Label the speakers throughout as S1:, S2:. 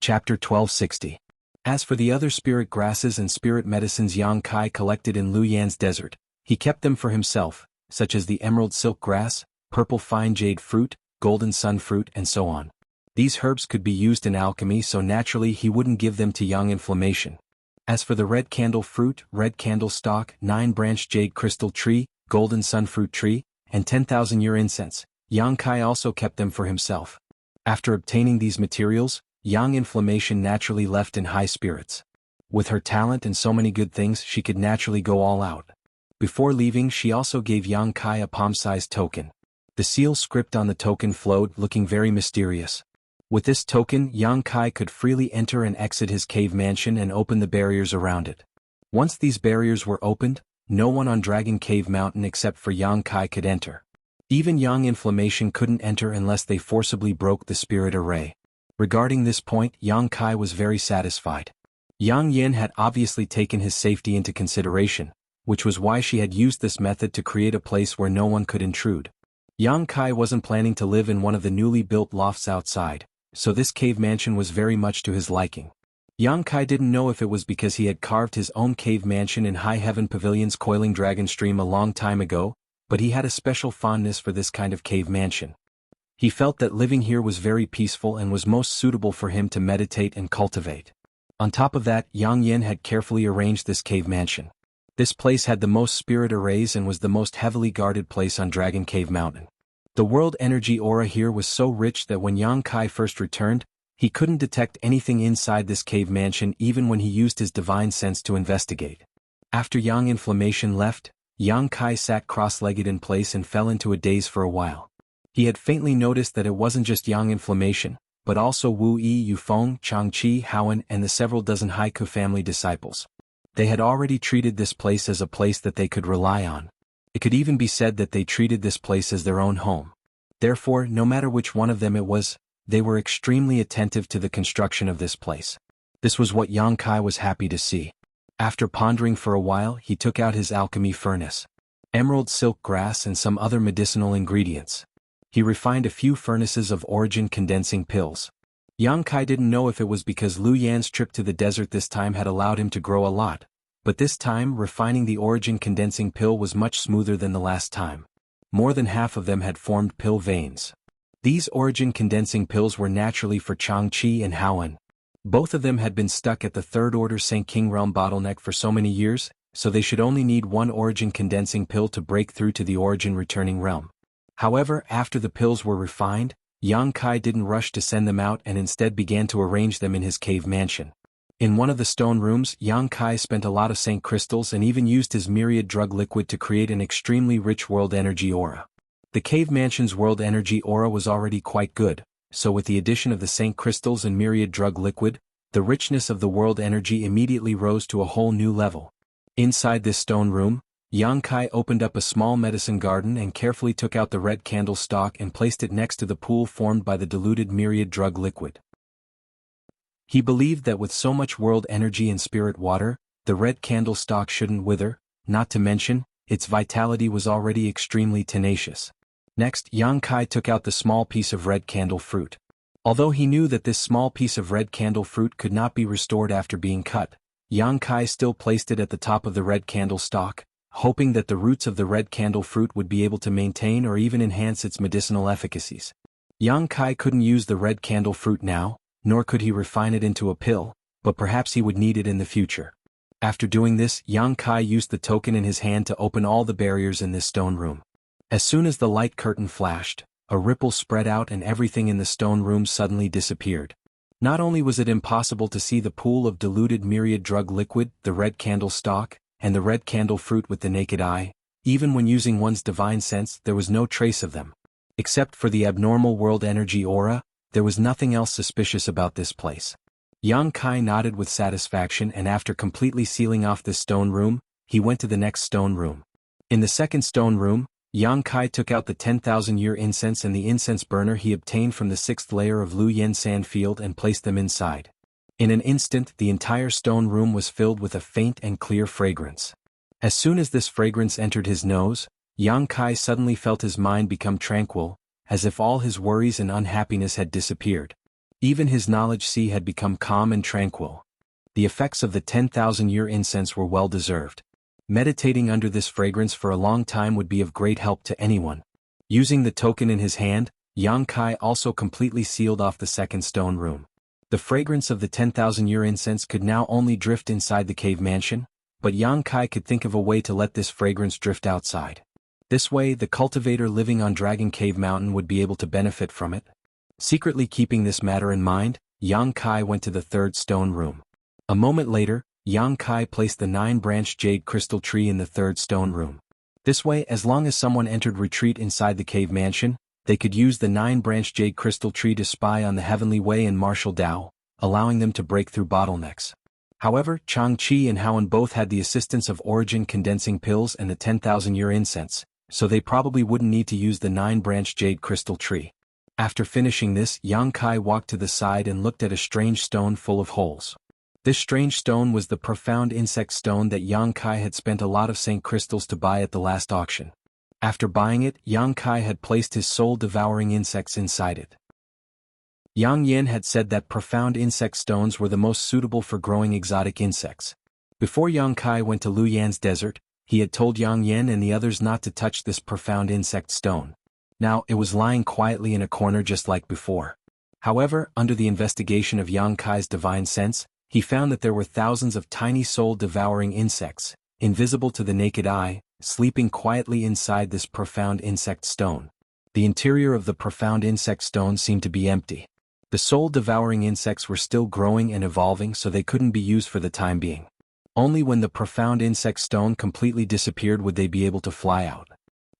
S1: Chapter 1260. As for the other spirit grasses and spirit medicines Yang Kai collected in Luyan's desert, he kept them for himself, such as the emerald silk grass, purple fine jade fruit, golden sun fruit and so on. These herbs could be used in alchemy, so naturally he wouldn't give them to Yang Inflammation. As for the red candle fruit, red candle stalk, 9-branched jade crystal tree, golden sun fruit tree, and 10,000-year incense, Yang Kai also kept them for himself. After obtaining these materials, Yang Inflammation naturally left in high spirits. With her talent and so many good things, she could naturally go all out. Before leaving, she also gave Yang Kai a palm-sized token. The seal script on the token flowed, looking very mysterious. With this token, Yang Kai could freely enter and exit his cave mansion and open the barriers around it. Once these barriers were opened, no one on Dragon Cave Mountain except for Yang Kai could enter. Even Yang Inflammation couldn't enter unless they forcibly broke the spirit array. Regarding this point, Yang Kai was very satisfied. Yang Yin had obviously taken his safety into consideration, which was why she had used this method to create a place where no one could intrude. Yang Kai wasn't planning to live in one of the newly built lofts outside, so this cave mansion was very much to his liking. Yang Kai didn't know if it was because he had carved his own cave mansion in High Heaven Pavilion's coiling dragon stream a long time ago, but he had a special fondness for this kind of cave mansion. He felt that living here was very peaceful and was most suitable for him to meditate and cultivate. On top of that, Yang Yin had carefully arranged this cave mansion. This place had the most spirit arrays and was the most heavily guarded place on Dragon Cave Mountain. The world energy aura here was so rich that when Yang Kai first returned, he couldn't detect anything inside this cave mansion even when he used his divine sense to investigate. After Yang Inflammation left, Yang Kai sat cross-legged in place and fell into a daze for a while. He had faintly noticed that it wasn't just Yang Inflammation, but also Wu Yi, Yufeng, Changqi, Howen, and the several dozen Haiku family disciples. They had already treated this place as a place that they could rely on. It could even be said that they treated this place as their own home. Therefore, no matter which one of them it was, they were extremely attentive to the construction of this place. This was what Yang Kai was happy to see. After pondering for a while, he took out his alchemy furnace, emerald silk grass and some other medicinal ingredients. He refined a few furnaces of origin condensing pills. Yang Kai didn't know if it was because Lu Yan's trip to the desert this time had allowed him to grow a lot, but this time refining the origin condensing pill was much smoother than the last time. More than half of them had formed pill veins. These origin condensing pills were naturally for Changqi and Howen. Both of them had been stuck at the Third Order St. King Realm bottleneck for so many years, so they should only need one origin condensing pill to break through to the origin returning realm. However, after the pills were refined, Yang Kai didn't rush to send them out and instead began to arrange them in his cave mansion. In one of the stone rooms, Yang Kai spent a lot of Saint crystals and even used his myriad drug liquid to create an extremely rich world energy aura. The cave mansion's world energy aura was already quite good, so with the addition of the Saint crystals and myriad drug liquid, the richness of the world energy immediately rose to a whole new level. Inside this stone room, Yang Kai opened up a small medicine garden and carefully took out the red candle stalk and placed it next to the pool formed by the diluted myriad drug liquid. He believed that with so much world energy and spirit water, the red candle stalk shouldn't wither, not to mention, its vitality was already extremely tenacious. Next, Yang Kai took out the small piece of red candle fruit. Although he knew that this small piece of red candle fruit could not be restored after being cut, Yang Kai still placed it at the top of the red candle stalk, hoping that the roots of the red candle fruit would be able to maintain or even enhance its medicinal efficacies. Yang Kai couldn't use the red candle fruit now, nor could he refine it into a pill, but perhaps he would need it in the future. After doing this, Yang Kai used the token in his hand to open all the barriers in this stone room. As soon as the light curtain flashed, a ripple spread out and everything in the stone room suddenly disappeared. Not only was it impossible to see the pool of diluted myriad drug liquid, the red candle stalk, and the red candle fruit with the naked eye, even when using one's divine sense there was no trace of them. Except for the abnormal world energy aura, there was nothing else suspicious about this place. Yang Kai nodded with satisfaction and after completely sealing off this stone room, he went to the next stone room. In the second stone room, Yang Kai took out the 10,000-year incense and the incense burner he obtained from the 6th layer of Lu Yen sandfield and placed them inside. In an instant, the entire stone room was filled with a faint and clear fragrance. As soon as this fragrance entered his nose, Yang Kai suddenly felt his mind become tranquil, as if all his worries and unhappiness had disappeared. Even his knowledge sea had become calm and tranquil. The effects of the 10,000-year incense were well deserved. Meditating under this fragrance for a long time would be of great help to anyone. Using the token in his hand, Yang Kai also completely sealed off the second stone room. The fragrance of the 10,000-year incense could now only drift inside the cave mansion, but Yang Kai could think of a way to let this fragrance drift outside. This way, the cultivator living on Dragon Cave Mountain would be able to benefit from it. Secretly keeping this matter in mind, Yang Kai went to the third stone room. A moment later, Yang Kai placed the 9-branched jade crystal tree in the third stone room. This way, as long as someone entered retreat inside the cave mansion, they could use the 9-branched jade crystal tree to spy on the heavenly way and martial Dao, allowing them to break through bottlenecks. However, Changqi and Howen both had the assistance of origin condensing pills and the 10,000-year incense, so they probably wouldn't need to use the 9-branched jade crystal tree. After finishing this, Yang Kai walked to the side and looked at a strange stone full of holes. This strange stone was the profound insect stone that Yang Kai had spent a lot of Saint crystals to buy at the last auction. After buying it, Yang Kai had placed his soul-devouring insects inside it. Yang Yen had said that profound insect stones were the most suitable for growing exotic insects. Before Yang Kai went to Luyan's desert, he had told Yang Yen and the others not to touch this profound insect stone. Now, it was lying quietly in a corner just like before. However, under the investigation of Yang Kai's divine sense, he found that there were thousands of tiny soul-devouring insects, invisible to the naked eye, sleeping quietly inside this profound insect stone. The interior of the profound insect stone seemed to be empty. The soul-devouring insects were still growing and evolving, so they couldn't be used for the time being. Only when the profound insect stone completely disappeared would they be able to fly out.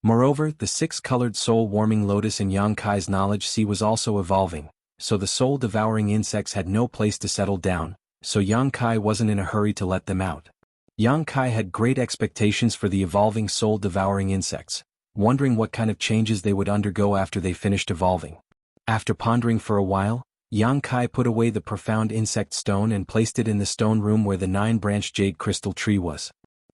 S1: Moreover, the 6-colored soul-warming lotus in Yang Kai's knowledge sea was also evolving, so the soul-devouring insects had no place to settle down, so Yang Kai wasn't in a hurry to let them out. Yang Kai had great expectations for the evolving soul-devouring insects, wondering what kind of changes they would undergo after they finished evolving. After pondering for a while, Yang Kai put away the profound insect stone and placed it in the stone room where the 9-branched jade crystal tree was.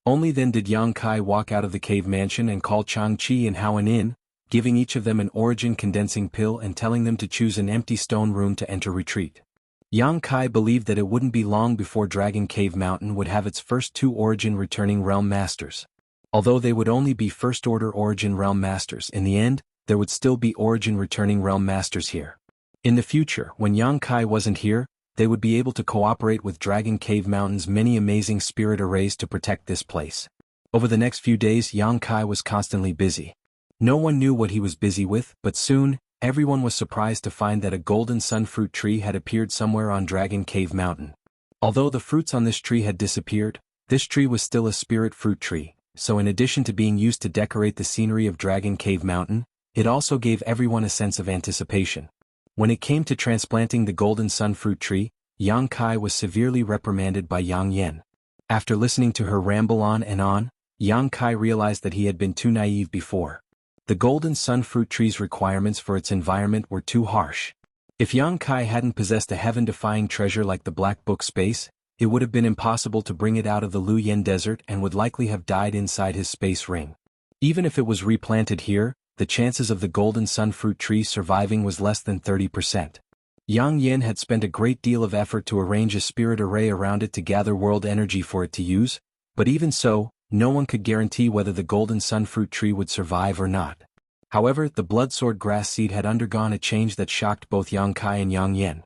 S1: Only then did Yang Kai walk out of the cave mansion and call Changqi and Howen in, giving each of them an origin condensing pill and telling them to choose an empty stone room to enter retreat. Yang Kai believed that it wouldn't be long before Dragon Cave Mountain would have its first 2 origin returning realm masters. Although they would only be first-order origin realm masters, in the end, there would still be origin returning realm masters here. In the future, when Yang Kai wasn't here, they would be able to cooperate with Dragon Cave Mountain's many amazing spirit arrays to protect this place. Over the next few days, Yang Kai was constantly busy. No one knew what he was busy with, but soon, everyone was surprised to find that a golden sun fruit tree had appeared somewhere on Dragon Cave Mountain. Although the fruits on this tree had disappeared, this tree was still a spirit fruit tree, so in addition to being used to decorate the scenery of Dragon Cave Mountain, it also gave everyone a sense of anticipation. When it came to transplanting the golden sun fruit tree, Yang Kai was severely reprimanded by Yang Yen. After listening to her ramble on and on, Yang Kai realized that he had been too naive before. The golden sun fruit tree's requirements for its environment were too harsh. If Yang Kai hadn't possessed a heaven-defying treasure like the Black Book space, it would have been impossible to bring it out of the Luyan desert and would likely have died inside his space ring. Even if it was replanted here, the chances of the golden sun fruit tree surviving was less than 30%. Yang Yen had spent a great deal of effort to arrange a spirit array around it to gather world energy for it to use, but even so, no one could guarantee whether the golden sun fruit tree would survive or not. However, the bloodsword grass seed had undergone a change that shocked both Yang Kai and Yang Yen.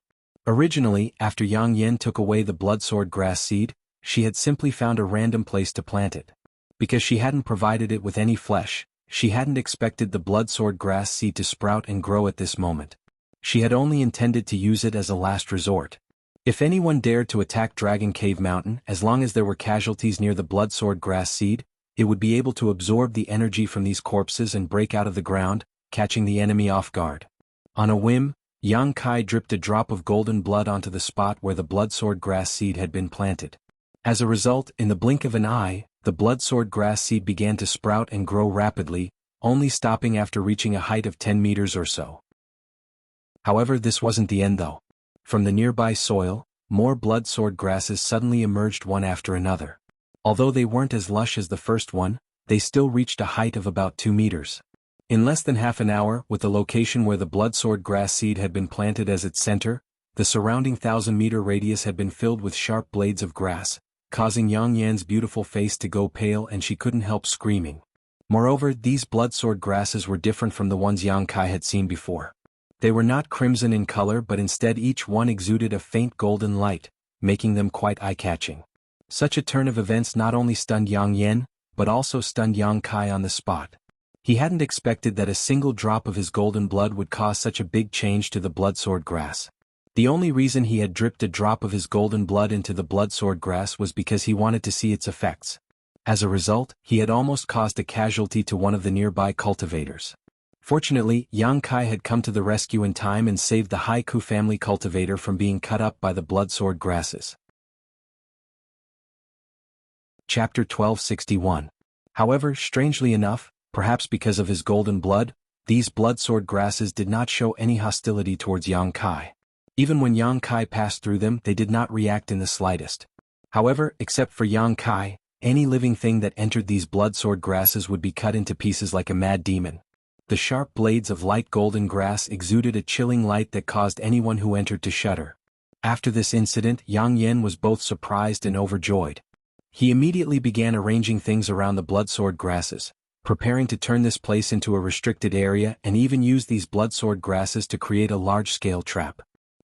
S1: Originally, after Yang Yen took away the bloodsword grass seed, she had simply found a random place to plant it. Because she hadn't provided it with any flesh, she hadn't expected the bloodsword grass seed to sprout and grow at this moment. She had only intended to use it as a last resort. If anyone dared to attack Dragon Cave Mountain, as long as there were casualties near the bloodsword grass seed, it would be able to absorb the energy from these corpses and break out of the ground, catching the enemy off guard. On a whim, Yang Kai dripped a drop of golden blood onto the spot where the bloodsword grass seed had been planted. As a result, in the blink of an eye, the bloodsword grass seed began to sprout and grow rapidly, only stopping after reaching a height of 10 meters or so. However, this wasn't the end though. From the nearby soil, more bloodsword grasses suddenly emerged one after another. Although they weren't as lush as the first one, they still reached a height of about 2 meters. In less than half an hour, with the location where the bloodsword grass seed had been planted as its center, The surrounding 1,000-meter radius had been filled with sharp blades of grass, causing Yang Yan's beautiful face to go pale and she couldn't help screaming. Moreover, these blood-sword grasses were different from the ones Yang Kai had seen before. They were not crimson in color but instead each one exuded a faint golden light, making them quite eye-catching. Such a turn of events not only stunned Yang Yan, but also stunned Yang Kai on the spot. He hadn't expected that a single drop of his golden blood would cause such a big change to the blood-sword grass. The only reason he had dripped a drop of his golden blood into the blood-sword grass was because he wanted to see its effects. As a result, he had almost caused a casualty to one of the nearby cultivators. Fortunately, Yang Kai had come to the rescue in time and saved the Haiku family cultivator from being cut up by the blood-sword grasses. Chapter 1261. However, strangely enough, perhaps because of his golden blood, these blood-sword grasses did not show any hostility towards Yang Kai. Even when Yang Kai passed through them, they did not react in the slightest. However, except for Yang Kai, any living thing that entered these blood-sword grasses would be cut into pieces like a mad demon. The sharp blades of light golden grass exuded a chilling light that caused anyone who entered to shudder. After this incident, Yang Yan was both surprised and overjoyed. He immediately began arranging things around the blood-sword grasses, preparing to turn this place into a restricted area and even use these blood-sword grasses to create a large-scale trap.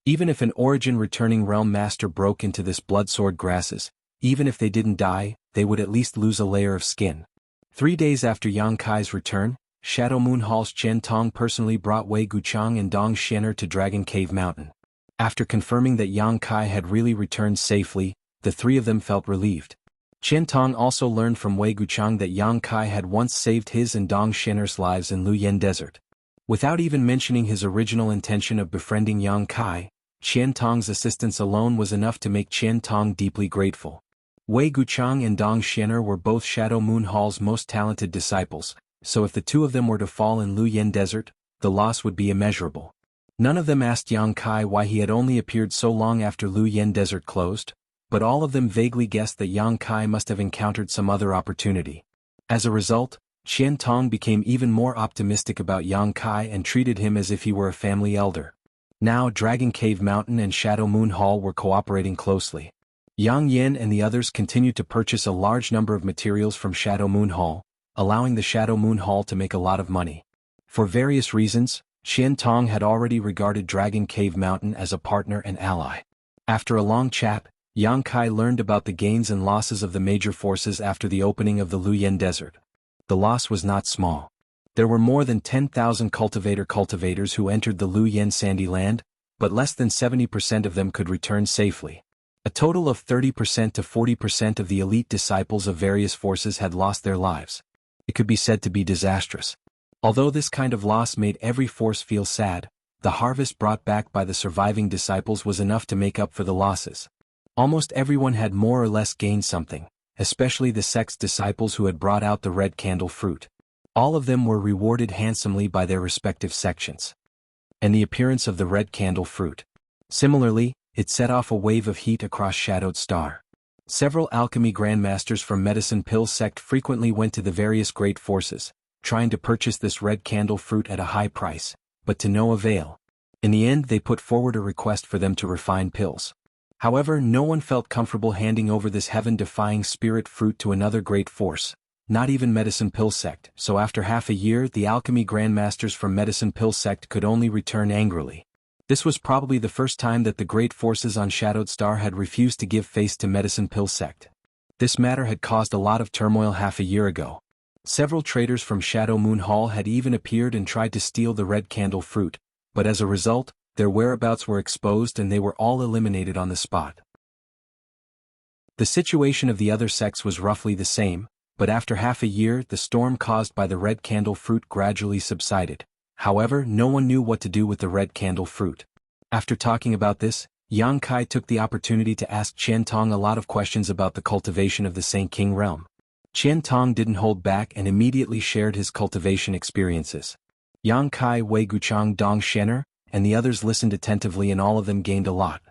S1: Even if an origin-returning realm master broke into this blood-sword grasses, even if they didn't die, they would at least lose a layer of skin. 3 days after Yang Kai's return, Shadow Moon Hall's Chen Tong personally brought Wei Guchang and Dong Shener to Dragon Cave Mountain. After confirming that Yang Kai had really returned safely, the three of them felt relieved. Chen Tong also learned from Wei Guchang that Yang Kai had once saved his and Dong Shener's lives in Luyan Desert. Without even mentioning his original intention of befriending Yang Kai, Chen Tong's assistance alone was enough to make Chen Tong deeply grateful. Wei Guchang and Dong Shener were both Shadow Moon Hall's most talented disciples, so if the two of them were to fall in Luyan Desert, the loss would be immeasurable. None of them asked Yang Kai why he had only appeared so long after Luyan Desert closed, but all of them vaguely guessed that Yang Kai must have encountered some other opportunity. As a result, Chen Tong became even more optimistic about Yang Kai and treated him as if he were a family elder. Now Dragon Cave Mountain and Shadow Moon Hall were cooperating closely. Yang Yan and the others continued to purchase a large number of materials from Shadow Moon Hall, allowing the Shadow Moon Hall to make a lot of money. For various reasons, Chen Tong had already regarded Dragon Cave Mountain as a partner and ally. After a long chat, Yang Kai learned about the gains and losses of the major forces after the opening of the Luyan Desert. The loss was not small. There were more than 10,000 cultivators who entered the Luyan Sandy Land, but less than 70% of them could return safely. A total of 30% to 40% of the elite disciples of various forces had lost their lives. It could be said to be disastrous. Although this kind of loss made every force feel sad, the harvest brought back by the surviving disciples was enough to make up for the losses. Almost everyone had more or less gained something, especially the sect's disciples who had brought out the red candle fruit. All of them were rewarded handsomely by their respective sections. And the appearance of the red candle fruit. Similarly, it set off a wave of heat across Shadowed Star. Several alchemy grandmasters from Medicine Pill sect frequently went to the various great forces, trying to purchase this red candle fruit at a high price, but to no avail. In the end, they put forward a request for them to refine pills. However, no one felt comfortable handing over this heaven-defying spirit fruit to another great force, not even Medicine Pill sect, so after half a year the alchemy grandmasters from Medicine Pill sect could only return angrily. This was probably the first time that the great forces on Shadowed Star had refused to give face to Medicine Pill sect. This matter had caused a lot of turmoil half a year ago. Several traders from Shadow Moon Hall had even appeared and tried to steal the red candle fruit, but as a result, their whereabouts were exposed and they were all eliminated on the spot. The situation of the other sects was roughly the same, but after half a year the storm caused by the red candle fruit gradually subsided. However, no one knew what to do with the red candle fruit. After talking about this, Yang Kai took the opportunity to ask Chen Tong a lot of questions about the cultivation of the Saint King realm. Chen Tong didn't hold back and immediately shared his cultivation experiences. Yang Kai, Wei Guchang, Dong Shener, and the others listened attentively and all of them gained a lot.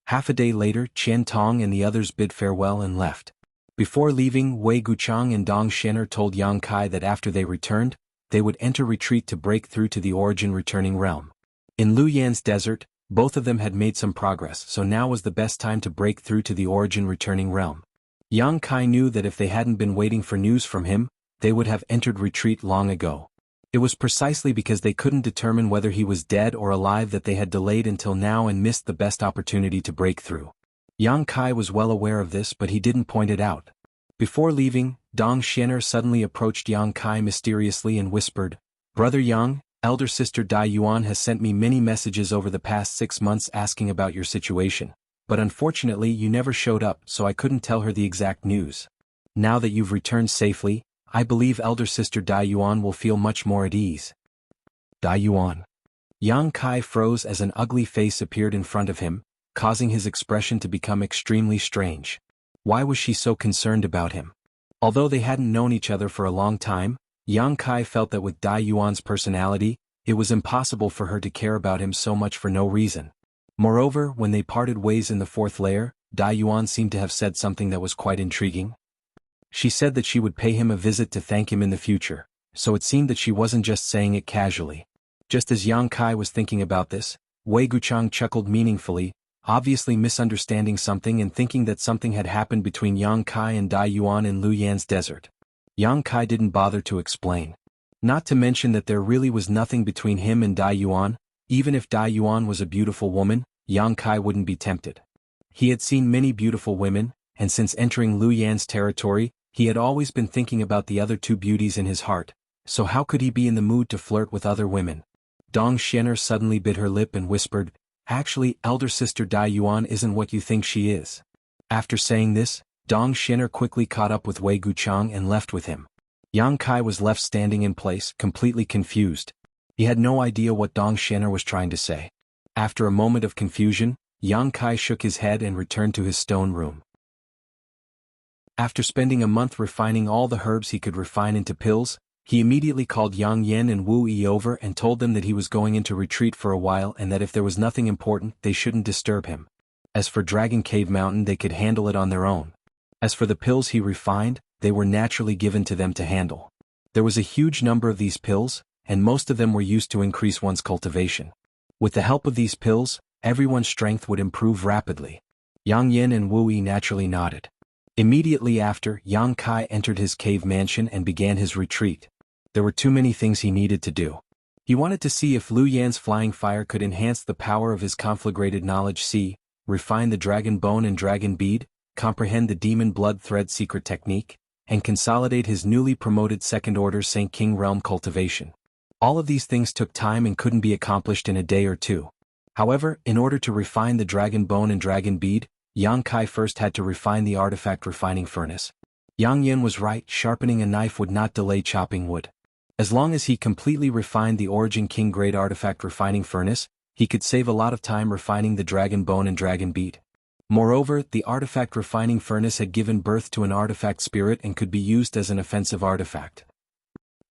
S1: Half a day later, Chen Tong and the others bid farewell and left. Before leaving, Wei Guchang and Dong Shener told Yang Kai that after they returned, they would enter retreat to break through to the origin returning realm. In Luyan's desert, Both of them had made some progress, so now was the best time to break through to the origin returning realm. Yang Kai knew that if they hadn't been waiting for news from him, they would have entered retreat long ago. It was precisely because they couldn't determine whether he was dead or alive that they had delayed until now and missed the best opportunity to break through. Yang Kai was well aware of this, but he didn't point it out. Before leaving, Dong Xianer suddenly approached Yang Kai mysteriously and whispered, "Brother Yang, elder sister Dai Yuan has sent me many messages over the past 6 months asking about your situation, but unfortunately you never showed up, so I couldn't tell her the exact news. Now that you've returned safely, I believe elder sister Dai Yuan will feel much more at ease." Dai Yuan. Yang Kai froze as an ugly face appeared in front of him, causing his expression to become extremely strange. Why was she so concerned about him? Although they hadn't known each other for a long time, Yang Kai felt that with Dai Yuan's personality, it was impossible for her to care about him so much for no reason. Moreover, when they parted ways in the fourth layer, Dai Yuan seemed to have said something that was quite intriguing. She said that she would pay him a visit to thank him in the future, so it seemed that she wasn't just saying it casually. Just as Yang Kai was thinking about this, Wei Guchang chuckled meaningfully, obviously misunderstanding something and thinking that something had happened between Yang Kai and Dai Yuan in Luyan's desert. Yang Kai didn't bother to explain. Not to mention that there really was nothing between him and Dai Yuan. Even if Dai Yuan was a beautiful woman, Yang Kai wouldn't be tempted. He had seen many beautiful women, and since entering Luyan's territory, he had always been thinking about the other two beauties in his heart, so how could he be in the mood to flirt with other women? Dong Xianer suddenly bit her lip and whispered, "Actually, elder sister Dai Yuan isn't what you think she is." After saying this, Dong Xianer quickly caught up with Wei Guchang and left with him. Yang Kai was left standing in place, completely confused. He had no idea what Dong Xianer was trying to say. After a moment of confusion, Yang Kai shook his head and returned to his stone room. After spending a month refining all the herbs he could refine into pills, he immediately called Yang Yen and Wu Yi over and told them that he was going into retreat for a while and that if there was nothing important, they shouldn't disturb him. As for Dragon Cave Mountain, they could handle it on their own. As for the pills he refined, they were naturally given to them to handle. There was a huge number of these pills, and most of them were used to increase one's cultivation. With the help of these pills, everyone's strength would improve rapidly. Yang Yen and Wu Yi naturally nodded. Immediately after, Yang Kai entered his cave mansion and began his retreat. There were too many things he needed to do. He wanted to see if Lu Yan's flying fire could enhance the power of his conflagrated knowledge, see, refine the dragon bone and dragon bead, comprehend the demon blood thread secret technique, and consolidate his newly promoted second-order Saint King realm cultivation. All of these things took time and couldn't be accomplished in a day or two. However, in order to refine the dragon bone and dragon bead, Yang Kai first had to refine the artifact refining furnace. Yang Yen was right, sharpening a knife would not delay chopping wood. As long as he completely refined the Origin King grade artifact refining furnace, he could save a lot of time refining the dragon bone and dragon bead. Moreover, the artifact refining furnace had given birth to an artifact spirit and could be used as an offensive artifact.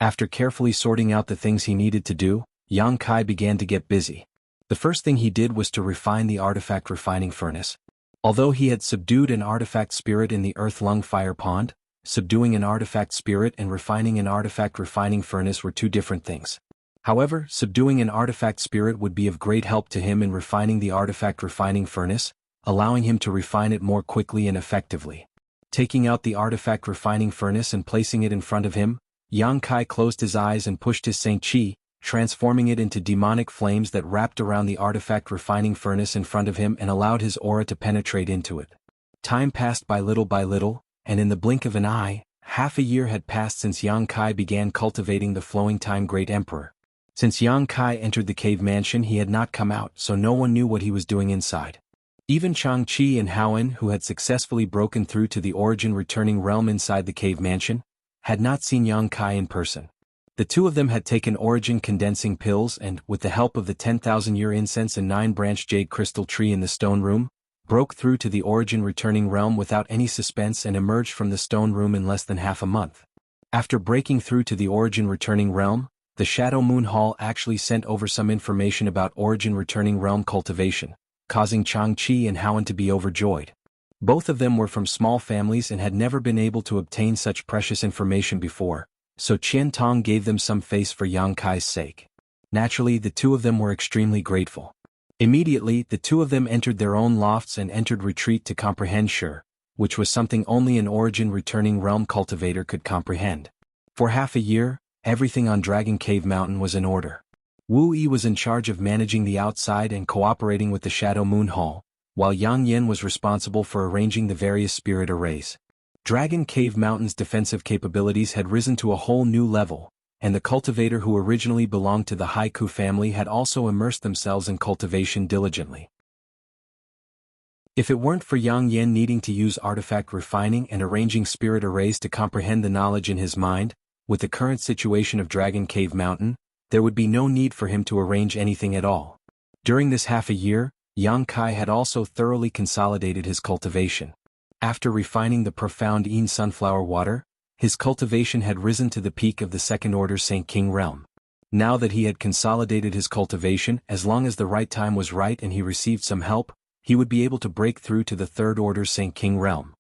S1: After carefully sorting out the things he needed to do, Yang Kai began to get busy. The first thing he did was to refine the artifact refining furnace. Although he had subdued an artifact spirit in the Earth Lung Fire Pond, subduing an artifact spirit and refining an artifact refining furnace were two different things. However, subduing an artifact spirit would be of great help to him in refining the artifact refining furnace, allowing him to refine it more quickly and effectively. Taking out the artifact refining furnace and placing it in front of him, Yang Kai closed his eyes and pushed his Saint Qi, transforming it into demonic flames that wrapped around the artifact refining furnace in front of him and allowed his aura to penetrate into it. Time passed by little, and in the blink of an eye, half a year had passed since Yang Kai began cultivating the Flowing Time Great Emperor. Since Yang Kai entered the cave mansion, he had not come out, so no one knew what he was doing inside. Even Chang Chi and Haoen, who had successfully broken through to the origin returning realm inside the cave mansion, had not seen Yang Kai in person. The two of them had taken origin condensing pills and, with the help of the 10,000-year incense and 9-branch jade crystal tree in the stone room, broke through to the origin returning realm without any suspense and emerged from the stone room in less than half a month. After breaking through to the origin returning realm, the Shadow Moon Hall actually sent over some information about origin returning realm cultivation, causing Chang Chi and Haoen to be overjoyed. Both of them were from small families and had never been able to obtain such precious information before, so Qian Tong gave them some face for Yang Kai's sake. Naturally, the two of them were extremely grateful. Immediately, the two of them entered their own lofts and entered retreat to comprehend Sure, which was something only an origin-returning realm cultivator could comprehend. For half a year, everything on Dragon Cave Mountain was in order. Wu Yi was in charge of managing the outside and cooperating with the Shadow Moon Hall, while Yang Yin was responsible for arranging the various spirit arrays. Dragon Cave Mountain's defensive capabilities had risen to a whole new level, and the cultivator who originally belonged to the Haiku family had also immersed themselves in cultivation diligently. If it weren't for Yang Yin needing to use artifact refining and arranging spirit arrays to comprehend the knowledge in his mind, with the current situation of Dragon Cave Mountain, there would be no need for him to arrange anything at all. During this half a year, Yang Kai had also thoroughly consolidated his cultivation. After refining the profound Yin sunflower water, his cultivation had risen to the peak of the second-order Saint King realm. Now that he had consolidated his cultivation, as long as the right time was right and he received some help, he would be able to break through to the third-order Saint King realm.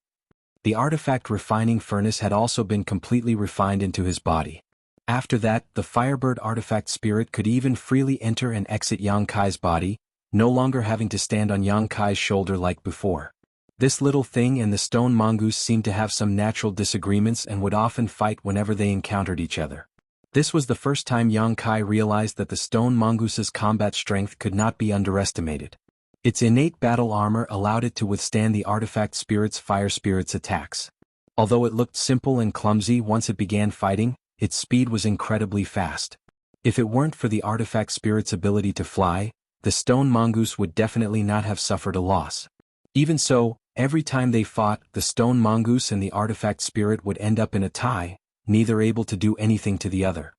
S1: The artifact refining furnace had also been completely refined into his body. After that, the Firebird artifact spirit could even freely enter and exit Yang Kai's body, no longer having to stand on Yang Kai's shoulder like before. This little thing and the stone mongoose seemed to have some natural disagreements and would often fight whenever they encountered each other. This was the first time Yang Kai realized that the stone mongoose's combat strength could not be underestimated. Its innate battle armor allowed it to withstand the artifact spirit's fire spirit's attacks. Although it looked simple and clumsy once it began fighting, its speed was incredibly fast. If it weren't for the artifact spirit's ability to fly, the stone mongoose would definitely not have suffered a loss. Even so, every time they fought, the stone mongoose and the artifact spirit would end up in a tie, neither able to do anything to the other.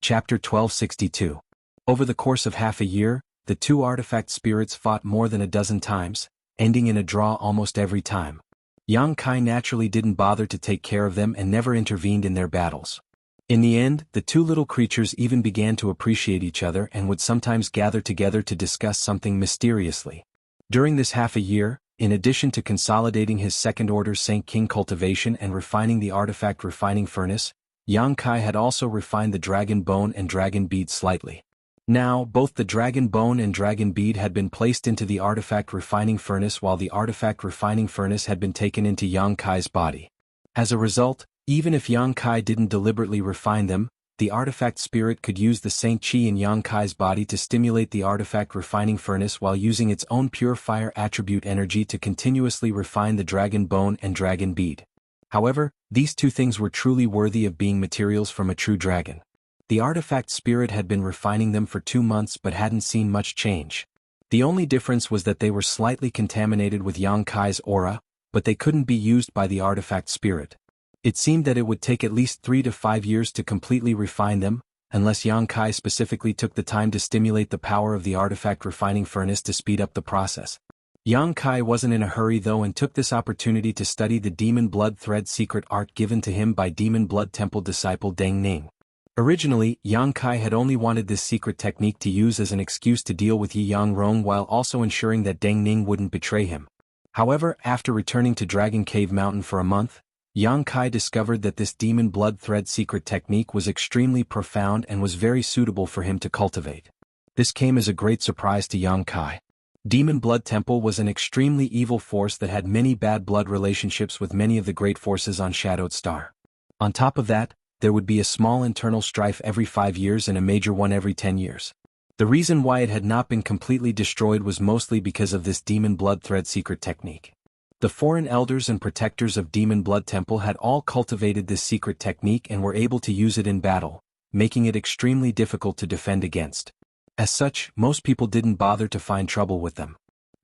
S1: Chapter 1262. Over the course of half a year, the two artifact spirits fought more than a dozen times, ending in a draw almost every time. Yang Kai naturally didn't bother to take care of them and never intervened in their battles. In the end, the two little creatures even began to appreciate each other and would sometimes gather together to discuss something mysteriously. During this half a year, in addition to consolidating his second-order Saint King cultivation and refining the artifact refining furnace, Yang Kai had also refined the dragon bone and dragon bead slightly. Now, both the dragon bone and dragon bead had been placed into the artifact refining furnace while the artifact refining furnace had been taken into Yang Kai's body. As a result, even if Yang Kai didn't deliberately refine them, the artifact spirit could use the Saint Chi in Yang Kai's body to stimulate the artifact refining furnace while using its own pure fire attribute energy to continuously refine the dragon bone and dragon bead. However, these two things were truly worthy of being materials from a true dragon. The artifact spirit had been refining them for 2 months but hadn't seen much change. The only difference was that they were slightly contaminated with Yang Kai's aura, but they couldn't be used by the artifact spirit. It seemed that it would take at least 3 to 5 years to completely refine them, unless Yang Kai specifically took the time to stimulate the power of the artifact refining furnace to speed up the process. Yang Kai wasn't in a hurry though and took this opportunity to study the Demon Blood Thread secret art given to him by Demon Blood Temple disciple Deng Ning. Originally, Yang Kai had only wanted this secret technique to use as an excuse to deal with Yi Yang Rong while also ensuring that Deng Ning wouldn't betray him. However, after returning to Dragon Cave Mountain for a month, Yang Kai discovered that this Demon Blood Thread secret technique was extremely profound and was very suitable for him to cultivate. This came as a great surprise to Yang Kai. Demon Blood Temple was an extremely evil force that had many bad blood relationships with many of the great forces on Shadowed Star. On top of that, there would be a small internal strife every 5 years and a major one every 10 years. The reason why it had not been completely destroyed was mostly because of this Demon Blood Thread secret technique. The foreign elders and protectors of Demon Blood Temple had all cultivated this secret technique and were able to use it in battle, making it extremely difficult to defend against. As such, most people didn't bother to find trouble with them.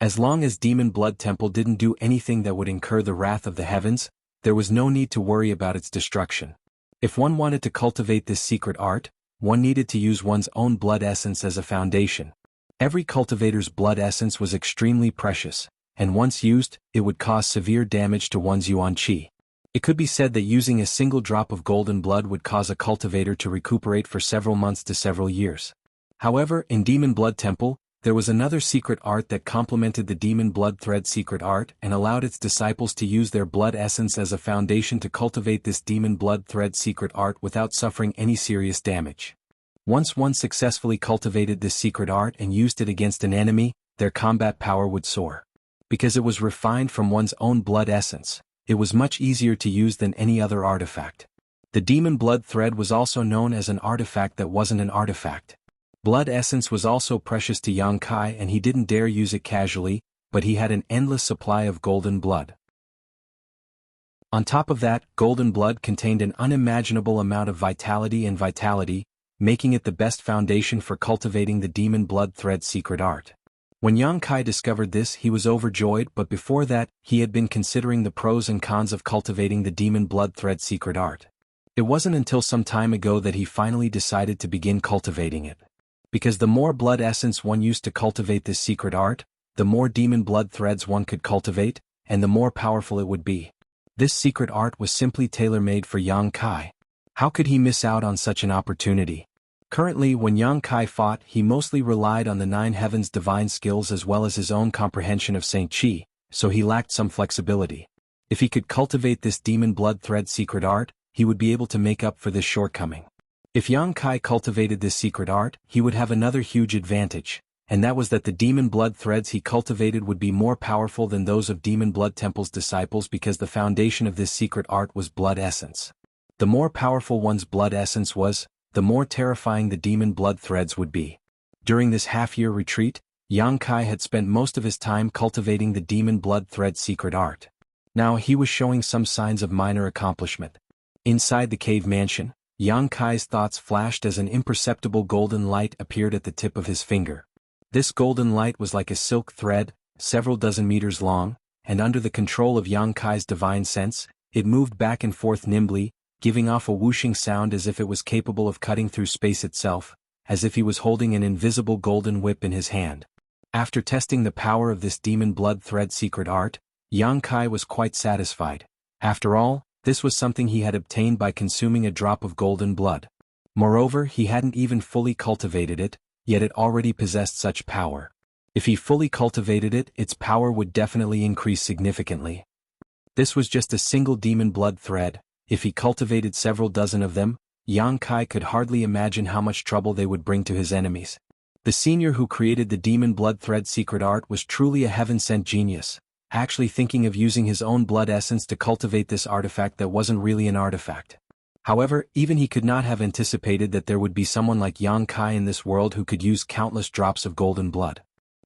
S1: As long as Demon Blood Temple didn't do anything that would incur the wrath of the heavens, there was no need to worry about its destruction. If one wanted to cultivate this secret art, one needed to use one's own blood essence as a foundation. Every cultivator's blood essence was extremely precious, and once used, it would cause severe damage to one's yuan qi. It could be said that using a single drop of golden blood would cause a cultivator to recuperate for several months to several years. However, in Demon Blood Temple, there was another secret art that complemented the Demon Blood Thread secret art and allowed its disciples to use their blood essence as a foundation to cultivate this Demon Blood Thread secret art without suffering any serious damage. Once one successfully cultivated this secret art and used it against an enemy, their combat power would soar. Because it was refined from one's own blood essence, it was much easier to use than any other artifact. The demon blood thread was also known as an artifact that wasn't an artifact. Blood essence was also precious to Yang Kai and he didn't dare use it casually, but he had an endless supply of golden blood. On top of that, golden blood contained an unimaginable amount of vitality, making it the best foundation for cultivating the demon blood thread secret art. When Yang Kai discovered this, he was overjoyed, but before that, he had been considering the pros and cons of cultivating the demon blood thread secret art. It wasn't until some time ago that he finally decided to begin cultivating it. Because the more blood essence one used to cultivate this secret art, the more demon blood threads one could cultivate, and the more powerful it would be. This secret art was simply tailor-made for Yang Kai. How could he miss out on such an opportunity? Currently, when Yang Kai fought, he mostly relied on the Nine Heavens' divine skills as well as his own comprehension of Saint Qi, so he lacked some flexibility. If he could cultivate this demon blood thread secret art, he would be able to make up for this shortcoming. If Yang Kai cultivated this secret art, he would have another huge advantage, and that was that the demon blood threads he cultivated would be more powerful than those of Demon Blood Temple's disciples because the foundation of this secret art was blood essence. The more powerful one's blood essence was, the more terrifying the demon blood threads would be. During this half-year retreat, Yang Kai had spent most of his time cultivating the demon blood thread secret art. Now he was showing some signs of minor accomplishment. Inside the cave mansion, Yang Kai's thoughts flashed as an imperceptible golden light appeared at the tip of his finger. This golden light was like a silk thread, several dozen meters long, and under the control of Yang Kai's divine sense, it moved back and forth nimbly, giving off a whooshing sound as if it was capable of cutting through space itself, as if he was holding an invisible golden whip in his hand. After testing the power of this demon blood thread secret art, Yang Kai was quite satisfied. After all, this was something he had obtained by consuming a drop of golden blood. Moreover, he hadn't even fully cultivated it, yet it already possessed such power. If he fully cultivated it, its power would definitely increase significantly. This was just a single demon blood thread. If he cultivated several dozen of them, Yang Kai could hardly imagine how much trouble they would bring to his enemies. The senior who created the demon blood thread secret art was truly a heaven-sent genius, actually thinking of using his own blood essence to cultivate this artifact that wasn't really an artifact. However, even he could not have anticipated that there would be someone like Yang Kai in this world who could use countless drops of golden blood.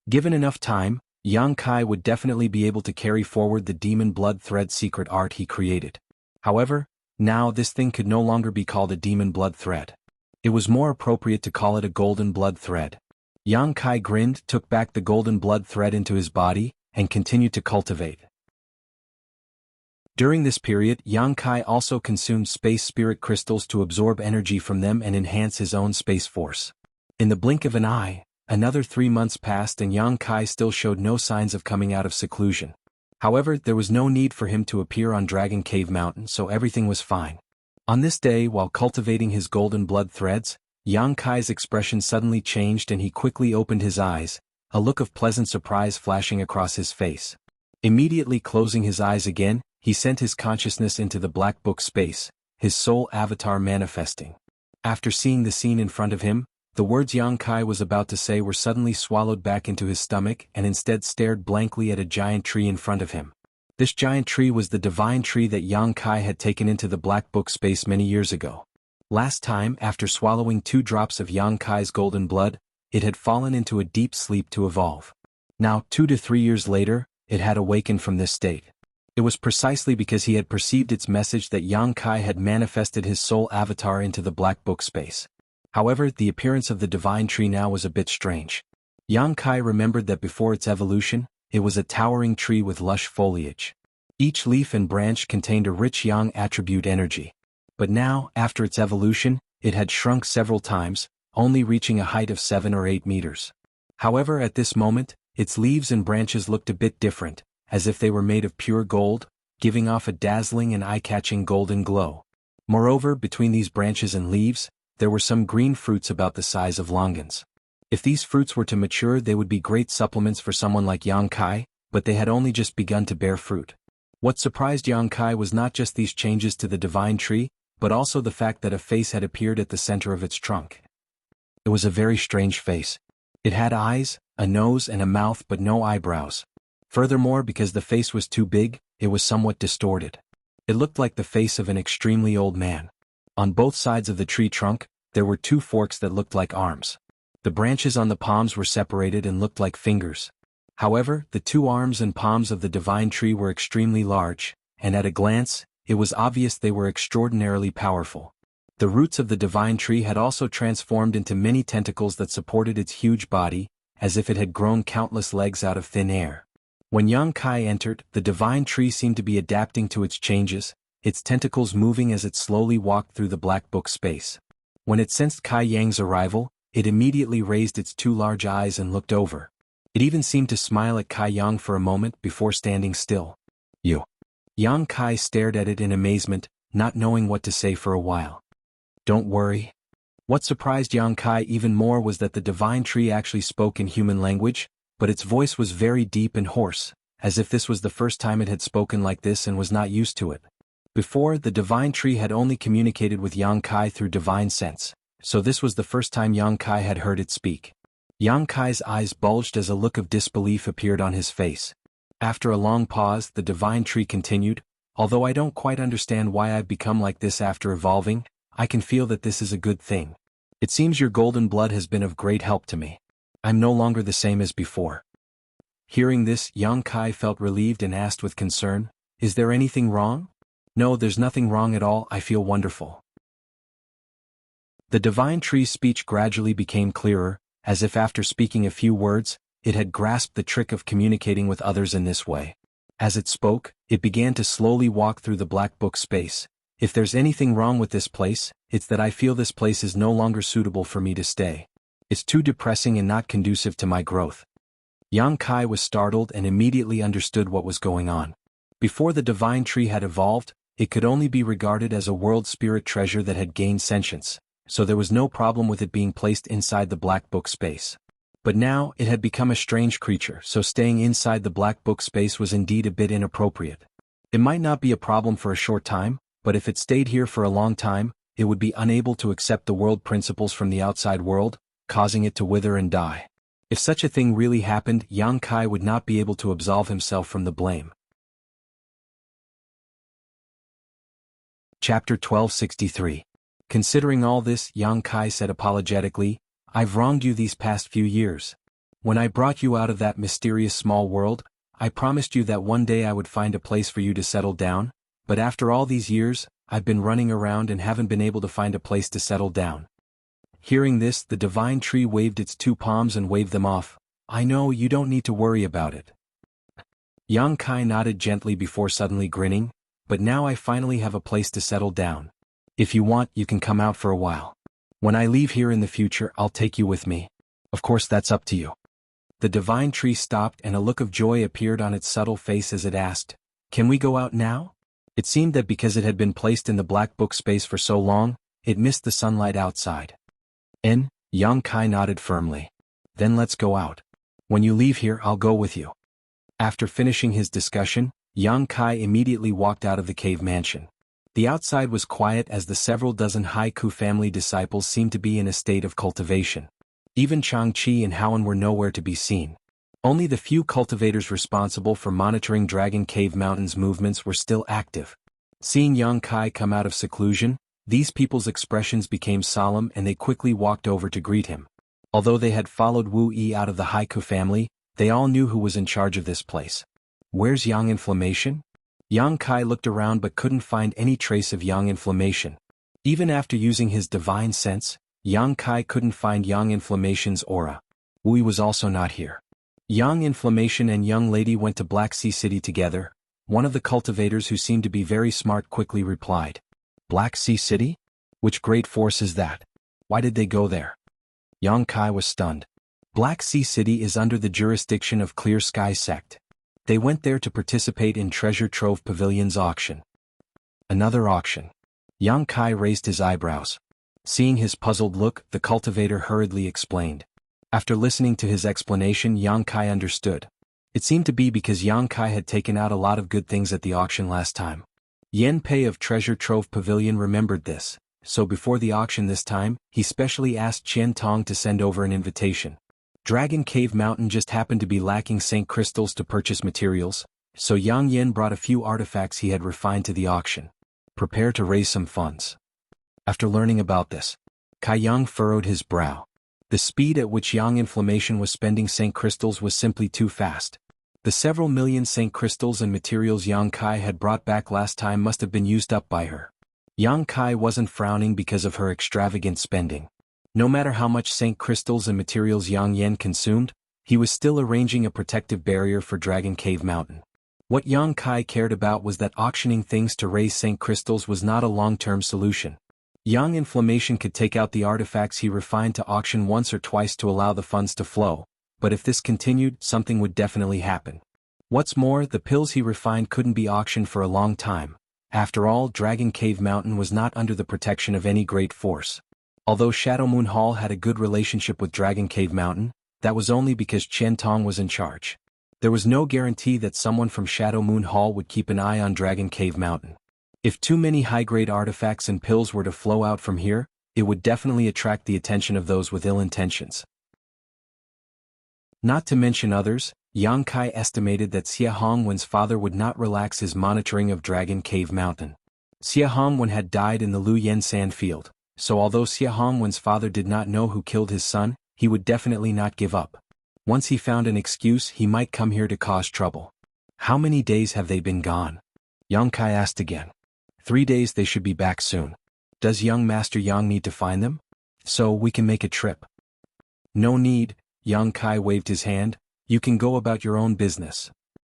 S1: Given enough time, Yang Kai would definitely be able to carry forward the demon blood thread secret art he created. However, now this thing could no longer be called a demon blood thread. It was more appropriate to call it a golden blood thread. Yang Kai grinned, took back the golden blood thread into his body, and continued to cultivate. During this period, Yang Kai also consumed space spirit crystals to absorb energy from them and enhance his own space force. In the blink of an eye, another 3 months passed and Yang Kai still showed no signs of coming out of seclusion. However, there was no need for him to appear on Dragon Cave Mountain, so everything was fine. On this day, while cultivating his golden blood threads, Yang Kai's expression suddenly changed and he quickly opened his eyes, a look of pleasant surprise flashing across his face. Immediately closing his eyes again, he sent his consciousness into the black book space, his soul avatar manifesting. After seeing the scene in front of him, the words Yang Kai was about to say were suddenly swallowed back into his stomach and instead stared blankly at a giant tree in front of him. This giant tree was the divine tree that Yang Kai had taken into the black book space many years ago. Last time, after swallowing 2 drops of Yang Kai's golden blood, it had fallen into a deep sleep to evolve. Now, 2 to 3 years later, it had awakened from this state. It was precisely because he had perceived its message that Yang Kai had manifested his soul avatar into the black book space. However, the appearance of the divine tree now was a bit strange. Yang Kai remembered that before its evolution, it was a towering tree with lush foliage. Each leaf and branch contained a rich yang attribute energy. But now, after its evolution, it had shrunk several times, only reaching a height of 7 or 8 meters. However, at this moment, its leaves and branches looked a bit different, as if they were made of pure gold, giving off a dazzling and eye-catching golden glow. Moreover, between these branches and leaves, there were some green fruits about the size of longans. If these fruits were to mature, they would be great supplements for someone like Yang Kai, but they had only just begun to bear fruit. What surprised Yang Kai was not just these changes to the divine tree, but also the fact that a face had appeared at the center of its trunk. It was a very strange face. It had eyes, a nose and a mouth but no eyebrows. Furthermore, because the face was too big, it was somewhat distorted. It looked like the face of an extremely old man. On both sides of the tree trunk, there were two forks that looked like arms. The branches on the palms were separated and looked like fingers. However, the two arms and palms of the divine tree were extremely large, and at a glance, it was obvious they were extraordinarily powerful. The roots of the divine tree had also transformed into many tentacles that supported its huge body, as if it had grown countless legs out of thin air. When Yang Kai entered, the divine tree seemed to be adapting to its changes, its tentacles moving as it slowly walked through the black book space. When it sensed Kai Yang's arrival, it immediately raised its two large eyes and looked over. It even seemed to smile at Kai Yang for a moment before standing still. You. Yang Kai stared at it in amazement, not knowing what to say for a while. Don't worry. What surprised Yang Kai even more was that the divine tree actually spoke in human language, but its voice was very deep and hoarse, as if this was the first time it had spoken like this and was not used to it. Before, the divine tree had only communicated with Yang Kai through divine sense, so this was the first time Yang Kai had heard it speak. Yang Kai's eyes bulged as a look of disbelief appeared on his face. After a long pause, the divine tree continued, although I don't quite understand why I've become like this after evolving, I can feel that this is a good thing. It seems your golden blood has been of great help to me. I'm no longer the same as before. Hearing this, Yang Kai felt relieved and asked with concern, Is there anything wrong? No, there's nothing wrong at all, I feel wonderful. The divine tree's speech gradually became clearer, as if after speaking a few words, it had grasped the trick of communicating with others in this way. As it spoke, it began to slowly walk through the black book space. If there's anything wrong with this place, it's that I feel this place is no longer suitable for me to stay. It's too depressing and not conducive to my growth. Yang Kai was startled and immediately understood what was going on. Before the divine tree had evolved, it could only be regarded as a world spirit treasure that had gained sentience, so there was no problem with it being placed inside the black book space. But now, it had become a strange creature, so staying inside the black book space was indeed a bit inappropriate. It might not be a problem for a short time, but if it stayed here for a long time, it would be unable to accept the world principles from the outside world, causing it to wither and die. If such a thing really happened, Yang Kai would not be able to absolve himself from the blame. Chapter 1263. Considering all this, Yang Kai said apologetically, I've wronged you these past few years. When I brought you out of that mysterious small world, I promised you that one day I would find a place for you to settle down, but after all these years, I've been running around and haven't been able to find a place to settle down. Hearing this, the divine tree waved its two palms and waved them off. I know, you don't need to worry about it. Yang Kai nodded gently before suddenly grinning, but now I finally have a place to settle down. If you want, you can come out for a while. When I leave here in the future, I'll take you with me. Of course, that's up to you. The divine tree stopped and a look of joy appeared on its subtle face as it asked, Can we go out now? It seemed that because it had been placed in the black book space for so long, it missed the sunlight outside. Yang Kai nodded firmly. Then let's go out. When you leave here, I'll go with you. After finishing his discussion, Yang Kai immediately walked out of the cave mansion. The outside was quiet as the several dozen Haiku family disciples seemed to be in a state of cultivation. Even Changqi and Howen were nowhere to be seen. Only the few cultivators responsible for monitoring Dragon Cave Mountain's movements were still active. Seeing Yang Kai come out of seclusion, these people's expressions became solemn and they quickly walked over to greet him. Although they had followed Wu Yi out of the Haiku family, they all knew who was in charge of this place. Where's Yang Inflammation? Yang Kai looked around but couldn't find any trace of Yang Inflammation. Even after using his divine sense, Yang Kai couldn't find Yang Inflammation's aura. Wu Yi was also not here. Yang Inflammation and Young Lady went to Black Sea City together. One of the cultivators who seemed to be very smart quickly replied. Black Sea City? Which great force is that? Why did they go there? Yang Kai was stunned. Black Sea City is under the jurisdiction of Clear Sky Sect. They went there to participate in Treasure Trove Pavilion's auction. Another auction. Yang Kai raised his eyebrows. Seeing his puzzled look, the cultivator hurriedly explained. After listening to his explanation, Yang Kai understood. It seemed to be because Yang Kai had taken out a lot of good things at the auction last time. Yen Pei of Treasure Trove Pavilion remembered this, so before the auction this time, he specially asked Qian Tong to send over an invitation. Dragon Cave Mountain just happened to be lacking Saint crystals to purchase materials, so Yang Yin brought a few artifacts he had refined to the auction. Prepare to raise some funds. After learning about this, Kai Yang furrowed his brow. The speed at which Yang Inflammation was spending Saint crystals was simply too fast. The several million Saint crystals and materials Yang Kai had brought back last time must have been used up by her. Yang Kai wasn't frowning because of her extravagant spending. No matter how much Saint crystals and materials Yang Yen consumed, he was still arranging a protective barrier for Dragon Cave Mountain. What Yang Kai cared about was that auctioning things to raise Saint crystals was not a long-term solution. Yang Inflammation could take out the artifacts he refined to auction once or twice to allow the funds to flow, but if this continued, something would definitely happen. What's more, the pills he refined couldn't be auctioned for a long time. After all, Dragon Cave Mountain was not under the protection of any great force. Although Shadow Moon Hall had a good relationship with Dragon Cave Mountain, that was only because Qian Tong was in charge. There was no guarantee that someone from Shadow Moon Hall would keep an eye on Dragon Cave Mountain. If too many high-grade artifacts and pills were to flow out from here, it would definitely attract the attention of those with ill intentions. Not to mention others, Yang Kai estimated that Xia Hongwen's father would not relax his monitoring of Dragon Cave Mountain. Xia Hongwen had died in the Luyan sand field, so although Xia Hongwen's father did not know who killed his son, he would definitely not give up. Once he found an excuse, he might come here to cause trouble. How many days have they been gone? Yang Kai asked again. 3 days. They should be back soon. Does young Master Yang need to find them? So we can make a trip. No need, Yang Kai waved his hand. You can go about your own business.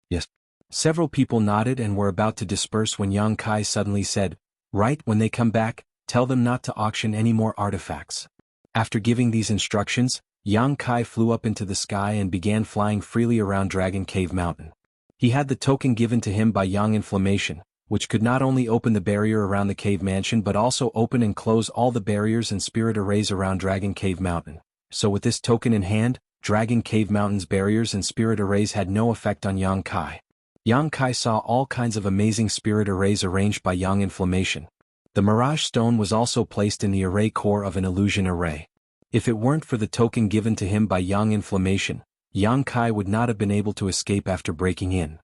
S1: Yes. Several people nodded and were about to disperse when Yang Kai suddenly said, right, when they come back, tell them not to auction any more artifacts. After giving these instructions, Yang Kai flew up into the sky and began flying freely around Dragon Cave Mountain. He had the token given to him by Yang Inflammation, which could not only open the barrier around the cave mansion but also open and close all the barriers and spirit arrays around Dragon Cave Mountain. So with this token in hand, Dragon Cave Mountain's barriers and spirit arrays had no effect on Yang Kai. Yang Kai saw all kinds of amazing spirit arrays arranged by Yang Inflammation. The Mirage Stone was also placed in the array core of an illusion array. If it weren't for the token given to him by Yang Inflammation, Yang Kai would not have been able to escape after breaking in.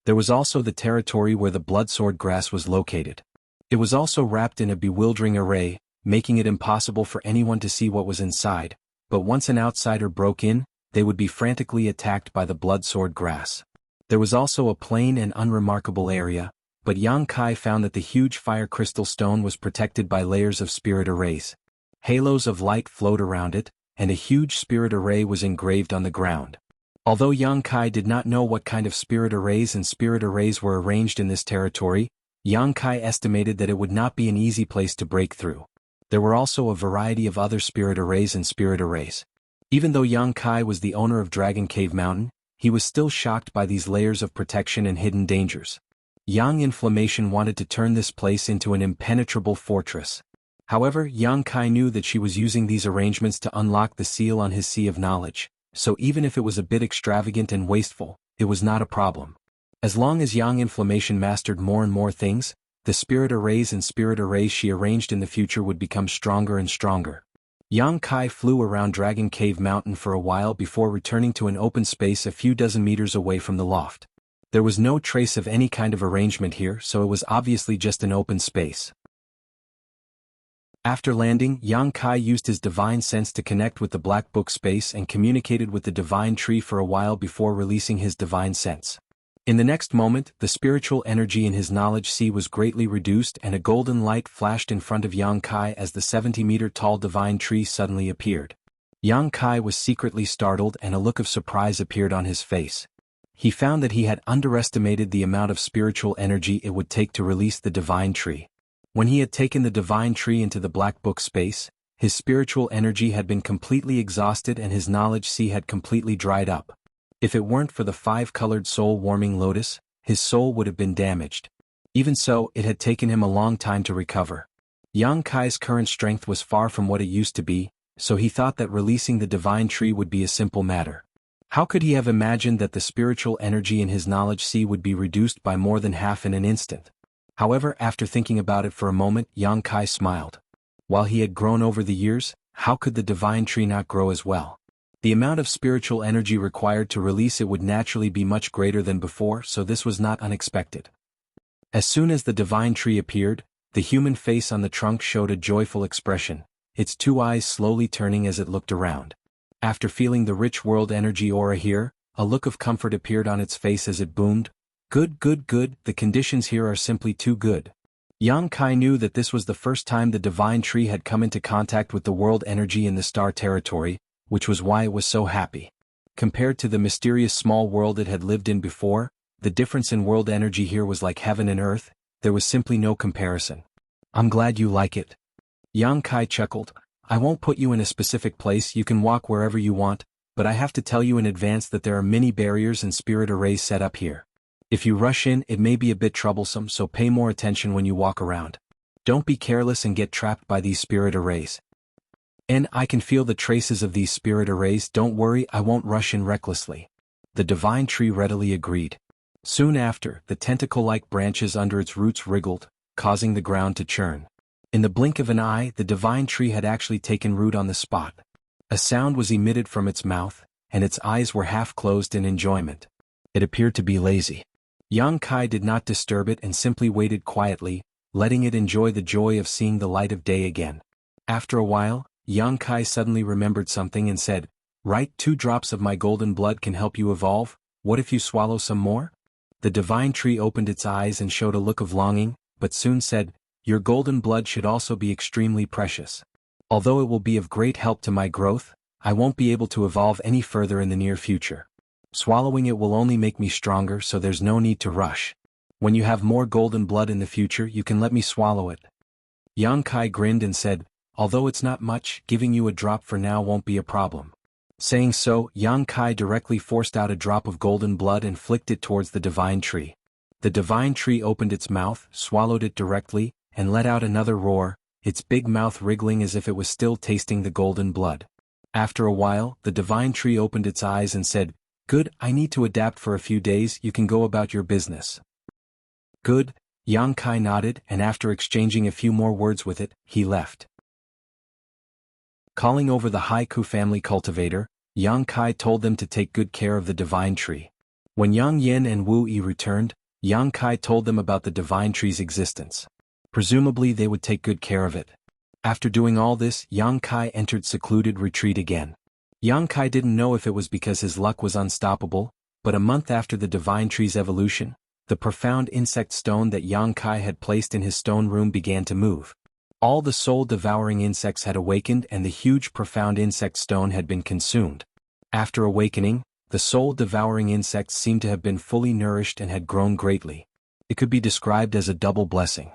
S1: There was also the territory where the Bloodsword grass was located. It was also wrapped in a bewildering array, making it impossible for anyone to see what was inside, but once an outsider broke in, they would be frantically attacked by the Bloodsword grass. There was also a plain and unremarkable area, but Yang Kai found that the huge fire crystal stone was protected by layers of spirit arrays. Halos of light flowed around it, and a huge spirit array was engraved on the ground. Although Yang Kai did not know what kind of spirit arrays were arranged in this territory, Yang Kai estimated that it would not be an easy place to break through. There were also a variety of other spirit arrays and spirit arrays. Even though Yang Kai was the owner of Dragon Cave Mountain, he was still shocked by these layers of protection and hidden dangers. Yang Inflammation wanted to turn this place into an impenetrable fortress. However, Yang Kai knew that she was using these arrangements to unlock the seal on his sea of knowledge, so even if it was a bit extravagant and wasteful, it was not a problem. As long as Yang Inflammation mastered more and more things, the spirit arrays and spirit arrays she arranged in the future would become stronger and stronger. Yang Kai flew around Dragon Cave Mountain for a while before returning to an open space a few dozen meters away from the loft. There was no trace of any kind of arrangement here, so it was obviously just an open space. After landing, Yang Kai used his divine sense to connect with the Black Book space and communicated with the divine tree for a while before releasing his divine sense. In the next moment, the spiritual energy in his knowledge sea was greatly reduced and a golden light flashed in front of Yang Kai as the 70-meter-tall divine tree suddenly appeared. Yang Kai was secretly startled and a look of surprise appeared on his face. He found that he had underestimated the amount of spiritual energy it would take to release the divine tree. When he had taken the divine tree into the Black Book space, his spiritual energy had been completely exhausted and his knowledge sea had completely dried up. If it weren't for the 5-colored soul-warming lotus, his soul would have been damaged. Even so, it had taken him a long time to recover. Yang Kai's current strength was far from what it used to be, so he thought that releasing the divine tree would be a simple matter. How could he have imagined that the spiritual energy in his knowledge sea would be reduced by more than half in an instant? However, after thinking about it for a moment, Yang Kai smiled. While he had grown over the years, how could the divine tree not grow as well? The amount of spiritual energy required to release it would naturally be much greater than before, so this was not unexpected. As soon as the divine tree appeared, the human face on the trunk showed a joyful expression, its two eyes slowly turning as it looked around. After feeling the rich world energy aura here, a look of comfort appeared on its face as it boomed, "Good, good, good, the conditions here are simply too good." Yang Kai knew that this was the first time the divine tree had come into contact with the world energy in the star territory, which was why it was so happy. Compared to the mysterious small world it had lived in before, the difference in world energy here was like heaven and earth, there was simply no comparison. "I'm glad you like it." Yang Kai chuckled, "I won't put you in a specific place, you can walk wherever you want, but I have to tell you in advance that there are many barriers and spirit arrays set up here. If you rush in, it may be a bit troublesome, so pay more attention when you walk around. Don't be careless and get trapped by these spirit arrays. And I can feel the traces of these spirit arrays, don't worry, I won't rush in recklessly." The divine tree readily agreed. Soon after, the tentacle-like branches under its roots wriggled, causing the ground to churn. In the blink of an eye, the divine tree had actually taken root on the spot. A sound was emitted from its mouth, and its eyes were half closed in enjoyment. It appeared to be lazy. Yang Kai did not disturb it and simply waited quietly, letting it enjoy the joy of seeing the light of day again. After a while, Yang Kai suddenly remembered something and said, "Right, 2 drops of my golden blood can help you evolve, what if you swallow some more?" The divine tree opened its eyes and showed a look of longing, but soon said, "Your golden blood should also be extremely precious. Although it will be of great help to my growth, I won't be able to evolve any further in the near future. Swallowing it will only make me stronger, so there's no need to rush. When you have more golden blood in the future, you can let me swallow it." Yang Kai grinned and said, "Although it's not much, giving you a drop for now won't be a problem." Saying so, Yang Kai directly forced out a drop of golden blood and flicked it towards the divine tree. The divine tree opened its mouth, swallowed it directly, and let out another roar, its big mouth wriggling as if it was still tasting the golden blood. After a while, the divine tree opened its eyes and said, "Good, I need to adapt for a few days, you can go about your business." "Good," Yang Kai nodded, and after exchanging a few more words with it, he left. Calling over the Haiku family cultivator, Yang Kai told them to take good care of the divine tree. When Yang Yin and Wu Yi returned, Yang Kai told them about the divine tree's existence. Presumably they would take good care of it. After doing all this, Yang Kai entered secluded retreat again. Yang Kai didn't know if it was because his luck was unstoppable, but a month after the divine tree's evolution, the profound insect stone that Yang Kai had placed in his stone room began to move. All the soul-devouring insects had awakened and the huge profound insect stone had been consumed. After awakening, the soul-devouring insects seemed to have been fully nourished and had grown greatly. It could be described as a double blessing.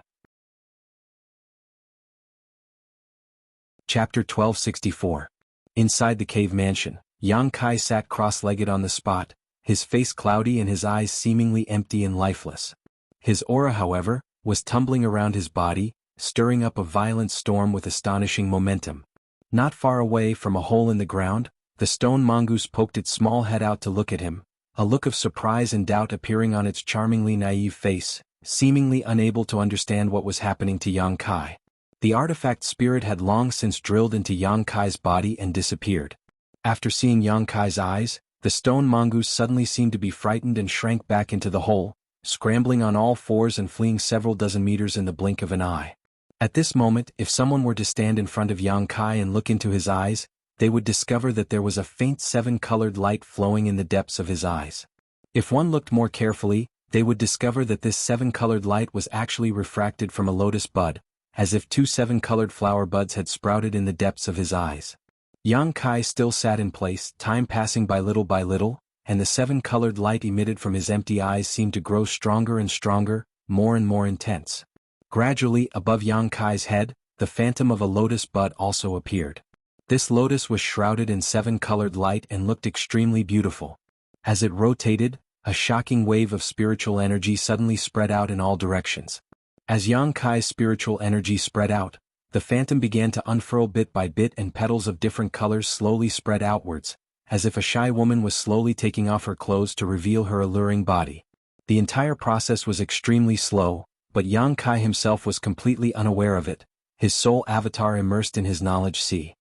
S1: Chapter 1264. Inside the cave mansion, Yang Kai sat cross-legged on the spot, his face cloudy and his eyes seemingly empty and lifeless. His aura, however, was tumbling around his body, stirring up a violent storm with astonishing momentum. Not far away from a hole in the ground, the stone mongoose poked its small head out to look at him, a look of surprise and doubt appearing on its charmingly naive face, seemingly unable to understand what was happening to Yang Kai. The artifact spirit had long since drilled into Yang Kai's body and disappeared. After seeing Yang Kai's eyes, the stone mongoose suddenly seemed to be frightened and shrank back into the hole, scrambling on all fours and fleeing several dozen meters in the blink of an eye. At this moment, if someone were to stand in front of Yang Kai and look into his eyes, they would discover that there was a faint 7-colored light flowing in the depths of his eyes. If one looked more carefully, they would discover that this 7-colored light was actually refracted from a lotus bud, as if 2 7-colored flower buds had sprouted in the depths of his eyes. Yang Kai still sat in place, time passing by little, and the 7-colored light emitted from his empty eyes seemed to grow stronger and stronger, more and more intense. Gradually, above Yang Kai's head, the phantom of a lotus bud also appeared. This lotus was shrouded in 7-colored light and looked extremely beautiful. As it rotated, a shocking wave of spiritual energy suddenly spread out in all directions. As Yang Kai's spiritual energy spread out, the phantom began to unfurl bit by bit and petals of different colors slowly spread outwards, as if a shy woman was slowly taking off her clothes to reveal her alluring body. The entire process was extremely slow, but Yang Kai himself was completely unaware of it, his soul avatar immersed in his knowledge sea.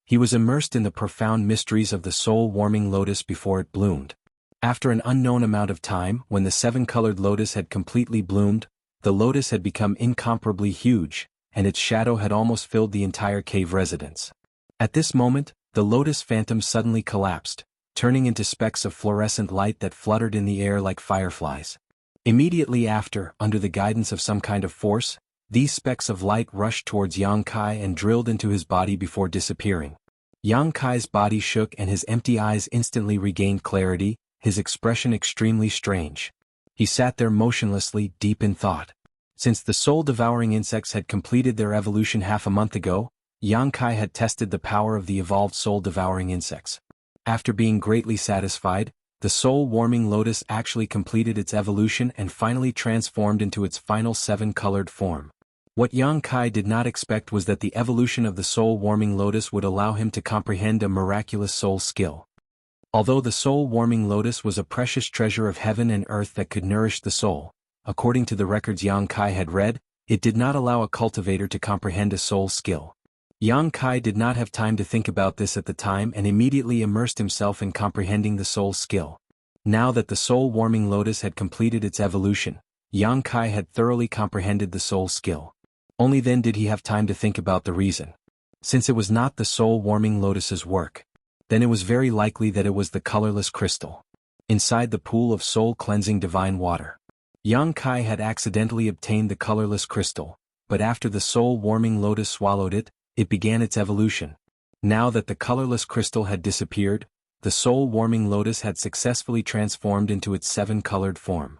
S1: He was immersed in the profound mysteries of the soul-warming lotus before it bloomed. After an unknown amount of time, when the seven-colored lotus had completely bloomed, the lotus had become incomparably huge, and its shadow had almost filled the entire cave residence. At this moment, the lotus phantom suddenly collapsed, turning into specks of fluorescent light that fluttered in the air like fireflies. Immediately after, under the guidance of some kind of force, these specks of light rushed towards Yang Kai and drilled into his body before disappearing. Yang Kai's body shook and his empty eyes instantly regained clarity, his expression extremely strange. He sat there motionlessly, deep in thought. Since the soul-devouring insects had completed their evolution half a month ago, Yang Kai had tested the power of the evolved soul-devouring insects. After being greatly satisfied, the soul-warming lotus actually completed its evolution and finally transformed into its final seven-colored form. What Yang Kai did not expect was that the evolution of the soul-warming lotus would allow him to comprehend a miraculous soul skill. Although the soul-warming lotus was a precious treasure of heaven and earth that could nourish the soul, according to the records Yang Kai had read, it did not allow a cultivator to comprehend a soul skill. Yang Kai did not have time to think about this at the time and immediately immersed himself in comprehending the soul skill. Now that the soul-warming lotus had completed its evolution, Yang Kai had thoroughly comprehended the soul skill. Only then did he have time to think about the reason. Since it was not the soul-warming lotus's work, then it was very likely that it was the colorless crystal inside the pool of soul-cleansing divine water. Yang Kai had accidentally obtained the colorless crystal, but after the soul-warming lotus swallowed it, it began its evolution. Now that the colorless crystal had disappeared, the soul-warming lotus had successfully transformed into its seven-colored form.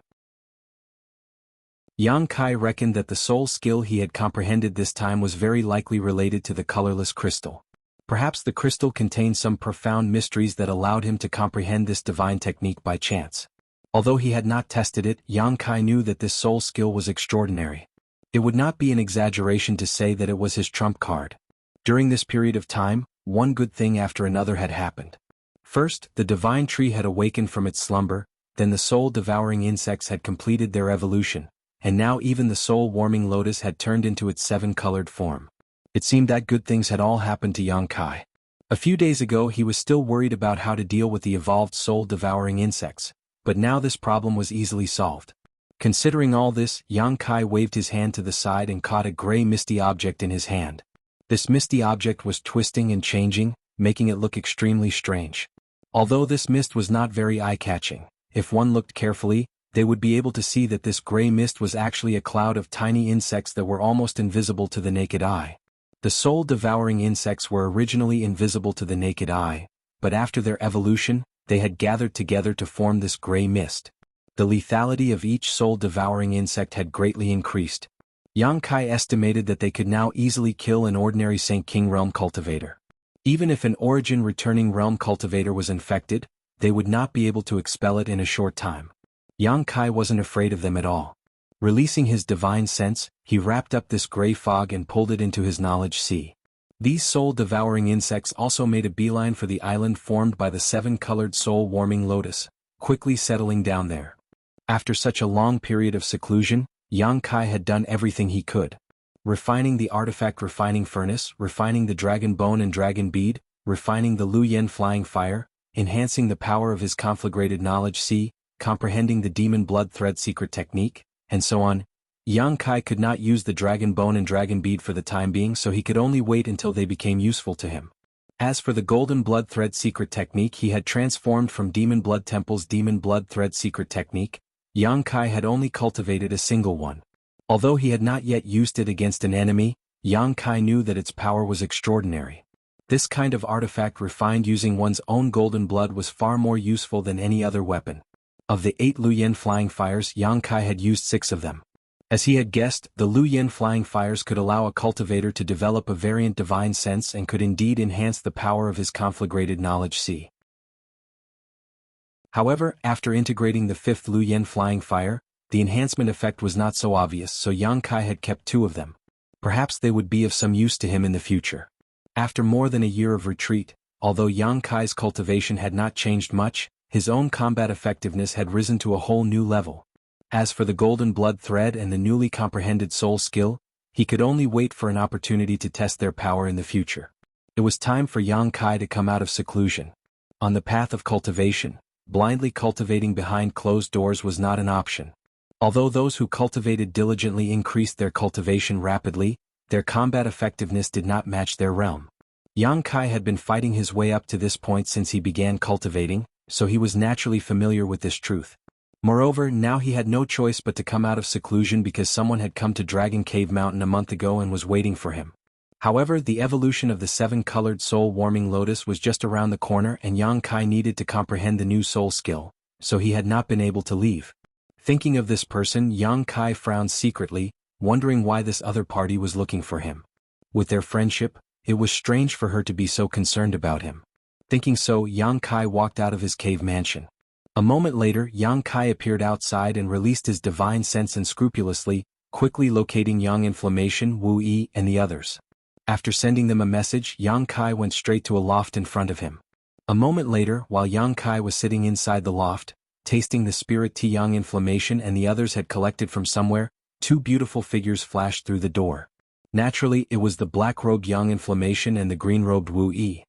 S1: Yang Kai reckoned that the soul skill he had comprehended this time was very likely related to the colorless crystal. Perhaps the crystal contained some profound mysteries that allowed him to comprehend this divine technique by chance. Although he had not tested it, Yang Kai knew that this soul skill was extraordinary. It would not be an exaggeration to say that it was his trump card. During this period of time, one good thing after another had happened. First, the divine tree had awakened from its slumber, then the soul-devouring insects had completed their evolution, and now even the soul-warming lotus had turned into its seven-colored form. It seemed that good things had all happened to Yang Kai. A few days ago he was still worried about how to deal with the evolved soul-devouring insects, but now this problem was easily solved. Considering all this, Yang Kai waved his hand to the side and caught a gray misty object in his hand. This misty object was twisting and changing, making it look extremely strange. Although this mist was not very eye-catching, if one looked carefully, they would be able to see that this gray mist was actually a cloud of tiny insects that were almost invisible to the naked eye. The soul-devouring insects were originally invisible to the naked eye, but after their evolution, they had gathered together to form this gray mist. The lethality of each soul-devouring insect had greatly increased. Yang Kai estimated that they could now easily kill an ordinary Saint King realm cultivator. Even if an origin-returning realm cultivator was infected, they would not be able to expel it in a short time. Yang Kai wasn't afraid of them at all. Releasing his divine sense, he wrapped up this gray fog and pulled it into his knowledge sea. These soul-devouring insects also made a beeline for the island formed by the seven-colored soul-warming lotus, quickly settling down there. After such a long period of seclusion, Yang Kai had done everything he could. Refining the artifact refining furnace, refining the dragon bone and dragon bead, refining the Lu Yen flying fire, enhancing the power of his conflagrated knowledge sea, comprehending the demon blood thread secret technique, and so on. Yang Kai could not use the dragon bone and dragon bead for the time being, so he could only wait until they became useful to him. As for the golden blood thread secret technique he had transformed from Demon Blood Temple's demon blood thread secret technique, Yang Kai had only cultivated a single one. Although he had not yet used it against an enemy, Yang Kai knew that its power was extraordinary. This kind of artifact refined using one's own golden blood was far more useful than any other weapon. Of the 8 Lu Yen flying fires, Yang Kai had used 6 of them. As he had guessed, the Lu Yen flying fires could allow a cultivator to develop a variant divine sense and could indeed enhance the power of his conflagrated knowledge sea. However, after integrating the 5th Lu Yen flying fire, the enhancement effect was not so obvious, so Yang Kai had kept 2 of them. Perhaps they would be of some use to him in the future. After more than a year of retreat, although Yang Kai's cultivation had not changed much, his own combat effectiveness had risen to a whole new level. As for the golden blood thread and the newly comprehended soul skill, He could only wait for an opportunity to test their power in the future. It was time for Yang Kai to come out of seclusion. On the path of cultivation, blindly cultivating behind closed doors was not an option. Although those who cultivated diligently increased their cultivation rapidly, their combat effectiveness did not match their realm. Yang Kai had been fighting his way up to this point since he began cultivating, so he was naturally familiar with this truth. Moreover, now he had no choice but to come out of seclusion because someone had come to Dragon Cave Mountain a month ago and was waiting for him. However, the evolution of the 7-colored soul-warming lotus was just around the corner and Yang Kai needed to comprehend the new soul skill, so he had not been able to leave. Thinking of this person, Yang Kai frowned secretly, wondering why this other party was looking for him. With their friendship, it was strange for her to be so concerned about him. Thinking so, Yang Kai walked out of his cave mansion. A moment later, Yang Kai appeared outside and released his divine sense unscrupulously, quickly locating Yang Inflammation, Wu Yi, and the others. After sending them a message, Yang Kai went straight to a loft in front of him. A moment later, while Yang Kai was sitting inside the loft, tasting the spirit tea Yang Inflammation and the others had collected from somewhere, two beautiful figures flashed through the door. Naturally, it was the black-robed Yang Inflammation and the green-robed Wu Yi.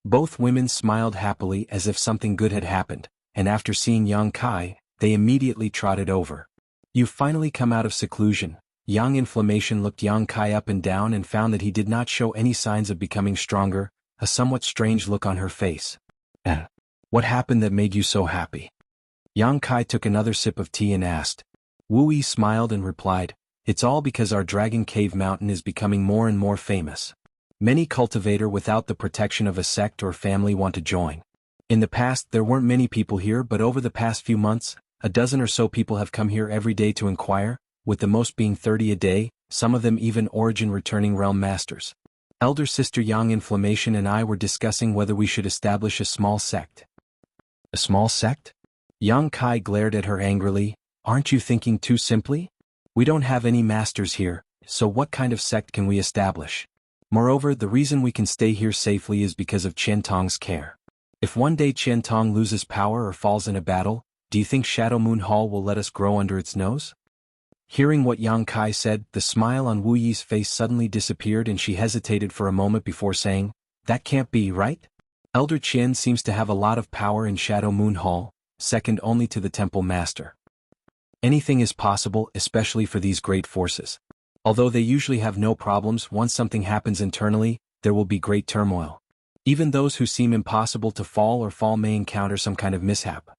S1: Both women smiled happily as if something good had happened, and after seeing Yang Kai, they immediately trotted over. "You've finally come out of seclusion." Yang Inflammation looked Yang Kai up and down and found that he did not show any signs of becoming stronger, a somewhat strange look on her face. What happened that made you so happy?" Yang Kai took another sip of tea and asked. Wu Yi smiled and replied, "It's all because our Dragon Cave Mountain is becoming more and more famous. Many cultivator without the protection of a sect or family want to join. In the past there weren't many people here, but over the past few months, a dozen or so people have come here every day to inquire, with the most being 30 a day, some of them even origin returning realm masters. Elder sister Yang Inflammation and I were discussing whether we should establish a small sect." "A small sect?" Yang Kai glared at her angrily. "Aren't you thinking too simply? We don't have any masters here, so what kind of sect can we establish? Moreover, the reason we can stay here safely is because of Qian Tong's care. If one day Qian Tong loses power or falls in a battle, do you think Shadow Moon Hall will let us grow under its nose?" Hearing what Yang Kai said, the smile on Wu Yi's face suddenly disappeared and she hesitated for a moment before saying, "That can't be, right? Elder Qian seems to have a lot of power in Shadow Moon Hall, second only to the Temple Master. Anything is possible, especially for these great forces. Although they usually have no problems, once something happens internally, there will be great turmoil. Even those who seem impossible to fall may encounter some kind of mishap.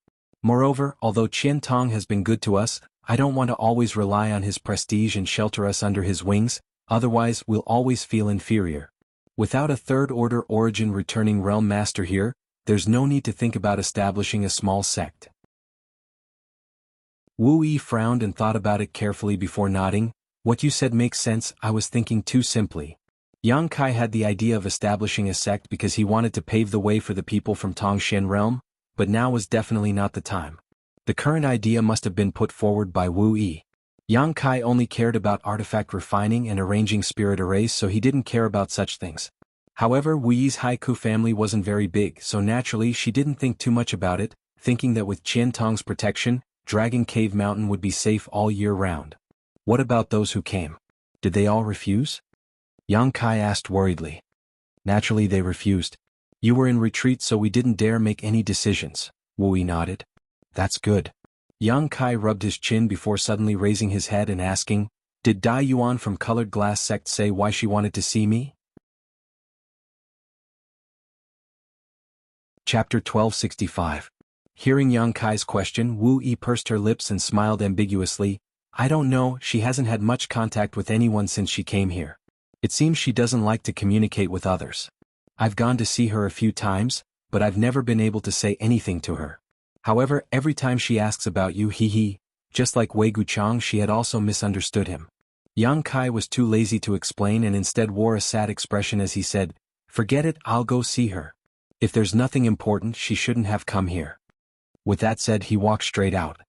S1: Moreover, although Qian Tong has been good to us, I don't want to always rely on his prestige and shelter us under his wings, otherwise we'll always feel inferior. Without a third-order origin returning realm master here, there's no need to think about establishing a small sect." Wu Yi frowned and thought about it carefully before nodding. "What you said makes sense, I was thinking too simply." Yang Kai had the idea of establishing a sect because he wanted to pave the way for the people from Tongshan realm, but now was definitely not the time. The current idea must have been put forward by Wu Yi. Yang Kai only cared about artifact refining and arranging spirit arrays, so he didn't care about such things. However, Wu Yi's haiku family wasn't very big, so naturally she didn't think too much about it, thinking that with Qian Tong's protection, Dragon Cave Mountain would be safe all year round. "What about those who came? Did they all refuse?" Yang Kai asked worriedly. "Naturally they refused. You were in retreat, so we didn't dare make any decisions." Wu Yi nodded. "That's good." Yang Kai rubbed his chin before suddenly raising his head and asking, "Did Dai Yuan from Colored Glass Sect say why she wanted to see me?" Chapter 1265. Hearing Yang Kai's question, Wu Yi pursed her lips and smiled ambiguously. "I don't know, she hasn't had much contact with anyone since she came here. It seems she doesn't like to communicate with others. I've gone to see her a few times, but I've never been able to say anything to her. However, every time she asks about you, just like Wei Guchang, she had also misunderstood him." Yang Kai was too lazy to explain and instead wore a sad expression as he said, "Forget it, I'll go see her. If there's nothing important, she shouldn't have come here." With that said, he walked straight out.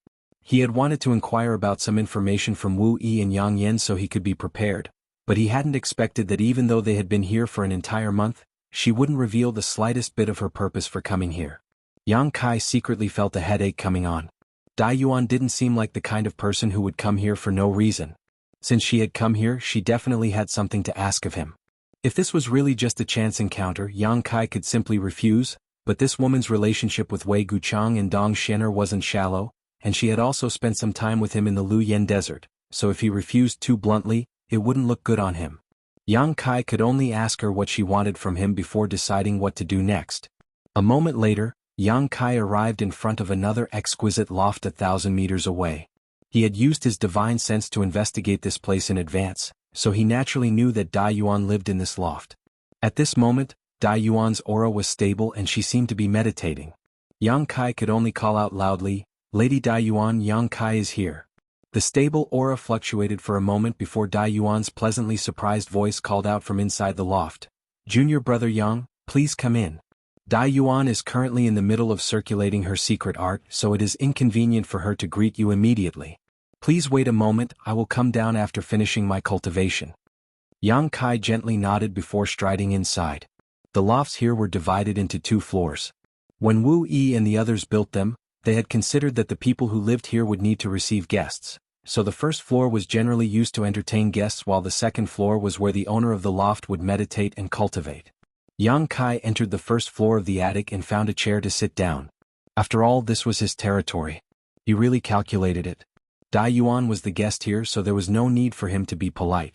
S1: He had wanted to inquire about some information from Wu Yi and Yang Yen so he could be prepared, but he hadn't expected that even though they had been here for an entire month, she wouldn't reveal the slightest bit of her purpose for coming here. Yang Kai secretly felt a headache coming on. Dai Yuan didn't seem like the kind of person who would come here for no reason. Since she had come here, she definitely had something to ask of him. If this was really just a chance encounter, Yang Kai could simply refuse, but this woman's relationship with Wei Guchang and Dong Shener wasn't shallow, and she had also spent some time with him in the Luoyan desert, so if he refused too bluntly, it wouldn't look good on him. Yang Kai could only ask her what she wanted from him before deciding what to do next. A moment later, Yang Kai arrived in front of another exquisite loft 1,000 meters away. He had used his divine sense to investigate this place in advance, so he naturally knew that Dai Yuan lived in this loft. At this moment, Dai Yuan's aura was stable and she seemed to be meditating. Yang Kai could only call out loudly, "Lady Dai Yuan, Yang Kai is here." The stable aura fluctuated for a moment before Dai Yuan's pleasantly surprised voice called out from inside the loft, "Junior brother Yang, please come in." Dai Yuan is currently in the middle of circulating her secret art, so it is inconvenient for her to greet you immediately. Please wait a moment, I will come down after finishing my cultivation. Yang Kai gently nodded before striding inside. The lofts here were divided into 2 floors. When Wu Yi and the others built them, they had considered that the people who lived here would need to receive guests, so the first floor was generally used to entertain guests while the second floor was where the owner of the loft would meditate and cultivate. Yang Kai entered the first floor of the attic and found a chair to sit down. After all, this was his territory. He really calculated it. Dai Yuan was the guest here, so there was no need for him to be polite.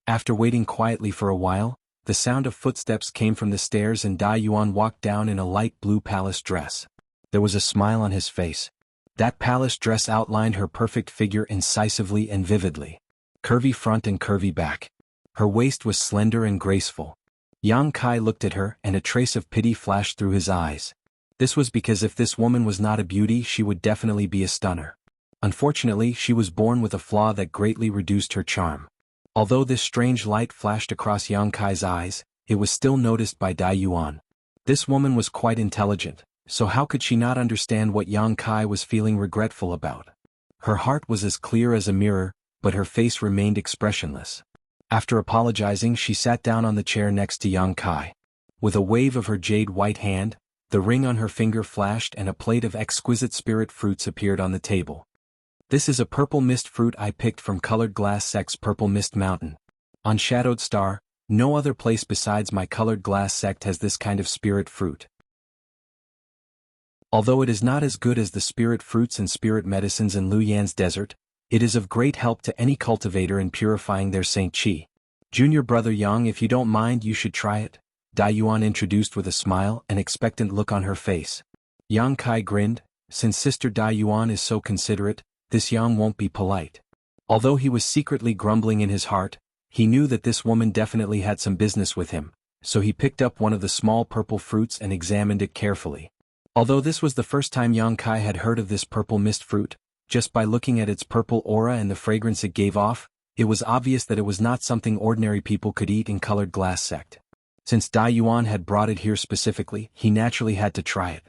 S1: After waiting quietly for a while, the sound of footsteps came from the stairs and Dai Yuan walked down in a light blue palace dress. There was a smile on his face. That palace dress outlined her perfect figure incisively and vividly. Curvy front and curvy back. Her waist was slender and graceful. Yang Kai looked at her and a trace of pity flashed through his eyes. This was because if this woman was not a beauty, she would definitely be a stunner. Unfortunately, she was born with a flaw that greatly reduced her charm. Although this strange light flashed across Yang Kai's eyes, it was still noticed by Dai Yuan. This woman was quite intelligent, so how could she not understand what Yang Kai was feeling regretful about? Her heart was as clear as a mirror, but her face remained expressionless. After apologizing, she sat down on the chair next to Yang Kai. With a wave of her jade white hand, the ring on her finger flashed and a plate of exquisite spirit fruits appeared on the table. This is a purple mist fruit I picked from Colored Glass Sect's Purple Mist Mountain. On Shadowed Star, no other place besides my Colored Glass Sect has this kind of spirit fruit. Although it is not as good as the spirit fruits and spirit medicines in Luoyan's desert, it is of great help to any cultivator in purifying their Saint Qi. Junior brother Yang, if you don't mind, you should try it, Dai Yuan introduced with a smile and expectant look on her face. Yang Kai grinned, since Sister Dai Yuan is so considerate, this Yang won't be polite. Although he was secretly grumbling in his heart, he knew that this woman definitely had some business with him, so he picked up one of the small purple fruits and examined it carefully. Although this was the first time Yang Kai had heard of this purple mist fruit, just by looking at its purple aura and the fragrance it gave off, it was obvious that it was not something ordinary people could eat in Colored Glass Sect. Since Dai Yuan had brought it here specifically, he naturally had to try it.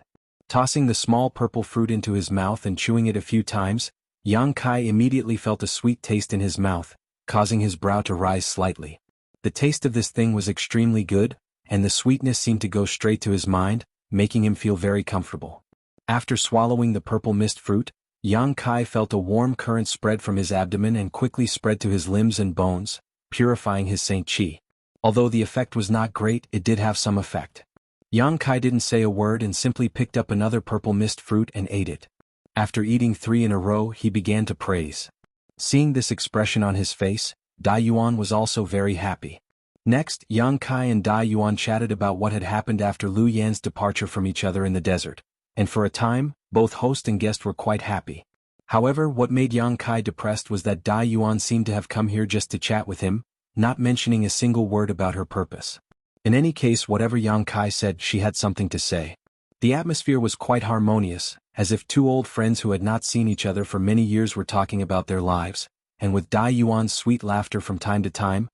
S1: Tossing the small purple fruit into his mouth and chewing it a few times, Yang Kai immediately felt a sweet taste in his mouth, causing his brow to rise slightly. The taste of this thing was extremely good, and the sweetness seemed to go straight to his mind, making him feel very comfortable. After swallowing the purple mist fruit, Yang Kai felt a warm current spread from his abdomen and quickly spread to his limbs and bones, purifying his Saint Qi. Although the effect was not great, it did have some effect. Yang Kai didn't say a word and simply picked up another purple mist fruit and ate it. After eating 3 in a row, he began to praise. Seeing this expression on his face, Dai Yuan was also very happy. Next, Yang Kai and Dai Yuan chatted about what had happened after Luoyan's departure from each other in the desert, and for a time, both host and guest were quite happy. However, what made Yang Kai depressed was that Dai Yuan seemed to have come here just to chat with him, not mentioning a single word about her purpose. In any case, whatever Yang Kai said, she had something to say. The atmosphere was quite harmonious, as if 2 old friends who had not seen each other for many years were talking about their lives, and with Dai Yuan's sweet laughter from time to time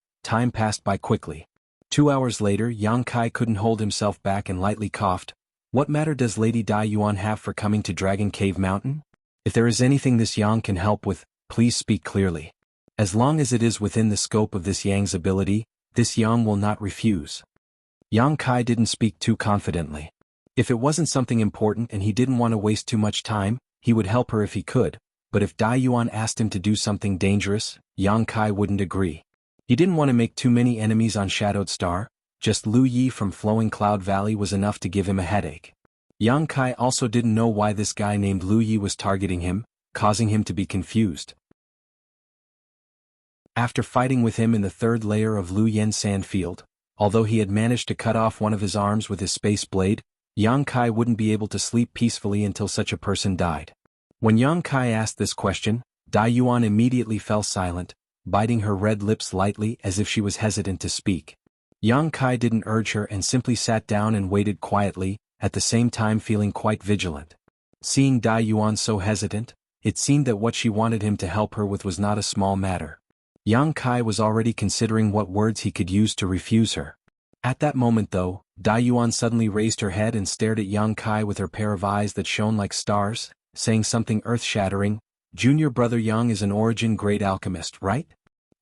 S1: passed by quickly. 2 hours later, Yang Kai couldn't hold himself back and lightly coughed. What matter does Lady Dai Yuan have for coming to Dragon Cave Mountain? If there is anything this Yang can help with, please speak clearly. As long as it is within the scope of this Yang's ability, this Yang will not refuse. Yang Kai didn't speak too confidently. If it wasn't something important and he didn't want to waste too much time, he would help her if he could, but if Dai Yuan asked him to do something dangerous, Yang Kai wouldn't agree. He didn't want to make too many enemies on Shadowed Star, just Lu Yi from Flowing Cloud Valley was enough to give him a headache. Yang Kai also didn't know why this guy named Lu Yi was targeting him, causing him to be confused. After fighting with him in the third layer of Lu Yen Sandfield, although he had managed to cut off one of his arms with his space blade, Yang Kai wouldn't be able to sleep peacefully until such a person died. When Yang Kai asked this question, Dai Yuan immediately fell silent, biting her red lips lightly as if she was hesitant to speak. Yang Kai didn't urge her and simply sat down and waited quietly, at the same time feeling quite vigilant. Seeing Dai Yuan so hesitant, it seemed that what she wanted him to help her with was not a small matter. Yang Kai was already considering what words he could use to refuse her. At that moment though, Dai Yuan suddenly raised her head and stared at Yang Kai with her pair of eyes that shone like stars, saying something earth-shattering. "Junior brother Yang is an origin great alchemist, right?"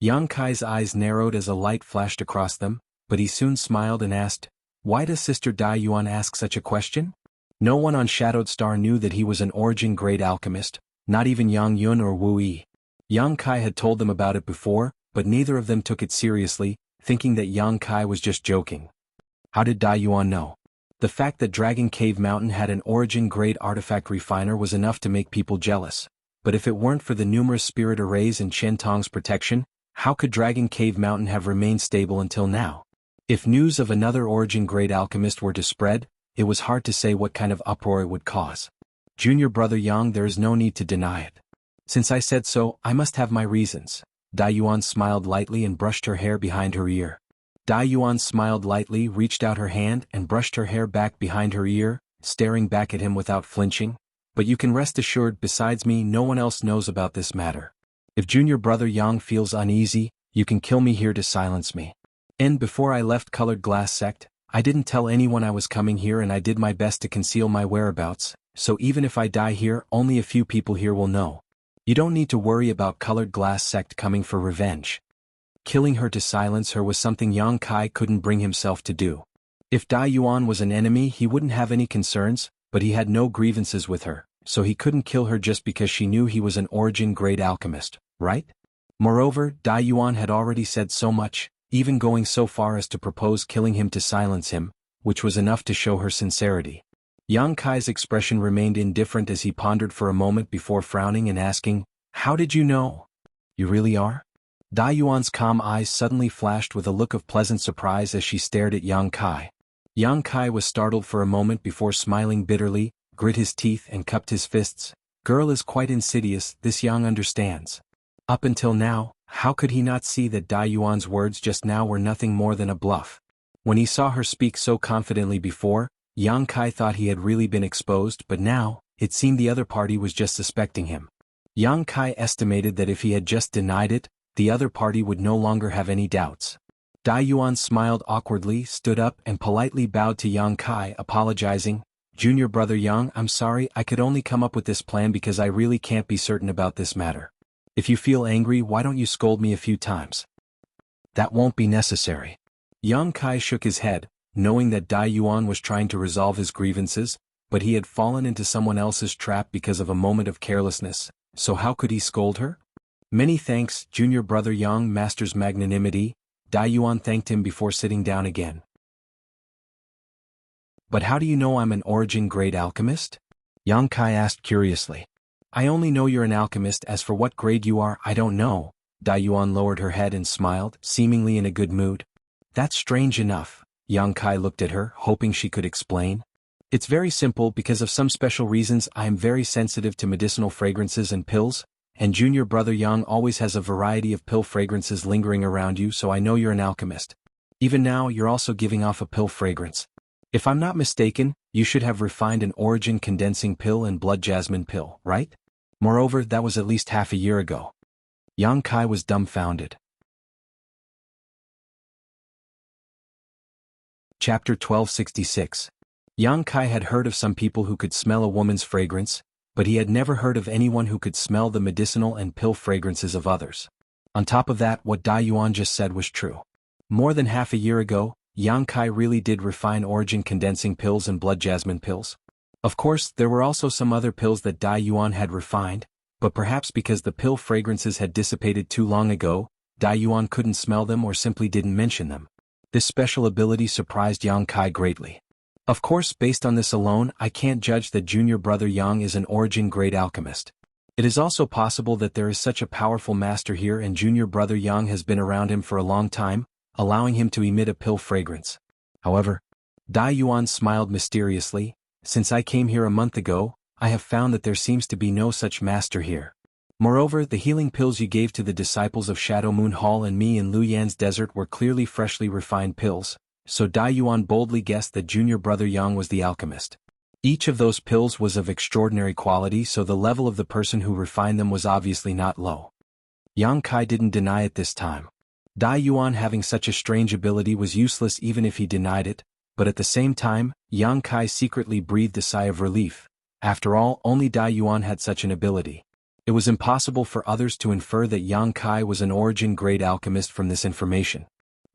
S1: Yang Kai's eyes narrowed as a light flashed across them, but he soon smiled and asked, "Why does Sister Dai Yuan ask such a question?" No one on Shadowed Star knew that he was an origin great alchemist, not even Yang Yun or Wu Yi. Yang Kai had told them about it before, but neither of them took it seriously, thinking that Yang Kai was just joking. How did Dai Yuan know? The fact that Dragon Cave Mountain had an origin-grade artifact refiner was enough to make people jealous, but if it weren't for the numerous spirit arrays and Chen Tong's protection, how could Dragon Cave Mountain have remained stable until now? If news of another origin-grade alchemist were to spread, it was hard to say what kind of uproar it would cause. "Junior brother Yang, there is no need to deny it. Since I said so, I must have my reasons." Dai Yuan smiled lightly and brushed her hair behind her ear. Dai Yuan smiled lightly, reached out her hand and brushed her hair back behind her ear, staring back at him without flinching. "But you can rest assured, besides me no one else knows about this matter. If junior brother Yang feels uneasy, you can kill me here to silence me. And before I left Colored Glass Sect, I didn't tell anyone I was coming here and I did my best to conceal my whereabouts, so even if I die here, only a few people here will know. You don't need to worry about Colored Glass Sect coming for revenge." Killing her to silence her was something Yang Kai couldn't bring himself to do. If Dai Yuan was an enemy he wouldn't have any concerns, but he had no grievances with her, so he couldn't kill her just because she knew he was an origin-grade alchemist, right? Moreover, Dai Yuan had already said so much, even going so far as to propose killing him to silence him, which was enough to show her sincerity. Yang Kai's expression remained indifferent as he pondered for a moment before frowning and asking, "How did you know? You really are?" Dai Yuan's calm eyes suddenly flashed with a look of pleasant surprise as she stared at Yang Kai. Yang Kai was startled for a moment before smiling bitterly, grit his teeth and cupped his fists. "Girl is quite insidious, this Yang understands." Up until now, how could he not see that Dai Yuan's words just now were nothing more than a bluff? When he saw her speak so confidently before, Yang Kai thought he had really been exposed, but now, it seemed the other party was just suspecting him. Yang Kai estimated that if he had just denied it, the other party would no longer have any doubts. Dai Yuan smiled awkwardly, stood up and politely bowed to Yang Kai, apologizing. "Junior brother Yang, I'm sorry, I could only come up with this plan because I really can't be certain about this matter. If you feel angry, why don't you scold me a few times?" "That won't be necessary." Yang Kai shook his head, knowing that Dai Yuan was trying to resolve his grievances, but he had fallen into someone else's trap because of a moment of carelessness, so how could he scold her? "Many thanks, junior brother Yang, master's magnanimity." Dai Yuan thanked him before sitting down again. "But how do you know I'm an origin-grade alchemist?" Yang Kai asked curiously. "I only know you're an alchemist, as for what grade you are, I don't know." Dai Yuan lowered her head and smiled, seemingly in a good mood. "That's strange enough." Yang Kai looked at her, hoping she could explain. "It's very simple. Because of some special reasons I am very sensitive to medicinal fragrances and pills, and junior brother Yang always has a variety of pill fragrances lingering around you, so I know you're an alchemist. Even now you're also giving off a pill fragrance. If I'm not mistaken, you should have refined an origin condensing pill and blood jasmine pill, right? Moreover, that was at least half a year ago." Yang Kai was dumbfounded. Chapter 1266. Yang Kai had heard of some people who could smell a woman's fragrance, but he had never heard of anyone who could smell the medicinal and pill fragrances of others. On top of that, what Dai Yuan just said was true. More than half a year ago, Yang Kai really did refine origin condensing pills and blood jasmine pills. Of course, there were also some other pills that Dai Yuan had refined, but perhaps because the pill fragrances had dissipated too long ago, Dai Yuan couldn't smell them or simply didn't mention them. This special ability surprised Yang Kai greatly. Of course, based on this alone, I can't judge that junior brother Yang is an origin-grade alchemist. It is also possible that there is such a powerful master here and junior brother Yang has been around him for a long time, allowing him to emit a pill fragrance. However, Dai Yuan smiled mysteriously. Since I came here a month ago, I have found that there seems to be no such master here. Moreover, the healing pills you gave to the disciples of Shadow Moon Hall and me in Luyan's desert were clearly freshly refined pills, so Dai Yuan boldly guessed that junior brother Yang was the alchemist. Each of those pills was of extraordinary quality, so the level of the person who refined them was obviously not low. Yang Kai didn't deny it this time. Dai Yuan having such a strange ability was useless even if he denied it, but at the same time, Yang Kai secretly breathed a sigh of relief. After all, only Dai Yuan had such an ability. It was impossible for others to infer that Yang Kai was an origin-grade alchemist from this information.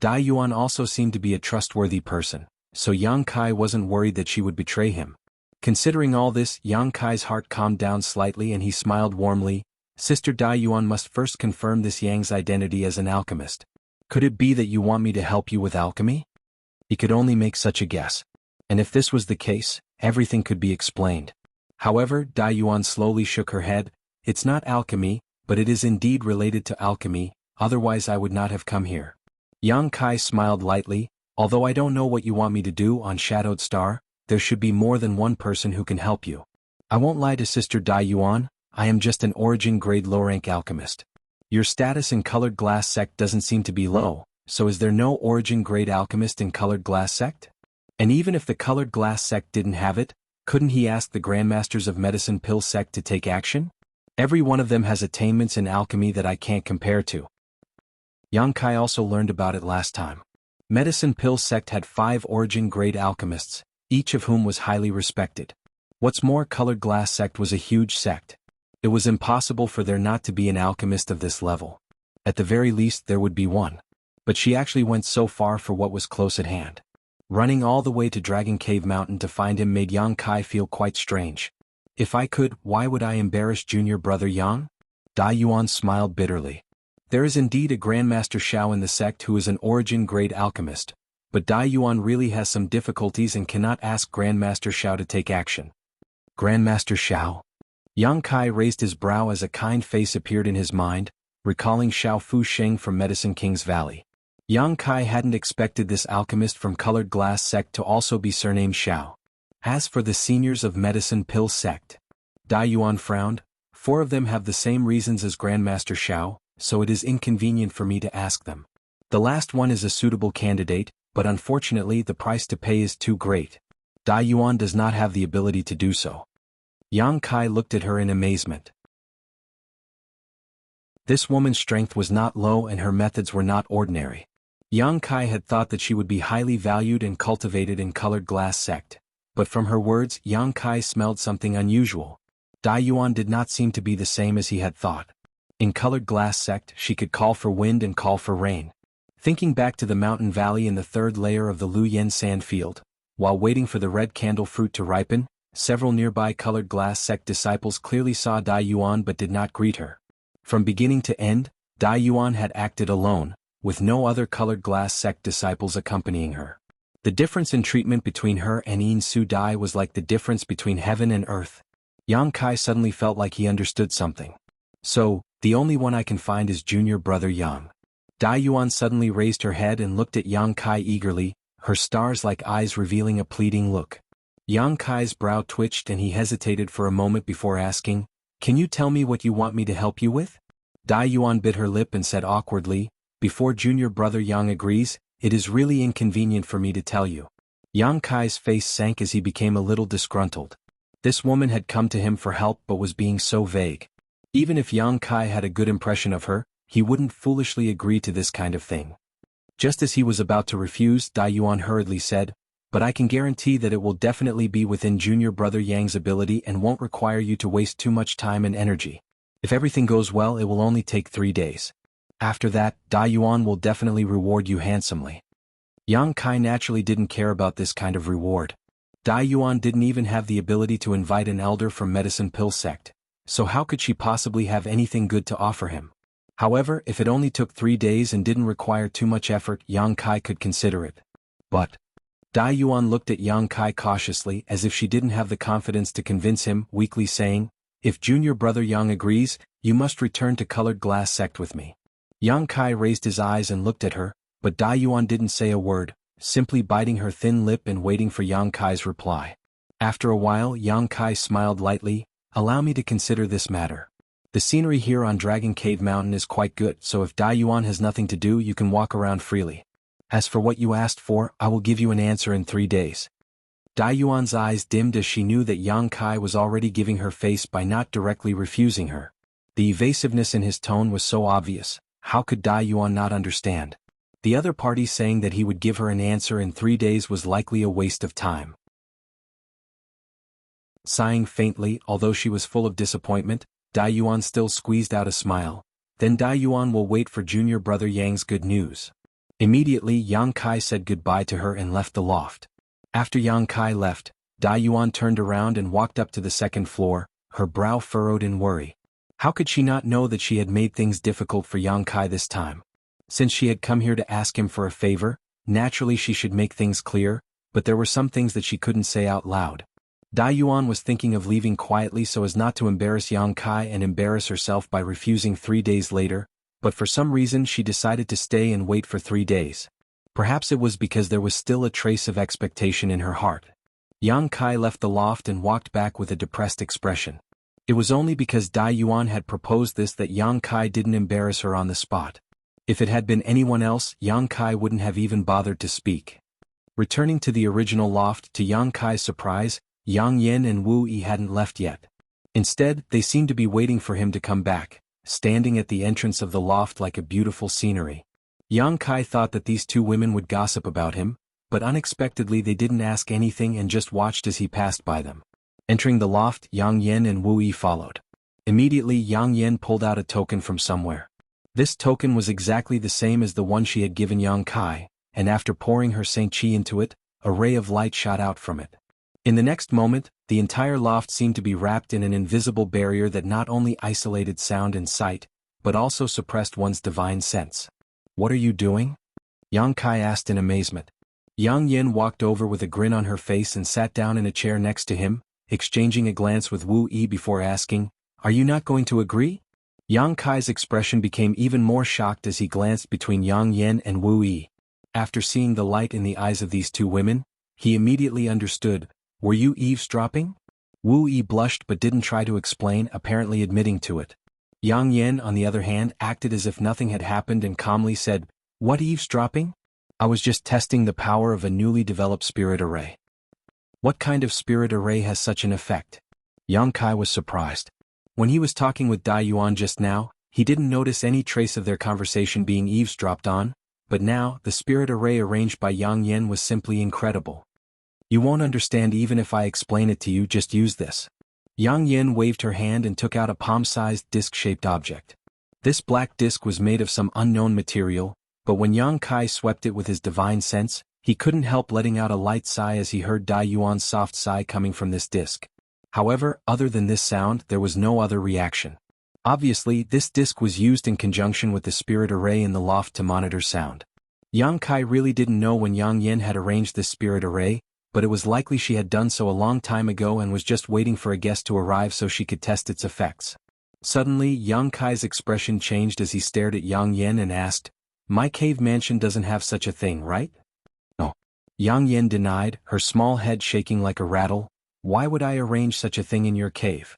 S1: Dai Yuan also seemed to be a trustworthy person, so Yang Kai wasn't worried that she would betray him. Considering all this, Yang Kai's heart calmed down slightly and he smiled warmly. Sister Dai Yuan must first confirm this Yang's identity as an alchemist. Could it be that you want me to help you with alchemy? He could only make such a guess. And if this was the case, everything could be explained. However, Dai Yuan slowly shook her head. It's not alchemy, but it is indeed related to alchemy, otherwise I would not have come here. Yang Kai smiled lightly. Although I don't know what you want me to do on Shadowed Star, there should be more than one person who can help you. I won't lie to Sister Dai Yuan, I am just an origin-grade low-rank alchemist. Your status in Colored Glass Sect doesn't seem to be low, so is there no origin-grade alchemist in Colored Glass Sect? And even if the Colored Glass Sect didn't have it, couldn't he ask the Grandmasters of Medicine Pill Sect to take action? Every one of them has attainments in alchemy that I can't compare to. Yang Kai also learned about it last time. Medicine Pill Sect had 5 origin-grade alchemists, each of whom was highly respected. What's more, Colored Glass Sect was a huge sect. It was impossible for there not to be an alchemist of this level. At the very least there would be one. But she actually went so far for what was close at hand. Running all the way to Dragon Cave Mountain to find him made Yang Kai feel quite strange. If I could, why would I embarrass junior brother Yang? Dai Yuan smiled bitterly. There is indeed a Grandmaster Shao in the sect who is an origin-grade alchemist, but Dai Yuan really has some difficulties and cannot ask Grandmaster Shao to take action. Grandmaster Shao? Yang Kai raised his brow as a kind face appeared in his mind, recalling Shao Fu Sheng from Medicine King's Valley. Yang Kai hadn't expected this alchemist from Colored Glass Sect to also be surnamed Shao. As for the seniors of Medicine Pill Sect, Dai Yuan frowned. 4 of them have the same reasons as Grandmaster Shao, so it is inconvenient for me to ask them. The last one is a suitable candidate, but unfortunately the price to pay is too great. Dai Yuan does not have the ability to do so. Yang Kai looked at her in amazement. This woman's strength was not low and her methods were not ordinary. Yang Kai had thought that she would be highly valued and cultivated in Colored Glass Sect, but from her words Yang Kai smelled something unusual. Dai Yuan did not seem to be the same as he had thought. In Colored Glass Sect she could call for wind and call for rain. Thinking back to the mountain valley in the 3rd layer of the Luyan sand field, while waiting for the red candle fruit to ripen, several nearby Colored Glass Sect disciples clearly saw Dai Yuan but did not greet her. From beginning to end, Dai Yuan had acted alone, with no other Colored Glass Sect disciples accompanying her. The difference in treatment between her and Yin Su Dai was like the difference between heaven and earth. Yang Kai suddenly felt like he understood something. So, the only one I can find is junior brother Yang. Dai Yuan suddenly raised her head and looked at Yang Kai eagerly, her stars-like eyes revealing a pleading look. Yang Kai's brow twitched and he hesitated for a moment before asking, "Can you tell me what you want me to help you with?" Dai Yuan bit her lip and said awkwardly, "Before junior brother Yang agrees, it is really inconvenient for me to tell you." Yang Kai's face sank as he became a little disgruntled. This woman had come to him for help but was being so vague. Even if Yang Kai had a good impression of her, he wouldn't foolishly agree to this kind of thing. Just as he was about to refuse, Dai Yuan hurriedly said, "But I can guarantee that it will definitely be within junior brother Yang's ability and won't require you to waste too much time and energy. If everything goes well, it will only take 3 days. After that, Dai Yuan will definitely reward you handsomely." Yang Kai naturally didn't care about this kind of reward. Dai Yuan didn't even have the ability to invite an elder from Medicine Pill Sect, so how could she possibly have anything good to offer him? However, if it only took 3 days and didn't require too much effort, Yang Kai could consider it. But Dai Yuan looked at Yang Kai cautiously as if she didn't have the confidence to convince him, weakly saying, "If junior brother Yang agrees, you must return to colored glass sect with me." Yang Kai raised his eyes and looked at her, but Dai Yuan didn't say a word, simply biting her thin lip and waiting for Yang Kai's reply. After a while, Yang Kai smiled lightly, "Allow me to consider this matter. The scenery here on Dragon Cave Mountain is quite good, so if Dai Yuan has nothing to do, you can walk around freely. As for what you asked for, I will give you an answer in 3 days." Dai Yuan's eyes dimmed as she knew that Yang Kai was already giving her face by not directly refusing her. The evasiveness in his tone was so obvious, how could Dai Yuan not understand? The other party saying that he would give her an answer in 3 days was likely a waste of time. Sighing faintly, although she was full of disappointment, Dai Yuan still squeezed out a smile. "Then Dai Yuan will wait for junior brother Yang's good news." Immediately Yang Kai said goodbye to her and left the loft. After Yang Kai left, Dai Yuan turned around and walked up to the second floor, her brow furrowed in worry. How could she not know that she had made things difficult for Yang Kai this time? Since she had come here to ask him for a favor, naturally she should make things clear, but there were some things that she couldn't say out loud. Dai Yuan was thinking of leaving quietly so as not to embarrass Yang Kai and embarrass herself by refusing 3 days later, but for some reason she decided to stay and wait for 3 days. Perhaps it was because there was still a trace of expectation in her heart. Yang Kai left the loft and walked back with a depressed expression. It was only because Dai Yuan had proposed this that Yang Kai didn't embarrass her on the spot. If it had been anyone else, Yang Kai wouldn't have even bothered to speak. Returning to the original loft, to Yang Kai's surprise, Yang Yen and Wu Yi hadn't left yet. Instead, they seemed to be waiting for him to come back, standing at the entrance of the loft like a beautiful scenery. Yang Kai thought that these two women would gossip about him, but unexpectedly they didn't ask anything and just watched as he passed by them. Entering the loft, Yang Yen and Wu Yi followed. Immediately Yang Yen pulled out a token from somewhere. This token was exactly the same as the one she had given Yang Kai, and after pouring her Saint Chi into it, a ray of light shot out from it. In the next moment, the entire loft seemed to be wrapped in an invisible barrier that not only isolated sound and sight, but also suppressed one's divine sense. "What are you doing?" Yang Kai asked in amazement. Yang Yen walked over with a grin on her face and sat down in a chair next to him, exchanging a glance with Wu Yi before asking, "Are you not going to agree?" Yang Kai's expression became even more shocked as he glanced between Yang Yen and Wu Yi. After seeing the light in the eyes of these two women, he immediately understood. "Were you eavesdropping?" Wu Yi blushed but didn't try to explain, apparently admitting to it. Yang Yen, on the other hand, acted as if nothing had happened and calmly said, "What eavesdropping? I was just testing the power of a newly developed spirit array." "What kind of spirit array has such an effect?" Yang Kai was surprised. When he was talking with Dai Yuan just now, he didn't notice any trace of their conversation being eavesdropped on, but now, the spirit array arranged by Yang Yen was simply incredible. "You won't understand even if I explain it to you, just use this." Yang Yen waved her hand and took out a palm-sized disc-shaped object. This black disc was made of some unknown material, but when Yang Kai swept it with his divine sense, he couldn't help letting out a light sigh as he heard Dai Yuan's soft sigh coming from this disc. However, other than this sound, there was no other reaction. Obviously, this disc was used in conjunction with the spirit array in the loft to monitor sound. Yang Kai really didn't know when Yang Yen had arranged this spirit array, but it was likely she had done so a long time ago and was just waiting for a guest to arrive so she could test its effects. Suddenly, Yang Kai's expression changed as he stared at Yang Yen and asked, "My cave mansion doesn't have such a thing, right?" "No." Yang Yen denied, her small head shaking like a rattle. "Why would I arrange such a thing in your cave?"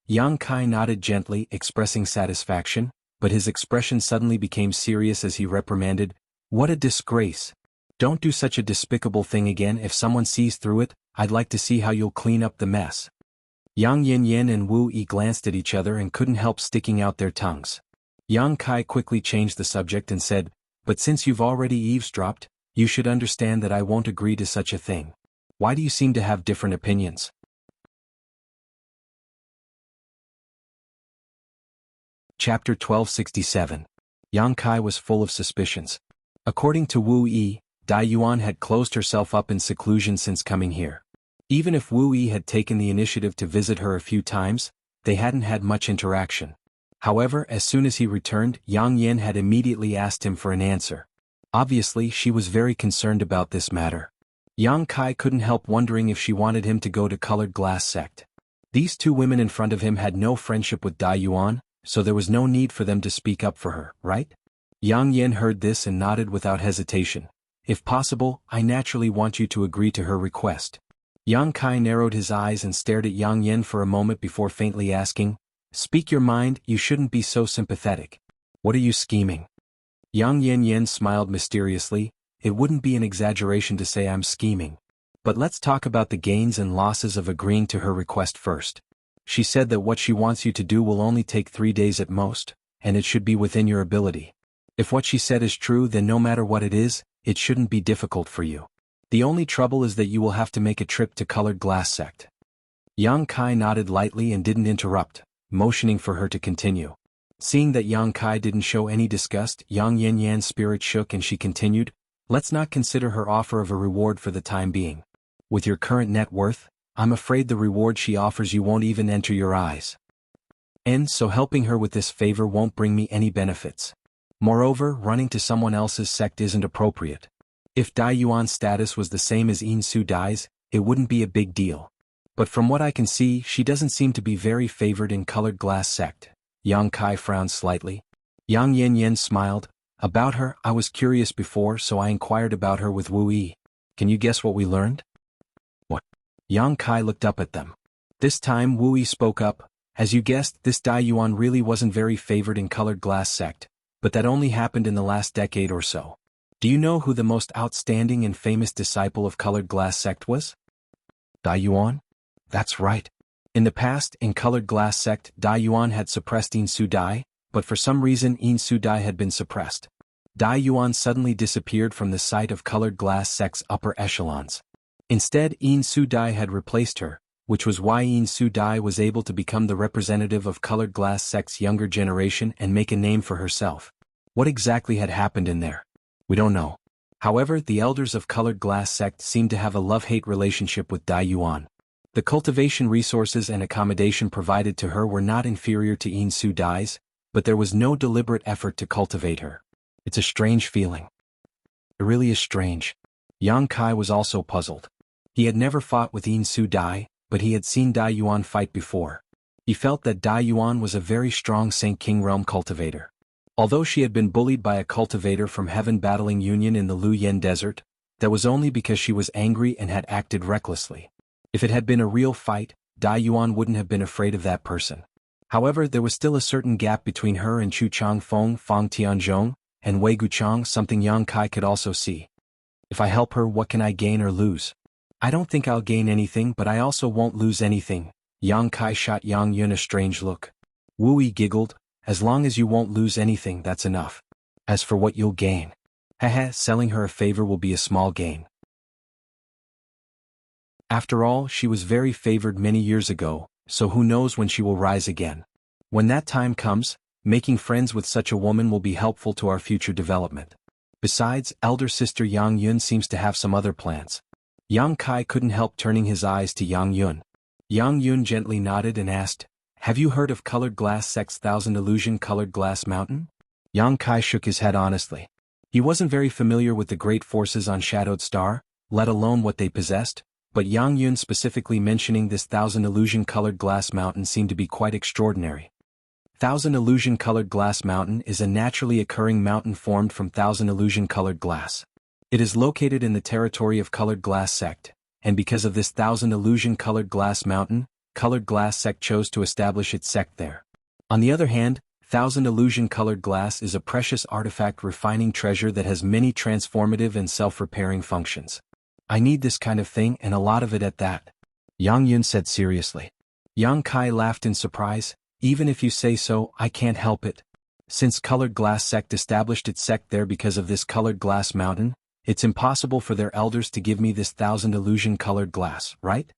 S1: Yang Kai nodded gently, expressing satisfaction, but his expression suddenly became serious as he reprimanded, "What a disgrace. Don't do such a despicable thing again. If someone sees through it, I'd like to see how you'll clean up the mess." Yang Yen and Wu Yi glanced at each other and couldn't help sticking out their tongues. Yang Kai quickly changed the subject and said, "But since you've already eavesdropped, you should understand that I won't agree to such a thing. Why do you seem to have different opinions?" Chapter 1267. Yang Kai was full of suspicions. According to Wu Yi, Dai Yuan had closed herself up in seclusion since coming here. Even if Wu Yi had taken the initiative to visit her a few times, they hadn't had much interaction. However, as soon as he returned, Yang Yin had immediately asked him for an answer. Obviously, she was very concerned about this matter. Yang Kai couldn't help wondering if she wanted him to go to Colored Glass sect. These two women in front of him had no friendship with Dai Yuan, so there was no need for them to speak up for her, right? Yang Yin heard this and nodded without hesitation. If possible, I naturally want you to agree to her request. Yang Kai narrowed his eyes and stared at Yang Yin for a moment before faintly asking, "Speak your mind, you shouldn't be so sympathetic. What are you scheming?" Yang Yin smiled mysteriously. It wouldn't be an exaggeration to say I'm scheming. But let's talk about the gains and losses of agreeing to her request first. She said that what she wants you to do will only take 3 days at most, and it should be within your ability. If what she said is true, then no matter what it is, it shouldn't be difficult for you. The only trouble is that you will have to make a trip to Colored Glass sect. Yang Kai nodded lightly and didn't interrupt, motioning for her to continue. Seeing that Yang Kai didn't show any disgust, Yang Yan's spirit shook and she continued, "Let's not consider her offer of a reward for the time being. With your current net worth, I'm afraid the reward she offers you won't even enter your eyes. And so helping her with this favor won't bring me any benefits. Moreover, running to someone else's sect isn't appropriate. If Dai Yuan's status was the same as Yin Su Dai's, it wouldn't be a big deal. But from what I can see, she doesn't seem to be very favored in Colored Glass sect." Yang Kai frowned slightly. Yang Yin smiled. "About her, I was curious before, so I inquired about her with Wu Yi. Can you guess what we learned?" "What?" Yang Kai looked up at them. This time Wu Yi spoke up. "As you guessed, this Dai Yuan really wasn't very favored in Colored Glass sect, but that only happened in the last decade or so. Do you know who the most outstanding and famous disciple of Colored Glass sect was?" "Dai Yuan?" "That's right. In the past, in Colored Glass sect, Dai Yuan had suppressed Yin Su Dai, but for some reason Yin Su Dai had been suppressed. Dai Yuan suddenly disappeared from the sight of Colored Glass sect's upper echelons. Instead, Yin Su Dai had replaced her, which was why Yin Su Dai was able to become the representative of Colored Glass sect's younger generation and make a name for herself. What exactly had happened in there? We don't know. However, the elders of Colored Glass sect seemed to have a love-hate relationship with Dai Yuan. The cultivation resources and accommodation provided to her were not inferior to Yin Su Dai's, but there was no deliberate effort to cultivate her. It's a strange feeling. It really is strange." Yang Kai was also puzzled. He had never fought with Yin Su Dai, but he had seen Dai Yuan fight before. He felt that Dai Yuan was a very strong Saint King Realm cultivator. Although she had been bullied by a cultivator from Heaven Battling Union in the Luyan Desert, that was only because she was angry and had acted recklessly. If it had been a real fight, Dai Yuan wouldn't have been afraid of that person. However, there was still a certain gap between her and Chu Changfeng, Fang Tianzhong, and Wei Guchang, something Yang Kai could also see. If I help her, what can I gain or lose? I don't think I'll gain anything, but I also won't lose anything. Yang Kai shot Yang Yun a strange look. Wu Yi giggled. As long as you won't lose anything, that's enough. As for what you'll gain, selling her a favor will be a small gain. After all, she was very favored many years ago, so who knows when she will rise again. When that time comes, making friends with such a woman will be helpful to our future development. Besides, elder sister Yang Yun seems to have some other plans." Yang Kai couldn't help turning his eyes to Yang Yun. Yang Yun gently nodded and asked, "Have you heard of Colored Glass sect's Thousand Illusion Colored Glass Mountain?" Yang Kai shook his head honestly. He wasn't very familiar with the great forces on Shadowed Star, let alone what they possessed, but Yang Yun specifically mentioning this Thousand Illusion Colored Glass Mountain seemed to be quite extraordinary. Thousand Illusion Colored Glass Mountain is a naturally occurring mountain formed from Thousand Illusion Colored Glass. It is located in the territory of Colored Glass sect, and because of this Thousand Illusion Colored Glass Mountain, Colored Glass sect chose to establish its sect there. On the other hand, Thousand Illusion Colored Glass is a precious artifact refining treasure that has many transformative and self-repairing functions. I need this kind of thing and a lot of it at that," Yang Yun said seriously. Yang Kai laughed in surprise. "Even if you say so, I can't help it. Since Colored Glass sect established its sect there because of this Colored Glass Mountain, it's impossible for their elders to give me this Thousand Illusion Colored Glass, right?"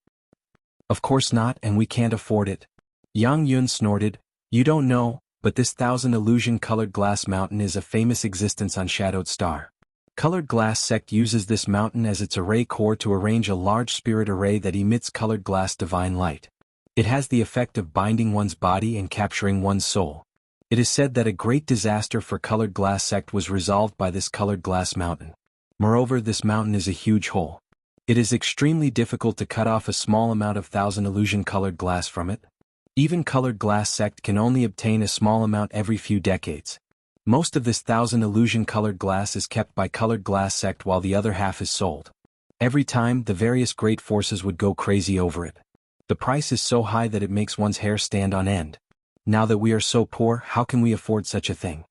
S1: "Of course not, and we can't afford it." Yang Yun snorted. "You don't know, but this Thousand Illusion Colored Glass Mountain is a famous existence on Shadowed Star. Colored Glass Sect uses this mountain as its array core to arrange a large spirit array that emits colored glass divine light. It has the effect of binding one's body and capturing one's soul. It is said that a great disaster for Colored Glass Sect was resolved by this colored glass mountain. Moreover, this mountain is a huge hole. It is extremely difficult to cut off a small amount of thousand illusion colored glass from it. Even Colored Glass Sect can only obtain a small amount every few decades. Most of this thousand illusion colored glass is kept by Colored Glass Sect while the other half is sold. Every time, the various great forces would go crazy over it. The price is so high that it makes one's hair stand on end. Now that we are so poor, how can we afford such a thing?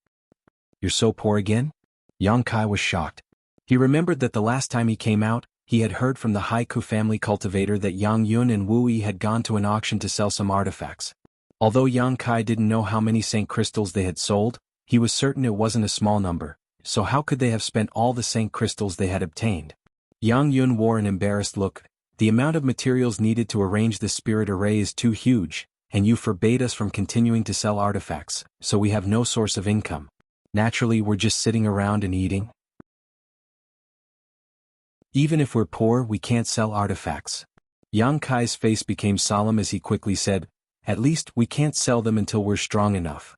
S1: You're so poor again? Yang Kai was shocked. He remembered that the last time he came out, he had heard from the Haiku family cultivator that Yang Yun and Wu Yi had gone to an auction to sell some artifacts. Although Yang Kai didn't know how many Saint crystals they had sold, he was certain it wasn't a small number, so how could they have spent all the Saint crystals they had obtained? Yang Yun wore an embarrassed look. The amount of materials needed to arrange this spirit array is too huge, and you forbade us from continuing to sell artifacts, so we have no source of income. Naturally, we're just sitting around and eating. Even if we're poor, we can't sell artifacts. Yang Kai's face became solemn as he quickly said, "At least, we can't sell them until we're strong enough."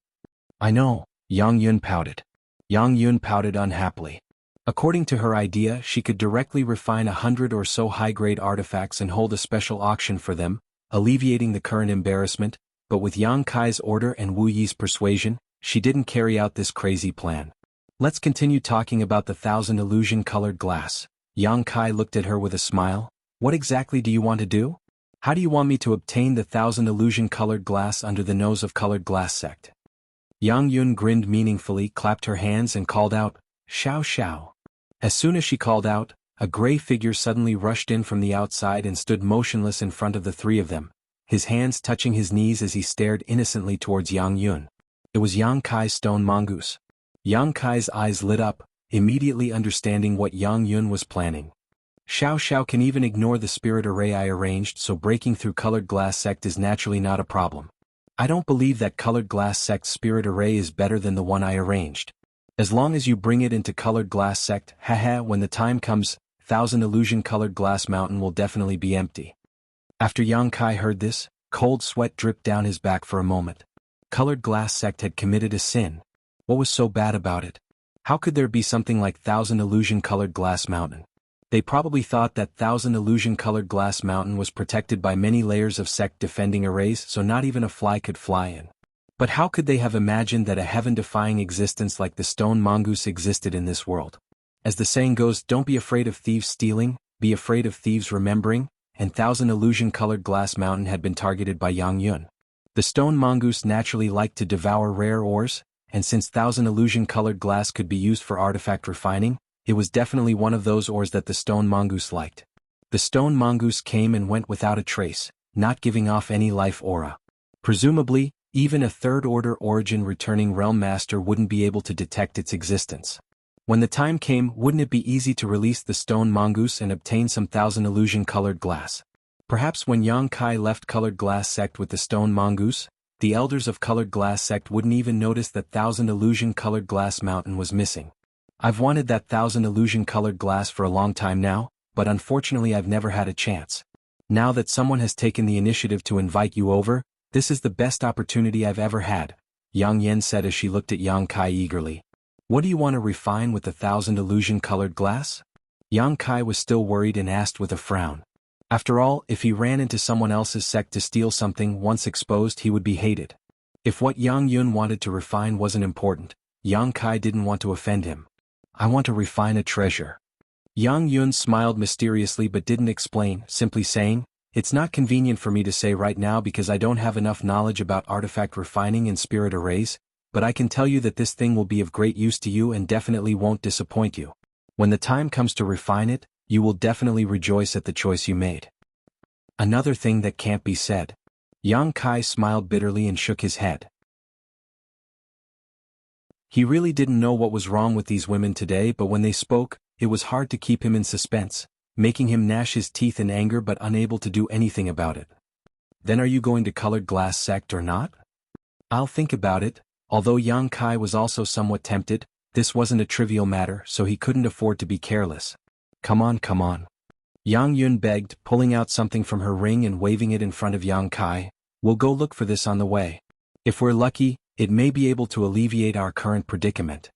S1: "I know," Yang Yun pouted. Yang Yun pouted unhappily. According to her idea, she could directly refine 100 or so high-grade artifacts and hold a special auction for them, alleviating the current embarrassment, but with Yang Kai's order and Wu Yi's persuasion, she didn't carry out this crazy plan. "Let's continue talking about the thousand illusion-colored glass." Yang Kai looked at her with a smile. "What exactly do you want to do? How do you want me to obtain the thousand illusion-colored glass under the nose of Colored Glass Sect?" Yang Yun grinned meaningfully, clapped her hands and called out, "Xiao Xiao." As soon as she called out, a gray figure suddenly rushed in from the outside and stood motionless in front of the three of them, his hands touching his knees as he stared innocently towards Yang Yun. It was Yang Kai's stone mongoose. Yang Kai's eyes lit up, immediately understanding what Yang Yun was planning. Xiao Xiao can even ignore the spirit array I arranged, so breaking through Colored Glass Sect is naturally not a problem. I don't believe that Colored Glass Sect's spirit array is better than the one I arranged. As long as you bring it into Colored Glass Sect, haha, when the time comes, thousand illusion colored glass mountain will definitely be empty. After Yang Kai heard this, cold sweat dripped down his back for a moment. Colored Glass Sect had committed a sin. What was so bad about it? How could there be something like thousand illusion colored glass mountain? They probably thought that thousand illusion-colored glass mountain was protected by many layers of sect defending arrays so not even a fly could fly in. But how could they have imagined that a heaven-defying existence like the stone mongoose existed in this world? As the saying goes, don't be afraid of thieves stealing, be afraid of thieves remembering, and thousand illusion-colored glass mountain had been targeted by Yang Yun. The stone mongoose naturally liked to devour rare ores, and since thousand illusion-colored glass could be used for artifact refining, it was definitely one of those ores that the stone mongoose liked. The stone mongoose came and went without a trace, not giving off any life aura. Presumably, even a third-order origin returning realm master wouldn't be able to detect its existence. When the time came, wouldn't it be easy to release the stone mongoose and obtain some thousand illusion-colored glass? Perhaps when Yang Kai left Colored Glass Sect with the stone mongoose, the elders of Colored Glass Sect wouldn't even notice that thousand illusion-colored glass mountain was missing. I've wanted that thousand illusion-colored glass for a long time now, but unfortunately I've never had a chance. Now that someone has taken the initiative to invite you over, this is the best opportunity I've ever had, Yang Yen said as she looked at Yang Kai eagerly. What do you want to refine with the thousand illusion-colored glass? Yang Kai was still worried and asked with a frown. After all, if he ran into someone else's sect to steal something once exposed, he would be hated. If what Yang Yun wanted to refine wasn't important, Yang Kai didn't want to offend him. I want to refine a treasure. Yang Yun smiled mysteriously but didn't explain, simply saying, it's not convenient for me to say right now because I don't have enough knowledge about artifact refining and spirit arrays, but I can tell you that this thing will be of great use to you and definitely won't disappoint you. When the time comes to refine it, you will definitely rejoice at the choice you made. Another thing that can't be said. Yang Kai smiled bitterly and shook his head. He really didn't know what was wrong with these women today, but when they spoke, it was hard to keep him in suspense, making him gnash his teeth in anger but unable to do anything about it. Then are you going to Colored Glass Sect or not? I'll think about it. Although Yang Kai was also somewhat tempted, This wasn't a trivial matter, so he couldn't afford to be careless. Come on, come on. Yang Yun begged, pulling out something from her ring and waving it in front of Yang Kai. We'll go look for this on the way. If we're lucky, it may be able to alleviate our current predicament.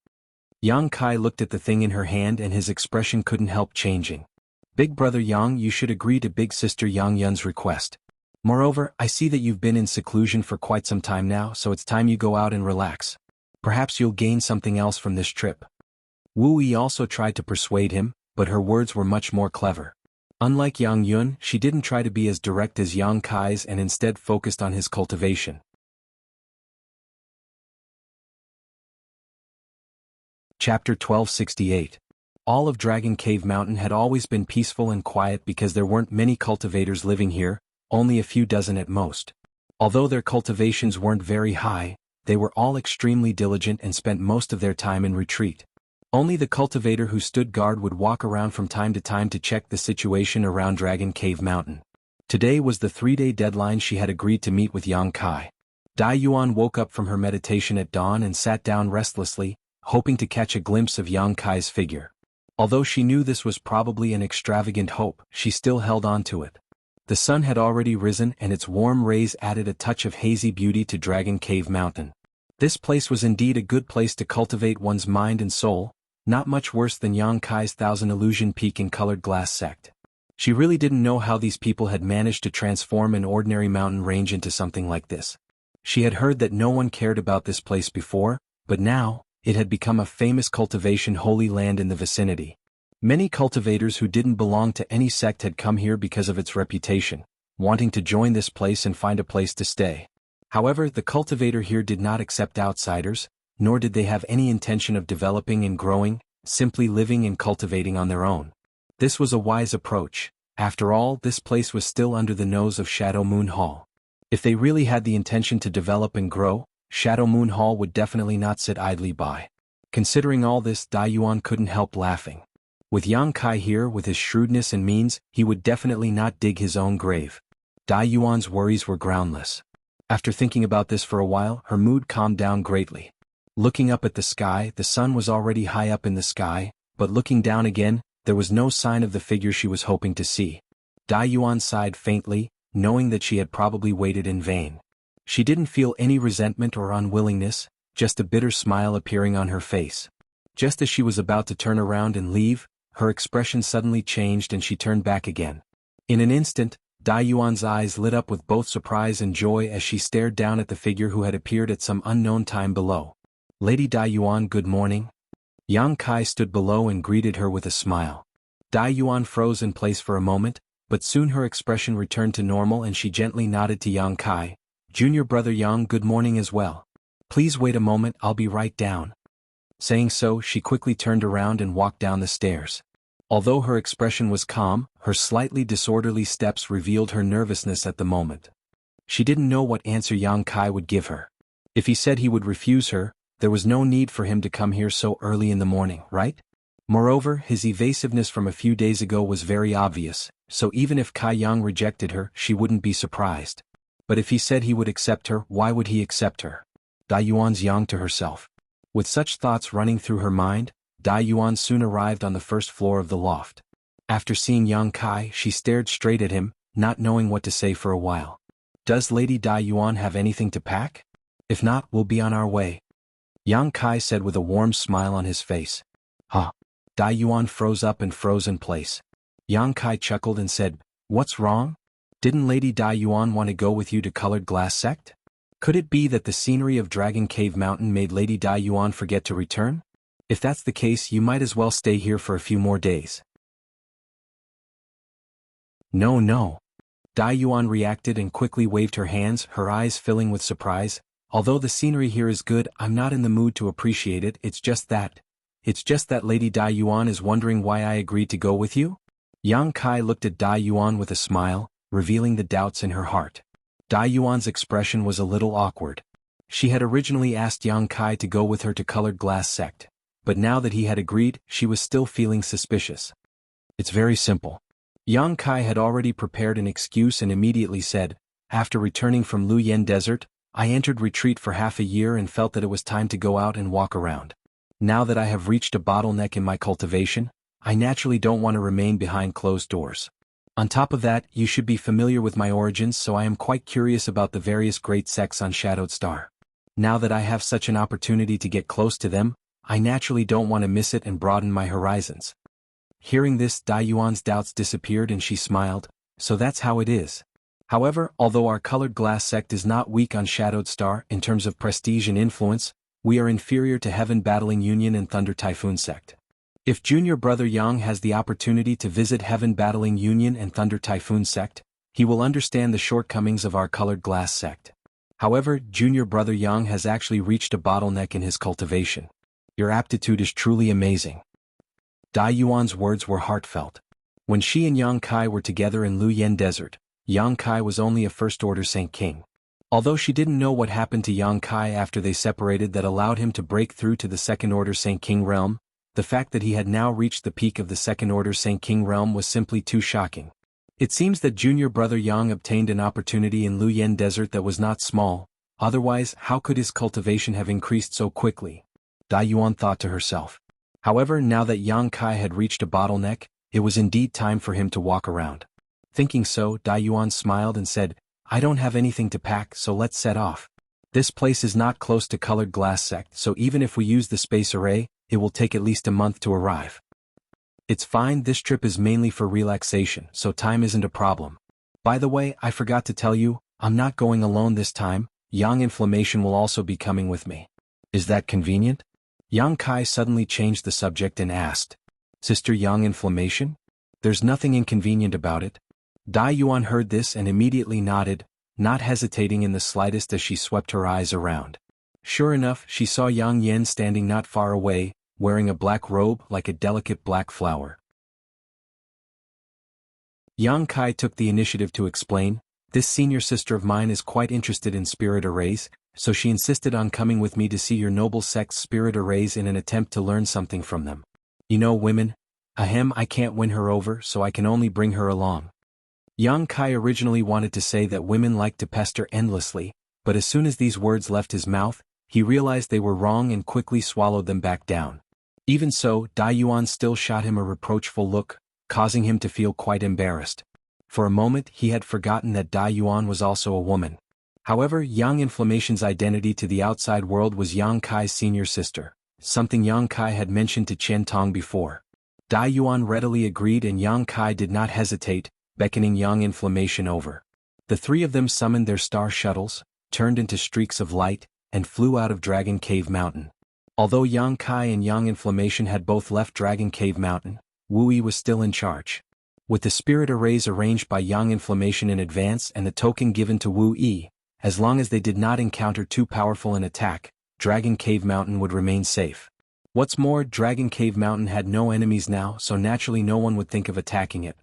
S1: Yang Kai looked at the thing in her hand and his expression couldn't help changing. Big brother Yang, you should agree to big sister Yang Yun's request. Moreover, I see that you've been in seclusion for quite some time now, so it's time you go out and relax. Perhaps you'll gain something else from this trip. Wu Yi also tried to persuade him, but her words were much more clever. Unlike Yang Yun, she didn't try to be as direct as Yang Kai's and instead focused on his cultivation. Chapter 1268. All of Dragon Cave Mountain had always been peaceful and quiet because there weren't many cultivators living here, only a few dozen at most. Although their cultivations weren't very high, they were all extremely diligent and spent most of their time in retreat. Only the cultivator who stood guard would walk around from time to time to check the situation around Dragon Cave Mountain. Today was the 3-day deadline she had agreed to meet with Yang Kai. Dai Yuan woke up from her meditation at dawn and sat down restlessly, hoping to catch a glimpse of Yang Kai's figure. Although she knew this was probably an extravagant hope, she still held on to it. The sun had already risen and its warm rays added a touch of hazy beauty to Dragon Cave Mountain. This place was indeed a good place to cultivate one's mind and soul, not much worse than Yang Kai's Thousand Illusion Peak in Colored Glass sect. She really didn't know how these people had managed to transform an ordinary mountain range into something like this. She had heard that no one cared about this place before, but now, it had become a famous cultivation holy land in the vicinity. Many cultivators who didn't belong to any sect had come here because of its reputation, wanting to join this place and find a place to stay. However, the cultivator here did not accept outsiders, nor did they have any intention of developing and growing, simply living and cultivating on their own. This was a wise approach. After all, this place was still under the nose of Shadow Moon Hall. If they really had the intention to develop and grow, Shadow Moon Hall would definitely not sit idly by. Considering all this, Dai Yuan couldn't help laughing. With Yang Kai here with his shrewdness and means, he would definitely not dig his own grave. Dai Yuan's worries were groundless. After thinking about this for a while, her mood calmed down greatly. Looking up at the sky, the sun was already high up in the sky, but looking down again, there was no sign of the figure she was hoping to see. Dai Yuan sighed faintly, knowing that she had probably waited in vain. She didn't feel any resentment or unwillingness, just a bitter smile appearing on her face. Just as she was about to turn around and leave, her expression suddenly changed and she turned back again. In an instant, Dai Yuan's eyes lit up with both surprise and joy as she stared down at the figure who had appeared at some unknown time below. Lady Dai Yuan, good morning. Yang Kai stood below and greeted her with a smile. Dai Yuan froze in place for a moment, but soon her expression returned to normal and she gently nodded to Yang Kai. Junior brother Yang, good morning as well. Please wait a moment, I'll be right down. Saying so, she quickly turned around and walked down the stairs. Although her expression was calm, her slightly disorderly steps revealed her nervousness at the moment. She didn't know what answer Yang Kai would give her. If he said he would refuse her, there was no need for him to come here so early in the morning, right? Moreover, his evasiveness from a few days ago was very obvious, so even if Kai Yang rejected her, she wouldn't be surprised. But if he said he would accept her, why would he accept her? Dai Yuan's Yang to herself. With such thoughts running through her mind, Dai Yuan soon arrived on the first floor of the loft. After seeing Yang Kai, she stared straight at him, not knowing what to say for a while. Does Lady Dai Yuan have anything to pack? If not, we'll be on our way. Yang Kai said with a warm smile on his face. Huh? Dai Yuan froze up and froze in place. Yang Kai chuckled and said, what's wrong? Didn't Lady Dai Yuan want to go with you to Colored Glass sect? Could it be that the scenery of Dragon Cave Mountain made Lady Dai Yuan forget to return? If that's the case, you might as well stay here for a few more days. No, no. Dai Yuan reacted and quickly waved her hands, her eyes filling with surprise. Although the scenery here is good, I'm not in the mood to appreciate it, it's just that Lady Dai Yuan is wondering why I agreed to go with you? Yang Kai looked at Dai Yuan with a smile, revealing the doubts in her heart. Dai Yuan's expression was a little awkward. She had originally asked Yang Kai to go with her to Colored Glass sect, but now that he had agreed, she was still feeling suspicious. It's very simple. Yang Kai had already prepared an excuse and immediately said, after returning from Luyan Desert, I entered retreat for half a year and felt that it was time to go out and walk around. Now that I have reached a bottleneck in my cultivation, I naturally don't want to remain behind closed doors. On top of that, you should be familiar with my origins, so I am quite curious about the various great sects on Shadowed Star. Now that I have such an opportunity to get close to them, I naturally don't want to miss it and broaden my horizons. Hearing this, Dai Yuan's doubts disappeared and she smiled. So that's how it is. However, although our colored glass sect is not weak on Shadowed Star in terms of prestige and influence, we are inferior to Heaven Battling Union and Thunder Typhoon sect. If Junior Brother Yang has the opportunity to visit Heaven Battling Union and Thunder Typhoon sect, he will understand the shortcomings of our colored glass sect. However, Junior Brother Yang has actually reached a bottleneck in his cultivation. Your aptitude is truly amazing. Dai Yuan's words were heartfelt. When she and Yang Kai were together in Luyan Desert, Yang Kai was only a First-Order Saint King. Although she didn't know what happened to Yang Kai after they separated that allowed him to break through to the Second-Order Saint King realm, the fact that he had now reached the peak of the Second-Order Saint King realm was simply too shocking. It seems that Junior Brother Yang obtained an opportunity in Luyan Desert that was not small, otherwise how could his cultivation have increased so quickly? Dai Yuan thought to herself. However, now that Yang Kai had reached a bottleneck, it was indeed time for him to walk around. Thinking so, Dai Yuan smiled and said, I don't have anything to pack, so let's set off. This place is not close to Colored Glass Sect, so even if we use the space array, it will take at least a month to arrive. It's fine, this trip is mainly for relaxation, so time isn't a problem. By the way, I forgot to tell you, I'm not going alone this time, Yang Inflammation will also be coming with me. Is that convenient? Yang Kai suddenly changed the subject and asked. Sister Yang Inflammation? There's nothing inconvenient about it. Dai Yuan heard this and immediately nodded, not hesitating in the slightest as she swept her eyes around. Sure enough, she saw Yang Yen standing not far away, wearing a black robe like a delicate black flower. Yang Kai took the initiative to explain, this senior sister of mine is quite interested in spirit arrays, so she insisted on coming with me to see your noble sect's spirit arrays in an attempt to learn something from them. You know women? Ahem, I can't win her over, so I can only bring her along. Yang Kai originally wanted to say that women like to pester endlessly, but as soon as these words left his mouth, he realized they were wrong and quickly swallowed them back down. Even so, Dai Yuan still shot him a reproachful look, causing him to feel quite embarrassed. For a moment he had forgotten that Dai Yuan was also a woman. However, Yang Inflammation's identity to the outside world was Yang Kai's senior sister, something Yang Kai had mentioned to Chen Tong before. Dai Yuan readily agreed and Yang Kai did not hesitate, beckoning Yang Inflammation over. The three of them summoned their star shuttles, turned into streaks of light, and flew out of Dragon Cave Mountain. Although Yang Kai and Yang Inflammation had both left Dragon Cave Mountain, Wu Yi was still in charge. With the spirit arrays arranged by Yang Inflammation in advance and the token given to Wu Yi, as long as they did not encounter too powerful an attack, Dragon Cave Mountain would remain safe. What's more, Dragon Cave Mountain had no enemies now, so naturally no one would think of attacking it.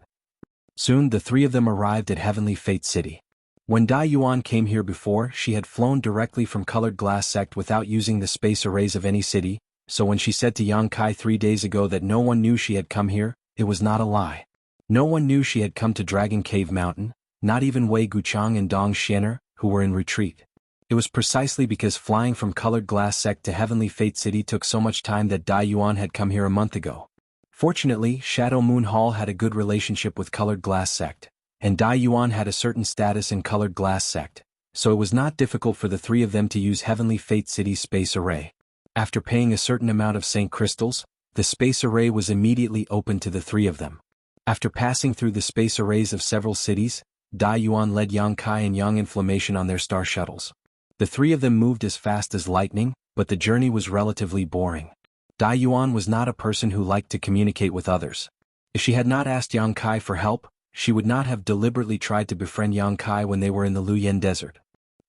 S1: Soon the three of them arrived at Heavenly Fate City. When Dai Yuan came here before, she had flown directly from Colored Glass Sect without using the space arrays of any city, so when she said to Yang Kai 3 days ago that no one knew she had come here, it was not a lie. No one knew she had come to Dragon Cave Mountain, not even Wei Guchang and Dong Xianer, who were in retreat. It was precisely because flying from Colored Glass Sect to Heavenly Fate City took so much time that Dai Yuan had come here a month ago. Fortunately, Shadow Moon Hall had a good relationship with Colored Glass Sect, and Dai Yuan had a certain status in Colored Glass Sect, so it was not difficult for the three of them to use Heavenly Fate City's space array. After paying a certain amount of Saint Crystals, the space array was immediately opened to the three of them. After passing through the space arrays of several cities, Dai Yuan led Yang Kai and Yang Inflammation on their star shuttles. The three of them moved as fast as lightning, but the journey was relatively boring. Dai Yuan was not a person who liked to communicate with others. If she had not asked Yang Kai for help, she would not have deliberately tried to befriend Yang Kai when they were in the Luyan Desert.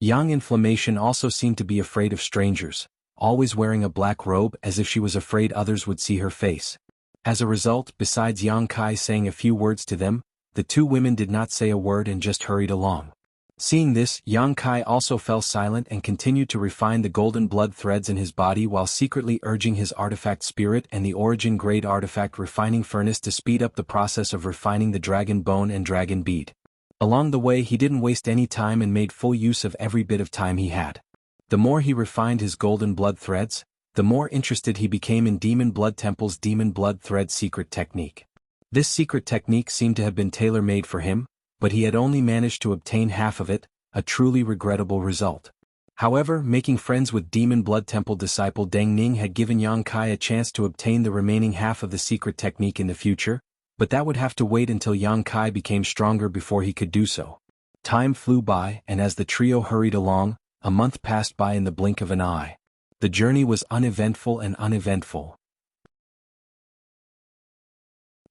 S1: Yang Inflammation also seemed to be afraid of strangers, always wearing a black robe as if she was afraid others would see her face. As a result, besides Yang Kai saying a few words to them, the two women did not say a word and just hurried along. Seeing this, Yang Kai also fell silent and continued to refine the golden blood threads in his body while secretly urging his artifact spirit and the origin grade artifact refining furnace to speed up the process of refining the dragon bone and dragon bead. Along the way he didn't waste any time and made full use of every bit of time he had. The more he refined his golden blood threads, the more interested he became in Demon Blood Temple's Demon Blood Thread secret technique. This secret technique seemed to have been tailor-made for him, but he had only managed to obtain half of it, a truly regrettable result. However, making friends with Demon Blood Temple disciple Deng Ning had given Yang Kai a chance to obtain the remaining half of the secret technique in the future, but that would have to wait until Yang Kai became stronger before he could do so. Time flew by, and as the trio hurried along, a month passed by in the blink of an eye. The journey was uneventful and uneventful.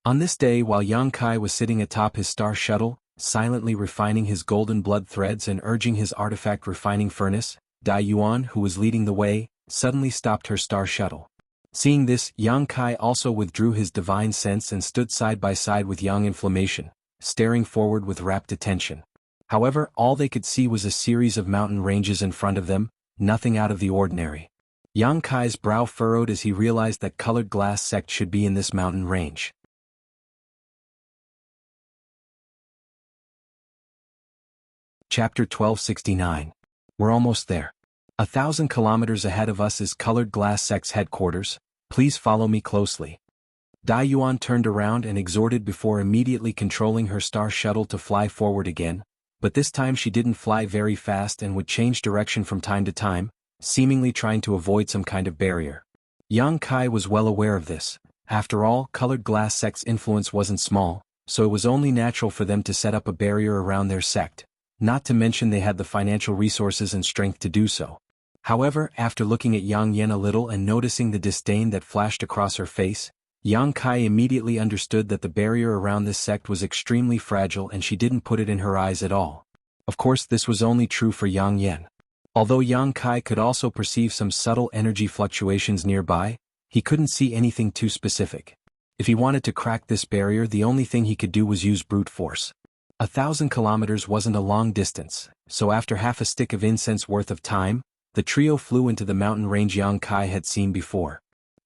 S1: On this day, while Yang Kai was sitting atop his star shuttle, silently refining his golden blood threads and urging his artifact refining furnace, Dai Yuan, who was leading the way, suddenly stopped her star shuttle. Seeing this, Yang Kai also withdrew his divine sense and stood side by side with Yang Inflammation, staring forward with rapt attention. However, all they could see was a series of mountain ranges in front of them, nothing out of the ordinary. Yang Kai's brow furrowed as he realized that Colored Glass sect should be in this mountain range. Chapter 1269. We're almost there. 1,000 kilometers ahead of us is Colored Glass sect's headquarters. Please follow me closely. Dai Yuan turned around and exhorted before immediately controlling her star shuttle to fly forward again, but this time she didn't fly very fast and would change direction from time to time, seemingly trying to avoid some kind of barrier. Yang Kai was well aware of this. After all, Colored Glass sect's influence wasn't small, so it was only natural for them to set up a barrier around their sect, not to mention they had the financial resources and strength to do so. However, after looking at Yang Yan a little and noticing the disdain that flashed across her face, Yang Kai immediately understood that the barrier around this sect was extremely fragile and she didn't put it in her eyes at all. Of course, this was only true for Yang Yan. Although Yang Kai could also perceive some subtle energy fluctuations nearby, he couldn't see anything too specific. If he wanted to crack this barrier, the only thing he could do was use brute force. 1,000 kilometers wasn't a long distance, so after half a stick of incense worth of time, the trio flew into the mountain range Yang Kai had seen before.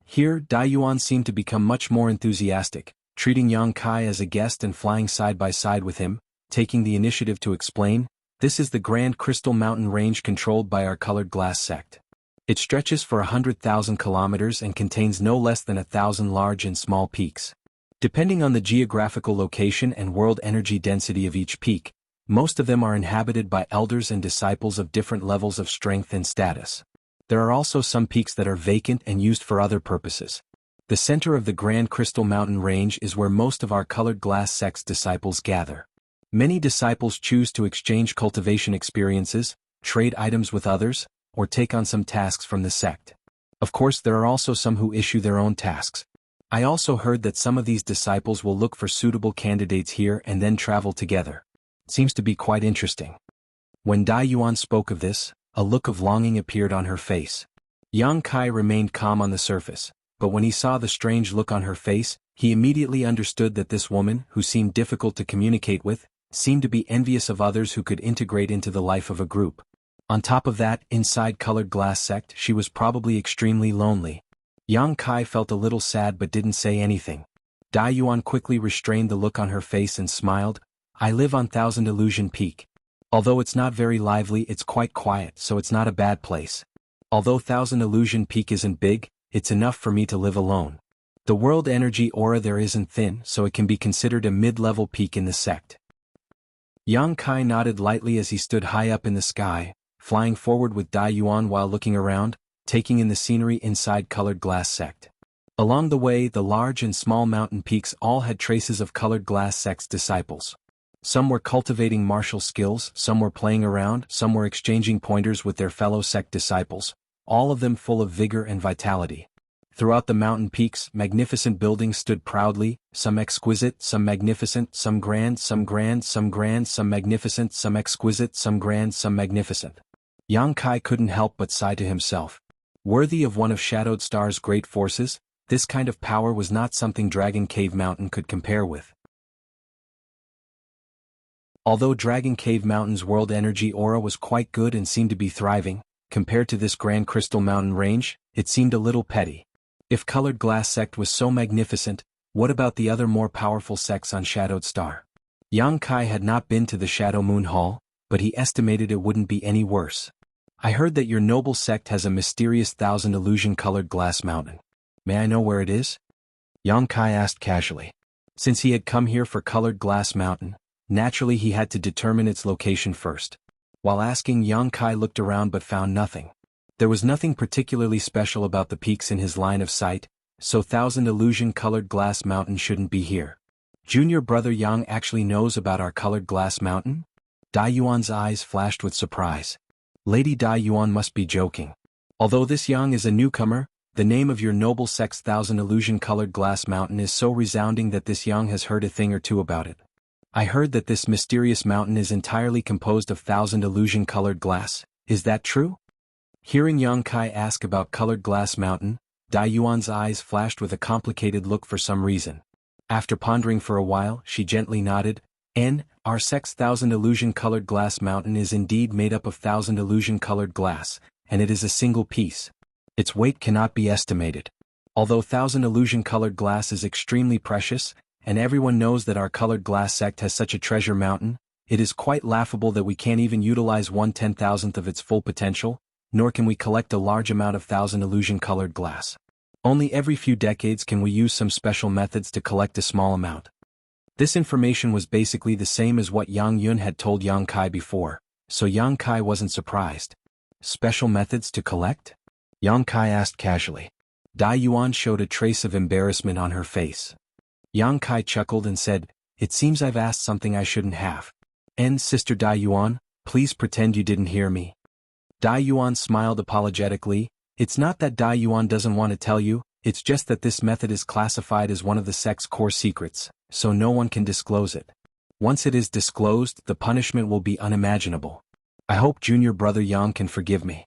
S1: Here, Dai Yuan seemed to become much more enthusiastic, treating Yang Kai as a guest and flying side by side with him, taking the initiative to explain, "This is the Grand Crystal Mountain Range controlled by our Colored Glass sect. It stretches for 100,000 kilometers and contains no less than 1,000 large and small peaks. Depending on the geographical location and world energy density of each peak, most of them are inhabited by elders and disciples of different levels of strength and status. There are also some peaks that are vacant and used for other purposes. The center of the Grand Crystal Mountain Range is where most of our Colored Glass sect's disciples gather. Many disciples choose to exchange cultivation experiences, trade items with others, or take on some tasks from the sect. Of course, there are also some who issue their own tasks. I also heard that some of these disciples will look for suitable candidates here and then travel together. Seems to be quite interesting." When Dai Yuan spoke of this, a look of longing appeared on her face. Yang Kai remained calm on the surface, but when he saw the strange look on her face, he immediately understood that this woman, who seemed difficult to communicate with, seemed to be envious of others who could integrate into the life of a group. On top of that, inside Colored Glass sect, she was probably extremely lonely. Yang Kai felt a little sad but didn't say anything. Dai Yuan quickly restrained the look on her face and smiled, "I live on Thousand Illusion Peak. Although it's not very lively, it's quite quiet, so it's not a bad place. Although Thousand Illusion Peak isn't big, it's enough for me to live alone. The world energy aura there isn't thin, so it can be considered a mid-level peak in the sect." Yang Kai nodded lightly as he stood high up in the sky, flying forward with Dai Yuan while looking around, taking in the scenery inside Colored Glass sect. Along the way, the large and small mountain peaks all had traces of Colored Glass sect's disciples. Some were cultivating martial skills, some were playing around, some were exchanging pointers with their fellow sect disciples, all of them full of vigor and vitality. Throughout the mountain peaks, magnificent buildings stood proudly, some exquisite, some magnificent, some grand, some grand, some grand, some magnificent, some exquisite, some grand, some magnificent. Yang Kai couldn't help but sigh to himself. Worthy of one of Shadowed Star's great forces, this kind of power was not something Dragon Cave Mountain could compare with. Although Dragon Cave Mountain's world energy aura was quite good and seemed to be thriving, compared to this Grand Crystal Mountain range, it seemed a little petty. If Colored Glass sect was so magnificent, what about the other more powerful sects on Shadowed Star? Yang Kai had not been to the Shadow Moon Hall, but he estimated it wouldn't be any worse. I heard that your noble sect has a mysterious 1,000 illusion-colored glass mountain. May I know where it is? Yang Kai asked casually. Since he had come here for colored glass mountain, naturally he had to determine its location first. While asking, Yang Kai looked around but found nothing. There was nothing particularly special about the peaks in his line of sight, so 1,000 illusion-colored glass mountain shouldn't be here. Junior brother Yang actually knows about our colored glass mountain? Dai Yuan's eyes flashed with surprise. Lady Dai Yuan must be joking. Although this Yang is a newcomer, the name of your noble sect's 1,000 illusion-colored glass mountain is so resounding that this Yang has heard a thing or two about it. I heard that this mysterious mountain is entirely composed of 1,000 illusion-colored glass. Is that true? Hearing Yang Kai ask about colored glass mountain, Dai Yuan's eyes flashed with a complicated look for some reason. After pondering for a while, she gently nodded. Our sect's 1,000 illusion-colored glass mountain is indeed made up of 1,000 illusion-colored glass, and it is a single piece. Its weight cannot be estimated. Although 1,000 illusion-colored glass is extremely precious, and everyone knows that our colored glass sect has such a treasure mountain, it is quite laughable that we can't even utilize 1/10,000th of its full potential, nor can we collect a large amount of 1,000 illusion-colored glass. Only every few decades can we use some special methods to collect a small amount. This information was basically the same as what Yang Yun had told Yang Kai before, so Yang Kai wasn't surprised. Special methods to collect? Yang Kai asked casually. Dai Yuan showed a trace of embarrassment on her face. Yang Kai chuckled and said, "It seems I've asked something I shouldn't have. Sister Dai Yuan, please pretend you didn't hear me." Dai Yuan smiled apologetically. It's not that Dai Yuan doesn't want to tell you, it's just that this method is classified as one of the sect's core secrets, so no one can disclose it. Once it is disclosed, the punishment will be unimaginable. I hope junior brother Yang can forgive me.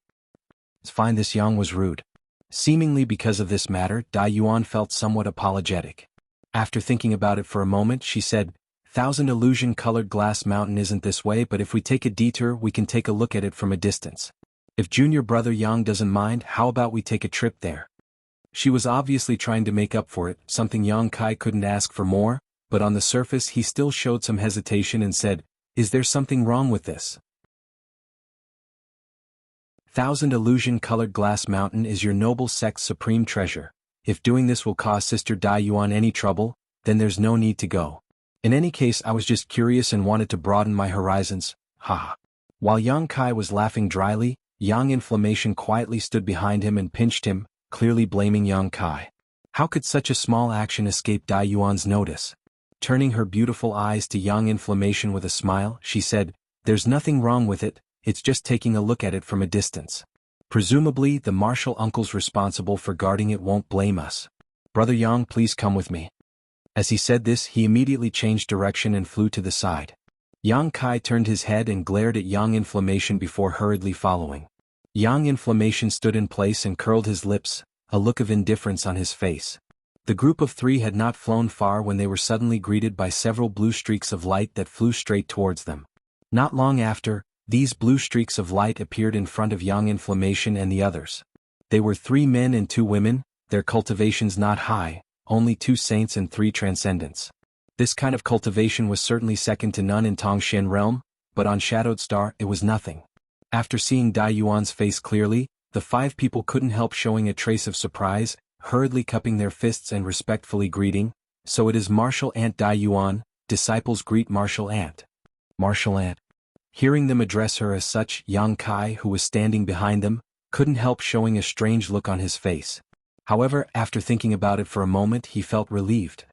S1: It's fine. This Yang was rude. Seemingly because of this matter, Dai Yuan felt somewhat apologetic. After thinking about it for a moment, she said, 1,000 illusion-colored glass mountain isn't this way, but if we take a detour we can take a look at it from a distance. If junior brother Yang doesn't mind, how about we take a trip there? She was obviously trying to make up for it, something Yang Kai couldn't ask for more, but on the surface he still showed some hesitation and said, "Is there something wrong with this? 1,000 illusion-colored glass mountain is your noble sect's supreme treasure. If doing this will cause Sister Dai Yuan any trouble, then there's no need to go. In any case, I was just curious and wanted to broaden my horizons, haha." While Yang Kai was laughing dryly, Yang Inflammation quietly stood behind him and pinched him, clearly blaming Yang Kai. How could such a small action escape Dai Yuan's notice? Turning her beautiful eyes to Yang Inflammation with a smile, she said, "There's nothing wrong with it, it's just taking a look at it from a distance. Presumably the martial uncles responsible for guarding it won't blame us. Brother Yang, please come with me." As he said this, he immediately changed direction and flew to the side. Yang Kai turned his head and glared at Yang Inflammation before hurriedly following. Yang Inflammation stood in place and curled his lips, a look of indifference on his face. The group of three had not flown far when they were suddenly greeted by several blue streaks of light that flew straight towards them. Not long after, these blue streaks of light appeared in front of Yang Inflammation and the others. They were 3 men and 2 women, their cultivations not high, only 2 saints and 3 transcendents. This kind of cultivation was certainly second to none in Tongxian realm, but on Shadowed Star it was nothing. After seeing Dai Yuan's face clearly, the 5 people couldn't help showing a trace of surprise, hurriedly cupping their fists and respectfully greeting. "So it is Martial Ant Dai Yuan, disciples greet Martial Ant." Martial Ant. Hearing them address her as such, Yang Kai, who was standing behind them, couldn't help showing a strange look on his face. However, after thinking about it for a moment, he felt relieved.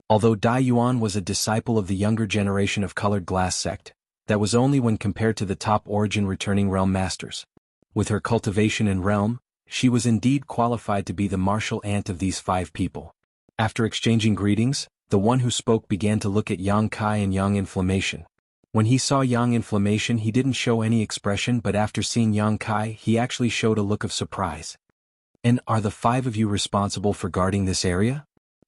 S1: Although Dai Yuan was a disciple of the younger generation of Colored Glass sect, that was only when compared to the top origin returning realm masters. With her cultivation and realm, she was indeed qualified to be the martial aunt of these 5 people. After exchanging greetings, the one who spoke began to look at Yang Kai and Yang Inflammation. When he saw Yang Inflammation, he didn't show any expression, but after seeing Yang Kai, he actually showed a look of surprise. "And are the 5 of you responsible for guarding this area?"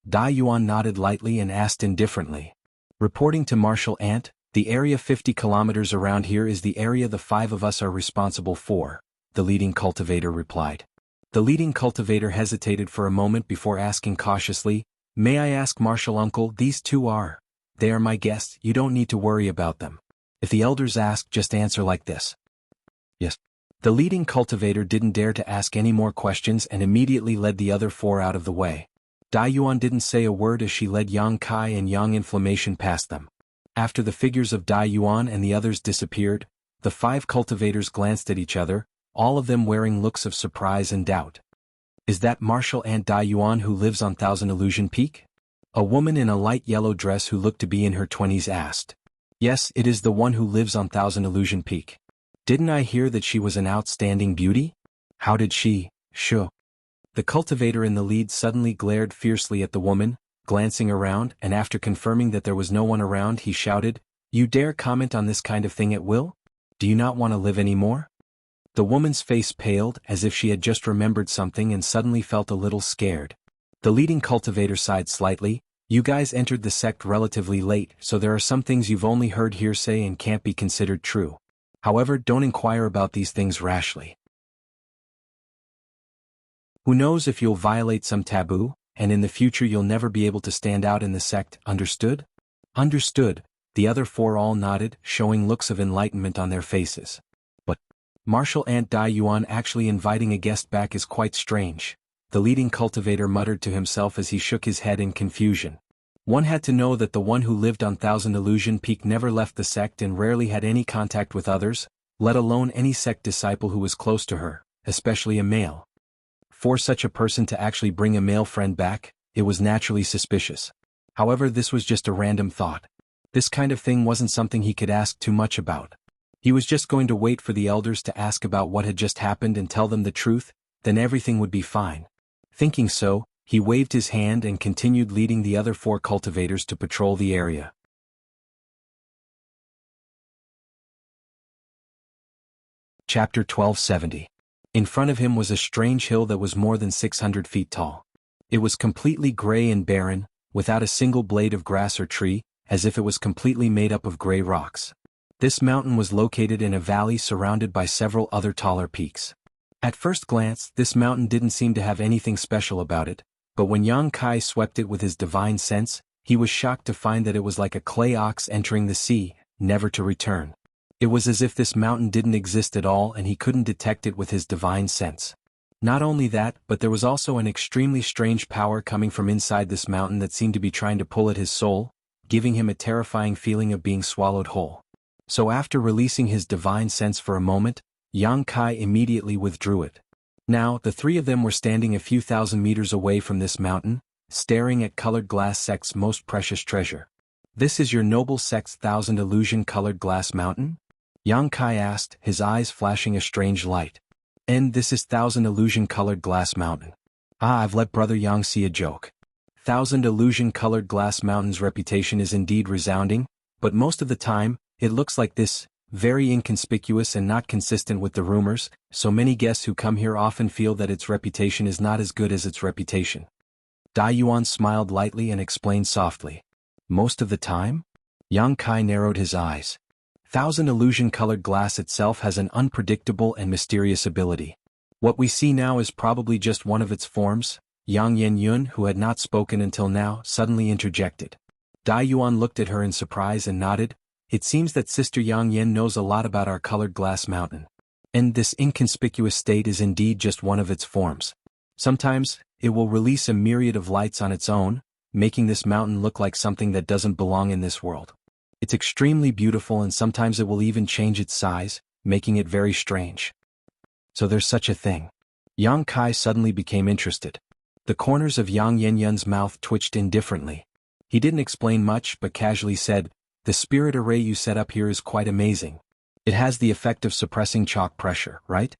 S1: Dai Yuan nodded lightly and asked indifferently. "Reporting to Martial Ant, the area 50 kilometers around here is the area the 5 of us are responsible for," the leading cultivator replied. The leading cultivator hesitated for a moment before asking cautiously, "May I ask, Martial Uncle, these 2 are? They are my guests, you don't need to worry about them. If the elders ask, just answer like this. Yes. The leading cultivator didn't dare to ask any more questions and immediately led the other four out of the way. Dai Yuan didn't say a word as she led Yang Kai and Yang Inflammation past them. After the figures of Dai Yuan and the others disappeared, the 5 cultivators glanced at each other, all of them wearing looks of surprise and doubt. Is that martial ant Dai Yuan who lives on Thousand Illusion Peak? A woman in a light yellow dress who looked to be in her 20s asked. Yes, it is the one who lives on Thousand Illusion Peak. Didn't I hear that she was an outstanding beauty? How did she, shoo? The cultivator in the lead suddenly glared fiercely at the woman, glancing around, and after confirming that there was no one around he shouted, "You dare comment on this kind of thing at will? Do you not want to live anymore?" The woman's face paled as if she had just remembered something and suddenly felt a little scared. The leading cultivator sighed slightly. You guys entered the sect relatively late, so there are some things you've only heard hearsay and can't be considered true. However, don't inquire about these things rashly. Who knows if you'll violate some taboo, and in the future you'll never be able to stand out in the sect, understood? Understood, the other 4 all nodded, showing looks of enlightenment on their faces. But martial ant Dai Yuan actually inviting a guest back is quite strange, the leading cultivator muttered to himself as he shook his head in confusion. One had to know that the one who lived on Thousand Illusion Peak never left the sect and rarely had any contact with others, let alone any sect disciple who was close to her, especially a male. For such a person to actually bring a male friend back, it was naturally suspicious. However, this was just a random thought. This kind of thing wasn't something he could ask too much about. He was just going to wait for the elders to ask about what had just happened and tell them the truth, then everything would be fine. Thinking so, he waved his hand and continued leading the other 4 cultivators to patrol the area. Chapter 1270. In front of him was a strange hill that was more than 600 feet tall. It was completely gray and barren, without a single blade of grass or tree, as if it was completely made up of gray rocks. This mountain was located in a valley surrounded by several other taller peaks. At first glance, this mountain didn't seem to have anything special about it, but when Yang Kai swept it with his divine sense, he was shocked to find that it was like a clay ox entering the sea, never to return. It was as if this mountain didn't exist at all and he couldn't detect it with his divine sense. Not only that, but there was also an extremely strange power coming from inside this mountain that seemed to be trying to pull at his soul, giving him a terrifying feeling of being swallowed whole. So after releasing his divine sense for a moment, Yang Kai immediately withdrew it. Now, the 3 of them were standing a few thousand meters away from this mountain, staring at Colored Glass Sect's most precious treasure. This is your noble sect's Thousand Illusion Colored Glass Mountain? Yang Kai asked, his eyes flashing a strange light. And this is Thousand Illusion Colored Glass Mountain. Ah, I've let Brother Yang see a joke. Thousand Illusion Colored Glass Mountain's reputation is indeed resounding, but most of the time, it looks like this, very inconspicuous and not consistent with the rumors, so many guests who come here often feel that its reputation is not as good as its reputation. Dai Yuan smiled lightly and explained softly. Most of the time? Yang Kai narrowed his eyes. Thousand Illusion Colored Glass itself has an unpredictable and mysterious ability. What we see now is probably just one of its forms. Yang Yenyun, who had not spoken until now, suddenly interjected. Dai Yuan looked at her in surprise and nodded. It seems that Sister Yang Yen knows a lot about our Colored Glass Mountain. And this inconspicuous state is indeed just one of its forms. Sometimes, it will release a myriad of lights on its own, making this mountain look like something that doesn't belong in this world. It's extremely beautiful and sometimes it will even change its size, making it very strange. So there's such a thing. Yang Kai suddenly became interested. The corners of Yang Yenyun's mouth twitched indifferently. He didn't explain much but casually said, "The spirit array you set up here is quite amazing. It has the effect of suppressing chalk pressure, right?"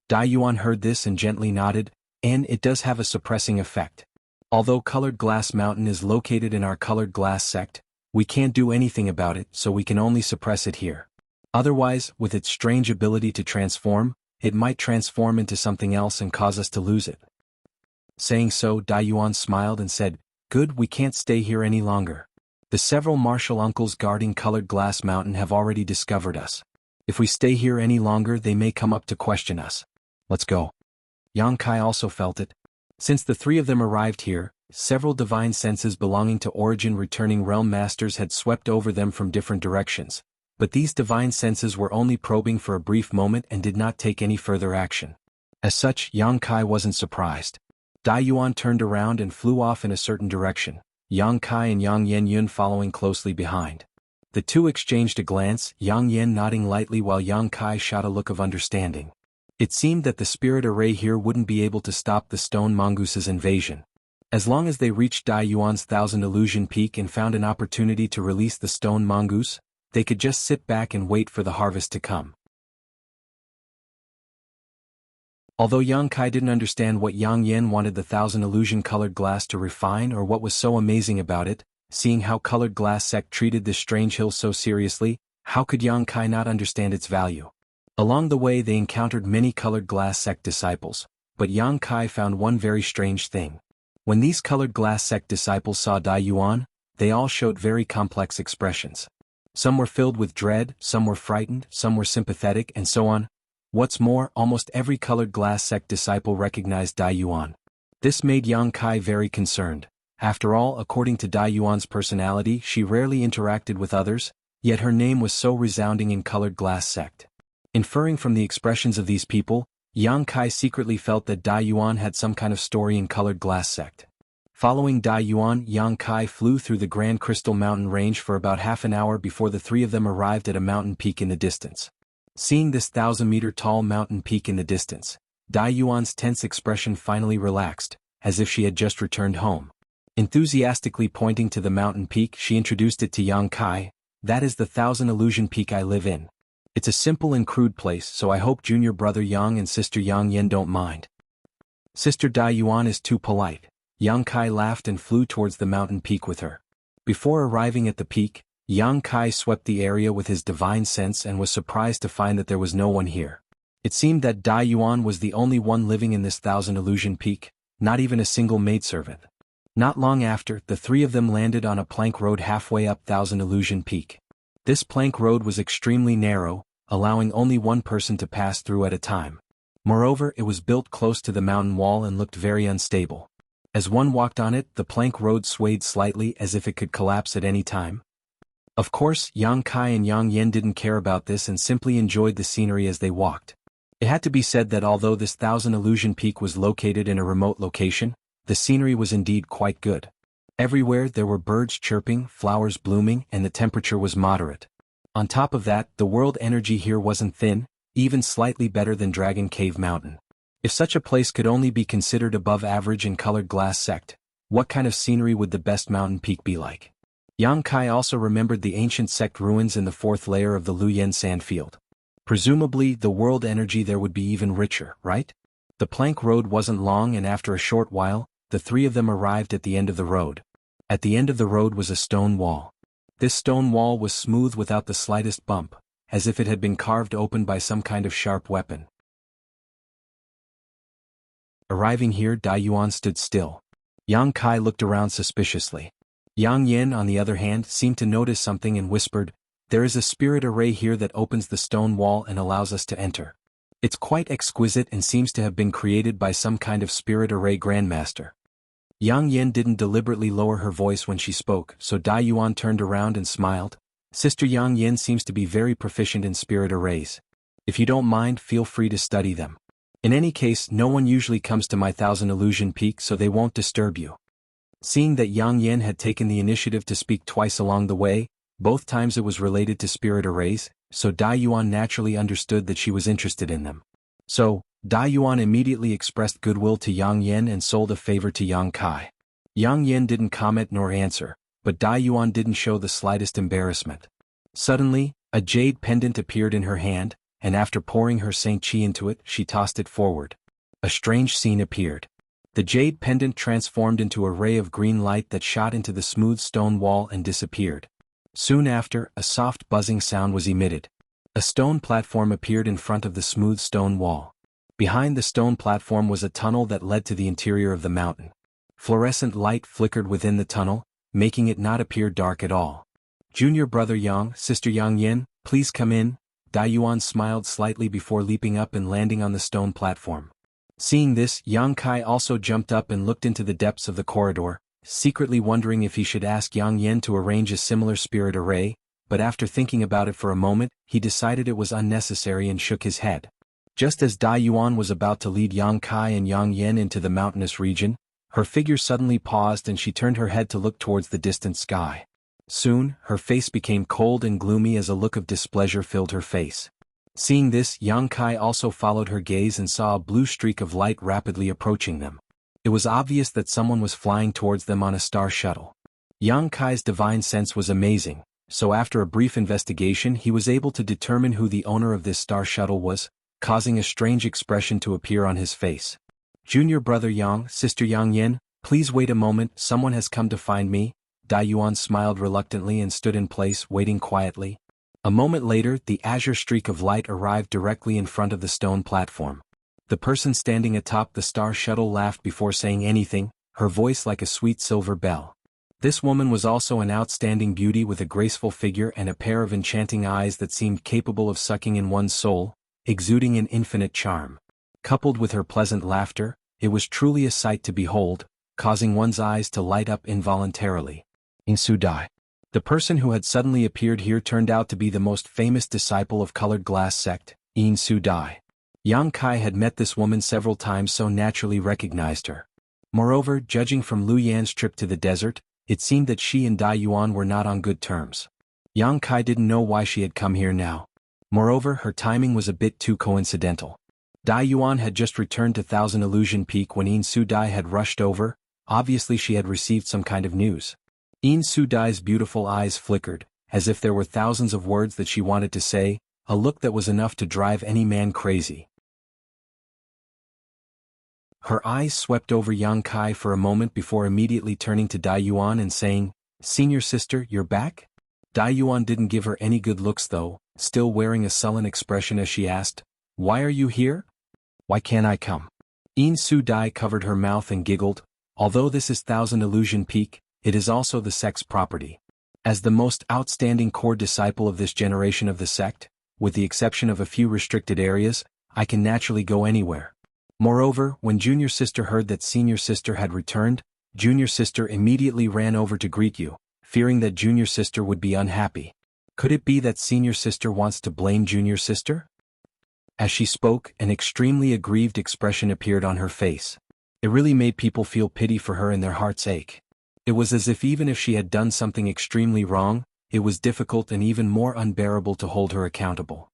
S1: Dai Yuan heard this and gently nodded, and it does have a suppressing effect. Although Colored Glass Mountain is located in our Colored Glass sect, we can't do anything about it, so we can only suppress it here. Otherwise, with its strange ability to transform, it might transform into something else and cause us to lose it. Saying so, Dai Yuan smiled and said, "Good, we can't stay here any longer. The several martial uncles guarding Colored Glass Mountain have already discovered us. If we stay here any longer they may come up to question us. Let's go." Yang Kai also felt it. Since the 3 of them arrived here, several divine senses belonging to Origin returning realm masters had swept over them from different directions, But these divine senses were only probing for a brief moment and did not take any further action. As such, Yang Kai wasn't surprised. Dai Yuan turned around and flew off in a certain direction, Yang Kai and Yang Yen following closely behind. The two exchanged a glance, Yang Yen nodding lightly while Yang Kai shot a look of understanding. It seemed that the spirit array here wouldn't be able to stop the stone mongoose's invasion. As long as they reached Dai Yuan's Thousand Illusion Peak and found an opportunity to release the stone mongoose, they could just sit back and wait for the harvest to come. Although Yang Kai didn't understand what Yang Yen wanted the Thousand Illusion colored glass to refine or what was so amazing about it, seeing how colored glass sect treated this strange hill so seriously, how could Yang Kai not understand its value? Along the way they encountered many colored glass sect disciples, but Yang Kai found one very strange thing. When these colored glass sect disciples saw Dai Yuan, they all showed very complex expressions. Some were filled with dread, some were frightened, some were sympathetic, and so on. What's more, almost every colored glass sect disciple recognized Dai Yuan. This made Yang Kai very concerned. After all, according to Dai Yuan's personality, she rarely interacted with others, yet her name was so resounding in colored glass sect. Inferring from the expressions of these people, Yang Kai secretly felt that Dai Yuan had some kind of story in colored glass sect. Following Dai Yuan, Yang Kai flew through the Grand Crystal Mountain range for about half an hour before the three of them arrived at a mountain peak in the distance. Seeing this 1,000-meter-tall mountain peak in the distance, Dai Yuan's tense expression finally relaxed, as if she had just returned home. Enthusiastically pointing to the mountain peak, she introduced it to Yang Kai. "That is the Thousand Illusion Peak I live in. It's a simple and crude place, so I hope junior brother Yang and sister Yang Yen don't mind." "Sister Dai Yuan is too polite." Yang Kai laughed and flew towards the mountain peak with her. Before arriving at the peak, Yang Kai swept the area with his divine sense and was surprised to find that there was no one here. It seemed that Dai Yuan was the only one living in this Thousand Illusion Peak, not even a single maidservant. Not long after, the three of them landed on a plank road halfway up Thousand Illusion Peak. This plank road was extremely narrow, allowing only one person to pass through at a time. Moreover, it was built close to the mountain wall and looked very unstable. As one walked on it, the plank road swayed slightly as if it could collapse at any time. Of course, Yang Kai and Yang Yen didn't care about this and simply enjoyed the scenery as they walked. It had to be said that although this Thousand Illusion Peak was located in a remote location, the scenery was indeed quite good. Everywhere there were birds chirping, flowers blooming, and the temperature was moderate. On top of that, the world energy here wasn't thin, even slightly better than Dragon Cave Mountain. If such a place could only be considered above average in colored glass sect, what kind of scenery would the best mountain peak be like? Yang Kai also remembered the ancient sect ruins in the fourth layer of the Luoyan sandfield. Presumably, the world energy there would be even richer, right? The plank road wasn't long, and after a short while, the three of them arrived at the end of the road. At the end of the road was a stone wall. This stone wall was smooth without the slightest bump, as if it had been carved open by some kind of sharp weapon. Arriving here, Dai Yuan stood still. Yang Kai looked around suspiciously. Yang Yen, on the other hand, seemed to notice something and whispered, "There is a spirit array here that opens the stone wall and allows us to enter. It's quite exquisite and seems to have been created by some kind of spirit array grandmaster." Yang Yen didn't deliberately lower her voice when she spoke, so Dai Yuan turned around and smiled. "Sister Yang Yen seems to be very proficient in spirit arrays. If you don't mind, feel free to study them. In any case, no one usually comes to my Thousand Illusion Peak, so they won't disturb you." Seeing that Yang Yen had taken the initiative to speak twice along the way, both times it was related to spirit arrays, so Dai Yuan naturally understood that she was interested in them. So, Dai Yuan immediately expressed goodwill to Yang Yen and sold a favor to Yang Kai. Yang Yen didn't comment nor answer, but Dai Yuan didn't show the slightest embarrassment. Suddenly, a jade pendant appeared in her hand, and after pouring her Saint Chi into it, she tossed it forward. A strange scene appeared. The jade pendant transformed into a ray of green light that shot into the smooth stone wall and disappeared. Soon after, a soft buzzing sound was emitted. A stone platform appeared in front of the smooth stone wall. Behind the stone platform was a tunnel that led to the interior of the mountain. Fluorescent light flickered within the tunnel, making it not appear dark at all. "Junior brother Yang, sister Yang Yen, please come in." Dai Yuan smiled slightly before leaping up and landing on the stone platform. Seeing this, Yang Kai also jumped up and looked into the depths of the corridor, secretly wondering if he should ask Yang Yen to arrange a similar spirit array, but after thinking about it for a moment, he decided it was unnecessary and shook his head. Just as Dai Yuan was about to lead Yang Kai and Yang Yen into the mountainous region, her figure suddenly paused and she turned her head to look towards the distant sky. Soon, her face became cold and gloomy as a look of displeasure filled her face. Seeing this, Yang Kai also followed her gaze and saw a blue streak of light rapidly approaching them. It was obvious that someone was flying towards them on a star shuttle. Yang Kai's divine sense was amazing, so after a brief investigation he was able to determine who the owner of this star shuttle was, causing a strange expression to appear on his face. "Junior brother Yang, sister Yang Yen, please wait a moment, someone has come to find me." Dai Yuan smiled reluctantly and stood in place, waiting quietly. A moment later, the azure streak of light arrived directly in front of the stone platform. The person standing atop the star shuttle laughed before saying anything, her voice like a sweet silver bell. This woman was also an outstanding beauty with a graceful figure and a pair of enchanting eyes that seemed capable of sucking in one's soul, exuding an infinite charm. Coupled with her pleasant laughter, it was truly a sight to behold, causing one's eyes to light up involuntarily. Insu Dai. The person who had suddenly appeared here turned out to be the most famous disciple of Colored Glass sect, Insu Dai. Yang Kai had met this woman several times so naturally recognized her. Moreover, judging from Lu Yan's trip to the desert, it seemed that she and Dai Yuan were not on good terms. Yang Kai didn't know why she had come here now. Moreover, her timing was a bit too coincidental. Dai Yuan had just returned to Thousand Illusion Peak when Insu Dai had rushed over. Obviously she had received some kind of news. Insu Dai's beautiful eyes flickered, as if there were thousands of words that she wanted to say, a look that was enough to drive any man crazy. Her eyes swept over Yang Kai for a moment before immediately turning to Dai Yuan and saying, "Senior sister, you're back?" Dai Yuan didn't give her any good looks though, still wearing a sullen expression as she asked, "Why are you here? Why can't I come?" Insu Dai covered her mouth and giggled, "Although this is Thousand Illusion Peak, it is also the sect's property. As the most outstanding core disciple of this generation of the sect, with the exception of a few restricted areas, I can naturally go anywhere. Moreover, when Junior Sister heard that Senior Sister had returned, Junior Sister immediately ran over to greet you, fearing that Junior Sister would be unhappy. Could it be that Senior Sister wants to blame Junior Sister?" As she spoke, an extremely aggrieved expression appeared on her face. It really made people feel pity for her and their hearts ache. It was as if even if she had done something extremely wrong, it was difficult and even more unbearable to hold her accountable.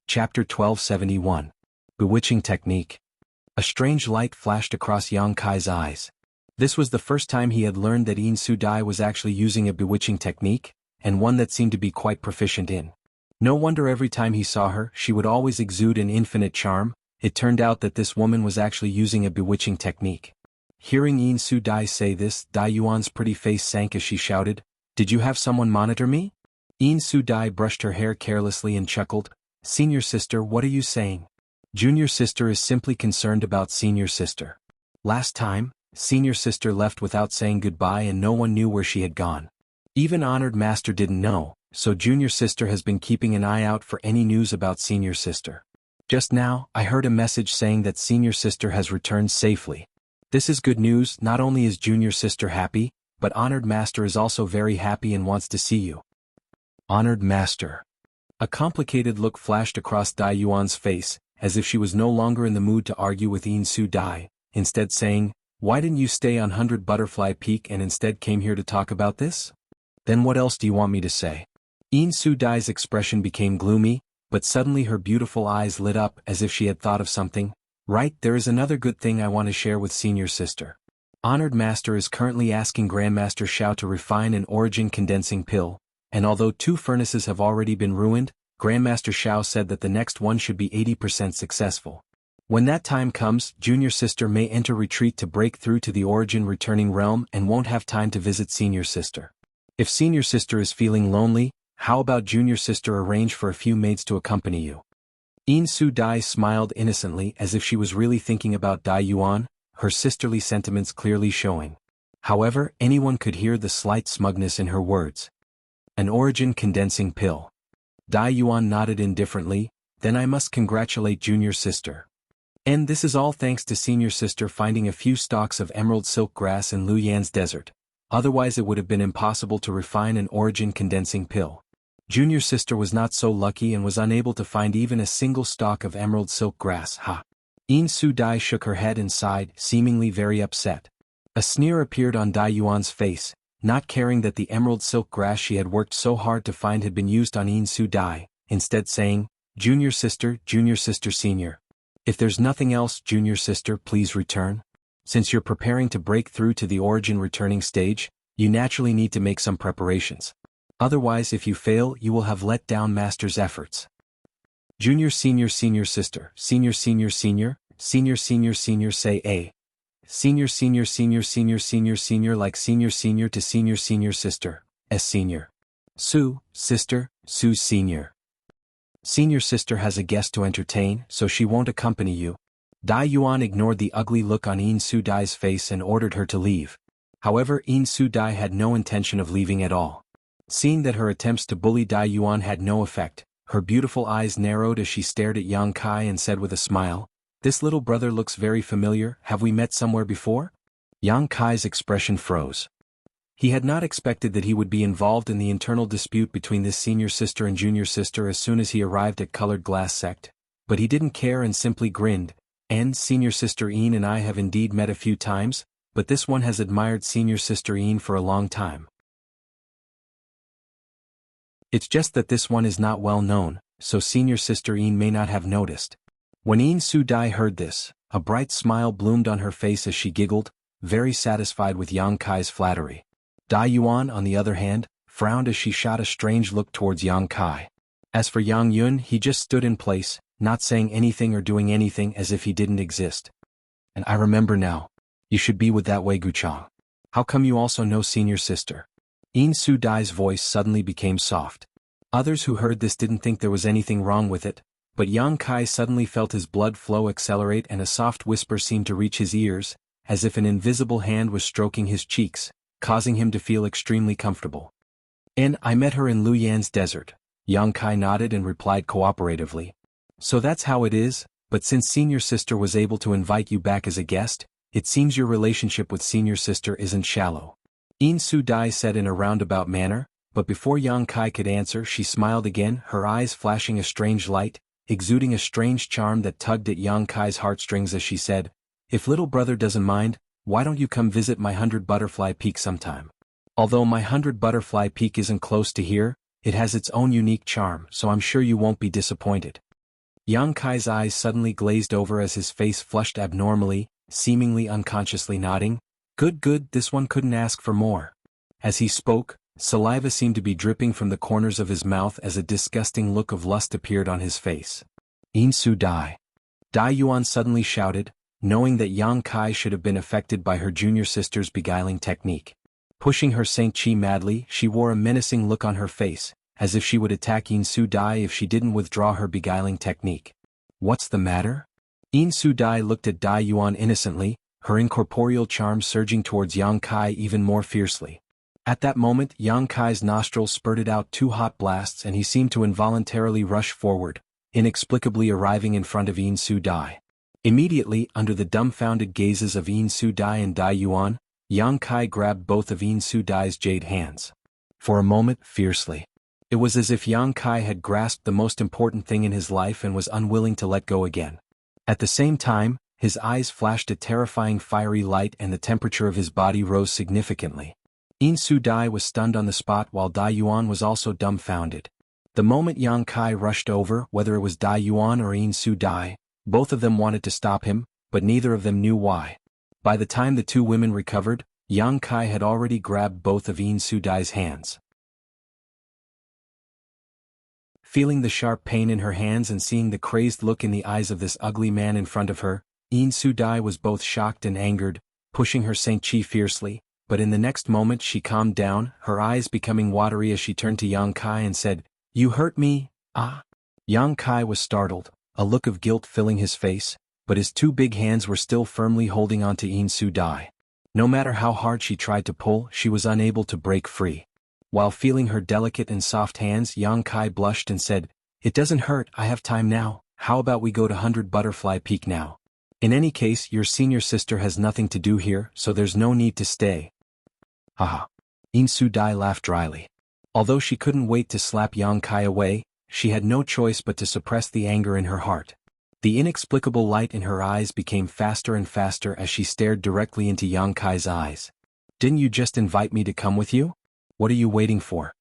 S1: Chapter 1271. Bewitching Technique. A strange light flashed across Yang Kai's eyes. This was the first time he had learned that Insu Dai was actually using a bewitching technique, and one that seemed to be quite proficient in. No wonder every time he saw her, she would always exude an infinite charm. It turned out that this woman was actually using a bewitching technique. Hearing Insu Dai say this, Dai Yuan's pretty face sank as she shouted, "Did you have someone monitor me?" Insu Dai brushed her hair carelessly and chuckled, "Senior Sister, what are you saying? Junior Sister is simply concerned about Senior Sister. Last time, Senior Sister left without saying goodbye and no one knew where she had gone. Even Honored Master didn't know, so Junior Sister has been keeping an eye out for any news about Senior Sister. Just now, I heard a message saying that Senior Sister has returned safely. This is good news. Not only is Junior Sister happy, but Honored Master is also very happy and wants to see you." Honored Master. A complicated look flashed across Dai Yuan's face, as if she was no longer in the mood to argue with Insu Dai, instead saying, "Why didn't you stay on 100 Butterfly Peak and instead came here to talk about this? Then what else do you want me to say?" Insu Dai's expression became gloomy, but suddenly her beautiful eyes lit up as if she had thought of something. "Right, there is another good thing I want to share with Senior Sister. Honored Master is currently asking Grandmaster Shao to refine an origin condensing pill, and although 2 furnaces have already been ruined, Grandmaster Shao said that the next one should be 80% successful. When that time comes, Junior Sister may enter retreat to break through to the origin returning realm and won't have time to visit Senior Sister. If Senior Sister is feeling lonely, how about Junior Sister arrange for a few maids to accompany you?" Insu Dai smiled innocently as if she was really thinking about Dai Yuan, her sisterly sentiments clearly showing. However, anyone could hear the slight smugness in her words. "An origin condensing pill." Dai Yuan nodded indifferently, "Then I must congratulate Junior Sister. And this is all thanks to senior sister finding a few stalks of emerald silk grass in Luyan's desert. Otherwise it would have been impossible to refine an origin condensing pill. Junior sister was not so lucky and was unable to find even a single stalk of emerald silk grass. Ha! Yin Su Dai shook her head and sighed, seemingly very upset. A sneer appeared on Dai Yuan's face, not caring that the emerald silk grass she had worked so hard to find had been used on Yin Su Dai, instead saying, Junior sister, senior. If there's nothing else, junior sister, please return. Since you're preparing to break through to the origin returning stage, you naturally need to make some preparations. Otherwise, if you fail, you will have let down master's efforts. Junior senior sister, senior say A. Senior like senior to senior sister, S senior. Su senior. Senior sister has a guest to entertain, so she won't accompany you. Dai Yuan ignored the ugly look on Yin Su Dai's face and ordered her to leave. However, Yin Su Dai had no intention of leaving at all. Seeing that her attempts to bully Dai Yuan had no effect, her beautiful eyes narrowed as she stared at Yang Kai and said with a smile, This little brother looks very familiar, have we met somewhere before? Yang Kai's expression froze. He had not expected that he would be involved in the internal dispute between this senior sister and junior sister as soon as he arrived at Colored Glass Sect, but he didn't care and simply grinned, and senior sister Ian and I have indeed met a few times, but this one has admired senior sister Ian for a long time. It's just that this one is not well known, so senior sister Ian may not have noticed. When Yin Su Dai heard this, a bright smile bloomed on her face as she giggled, very satisfied with Yang Kai's flattery. Dai Yuan, on the other hand, frowned as she shot a strange look towards Yang Kai. As for Yang Yun, he just stood in place, not saying anything or doing anything as if he didn't exist. And I remember now. You should be with that Wei Guchang. How come you also know senior sister? Yin Su Dai's voice suddenly became soft. Others who heard this didn't think there was anything wrong with it, but Yang Kai suddenly felt his blood flow accelerate and a soft whisper seemed to reach his ears, as if an invisible hand was stroking his cheeks, causing him to feel extremely comfortable. And I met her in Luyan's desert. Yang Kai nodded and replied cooperatively. So that's how it is, but since senior sister was able to invite you back as a guest, it seems your relationship with senior sister isn't shallow. Yin Su Dai said in a roundabout manner, but before Yang Kai could answer she smiled again, her eyes flashing a strange light, exuding a strange charm that tugged at Yang Kai's heartstrings as she said, If little brother doesn't mind, why don't you come visit my 100 Butterfly Peak sometime? Although my 100 Butterfly Peak isn't close to here, it has its own unique charm, so I'm sure you won't be disappointed. Yang Kai's eyes suddenly glazed over as his face flushed abnormally, seemingly unconsciously nodding, Good, this one couldn't ask for more. As he spoke, saliva seemed to be dripping from the corners of his mouth as a disgusting look of lust appeared on his face. Yin Su Dai. Dai Yuan suddenly shouted, knowing that Yang Kai should have been affected by her junior sister's beguiling technique. Pushing her Saint Chi madly, she wore a menacing look on her face, as if she would attack Yin Su Dai if she didn't withdraw her beguiling technique. What's the matter? Yin Su Dai looked at Dai Yuan innocently, her incorporeal charm surging towards Yang Kai even more fiercely. At that moment, Yang Kai's nostrils spurted out 2 hot blasts and he seemed to involuntarily rush forward, inexplicably arriving in front of Yin Su Dai. Immediately, under the dumbfounded gazes of Yin Su Dai and Dai Yuan, Yang Kai grabbed both of Yin Su Dai's jade hands. For a moment, fiercely. It was as if Yang Kai had grasped the most important thing in his life and was unwilling to let go again. At the same time, his eyes flashed a terrifying fiery light and the temperature of his body rose significantly. Yin Su Dai was stunned on the spot while Dai Yuan was also dumbfounded. The moment Yang Kai rushed over, whether it was Dai Yuan or Yin Su Dai, both of them wanted to stop him, but neither of them knew why. By the time the 2 women recovered, Yang Kai had already grabbed both of Yin Su Dai's hands. Feeling the sharp pain in her hands and seeing the crazed look in the eyes of this ugly man in front of her, Yin Su Dai was both shocked and angered, pushing her Saint Chi fiercely, but in the next moment she calmed down, her eyes becoming watery as she turned to Yang Kai and said, You hurt me, ah? Yang Kai was startled, a look of guilt filling his face, but his 2 big hands were still firmly holding onto Yin Su Dai. No matter how hard she tried to pull, she was unable to break free. While feeling her delicate and soft hands, Yang Kai blushed and said, It doesn't hurt, I have time now, how about we go to 100 Butterfly Peak now? In any case, your senior sister has nothing to do here, so there's no need to stay. Haha. Insu Dai laughed dryly. Although she couldn't wait to slap Yang Kai away, she had no choice but to suppress the anger in her heart. The inexplicable light in her eyes became faster and faster as she stared directly into Yang Kai's eyes. Didn't you just invite me to come with you? What are you waiting for?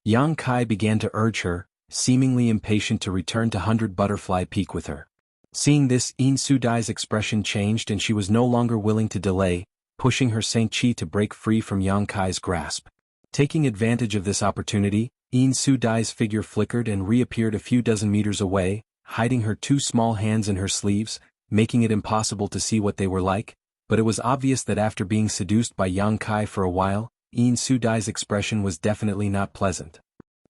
S1: Yang Kai began to urge her, seemingly impatient to return to 100 Butterfly Peak with her. Seeing this, Insu Dai's expression changed and she was no longer willing to delay, pushing her Saint Chi to break free from Yang Kai's grasp. Taking advantage of this opportunity, Insu Dai's figure flickered and reappeared a few dozen meters away, hiding her two small hands in her sleeves, making it impossible to see what they were like, but it was obvious that after being seduced by Yang Kai for a while, Insu Dai's expression was definitely not pleasant.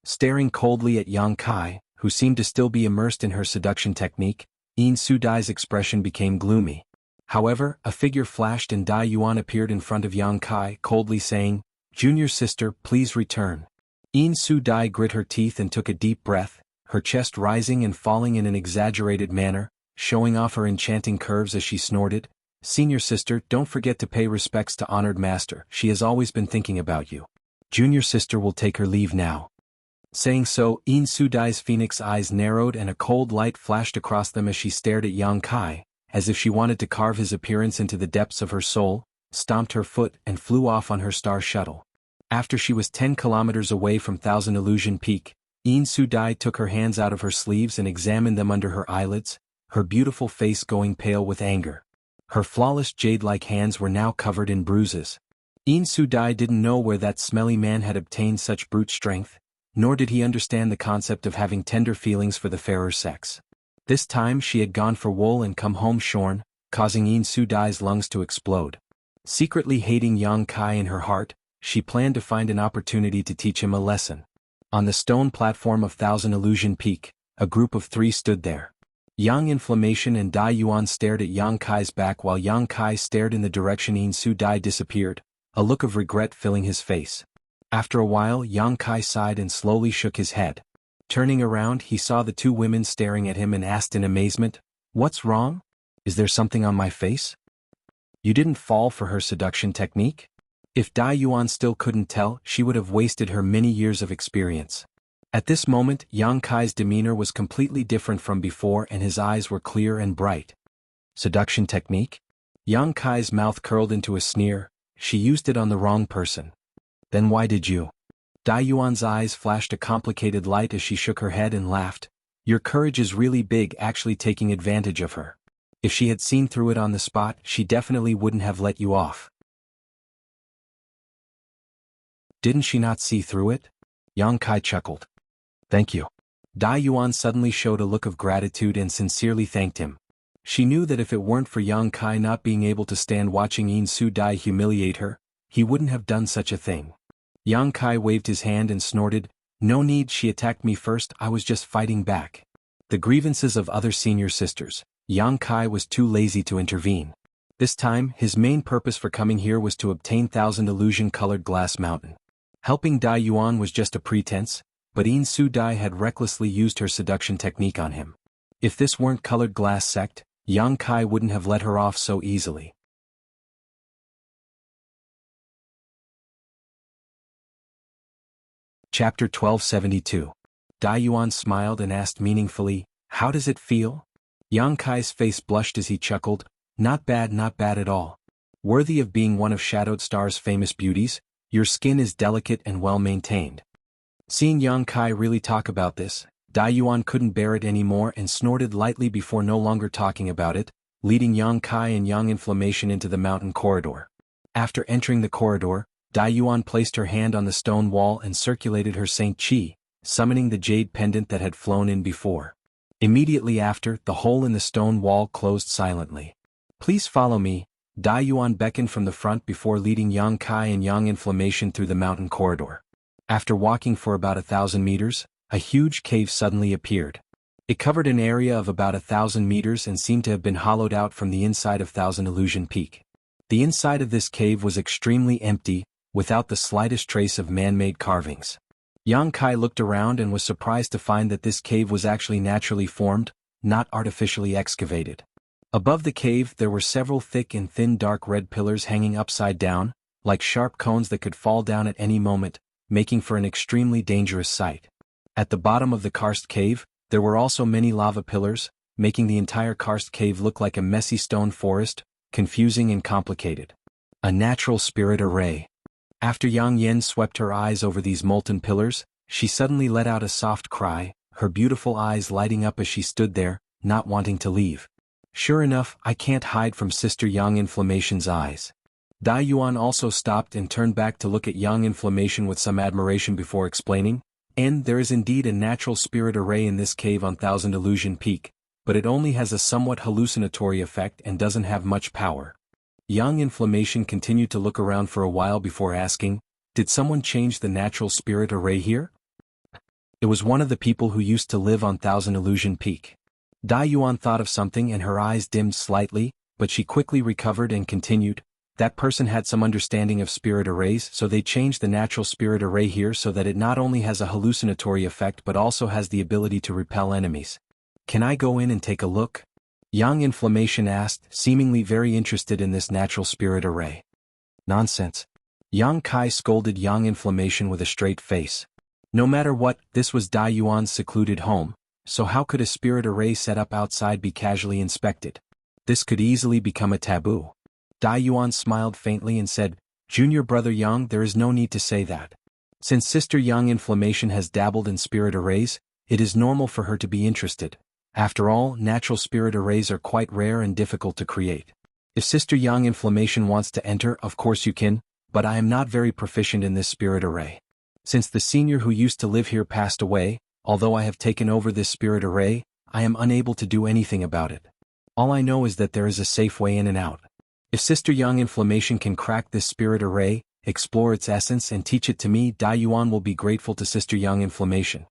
S1: Staring coldly at Yang Kai, who seemed to still be immersed in her seduction technique, Insu Dai's expression became gloomy. However, a figure flashed and Dai Yuan appeared in front of Yang Kai, coldly saying, "Junior sister, please return." Insu Dai grit her teeth and took a deep breath, her chest rising and falling in an exaggerated manner, showing off her enchanting curves as she snorted, "Senior sister, don't forget to pay respects to honored master, she has always been thinking about you. Junior sister will take her leave now." Saying so, Insu Dai's phoenix eyes narrowed and a cold light flashed across them as she stared at Yang Kai, as if she wanted to carve his appearance into the depths of her soul, stomped her foot and flew off on her star shuttle. After she was 10 kilometers away from Thousand Illusion Peak, Insu Dai took her hands out of her sleeves and examined them under her eyelids, her beautiful face going pale with anger. Her flawless jade-like hands were now covered in bruises. Insu Dai didn't know where that smelly man had obtained such brute strength, nor did he understand the concept of having tender feelings for the fairer sex. This time she had gone for wool and come home shorn, causing Insu Dai's lungs to explode. Secretly hating Yang Kai in her heart, she planned to find an opportunity to teach him a lesson. On the stone platform of Thousand Illusion Peak, a group of 3 stood there. Yang Inflammation and Dai Yuan stared at Yang Kai's back while Yang Kai stared in the direction Insu Dai disappeared, a look of regret filling his face. After a while, Yang Kai sighed and slowly shook his head. Turning around, he saw the 2 women staring at him and asked in amazement, "What's wrong? Is there something on my face?" "You didn't fall for her seduction technique?" If Dai Yuan still couldn't tell, she would have wasted her many years of experience. At this moment, Yang Kai's demeanor was completely different from before and his eyes were clear and bright. "Seduction technique?" Yang Kai's mouth curled into a sneer, "She used it on the wrong person." "Then why did you?" Dai Yuan's eyes flashed a complicated light as she shook her head and laughed. "Your courage is really big, actually taking advantage of her. If she had seen through it on the spot, she definitely wouldn't have let you off." "Didn't she not see through it?" Yang Kai chuckled. "Thank you." Dai Yuan suddenly showed a look of gratitude and sincerely thanked him. She knew that if it weren't for Yang Kai not being able to stand watching Insu Dai humiliate her, he wouldn't have done such a thing. Yang Kai waved his hand and snorted, "No need, she attacked me first, I was just fighting back." The grievances of other senior sisters, Yang Kai was too lazy to intervene. This time, his main purpose for coming here was to obtain Thousand Illusion-colored glass mountain. Helping Dai Yuan was just a pretense, but Insu Dai had recklessly used her seduction technique on him. If this weren't colored glass sect, Yang Kai wouldn't have let her off so easily. Chapter 1272. Dai Yuan smiled and asked meaningfully, "How does it feel?" Yang Kai's face blushed as he chuckled, not bad at all. Worthy of being one of Shadowed Star's famous beauties, your skin is delicate and well-maintained." Seeing Yang Kai really talk about this, Dai Yuan couldn't bear it anymore and snorted lightly before no longer talking about it, leading Yang Kai and Yang Inflammation into the mountain corridor. After entering the corridor, Dai Yuan placed her hand on the stone wall and circulated her Saint Chi, summoning the jade pendant that had flown in before. Immediately after, the hole in the stone wall closed silently. "Please follow me," Dai Yuan beckoned from the front before leading Yang Kai and Yang Inflammation through the mountain corridor. After walking for about 1,000 meters, a huge cave suddenly appeared. It covered an area of about 1,000 meters and seemed to have been hollowed out from the inside of Thousand Illusion Peak. The inside of this cave was extremely empty, without the slightest trace of man-made carvings. Yang Kai looked around and was surprised to find that this cave was actually naturally formed, not artificially excavated. Above the cave there were several thick and thin dark red pillars hanging upside down, like sharp cones that could fall down at any moment, making for an extremely dangerous sight. At the bottom of the karst cave, there were also many lava pillars, making the entire karst cave look like a messy stone forest, confusing and complicated. A natural spirit array. After Yang Yen swept her eyes over these molten pillars, she suddenly let out a soft cry, her beautiful eyes lighting up as she stood there, not wanting to leave. Sure enough, I can't hide from Sister Yang Inflammation's eyes. Dai Yuan also stopped and turned back to look at Yang Inflammation with some admiration before explaining, "And there is indeed a natural spirit array in this cave on Thousand Illusion Peak, but it only has a somewhat hallucinatory effect and doesn't have much power." Yang Inflammation continued to look around for a while before asking, "Did someone change the natural spirit array here?" "It was one of the people who used to live on Thousand Illusion Peak." Dai Yuan thought of something and her eyes dimmed slightly, but she quickly recovered and continued, "That person had some understanding of spirit arrays, so they changed the natural spirit array here so that it not only has a hallucinatory effect but also has the ability to repel enemies. Can I go in and take a look?" Yang Inflammation asked, seemingly very interested in this natural spirit array. "Nonsense." Yang Kai scolded Yang Inflammation with a straight face. No matter what, this was Dai Yuan's secluded home, so how could a spirit array set up outside be casually inspected? This could easily become a taboo. Dai Yuan smiled faintly and said, "Junior brother Yang, there is no need to say that. Since Sister Yang Inflammation has dabbled in spirit arrays, it is normal for her to be interested. After all, natural spirit arrays are quite rare and difficult to create. If Sister Yang Inflammation wants to enter, of course you can, but I am not very proficient in this spirit array. Since the senior who used to live here passed away, although I have taken over this spirit array, I am unable to do anything about it. All I know is that there is a safe way in and out. If Sister Yang Inflammation can crack this spirit array, explore its essence and teach it to me, Dai Yuan will be grateful to Sister Yang Inflammation."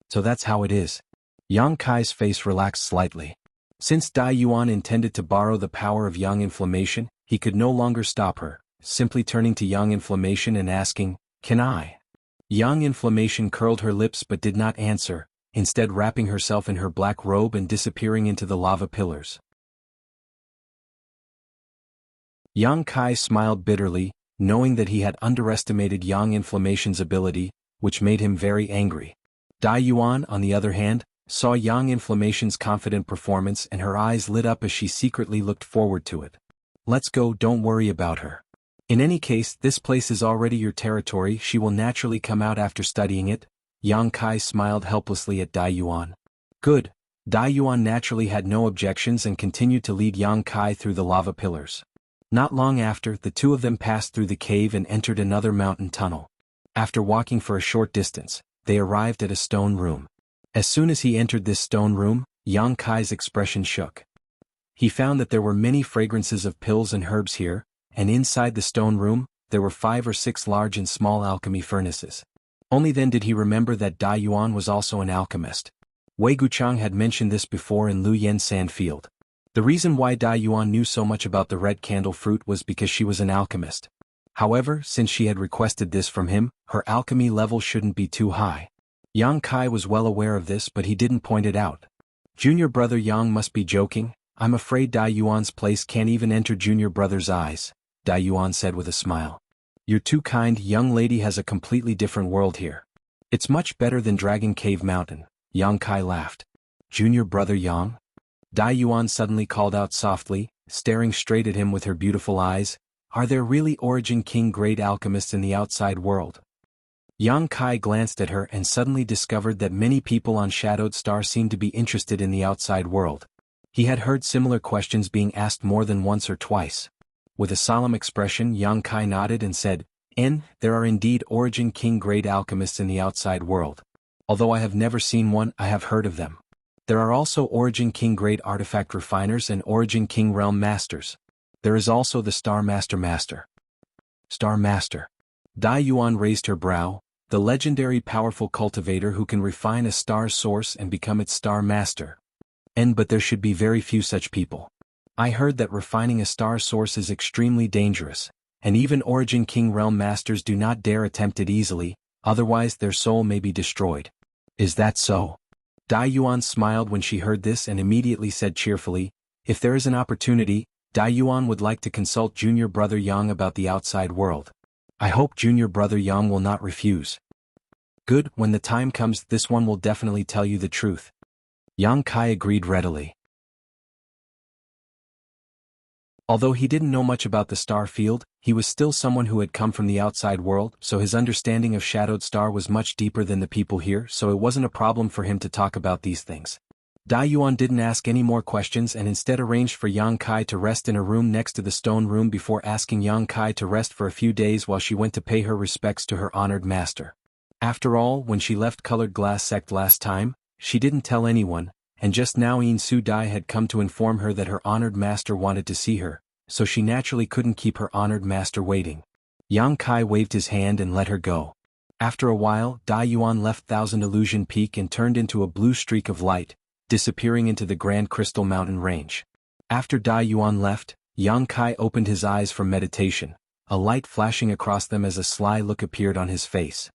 S1: "So that's how it is." Yang Kai's face relaxed slightly. Since Dai Yuan intended to borrow the power of Yang Inflammation, he could no longer stop her, simply turning to Yang Inflammation and asking, "Can I?" Yang Inflammation curled her lips but did not answer, instead wrapping herself in her black robe and disappearing into the lava pillars. Yang Kai smiled bitterly, knowing that he had underestimated Yang Inflammation's ability, which made him very angry. Dai Yuan, on the other hand, saw Yang Inflammation's confident performance and her eyes lit up as she secretly looked forward to it. "Let's go, don't worry about her. In any case, this place is already your territory, she will naturally come out after studying it." Yang Kai smiled helplessly at Dai Yuan. "Good." Dai Yuan naturally had no objections and continued to lead Yang Kai through the lava pillars. Not long after, the two of them passed through the cave and entered another mountain tunnel. After walking for a short distance, they arrived at a stone room. As soon as he entered this stone room, Yang Kai's expression shook. He found that there were many fragrances of pills and herbs here, and inside the stone room, there were 5 or 6 large and small alchemy furnaces. Only then did he remember that Dai Yuan was also an alchemist. Wei Guchang had mentioned this before in Lu Yen Sandfield. The reason why Dai Yuan knew so much about the red candle fruit was because she was an alchemist. However, since she had requested this from him, her alchemy level shouldn't be too high. Yang Kai was well aware of this but he didn't point it out. "Junior brother Yang must be joking, I'm afraid Dai Yuan's place can't even enter junior brother's eyes," Dai Yuan said with a smile. "You're too kind, young lady has a completely different world here. It's much better than Dragon Cave Mountain." Yang Kai laughed. "Junior brother Yang?" Dai Yuan suddenly called out softly, staring straight at him with her beautiful eyes, "Are there really Origin King grade alchemists in the outside world?" Yang Kai glanced at her and suddenly discovered that many people on Shadowed Star seemed to be interested in the outside world. He had heard similar questions being asked more than once or twice. With a solemn expression, Yang Kai nodded and said, There are indeed Origin King grade alchemists in the outside world. Although I have never seen one, I have heard of them. There are also Origin King grade artifact refiners and Origin King realm masters. There is also the Star Master. Star Master. Dai Yuan raised her brow, the legendary powerful cultivator who can refine a star's source and become its Star Master. But there should be very few such people. I heard that refining a star source is extremely dangerous, and even Origin King realm masters do not dare attempt it easily, otherwise their soul may be destroyed. Is that so? Dai Yuan smiled when she heard this and immediately said cheerfully, If there is an opportunity, Dai Yuan would like to consult Junior Brother Yang about the outside world. I hope Junior Brother Yang will not refuse. Good, when the time comes, this one will definitely tell you the truth. Yang Kai agreed readily. Although he didn't know much about the star field, he was still someone who had come from the outside world, so his understanding of Shadowed Star was much deeper than the people here, so it wasn't a problem for him to talk about these things. Dai Yuan didn't ask any more questions and instead arranged for Yang Kai to rest in a room next to the stone room before asking Yang Kai to rest for a few days while she went to pay her respects to her honored master. After all, when she left Colored Glass Sect last time, she didn't tell anyone, and just now Yin Su Dai had come to inform her that her honored master wanted to see her, so she naturally couldn't keep her honored master waiting. Yang Kai waved his hand and let her go. After a while, Dai Yuan left Thousand Illusion Peak and turned into a blue streak of light, disappearing into the Grand Crystal Mountain Range. After Dai Yuan left, Yang Kai opened his eyes from meditation, a light flashing across them as a sly look appeared on his face.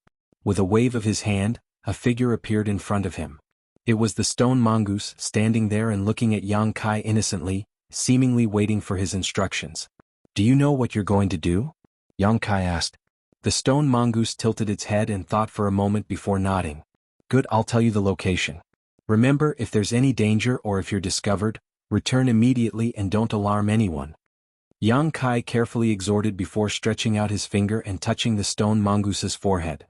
S1: With a wave of his hand, a figure appeared in front of him. It was the stone mongoose standing there and looking at Yang Kai innocently, seemingly waiting for his instructions. Do you know what you're going to do? Yang Kai asked. The stone mongoose tilted its head and thought for a moment before nodding. Good, I'll tell you the location. Remember, if there's any danger or if you're discovered, return immediately and don't alarm anyone. Yang Kai carefully exhorted before stretching out his finger and touching the stone mongoose's forehead.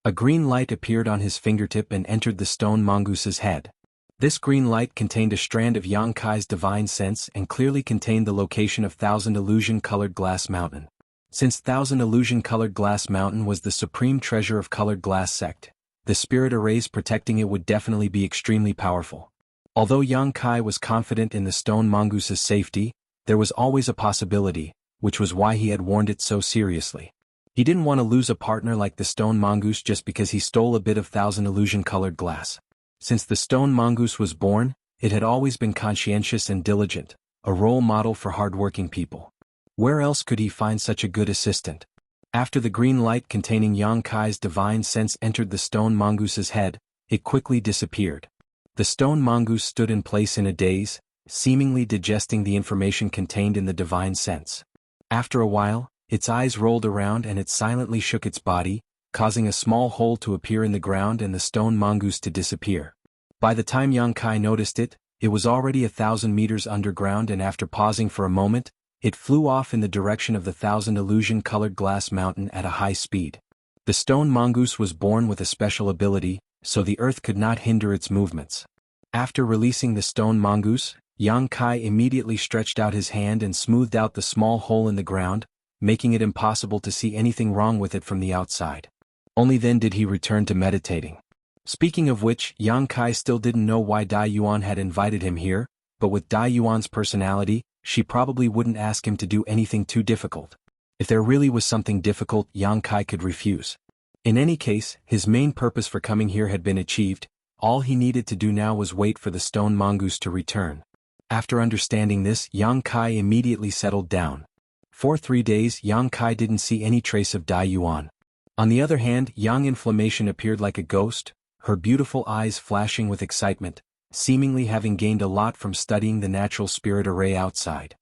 S1: A green light appeared on his fingertip and entered the stone mongoose's head. This green light contained a strand of Yang Kai's divine sense and clearly contained the location of Thousand Illusion Colored Glass Mountain. Since Thousand Illusion Colored Glass Mountain was the supreme treasure of Colored Glass Sect, the spirit arrays protecting it would definitely be extremely powerful. Although Yang Kai was confident in the stone mongoose's safety, there was always a possibility, which was why he had warned it so seriously. He didn't want to lose a partner like the stone mongoose just because he stole a bit of Thousand Illusion Colored Glass. Since the stone mongoose was born, it had always been conscientious and diligent, a role model for hardworking people. Where else could he find such a good assistant? After the green light containing Yang Kai's divine sense entered the stone mongoose's head, it quickly disappeared. The stone mongoose stood in place in a daze, seemingly digesting the information contained in the divine sense. After a while, its eyes rolled around and it silently shook its body, causing a small hole to appear in the ground and the stone mongoose to disappear. By the time Yang Kai noticed it, it was already 1,000 meters underground and after pausing for a moment, it flew off in the direction of the Thousand Illusion Colored Glass Mountain at a high speed. The stone mongoose was born with a special ability, so the earth could not hinder its movements. After releasing the stone mongoose, Yang Kai immediately stretched out his hand and smoothed out the small hole in the ground, making it impossible to see anything wrong with it from the outside. Only then did he return to meditating. Speaking of which, Yang Kai still didn't know why Dai Yuan had invited him here, but with Dai Yuan's personality, she probably wouldn't ask him to do anything too difficult. If there really was something difficult, Yang Kai could refuse. In any case, his main purpose for coming here had been achieved, all he needed to do now was wait for the stone mongoose to return. After understanding this, Yang Kai immediately settled down. For 3 days, Yang Kai didn't see any trace of Dai Yuan. On the other hand, Yang Inflammation appeared like a ghost, her beautiful eyes flashing with excitement, seemingly having gained a lot from studying the natural spirit array outside.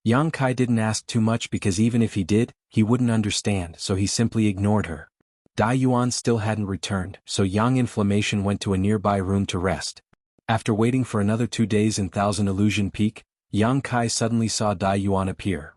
S1: Yang Kai didn't ask too much because even if he did, he wouldn't understand, so he simply ignored her. Dai Yuan still hadn't returned, so Yang Inflammation went to a nearby room to rest. After waiting for another 2 days in Thousand Illusion Peak, Yang Kai suddenly saw Dai Yuan appear.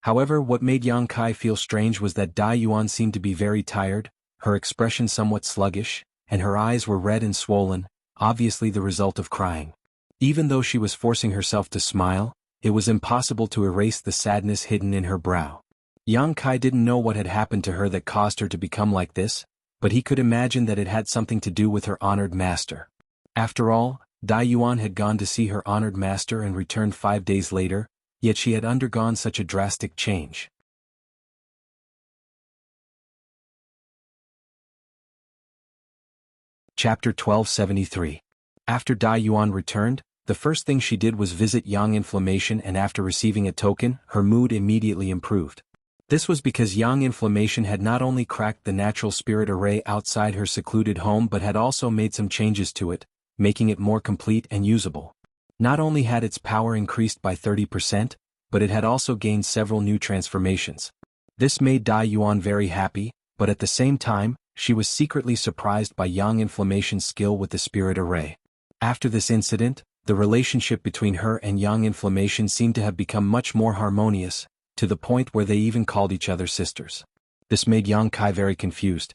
S1: However, what made Yang Kai feel strange was that Dai Yuan seemed to be very tired, her expression somewhat sluggish, and her eyes were red and swollen, obviously the result of crying. Even though she was forcing herself to smile, it was impossible to erase the sadness hidden in her brow. Yang Kai didn't know what had happened to her that caused her to become like this, but he could imagine that it had something to do with her honored master. After all, Dai Yuan had gone to see her honored master and returned 5 days later, yet she had undergone such a drastic change. Chapter 1273. After Dai Yuan returned, the first thing she did was visit Yang Inflammation, and after receiving a token, her mood immediately improved. This was because Yang Inflammation had not only cracked the natural spirit array outside her secluded home but had also made some changes to it, making it more complete and usable. Not only had its power increased by 30%, but it had also gained several new transformations. This made Dai Yuan very happy, but at the same time, she was secretly surprised by Yang Inflammation's skill with the spirit array. After this incident, the relationship between her and Yang Inflammation seemed to have become much more harmonious, to the point where they even called each other sisters. This made Yang Kai very confused.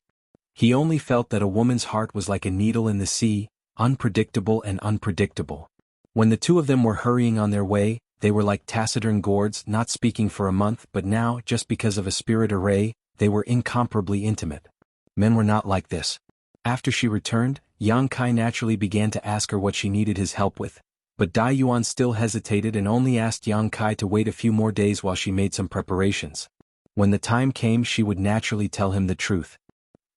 S1: He only felt that a woman's heart was like a needle in the sea, unpredictable and unpredictable. When the two of them were hurrying on their way, they were like taciturn gourds, not speaking for a month, but now, just because of a spirit array, they were incomparably intimate. Men were not like this. After she returned, Yang Kai naturally began to ask her what she needed his help with, but Dai Yuan still hesitated and only asked Yang Kai to wait a few more days while she made some preparations. When the time came, she would naturally tell him the truth.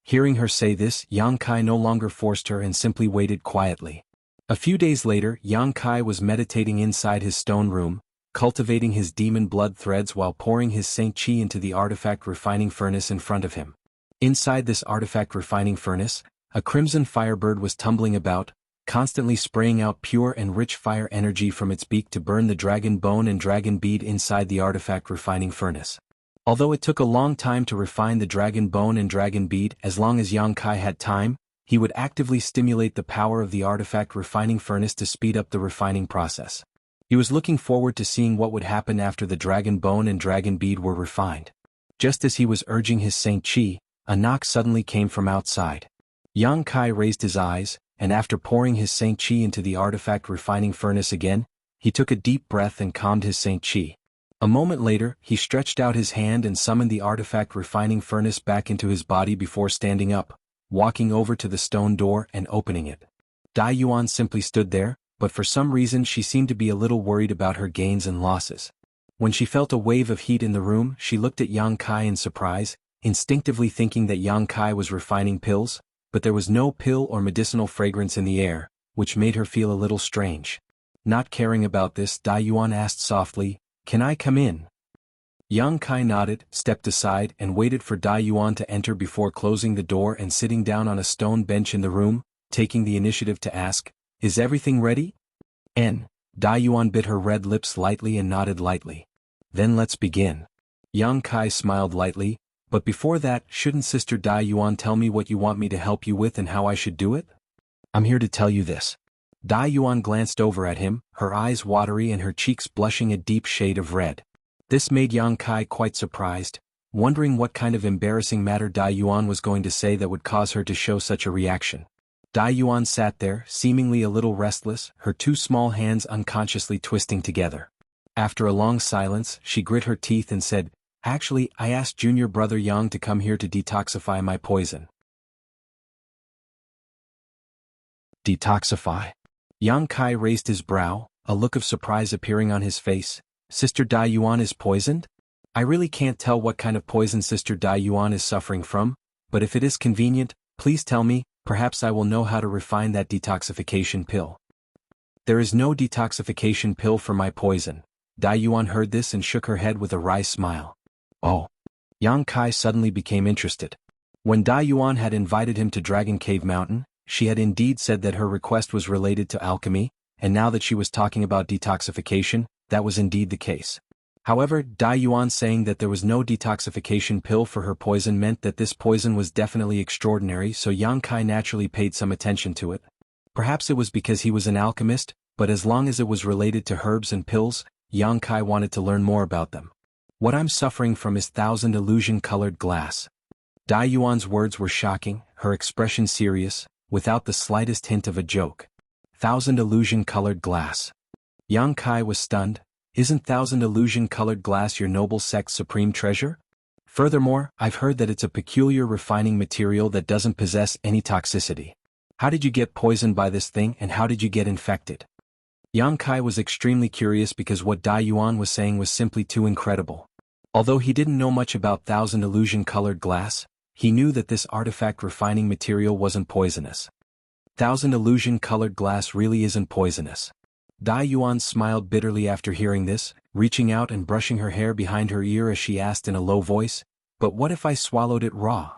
S1: Hearing her say this, Yang Kai no longer forced her and simply waited quietly. A few days later, Yang Kai was meditating inside his stone room, cultivating his demon blood threads while pouring his Saint Qi into the artifact refining furnace in front of him. Inside this artifact refining furnace, a crimson firebird was tumbling about, constantly spraying out pure and rich fire energy from its beak to burn the dragon bone and dragon bead inside the artifact refining furnace. Although it took a long time to refine the dragon bone and dragon bead, as long as Yang Kai had time, he would actively stimulate the power of the artifact refining furnace to speed up the refining process. He was looking forward to seeing what would happen after the dragon bone and dragon bead were refined. Just as he was urging his Saint Qi, a knock suddenly came from outside. Yang Kai raised his eyes, and after pouring his Saint Qi into the artifact refining furnace again, he took a deep breath and calmed his Saint Qi. A moment later, he stretched out his hand and summoned the artifact refining furnace back into his body before standing up, walking over to the stone door and opening it. Dai Yuan simply stood there, but for some reason she seemed to be a little worried about her gains and losses. When she felt a wave of heat in the room, she looked at Yang Kai in surprise, instinctively thinking that Yang Kai was refining pills, but there was no pill or medicinal fragrance in the air, which made her feel a little strange. Not caring about this, Dai Yuan asked softly, "Can I come in?" Yang Kai nodded, stepped aside and waited for Dai Yuan to enter before closing the door and sitting down on a stone bench in the room, taking the initiative to ask, "Is everything ready?" Dai Yuan bit her red lips lightly and nodded lightly. "Then let's begin." Yang Kai smiled lightly, "But before that, shouldn't Sister Dai Yuan tell me what you want me to help you with and how I should do it?" "I'm here to tell you this." Dai Yuan glanced over at him, her eyes watery and her cheeks blushing a deep shade of red. This made Yang Kai quite surprised, wondering what kind of embarrassing matter Dai Yuan was going to say that would cause her to show such a reaction. Dai Yuan sat there, seemingly a little restless, her two small hands unconsciously twisting together. After a long silence, she grit her teeth and said, "Actually, I asked junior brother Yang to come here to detoxify my poison." Detoxify? Yang Kai raised his brow, a look of surprise appearing on his face. "Sister Dai Yuan is poisoned? I really can't tell what kind of poison Sister Dai Yuan is suffering from, but if it is convenient, please tell me, perhaps I will know how to refine that detoxification pill." "There is no detoxification pill for my poison." Dai Yuan heard this and shook her head with a wry smile. "Oh." Yang Kai suddenly became interested. When Dai Yuan had invited him to Dragon Cave Mountain, she had indeed said that her request was related to alchemy, and now that she was talking about detoxification, that was indeed the case. However, Dai Yuan saying that there was no detoxification pill for her poison meant that this poison was definitely extraordinary, so Yang Kai naturally paid some attention to it. Perhaps it was because he was an alchemist, but as long as it was related to herbs and pills, Yang Kai wanted to learn more about them. "What I'm suffering from is 1,000 illusion-colored glass." Dai Yuan's words were shocking, her expression serious, without the slightest hint of a joke. 1,000 illusion-colored glass. Yang Kai was stunned. "Isn't 1,000 illusion-colored glass your noble sect's supreme treasure? Furthermore, I've heard that it's a peculiar refining material that doesn't possess any toxicity. How did you get poisoned by this thing and how did you get infected?" Yang Kai was extremely curious because what Dai Yuan was saying was simply too incredible. Although he didn't know much about 1,000 illusion-colored glass, he knew that this artifact refining material wasn't poisonous. 1,000 illusion-colored glass really isn't poisonous. Dai Yuan smiled bitterly after hearing this, reaching out and brushing her hair behind her ear as she asked in a low voice, "But what if I swallowed it raw?"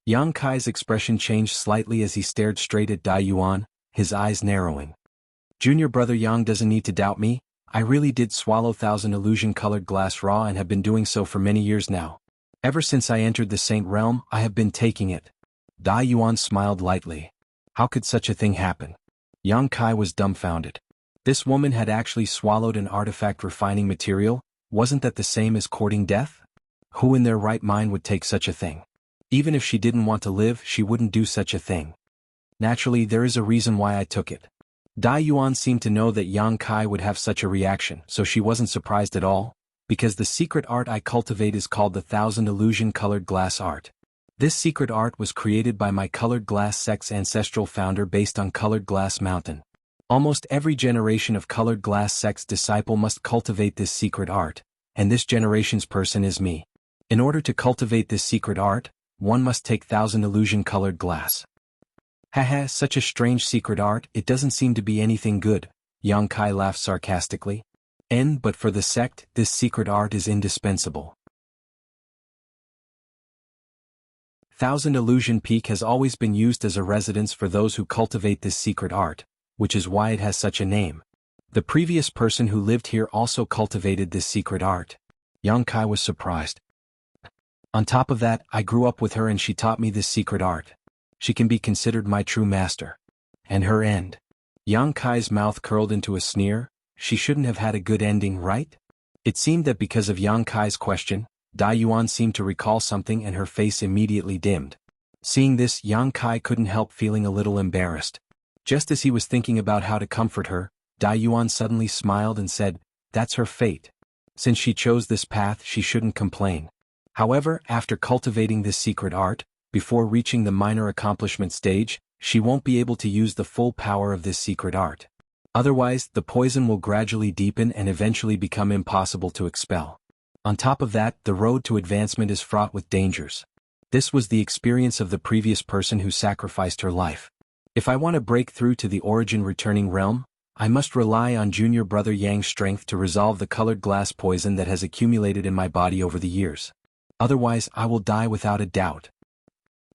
S1: Yang Kai's expression changed slightly as he stared straight at Dai Yuan, his eyes narrowing. Junior brother Yang doesn't need to doubt me, I really did swallow 1,000 illusion-colored glass raw and have been doing so for many years now. Ever since I entered the Saint Realm, I have been taking it. Dai Yuan smiled lightly. How could such a thing happen? Yang Kai was dumbfounded. This woman had actually swallowed an artifact refining material, wasn't that the same as courting death? Who in their right mind would take such a thing? Even if she didn't want to live, she wouldn't do such a thing. Naturally, there is a reason why I took it. Dai Yuan seemed to know that Yang Kai would have such a reaction, so she wasn't surprised at all, because the secret art I cultivate is called the 1,000 illusion-colored glass art. This secret art was created by my colored glass sect's ancestral founder based on Colored Glass Mountain. Almost every generation of Colored Glass sect's disciple must cultivate this secret art, and this generation's person is me. In order to cultivate this secret art, one must take 1,000 illusion-colored glass. Haha, such a strange secret art, it doesn't seem to be anything good, Yang Kai laughed sarcastically. But for the sect, this secret art is indispensable. 1,000 Illusion Peak has always been used as a residence for those who cultivate this secret art, which is why it has such a name. The previous person who lived here also cultivated this secret art. Yang Kai was surprised. On top of that, I grew up with her and she taught me this secret art. She can be considered my true master. And her end. Yang Kai's mouth curled into a sneer. She shouldn't have had a good ending, right? It seemed that because of Yang Kai's question, Dai Yuan seemed to recall something and her face immediately dimmed. Seeing this, Yang Kai couldn't help feeling a little embarrassed. Just as he was thinking about how to comfort her, Dai Yuan suddenly smiled and said, "That's her fate. Since she chose this path, she shouldn't complain. However, after cultivating this secret art, before reaching the minor accomplishment stage, she won't be able to use the full power of this secret art. Otherwise, the poison will gradually deepen and eventually become impossible to expel. On top of that, the road to advancement is fraught with dangers. This was the experience of the previous person who sacrificed her life. If I want to break through to the origin returning realm, I must rely on junior brother Yang's strength to resolve the colored glass poison that has accumulated in my body over the years. Otherwise, I will die without a doubt."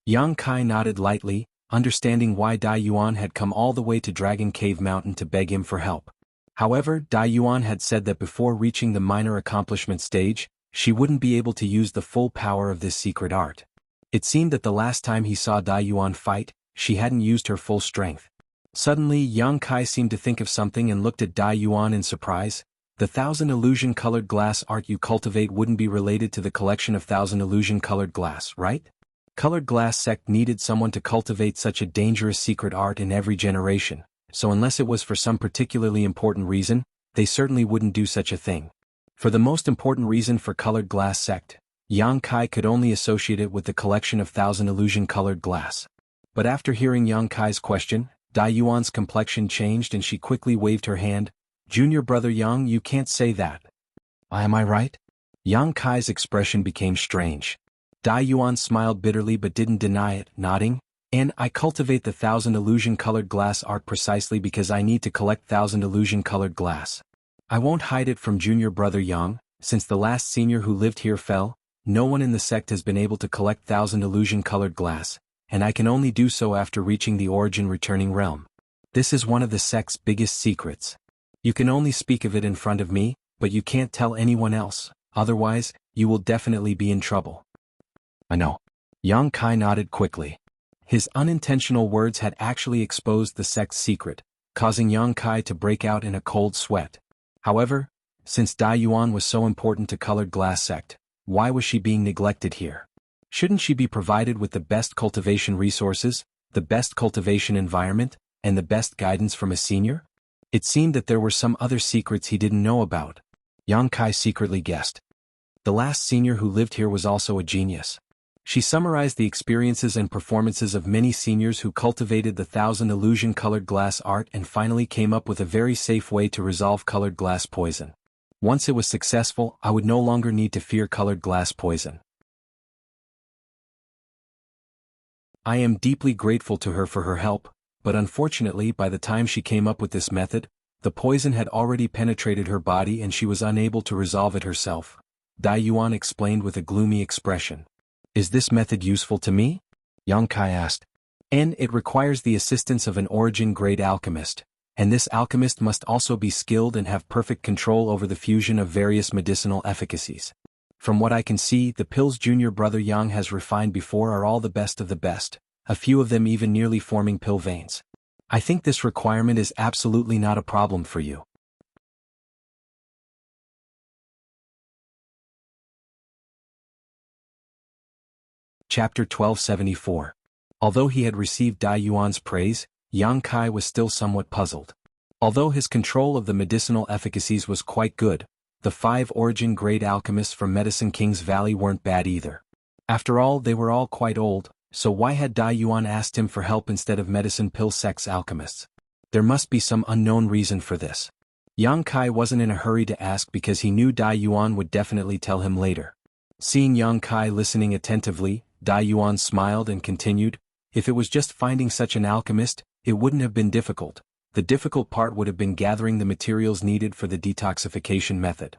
S1: Yang Kai nodded lightly, understanding why Dai Yuan had come all the way to Dragon Cave Mountain to beg him for help. However, Dai Yuan had said that before reaching the minor accomplishment stage, she wouldn't be able to use the full power of this secret art. It seemed that the last time he saw Dai Yuan fight, she hadn't used her full strength. Suddenly, Yang Kai seemed to think of something and looked at Dai Yuan in surprise. "The 1,000 illusion-colored glass art you cultivate wouldn't be related to the collection of 1,000 illusion-colored glass, right? Colored Glass sect needed someone to cultivate such a dangerous secret art in every generation, so unless it was for some particularly important reason, they certainly wouldn't do such a thing. For the most important reason for Colored Glass sect, Yang Kai could only associate it with the collection of 1,000 illusion-colored glass." But after hearing Yang Kai's question, Dai Yuan's complexion changed and she quickly waved her hand. "Junior brother Yang, you can't say that." "Am I right?" Yang Kai's expression became strange. Dai Yuan smiled bitterly but didn't deny it, nodding. "And I cultivate the 1,000 illusion-colored glass art precisely because I need to collect 1,000 illusion-colored glass. I won't hide it from junior brother Yang. Since the last senior who lived here fell, no one in the sect has been able to collect 1,000 illusion-colored glass, and I can only do so after reaching the origin returning realm. This is one of the sect's biggest secrets. You can only speak of it in front of me, but you can't tell anyone else, otherwise, you will definitely be in trouble." "I know." Yang Kai nodded quickly. His unintentional words had actually exposed the sect's secret, causing Yang Kai to break out in a cold sweat. However, since Dai Yuan was so important to Colored Glass sect, why was she being neglected here? Shouldn't she be provided with the best cultivation resources, the best cultivation environment, and the best guidance from a senior? It seemed that there were some other secrets he didn't know about. Yang Kai secretly guessed. The last senior who lived here was also a genius. She summarized the experiences and performances of many seniors who cultivated the 1,000 illusion-colored glass art and finally came up with a very safe way to resolve colored glass poison. Once it was successful, I would no longer need to fear colored glass poison. I am deeply grateful to her for her help, but unfortunately by the time she came up with this method, the poison had already penetrated her body and she was unable to resolve it herself. Dai Yuan explained with a gloomy expression. "Is this method useful to me?" Yang Kai asked. And it requires the assistance of an origin-grade alchemist, and this alchemist must also be skilled and have perfect control over the fusion of various medicinal efficacies. From what I can see, the pills junior brother Yang has refined before are all the best of the best, a few of them even nearly forming pill veins. I think this requirement is absolutely not a problem for you. Chapter 1274. Although he had received Dai Yuan's praise, Yang Kai was still somewhat puzzled. Although his control of the medicinal efficacies was quite good, the 5 origin-grade alchemists from Medicine King's Valley weren't bad either. After all, they were all quite old, so why had Dai Yuan asked him for help instead of medicine pill sex alchemists? There must be some unknown reason for this. Yang Kai wasn't in a hurry to ask because he knew Dai Yuan would definitely tell him later. Seeing Yang Kai listening attentively, Dai Yuan smiled and continued, "If it was just finding such an alchemist, it wouldn't have been difficult. The difficult part would have been gathering the materials needed for the detoxification method."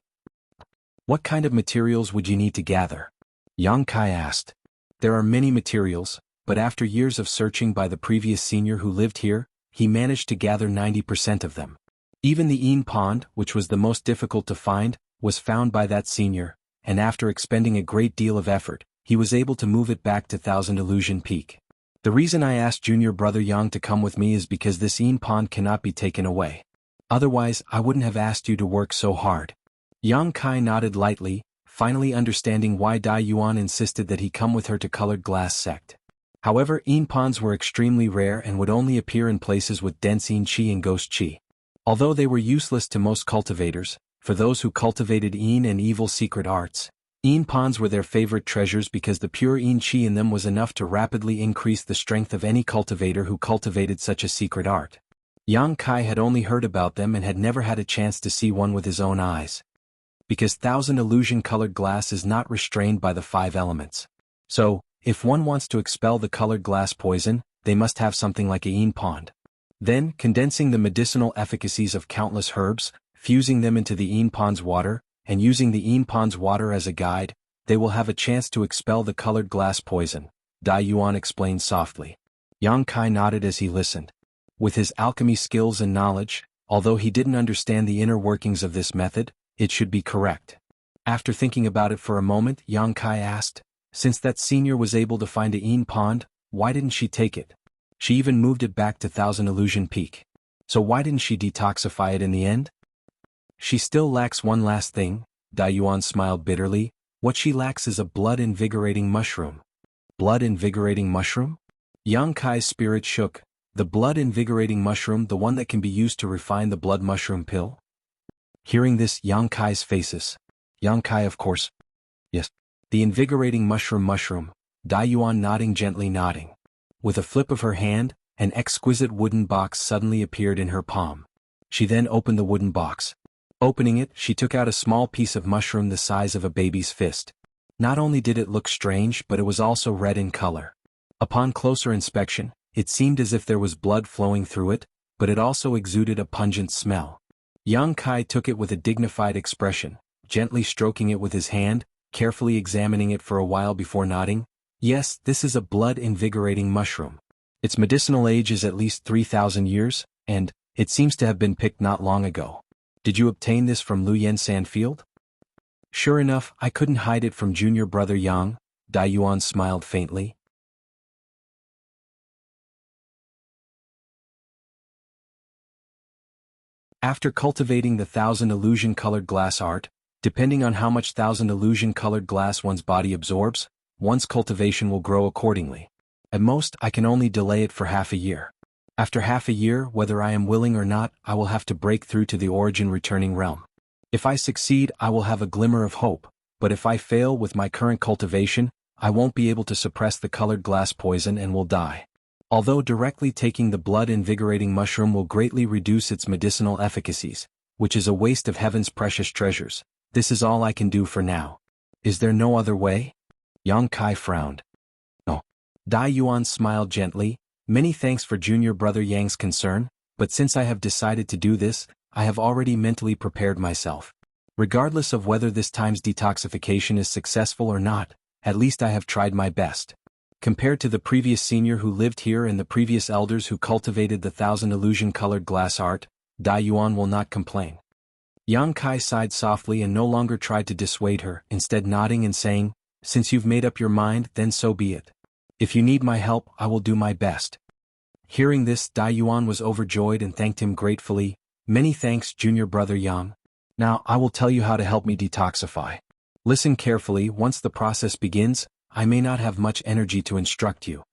S1: "What kind of materials would you need to gather?" Yang Kai asked. "There are many materials, but after years of searching by the previous senior who lived here, he managed to gather 90% of them. Even the Yin Pond, which was the most difficult to find, was found by that senior, and after expending a great deal of effort, he was able to move it back to Thousand Illusion Peak. The reason I asked junior brother Yang to come with me is because this Yin Pond cannot be taken away. Otherwise, I wouldn't have asked you to work so hard." Yang Kai nodded lightly, finally understanding why Dai Yuan insisted that he come with her to Colored Glass Sect. However, Yin Ponds were extremely rare and would only appear in places with dense Yin Qi and Ghost Qi. Although they were useless to most cultivators, for those who cultivated Yin and evil secret arts, Yin Ponds were their favorite treasures because the pure Yin Qi in them was enough to rapidly increase the strength of any cultivator who cultivated such a secret art. Yang Kai had only heard about them and had never had a chance to see one with his own eyes. Because Thousand Illusion colored glass is not restrained by the 5 elements. So, if one wants to expel the colored glass poison, they must have something like a Yin Pond. Then, condensing the medicinal efficacies of countless herbs, fusing them into the Yin Pond's water, and using the Yin Pond's water as a guide, they will have a chance to expel the colored glass poison, Dai Yuan explained softly. Yang Kai nodded as he listened. With his alchemy skills and knowledge, although he didn't understand the inner workings of this method, it should be correct. After thinking about it for a moment, Yang Kai asked, "Since that senior was able to find a Yin Pond, why didn't she take it? She even moved it back to Thousand Illusion Peak. So why didn't she detoxify it in the end?" "She still lacks one last thing," Dai Yuan smiled bitterly. "What she lacks is a blood-invigorating mushroom." "Blood-invigorating mushroom?" Yang Kai's spirit shook. "The blood-invigorating mushroom, the one that can be used to refine the blood mushroom pill?" Hearing this, Yang Kai's faces. Yang Kai, of course. "Yes. The invigorating mushroom, Dai Yuan nodding, gently nodding. With a flip of her hand, an exquisite wooden box suddenly appeared in her palm. She then opened the wooden box. Opening it, she took out a small piece of mushroom the size of a baby's fist. Not only did it look strange, but it was also red in color. Upon closer inspection, it seemed as if there was blood flowing through it, but it also exuded a pungent smell. Yang Kai took it with a dignified expression, gently stroking it with his hand, carefully examining it for a while before nodding. "Yes, this is a blood-invigorating mushroom. Its medicinal age is at least 3,000 years, and it seems to have been picked not long ago. Did you obtain this from Luyan Sandfield?" "Sure enough, I couldn't hide it from junior brother Yang," Dai Yuan smiled faintly. After cultivating the Thousand Illusion colored glass art, depending on how much Thousand Illusion colored glass one's body absorbs, one's cultivation will grow accordingly. At most, I can only delay it for half a year. After half a year, whether I am willing or not, I will have to break through to the origin returning realm. If I succeed, I will have a glimmer of hope, but if I fail with my current cultivation, I won't be able to suppress the colored glass poison and will die. Although directly taking the blood-invigorating mushroom will greatly reduce its medicinal efficacies, which is a waste of heaven's precious treasures, this is all I can do for now. Is there no other way?" Yang Kai frowned. "No." Dai Yuan smiled gently. "Many thanks for junior brother Yang's concern, but since I have decided to do this, I have already mentally prepared myself. Regardless of whether this time's detoxification is successful or not, at least I have tried my best. Compared to the previous senior who lived here and the previous elders who cultivated the 1,000 illusion-colored glass art, Dai Yuan will not complain. Yang Kai sighed softly and no longer tried to dissuade her, instead nodding and saying, "Since you've made up your mind, then so be it. If you need my help, I will do my best." Hearing this, Dai Yuan was overjoyed and thanked him gratefully. "Many thanks, junior brother Yang. Now I will tell you how to help me detoxify. Listen carefully. Once the process begins, I may not have much energy to instruct you."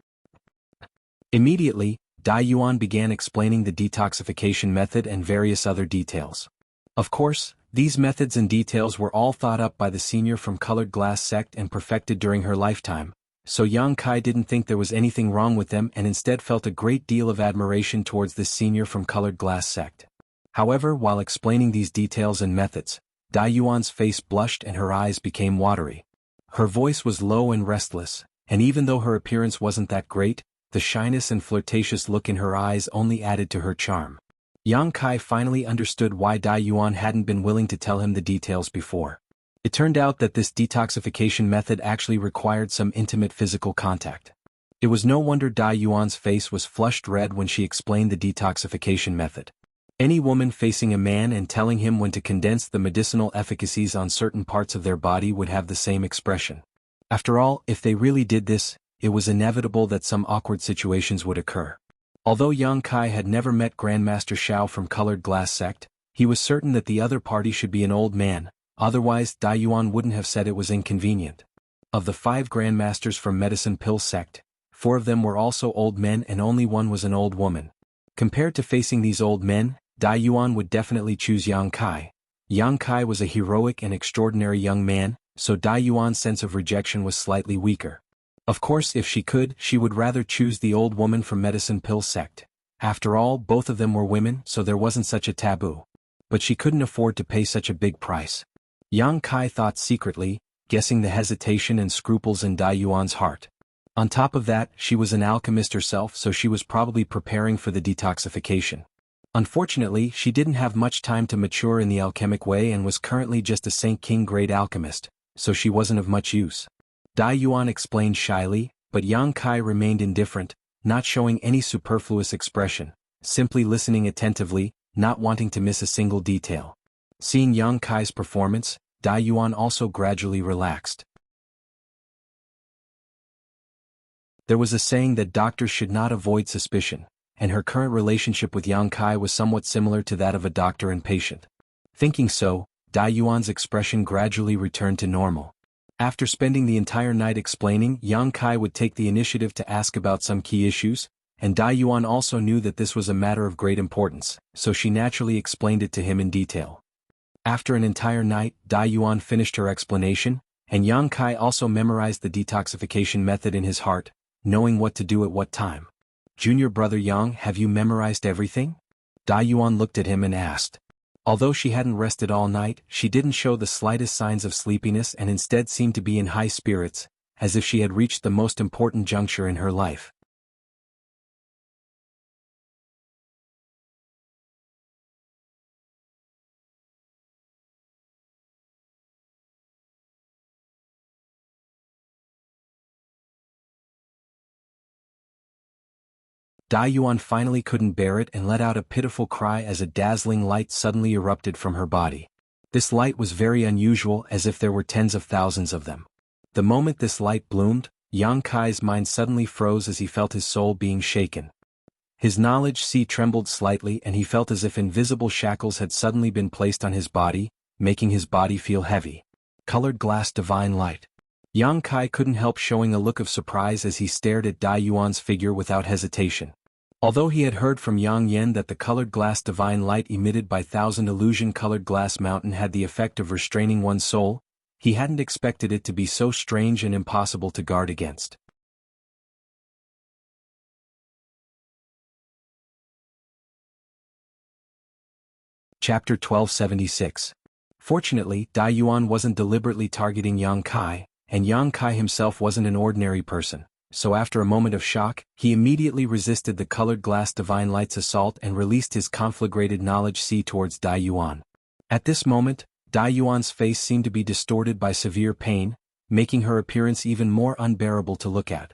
S1: Immediately, Dai Yuan began explaining the detoxification method and various other details. Of course, these methods and details were all thought up by the senior from Colored Glass sect and perfected during her lifetime, so Yang Kai didn't think there was anything wrong with them and instead felt a great deal of admiration towards this senior from Colored Glass sect. However, while explaining these details and methods, Dai Yuan's face blushed and her eyes became watery. Her voice was low and restless, and even though her appearance wasn't that great, the shyness and flirtatious look in her eyes only added to her charm. Yang Kai finally understood why Dai Yuan hadn't been willing to tell him the details before. It turned out that this detoxification method actually required some intimate physical contact. It was no wonder Dai Yuan's face was flushed red when she explained the detoxification method. Any woman facing a man and telling him when to condense the medicinal efficacies on certain parts of their body would have the same expression. After all, if they really did this, it was inevitable that some awkward situations would occur. Although Yang Kai had never met Grandmaster Shao from Colored Glass sect, he was certain that the other party should be an old man, otherwise Dai Yuan wouldn't have said it was inconvenient. Of the 5 Grandmasters from Medicine Pill sect, 4 of them were also old men and only one was an old woman. Compared to facing these old men, Dai Yuan would definitely choose Yang Kai. Yang Kai was a heroic and extraordinary young man, so Dai Yuan's sense of rejection was slightly weaker. Of course, if she could, she would rather choose the old woman from Medicine Pill sect. After all, both of them were women, so there wasn't such a taboo. But she couldn't afford to pay such a big price. Yang Kai thought secretly, guessing the hesitation and scruples in Dai Yuan's heart. On top of that, she was an alchemist herself, so she was probably preparing for the detoxification. Unfortunately, she didn't have much time to mature in the alchemic way and was currently just a Saint King grade alchemist, so she wasn't of much use. Dai Yuan explained shyly, but Yang Kai remained indifferent, not showing any superfluous expression, simply listening attentively, not wanting to miss a single detail. Seeing Yang Kai's performance, Dai Yuan also gradually relaxed. There was a saying that doctors should not avoid suspicion, and her current relationship with Yang Kai was somewhat similar to that of a doctor and patient. Thinking so, Dai Yuan's expression gradually returned to normal. After spending the entire night explaining, Yang Kai would take the initiative to ask about some key issues, and Dai Yuan also knew that this was a matter of great importance, so she naturally explained it to him in detail. After an entire night, Dai Yuan finished her explanation, and Yang Kai also memorized the detoxification method in his heart, knowing what to do at what time. "Junior brother Yang, have you memorized everything?" Dai Yuan looked at him and asked. Although she hadn't rested all night, she didn't show the slightest signs of sleepiness and instead seemed to be in high spirits, as if she had reached the most important juncture in her life. Dai Yuan finally couldn't bear it and let out a pitiful cry as a dazzling light suddenly erupted from her body. This light was very unusual, as if there were tens of thousands of them. The moment this light bloomed, Yang Kai's mind suddenly froze as he felt his soul being shaken. His knowledge sea trembled slightly and he felt as if invisible shackles had suddenly been placed on his body, making his body feel heavy. Colored glass divine light. Yang Kai couldn't help showing a look of surprise as he stared at Dai Yuan's figure without hesitation. Although he had heard from Yang Yen that the colored glass divine light emitted by 1,000 illusion-colored glass mountain had the effect of restraining one's soul, he hadn't expected it to be so strange and impossible to guard against. Chapter 1276. Fortunately, Dai Yuan wasn't deliberately targeting Yang Kai, and Yang Kai himself wasn't an ordinary person. So after a moment of shock, he immediately resisted the colored glass divine light's assault and released his conflagrated knowledge sea towards Dai Yuan. At this moment, Dai Yuan's face seemed to be distorted by severe pain, making her appearance even more unbearable to look at.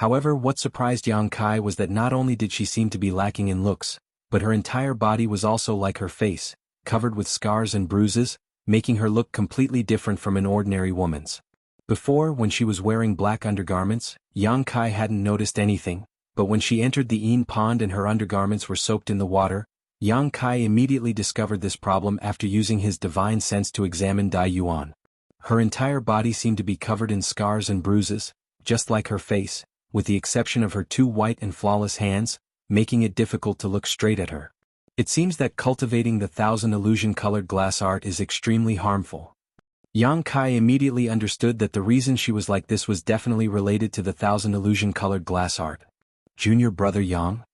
S1: However, what surprised Yang Kai was that not only did she seem to be lacking in looks, but her entire body was also like her face, covered with scars and bruises, making her look completely different from an ordinary woman's. Before, when she was wearing black undergarments, Yang Kai hadn't noticed anything, but when she entered the Yin pond and her undergarments were soaked in the water, Yang Kai immediately discovered this problem after using his divine sense to examine Dai Yuan. Her entire body seemed to be covered in scars and bruises, just like her face, with the exception of her two white and flawless hands, making it difficult to look straight at her. It seems that cultivating the 1,000 illusion-colored glass art is extremely harmful. Yang Kai immediately understood that the reason she was like this was definitely related to the 1,000 illusion-colored glass art. Junior brother Yang?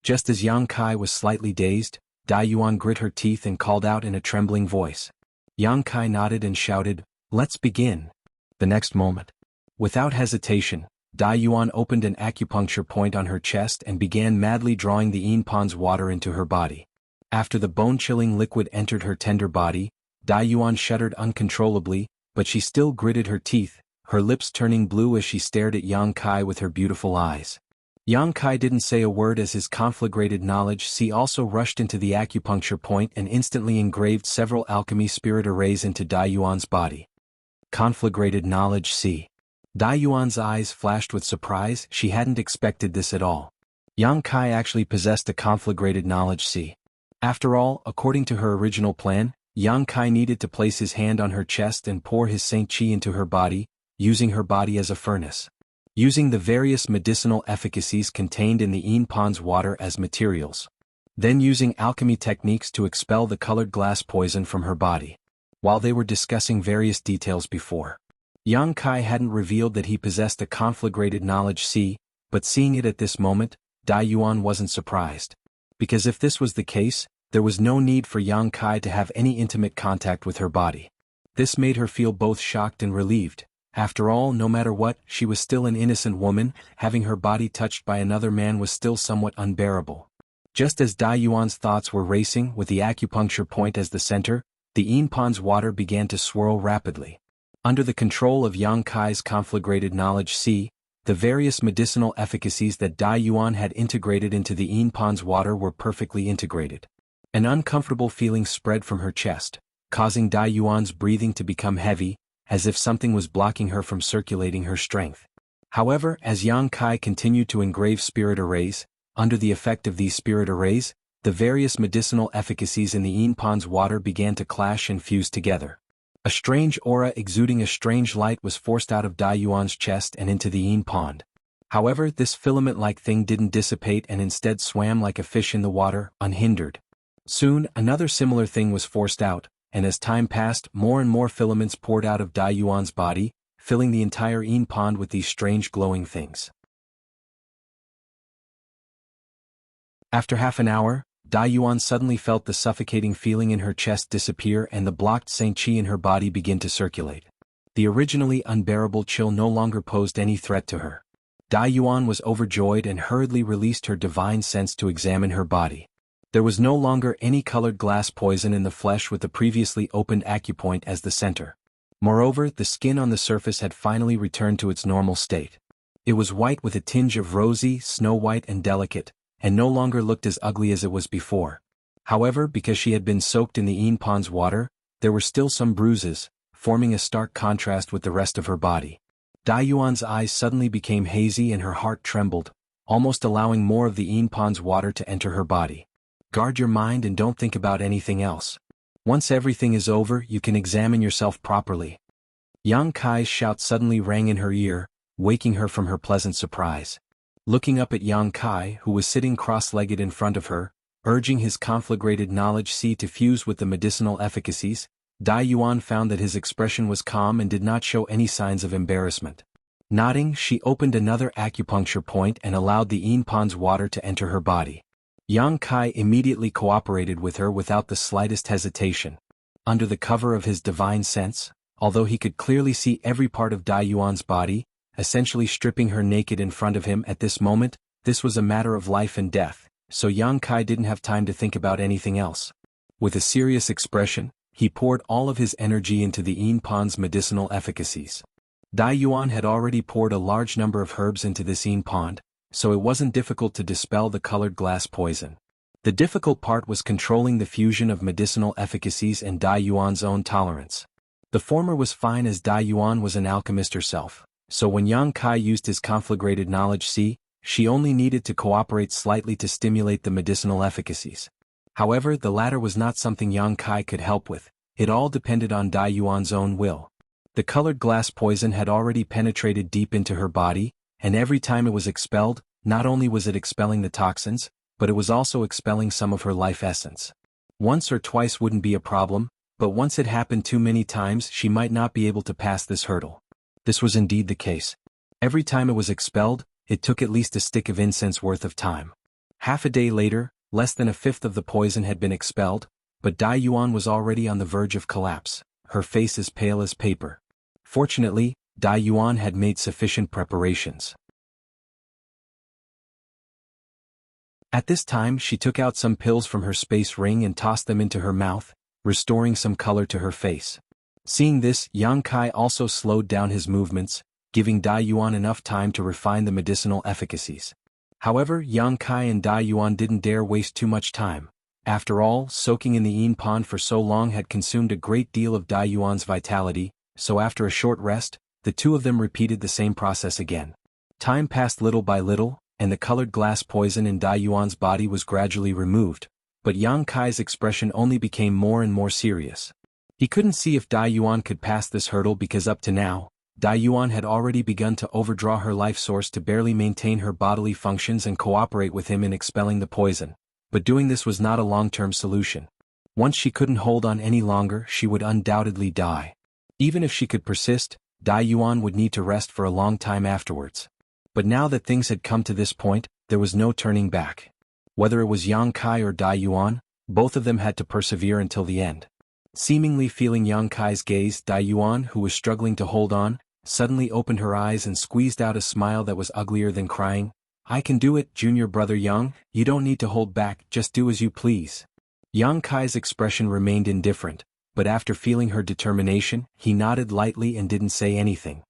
S1: Just as Yang Kai was slightly dazed, Dai Yuan grit her teeth and called out in a trembling voice. Yang Kai nodded and shouted, "Let's begin." The next moment, without hesitation, Dai Yuan opened an acupuncture point on her chest and began madly drawing the Yin pond's water into her body. After the bone-chilling liquid entered her tender body, Dai Yuan shuddered uncontrollably, but she still gritted her teeth, her lips turning blue as she stared at Yang Kai with her beautiful eyes. Yang Kai didn't say a word as his conflagrated knowledge C also rushed into the acupuncture point and instantly engraved several alchemy spirit arrays into Dai Yuan's body. Conflagrated knowledge C. Dai Yuan's eyes flashed with surprise. She hadn't expected this at all. Yang Kai actually possessed a conflagrated knowledge C. After all, according to her original plan, Yang Kai needed to place his hand on her chest and pour his Saint Qi into her body, using her body as a furnace. Using the various medicinal efficacies contained in the Yin pond's water as materials. Then using alchemy techniques to expel the colored glass poison from her body. While they were discussing various details before, Yang Kai hadn't revealed that he possessed a conflagrated knowledge C, but seeing it at this moment, Dai Yuan wasn't surprised. Because if this was the case, there was no need for Yang Kai to have any intimate contact with her body. This made her feel both shocked and relieved. After all, no matter what, she was still an innocent woman, having her body touched by another man was still somewhat unbearable. Just as Dai Yuan's thoughts were racing with the acupuncture point as the center, the Yin pond's water began to swirl rapidly. Under the control of Yang Kai's conflagrated knowledge C, the various medicinal efficacies that Dai Yuan had integrated into the Yin pond's water were perfectly integrated. An uncomfortable feeling spread from her chest, causing Dai Yuan's breathing to become heavy, as if something was blocking her from circulating her strength. However, as Yang Kai continued to engrave spirit arrays, under the effect of these spirit arrays, the various medicinal efficacies in the Yin pond's water began to clash and fuse together. A strange aura exuding a strange light was forced out of Dai Yuan's chest and into the Yin pond. However, this filament-like thing didn't dissipate and instead swam like a fish in the water, unhindered. Soon, another similar thing was forced out, and as time passed, more and more filaments poured out of Dai Yuan's body, filling the entire Yin pond with these strange glowing things. After half an hour, Dai Yuan suddenly felt the suffocating feeling in her chest disappear and the blocked Saint Qi in her body begin to circulate. The originally unbearable chill no longer posed any threat to her. Dai Yuan was overjoyed and hurriedly released her divine sense to examine her body. There was no longer any colored glass poison in the flesh with the previously opened acupoint as the center. Moreover, the skin on the surface had finally returned to its normal state. It was white with a tinge of rosy, snow-white and delicate, and no longer looked as ugly as it was before. However, because she had been soaked in the Yin pond's water, there were still some bruises, forming a stark contrast with the rest of her body. Dai Yuan's eyes suddenly became hazy and her heart trembled, almost allowing more of the Yin pond's water to enter her body. Guard your mind and don't think about anything else. Once everything is over, you can examine yourself properly. Yang Kai's shout suddenly rang in her ear, waking her from her pleasant surprise. Looking up at Yang Kai, who was sitting cross-legged in front of her, urging his conflagrated knowledge C to fuse with the medicinal efficacies, Dai Yuan found that his expression was calm and did not show any signs of embarrassment. Nodding, she opened another acupuncture point and allowed the Yin pond's water to enter her body. Yang Kai immediately cooperated with her without the slightest hesitation. Under the cover of his divine sense, although he could clearly see every part of Dai Yuan's body, essentially stripping her naked in front of him at this moment, this was a matter of life and death, so Yang Kai didn't have time to think about anything else. With a serious expression, he poured all of his energy into the Yin pond's medicinal efficacies. Dai Yuan had already poured a large number of herbs into this Yin pond, so it wasn't difficult to dispel the colored glass poison. The difficult part was controlling the fusion of medicinal efficacies and Dai Yuan's own tolerance. The former was fine as Dai Yuan was an alchemist herself, so when Yang Kai used his conflagrated knowledge C, she only needed to cooperate slightly to stimulate the medicinal efficacies. However, the latter was not something Yang Kai could help with, it all depended on Dai Yuan's own will. The colored glass poison had already penetrated deep into her body, and every time it was expelled, not only was it expelling the toxins, but it was also expelling some of her life essence. Once or twice wouldn't be a problem, but once it happened too many times she might not be able to pass this hurdle. This was indeed the case. Every time it was expelled, it took at least a stick of incense worth of time. Half a day later, less than a fifth of the poison had been expelled, but Dai Yuan was already on the verge of collapse, her face as pale as paper. Fortunately, Dai Yuan had made sufficient preparations. At this time she took out some pills from her space ring and tossed them into her mouth, restoring some color to her face. Seeing this, Yang Kai also slowed down his movements, giving Dai Yuan enough time to refine the medicinal efficacies. However, Yang Kai and Dai Yuan didn't dare waste too much time. After all, soaking in the Yin pond for so long had consumed a great deal of Dai Yuan's vitality, so after a short rest, the two of them repeated the same process again. Time passed little by little, and the colored glass poison in Dai Yuan's body was gradually removed, but Yang Kai's expression only became more and more serious. He couldn't see if Dai Yuan could pass this hurdle because up to now, Dai Yuan had already begun to overdraw her life source to barely maintain her bodily functions and cooperate with him in expelling the poison, but doing this was not a long-term solution. Once she couldn't hold on any longer, she would undoubtedly die. Even if she could persist, Dai Yuan would need to rest for a long time afterwards. But now that things had come to this point, there was no turning back. Whether it was Yang Kai or Dai Yuan, both of them had to persevere until the end. Seemingly feeling Yang Kai's gaze, Dai Yuan, who was struggling to hold on, suddenly opened her eyes and squeezed out a smile that was uglier than crying. "I can do it, junior brother Yang, you don't need to hold back, just do as you please." Yang Kai's expression remained indifferent, but after feeling her determination, he nodded lightly and didn't say anything.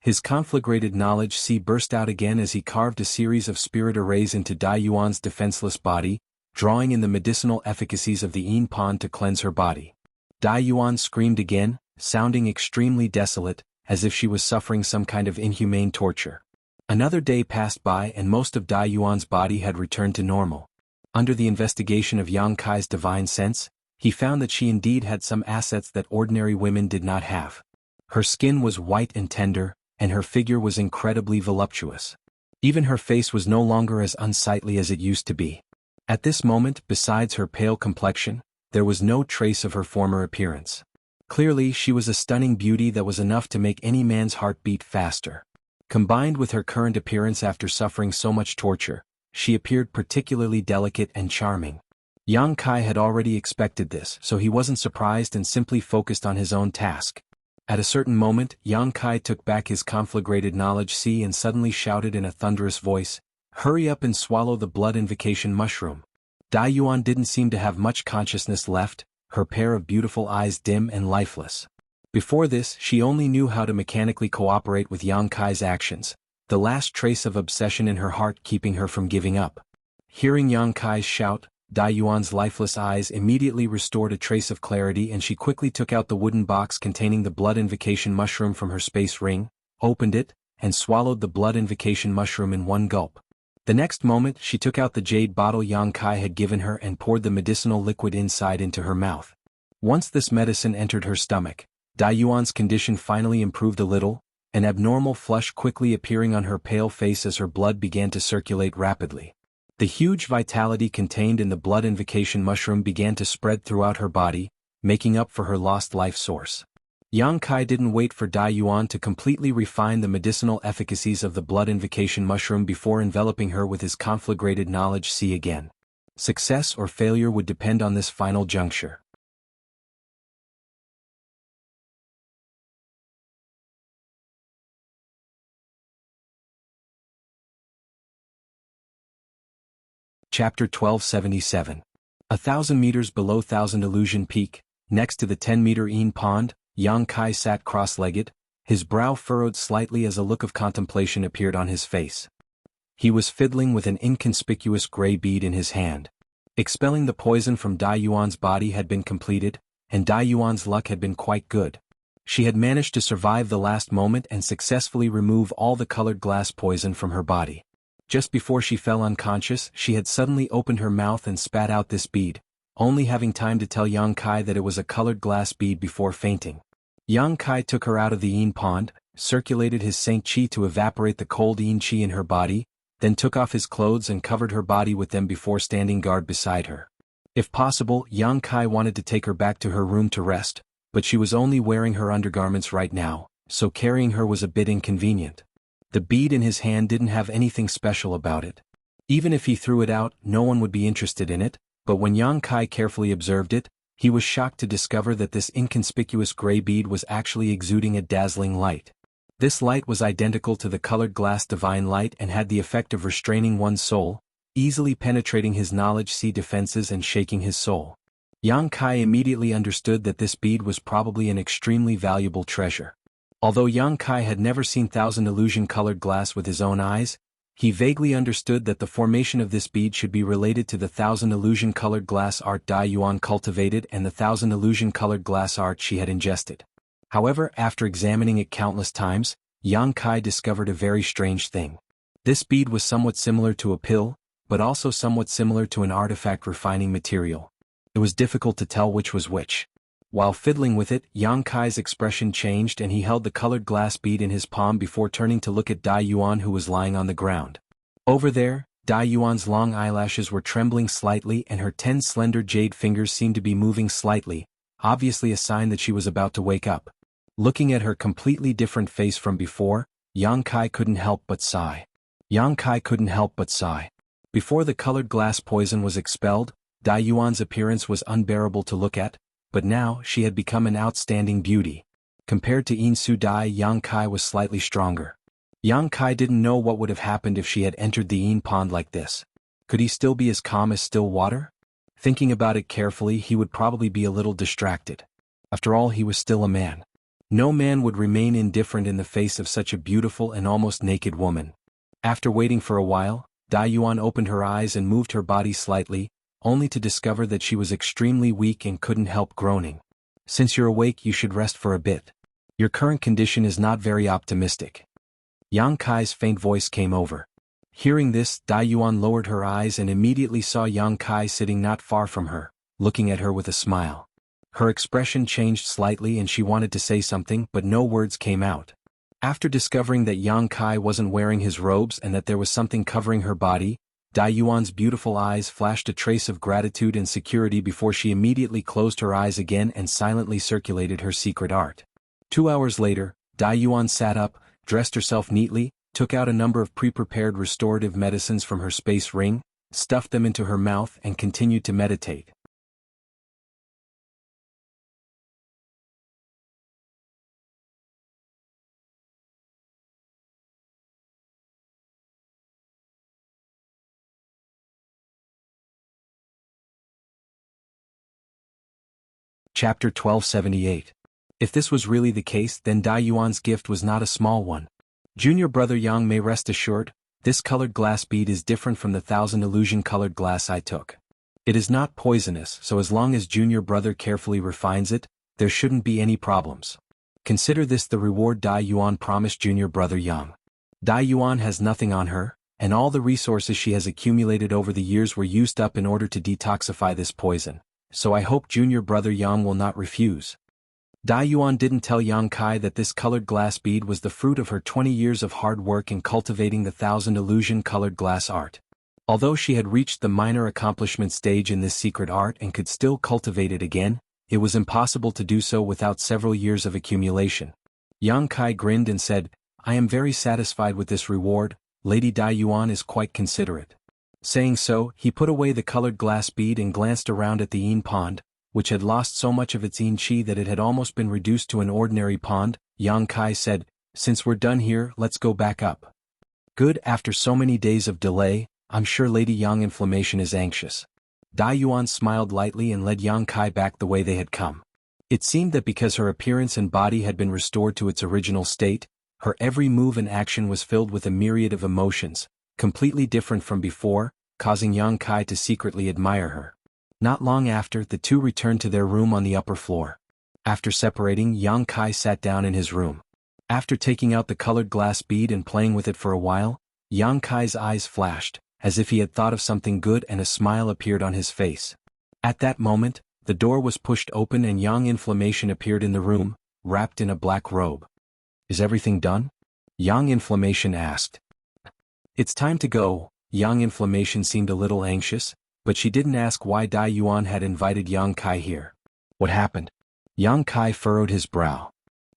S1: His conflagrated knowledge C burst out again as he carved a series of spirit arrays into Dai Yuan's defenseless body, drawing in the medicinal efficacies of the Yin pond to cleanse her body. Dai Yuan screamed again, sounding extremely desolate, as if she was suffering some kind of inhumane torture. Another day passed by and most of Dai Yuan's body had returned to normal. Under the investigation of Yang Kai's divine sense, he found that she indeed had some assets that ordinary women did not have. Her skin was white and tender, and her figure was incredibly voluptuous. Even her face was no longer as unsightly as it used to be. At this moment, besides her pale complexion, there was no trace of her former appearance. Clearly, she was a stunning beauty that was enough to make any man's heart beat faster. Combined with her current appearance after suffering so much torture, she appeared particularly delicate and charming. Yang Kai had already expected this, so he wasn't surprised and simply focused on his own task. At a certain moment, Yang Kai took back his conflagrated knowledge C and suddenly shouted in a thunderous voice, "Hurry up and swallow the blood invocation mushroom." Dai Yuan didn't seem to have much consciousness left, her pair of beautiful eyes dim and lifeless. Before this, she only knew how to mechanically cooperate with Yang Kai's actions, the last trace of obsession in her heart keeping her from giving up. Hearing Yang Kai's shout, Dai Yuan's lifeless eyes immediately restored a trace of clarity and she quickly took out the wooden box containing the blood invocation mushroom from her space ring, opened it, and swallowed the blood invocation mushroom in one gulp. The next moment she took out the jade bottle Yang Kai had given her and poured the medicinal liquid inside into her mouth. Once this medicine entered her stomach, Dai Yuan's condition finally improved a little, an abnormal flush quickly appearing on her pale face as her blood began to circulate rapidly. The huge vitality contained in the blood invocation mushroom began to spread throughout her body, making up for her lost life source. Yang Kai didn't wait for Dai Yuan to completely refine the medicinal efficacies of the blood invocation mushroom before enveloping her with his conflagrated knowledge C again. Success or failure would depend on this final juncture. Chapter 1277. 1,000 meters below Thousand Illusion Peak, next to the 10-meter Yin Pond, Yang Kai sat cross-legged, His brow furrowed slightly as a look of contemplation appeared on his face. He was fiddling with an inconspicuous gray bead in his hand. Expelling the poison from Dai Yuan's body had been completed, and Dai Yuan's luck had been quite good. She had managed to survive the last moment and successfully remove all the colored glass poison from her body. Just before she fell unconscious, she had suddenly opened her mouth and spat out this bead, only having time to tell Yang Kai that it was a colored glass bead before fainting. Yang Kai took her out of the yin pond, circulated his Saint Qi to evaporate the cold yin qi in her body, then took off his clothes and covered her body with them before standing guard beside her. If possible, Yang Kai wanted to take her back to her room to rest, but she was only wearing her undergarments right now, so carrying her was a bit inconvenient. The bead in his hand didn't have anything special about it. Even if he threw it out, no one would be interested in it, but when Yang Kai carefully observed it, he was shocked to discover that this inconspicuous gray bead was actually exuding a dazzling light. This light was identical to the colored glass divine light and had the effect of restraining one's soul, easily penetrating his knowledge sea defenses and shaking his soul. Yang Kai immediately understood that this bead was probably an extremely valuable treasure. Although Yang Kai had never seen thousand illusion-colored glass with his own eyes, he vaguely understood that the formation of this bead should be related to the thousand illusion-colored glass art Dai Yuan cultivated and the thousand illusion-colored glass art she had ingested. However, after examining it countless times, Yang Kai discovered a very strange thing. This bead was somewhat similar to a pill, but also somewhat similar to an artifact refining material. It was difficult to tell which was which. While fiddling with it, Yang Kai's expression changed and he held the colored glass bead in his palm before turning to look at Dai Yuan, who was lying on the ground. Over there, Dai Yuan's long eyelashes were trembling slightly and her 10 slender jade fingers seemed to be moving slightly, obviously a sign that she was about to wake up. Looking at her completely different face from before, Yang Kai couldn't help but sigh. Yang Kai couldn't help but sigh. Before the colored glass poison was expelled, Dai Yuan's appearance was unbearable to look at, but now she had become an outstanding beauty. Compared to Yin Su Dai, Yang Kai was slightly stronger. Yang Kai didn't know what would have happened if she had entered the yin pond like this. Could he still be as calm as still water? Thinking about it carefully, he would probably be a little distracted. After all, he was still a man. No man would remain indifferent in the face of such a beautiful and almost naked woman. After waiting for a while, Dai Yuan opened her eyes and moved her body slightly, only to discover that she was extremely weak and couldn't help groaning. Since you're awake, you should rest for a bit. Your current condition is not very optimistic. Yang Kai's faint voice came over. Hearing this, Dai Yuan lowered her eyes and immediately saw Yang Kai sitting not far from her, looking at her with a smile. Her expression changed slightly and she wanted to say something, but no words came out. After discovering that Yang Kai wasn't wearing his robes and that there was something covering her body, Dai Yuan's beautiful eyes flashed a trace of gratitude and security before she immediately closed her eyes again and silently circulated her secret art. 2 hours later, Dai Yuan sat up, dressed herself neatly, took out a number of pre-prepared restorative medicines from her space ring, stuffed them into her mouth and continued to meditate. Chapter 1278. If this was really the case, then Dai Yuan's gift was not a small one. Junior brother Yang may rest assured, this colored glass bead is different from the 1000 illusion-colored glass I took. It is not poisonous, so as long as junior brother carefully refines it, there shouldn't be any problems. Consider this the reward Dai Yuan promised junior brother Yang. Dai Yuan has nothing on her, and all the resources she has accumulated over the years were used up in order to detoxify this poison. So I hope junior brother Yang will not refuse. Dai Yuan didn't tell Yang Kai that this colored glass bead was the fruit of her 20 years of hard work in cultivating the 1000 illusion-colored glass art. Although she had reached the minor accomplishment stage in this secret art and could still cultivate it again, it was impossible to do so without several years of accumulation. Yang Kai grinned and said, "I am very satisfied with this reward, Lady Dai Yuan is quite considerate." Saying so, he put away the colored glass bead and glanced around at the yin pond, which had lost so much of its yin qi that it had almost been reduced to an ordinary pond. Yang Kai said, "Since we're done here, let's go back up." "Good, after so many days of delay, I'm sure Lady Yang Inflammation is anxious." Dai Yuan smiled lightly and led Yang Kai back the way they had come. It seemed that because her appearance and body had been restored to its original state, her every move and action was filled with a myriad of emotions, completely different from before, causing Yang Kai to secretly admire her. Not long after, the two returned to their room on the upper floor. After separating, Yang Kai sat down in his room. After taking out the colored glass bead and playing with it for a while, Yang Kai's eyes flashed, as if he had thought of something good, and a smile appeared on his face. At that moment, the door was pushed open and Yang Inflammation appeared in the room, wrapped in a black robe. "Is everything done?" Yang Inflammation asked. "It's time to go." Yang Inflammation seemed a little anxious, but she didn't ask why Dai Yuan had invited Yang Kai here. "What happened?" Yang Kai furrowed his brow.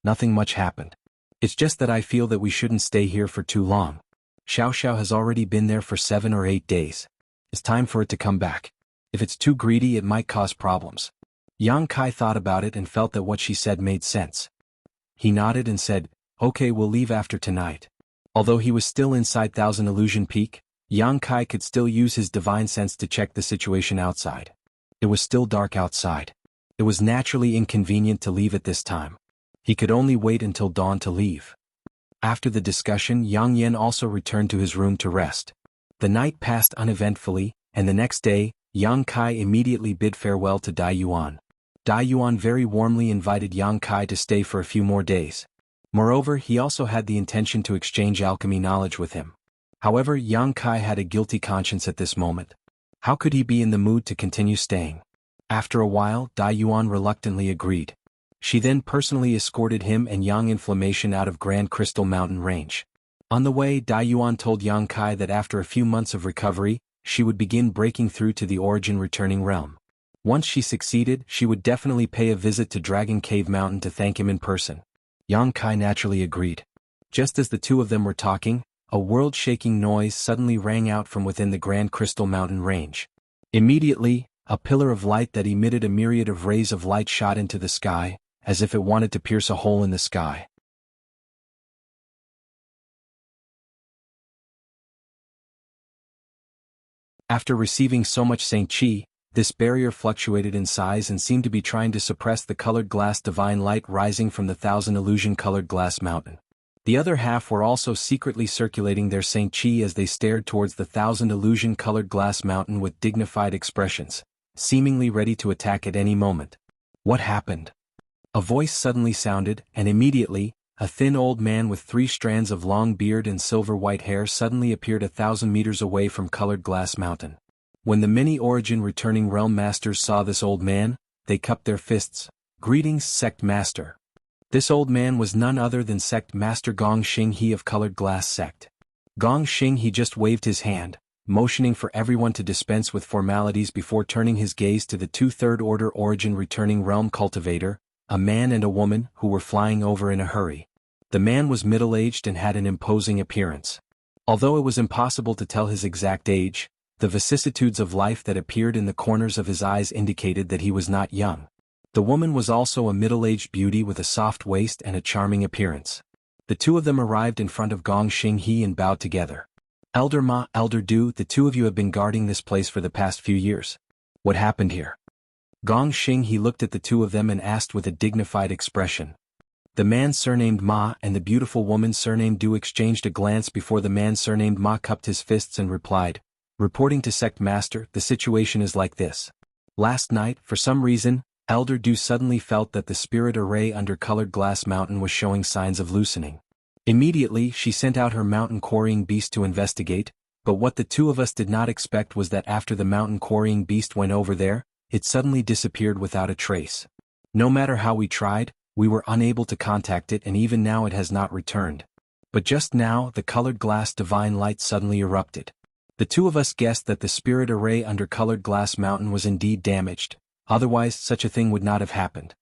S1: "Nothing much happened. It's just that I feel that we shouldn't stay here for too long. Xiao Xiao has already been there for 7 or 8 days. It's time for it to come back. If it's too greedy, it might cause problems." Yang Kai thought about it and felt that what she said made sense. He nodded and said, "Okay, we'll leave after tonight." Although he was still inside Thousand Illusion Peak, Yang Kai could still use his divine sense to check the situation outside. It was still dark outside. It was naturally inconvenient to leave at this time. He could only wait until dawn to leave. After the discussion, Yang Yan also returned to his room to rest. The night passed uneventfully, and the next day, Yang Kai immediately bid farewell to Dai Yuan. Dai Yuan very warmly invited Yang Kai to stay for a few more days. Moreover, he also had the intention to exchange alchemy knowledge with him. However, Yang Kai had a guilty conscience at this moment. How could he be in the mood to continue staying? After a while, Dai Yuan reluctantly agreed. She then personally escorted him and Yang Inflammation out of Grand Crystal Mountain Range. On the way, Dai Yuan told Yang Kai that after a few months of recovery, she would begin breaking through to the origin returning realm. Once she succeeded, she would definitely pay a visit to Dragon Cave Mountain to thank him in person. Yang Kai naturally agreed. Just as the two of them were talking, a world-shaking noise suddenly rang out from within the Grand Crystal Mountain Range. Immediately, a pillar of light that emitted a myriad of rays of light shot into the sky, as if it wanted to pierce a hole in the sky. After receiving so much Saint Qi, this barrier fluctuated in size and seemed to be trying to suppress the colored glass divine light rising from the Thousand Illusion colored glass mountain. The other half were also secretly circulating their Saint Qi as they stared towards the Thousand Illusion colored glass mountain with dignified expressions, seemingly ready to attack at any moment. What happened? A voice suddenly sounded, and immediately, a thin old man with 3 strands of long beard and silver-white hair suddenly appeared 1,000 meters away from Colored Glass Mountain. When the many origin returning realm masters saw this old man, they cupped their fists. "Greetings, Sect Master." This old man was none other than Sect Master Gong Xinghe of Colored Glass Sect. Gong Xinghe just waved his hand, motioning for everyone to dispense with formalities before turning his gaze to the 2 third-order origin returning realm cultivator, a man and a woman who were flying over in a hurry. The man was middle-aged and had an imposing appearance. Although it was impossible to tell his exact age, the vicissitudes of life that appeared in the corners of his eyes indicated that he was not young. The woman was also a middle-aged beauty with a soft waist and a charming appearance. The two of them arrived in front of Gong Xinghe and bowed together. "Elder Ma, Elder Du, the two of you have been guarding this place for the past few years. What happened here?" Gong Xinghe looked at the two of them and asked with a dignified expression. The man surnamed Ma and the beautiful woman surnamed Du exchanged a glance before the man surnamed Ma cupped his fists and replied, "Reporting to Sect Master, the situation is like this. Last night, for some reason, Elder Du suddenly felt that the spirit array under Colored Glass Mountain was showing signs of loosening. Immediately, she sent out her mountain quarrying beast to investigate, but what the two of us did not expect was that after the mountain quarrying beast went over there, it suddenly disappeared without a trace. No matter how we tried, we were unable to contact it, and even now it has not returned. But just now, the colored glass divine light suddenly erupted. The two of us guessed that the spirit array under Colored Glass Mountain was indeed damaged, otherwise such a thing would not have happened."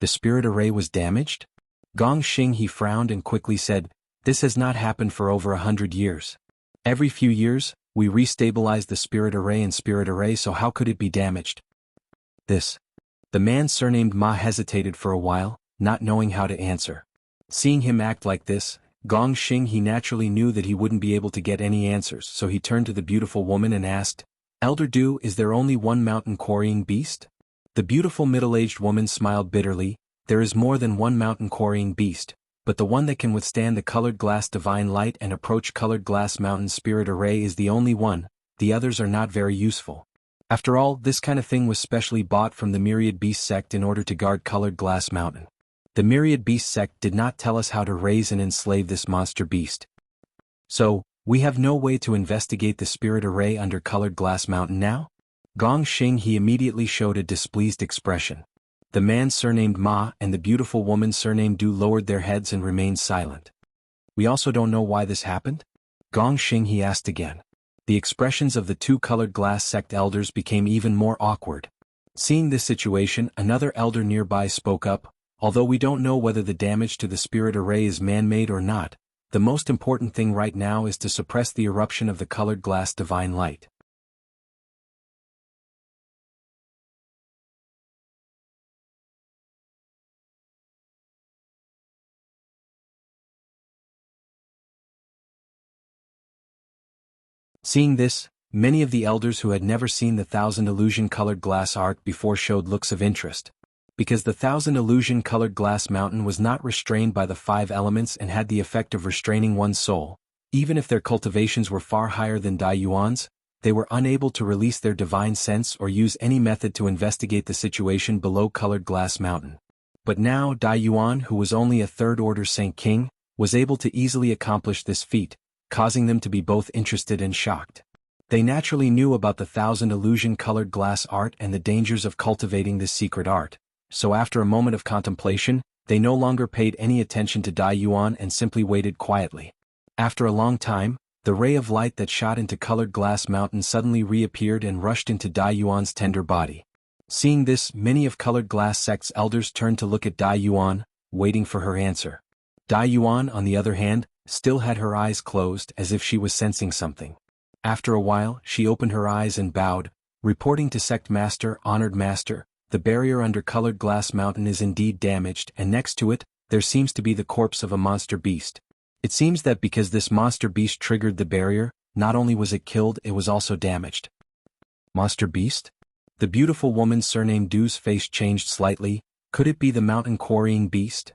S1: "The spirit array was damaged?" Gong Xinghe frowned and quickly said, "This has not happened for over 100 years. Every few years, we restabilize the spirit array, so how could it be damaged?" "This." The man surnamed Ma hesitated for a while, not knowing how to answer. Seeing him act like this, Gong Xinghe naturally knew that he wouldn't be able to get any answers, so he turned to the beautiful woman and asked, "Elder Du, is there only one mountain quarrying beast?" The beautiful middle-aged woman smiled bitterly. There is more than one mountain-quarrying beast, but the one that can withstand the colored glass divine light and approach colored glass mountain spirit array is the only one. The others are not very useful. After all, this kind of thing was specially bought from the Myriad Beast sect in order to guard colored glass mountain. The Myriad Beast sect did not tell us how to raise and enslave this monster beast. So, we have no way to investigate the spirit array under colored glass mountain now? Gong Xing he immediately showed a displeased expression. The man surnamed Ma and the beautiful woman surnamed Du lowered their heads and remained silent. We also don't know why this happened? Gong Xing he asked again. The expressions of the two colored glass sect elders became even more awkward. Seeing this situation, another elder nearby spoke up. Although we don't know whether the damage to the spirit array is man-made or not, the most important thing right now is to suppress the eruption of the colored glass divine light. Seeing this, many of the elders who had never seen the Thousand Illusion-colored glass art before showed looks of interest. Because the Thousand Illusion-colored glass mountain was not restrained by the 5 elements and had the effect of restraining one's soul, even if their cultivations were far higher than Dai Yuan's, they were unable to release their divine sense or use any method to investigate the situation below colored glass mountain. But now Dai Yuan, who was only a third-order Saint King, was able to easily accomplish this feat, causing them to be both interested and shocked. They naturally knew about the Thousand Illusion-colored glass art and the dangers of cultivating this secret art, so after a moment of contemplation, they no longer paid any attention to Dai Yuan and simply waited quietly. After a long time, the ray of light that shot into colored glass mountain suddenly reappeared and rushed into Dai Yuan's tender body. Seeing this, many of colored glass sect's elders turned to look at Dai Yuan, waiting for her answer. Dai Yuan, on the other hand, still had her eyes closed as if she was sensing something. After a while, she opened her eyes and bowed, reporting to Sect Master, Honored Master, the barrier under colored glass mountain is indeed damaged and next to it, there seems to be the corpse of a monster beast. It seems that because this monster beast triggered the barrier, not only was it killed, it was also damaged. Monster beast? The beautiful woman surnamed Du's face changed slightly. Could it be the mountain quarrying beast?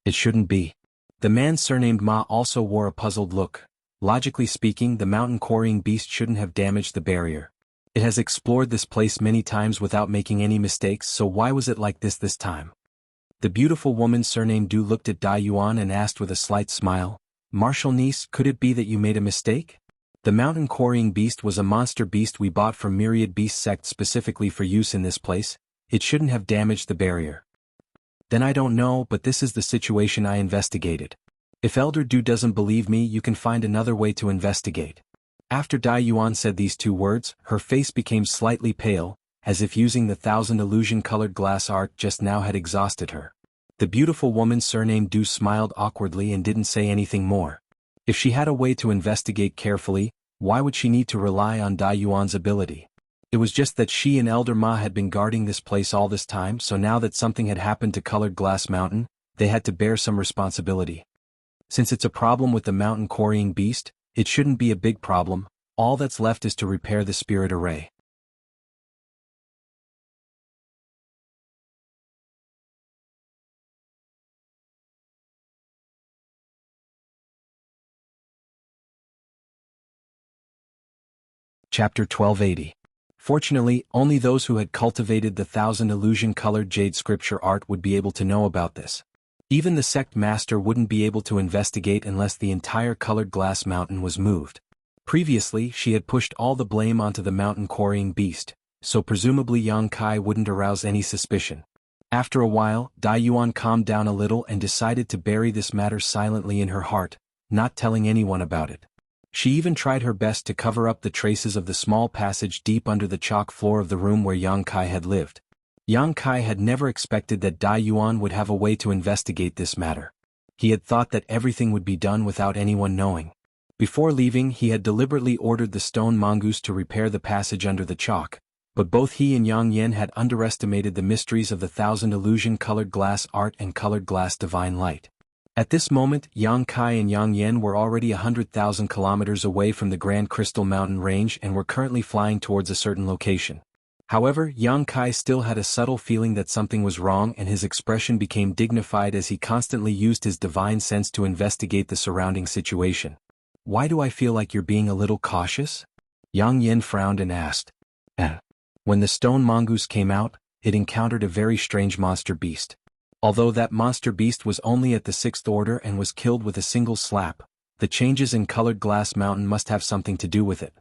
S1: It shouldn't be. The man surnamed Ma also wore a puzzled look. Logically speaking, the mountain quarrying beast shouldn't have damaged the barrier. It has explored this place many times without making any mistakes, so why was it like this time? The beautiful woman surnamed Du looked at Dai Yuan and asked with a slight smile, Martial niece, could it be that you made a mistake? The mountain quarrying beast was a monster beast we bought from Myriad Beast sect specifically for use in this place. It shouldn't have damaged the barrier. Then I don't know, but this is the situation I investigated. If Elder Du doesn't believe me, you can find another way to investigate. After Dai Yuan said these 2 words, her face became slightly pale, as if using the Thousand Illusion-colored glass art just now had exhausted her. The beautiful woman surnamed Du smiled awkwardly and didn't say anything more. If she had a way to investigate carefully, why would she need to rely on Dai Yuan's ability? It was just that she and Elder Ma had been guarding this place all this time, so now that something had happened to Colored Glass Mountain, they had to bear some responsibility. Since it's a problem with the mountain quarrying beast, it shouldn't be a big problem. All that's left is to repair the spirit array. Chapter 1280. Fortunately, only those who had cultivated the Thousand Illusion-colored jade scripture art would be able to know about this. Even the sect master wouldn't be able to investigate unless the entire colored glass mountain was moved. Previously, she had pushed all the blame onto the mountain quarrying beast, so presumably Yang Kai wouldn't arouse any suspicion. After a while, Dai Yuan calmed down a little and decided to bury this matter silently in her heart, not telling anyone about it. She even tried her best to cover up the traces of the small passage deep under the chalk floor of the room where Yang Kai had lived. Yang Kai had never expected that Dai Yuan would have a way to investigate this matter. He had thought that everything would be done without anyone knowing. Before leaving, he had deliberately ordered the stone mongoose to repair the passage under the chalk, but both he and Yang Yen had underestimated the mysteries of the Thousand Illusion-colored glass art and colored glass divine light. At this moment, Yang Kai and Yang Yen were already 100,000 kilometers away from the Grand Crystal Mountain Range and were currently flying towards a certain location. However, Yang Kai still had a subtle feeling that something was wrong, and his expression became dignified as he constantly used his divine sense to investigate the surrounding situation. "Why do I feel like you're being a little cautious?" Yang Yin frowned and asked. When the stone mongoose came out, it encountered a very strange monster beast. Although that monster beast was only at the 6th order and was killed with a single slap, the changes in Colored Glass Mountain must have something to do with it.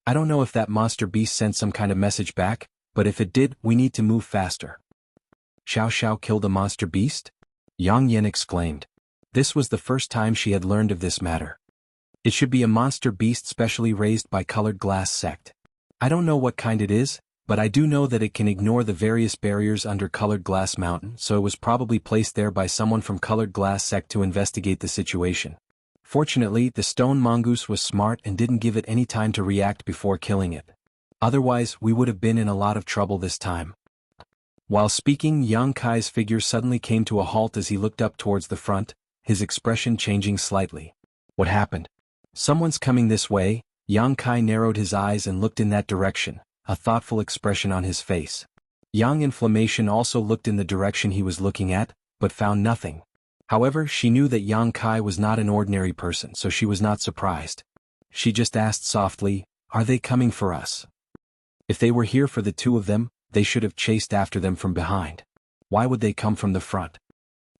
S1: I don't know if that monster beast sent some kind of message back, but if it did, we need to move faster. Xiao Xiao killed a monster beast? Yang Yin exclaimed. This was the first time she had learned of this matter. It should be a monster beast specially raised by Colored Glass sect. I don't know what kind it is, but I do know that it can ignore the various barriers under Colored Glass Mountain, so it was probably placed there by someone from Colored Glass sect to investigate the situation. Fortunately, the stone mongoose was smart and didn't give it any time to react before killing it. Otherwise, we would have been in a lot of trouble this time. While speaking, Yang Kai's figure suddenly came to a halt as he looked up towards the front, his expression changing slightly. What happened? Someone's coming this way. Yang Kai narrowed his eyes and looked in that direction, a thoughtful expression on his face. Yang Inflammation also looked in the direction he was looking at, but found nothing. However, she knew that Yang Kai was not an ordinary person, so she was not surprised. She just asked softly, "Are they coming for us?" If they were here for the two of them, they should have chased after them from behind. Why would they come from the front?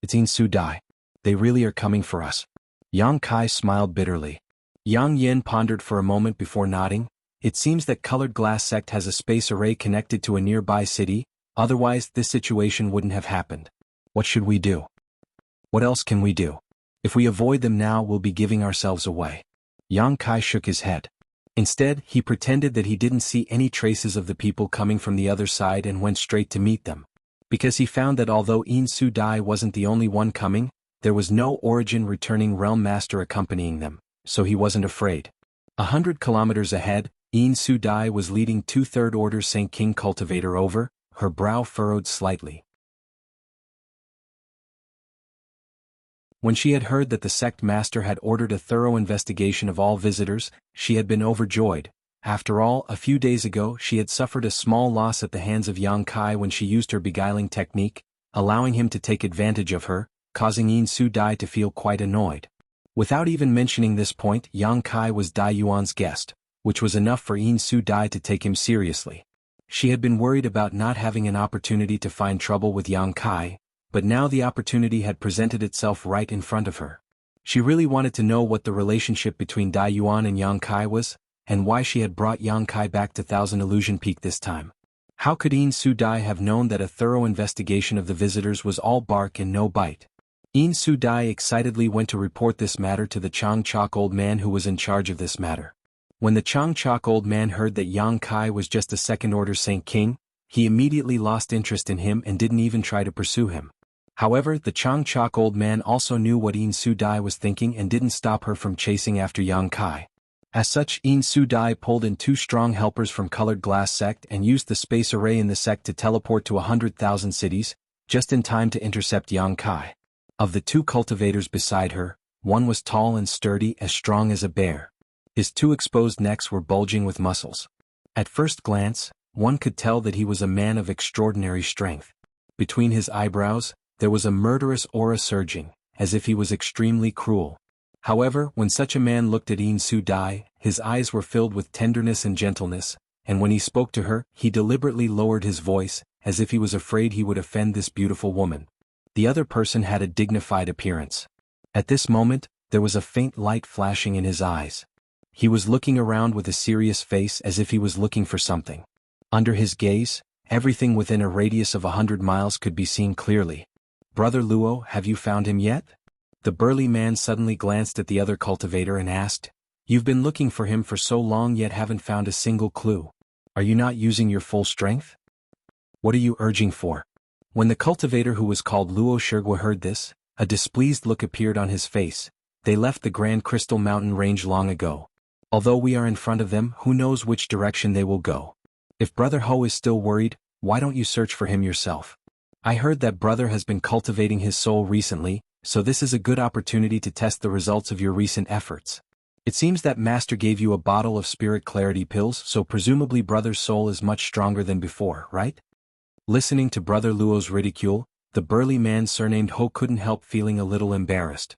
S1: It's In Su Dai. They really are coming for us. Yang Kai smiled bitterly. Yang Yin pondered for a moment before nodding. It seems that Colored Glass Sect has a space array connected to a nearby city, otherwise this situation wouldn't have happened. What should we do? What else can we do? If we avoid them now, we'll be giving ourselves away. Yang Kai shook his head. Instead, he pretended that he didn't see any traces of the people coming from the other side and went straight to meet them. Because he found that although In Su Dai wasn't the only one coming, there was no Origin returning Realm Master accompanying them, so he wasn't afraid. 100 kilometers ahead, In Su Dai was leading 2/3 Order St. King Cultivator over, her brow furrowed slightly. When she had heard that the sect master had ordered a thorough investigation of all visitors, she had been overjoyed. After all, a few days ago she had suffered a small loss at the hands of Yang Kai when she used her beguiling technique, allowing him to take advantage of her, causing In Su Dai to feel quite annoyed. Without even mentioning this point, Yang Kai was Dai Yuan's guest, which was enough for In Su Dai to take him seriously. She had been worried about not having an opportunity to find trouble with Yang Kai, but now the opportunity had presented itself right in front of her. She really wanted to know what the relationship between Dai Yuan and Yang Kai was, and why she had brought Yang Kai back to Thousand Illusion Peak this time. How could In Su Dai have known that a thorough investigation of the visitors was all bark and no bite? In Su Dai excitedly went to report this matter to the Chang Chok old man who was in charge of this matter. When the Chang Chok old man heard that Yang Kai was just a second-order Saint King, he immediately lost interest in him and didn't even try to pursue him. However, the Chang Chok old man also knew what In Su Dai was thinking and didn't stop her from chasing after Yang Kai. As such, In Su Dai pulled in 2 strong helpers from Colored Glass Sect and used the space array in the sect to teleport to 100,000 cities, just in time to intercept Yang Kai. Of the 2 cultivators beside her, one was tall and sturdy, as strong as a bear. His 2 exposed necks were bulging with muscles. At first glance, one could tell that he was a man of extraordinary strength. Between his eyebrows, there was a murderous aura surging, as if he was extremely cruel. However, when such a man looked at In Su Dai, his eyes were filled with tenderness and gentleness, and when he spoke to her, he deliberately lowered his voice, as if he was afraid he would offend this beautiful woman. The other person had a dignified appearance. At this moment, there was a faint light flashing in his eyes. He was looking around with a serious face as if he was looking for something. Under his gaze, everything within a radius of 100 miles could be seen clearly. "Brother Luo, have you found him yet?" The burly man suddenly glanced at the other cultivator and asked, "You've been looking for him for so long yet haven't found a single clue. Are you not using your full strength? What are you urging for?" When the cultivator who was called Luo Shirgua heard this, a displeased look appeared on his face. "They left the Grand Crystal Mountain Range long ago. Although we are in front of them, who knows which direction they will go. If Brother Ho is still worried, why don't you search for him yourself? I heard that brother has been cultivating his soul recently, so this is a good opportunity to test the results of your recent efforts." It seems that master gave you a bottle of spirit clarity pills, so presumably brother's soul is much stronger than before, right? Listening to brother Luo's ridicule, the burly man surnamed Ho couldn't help feeling a little embarrassed.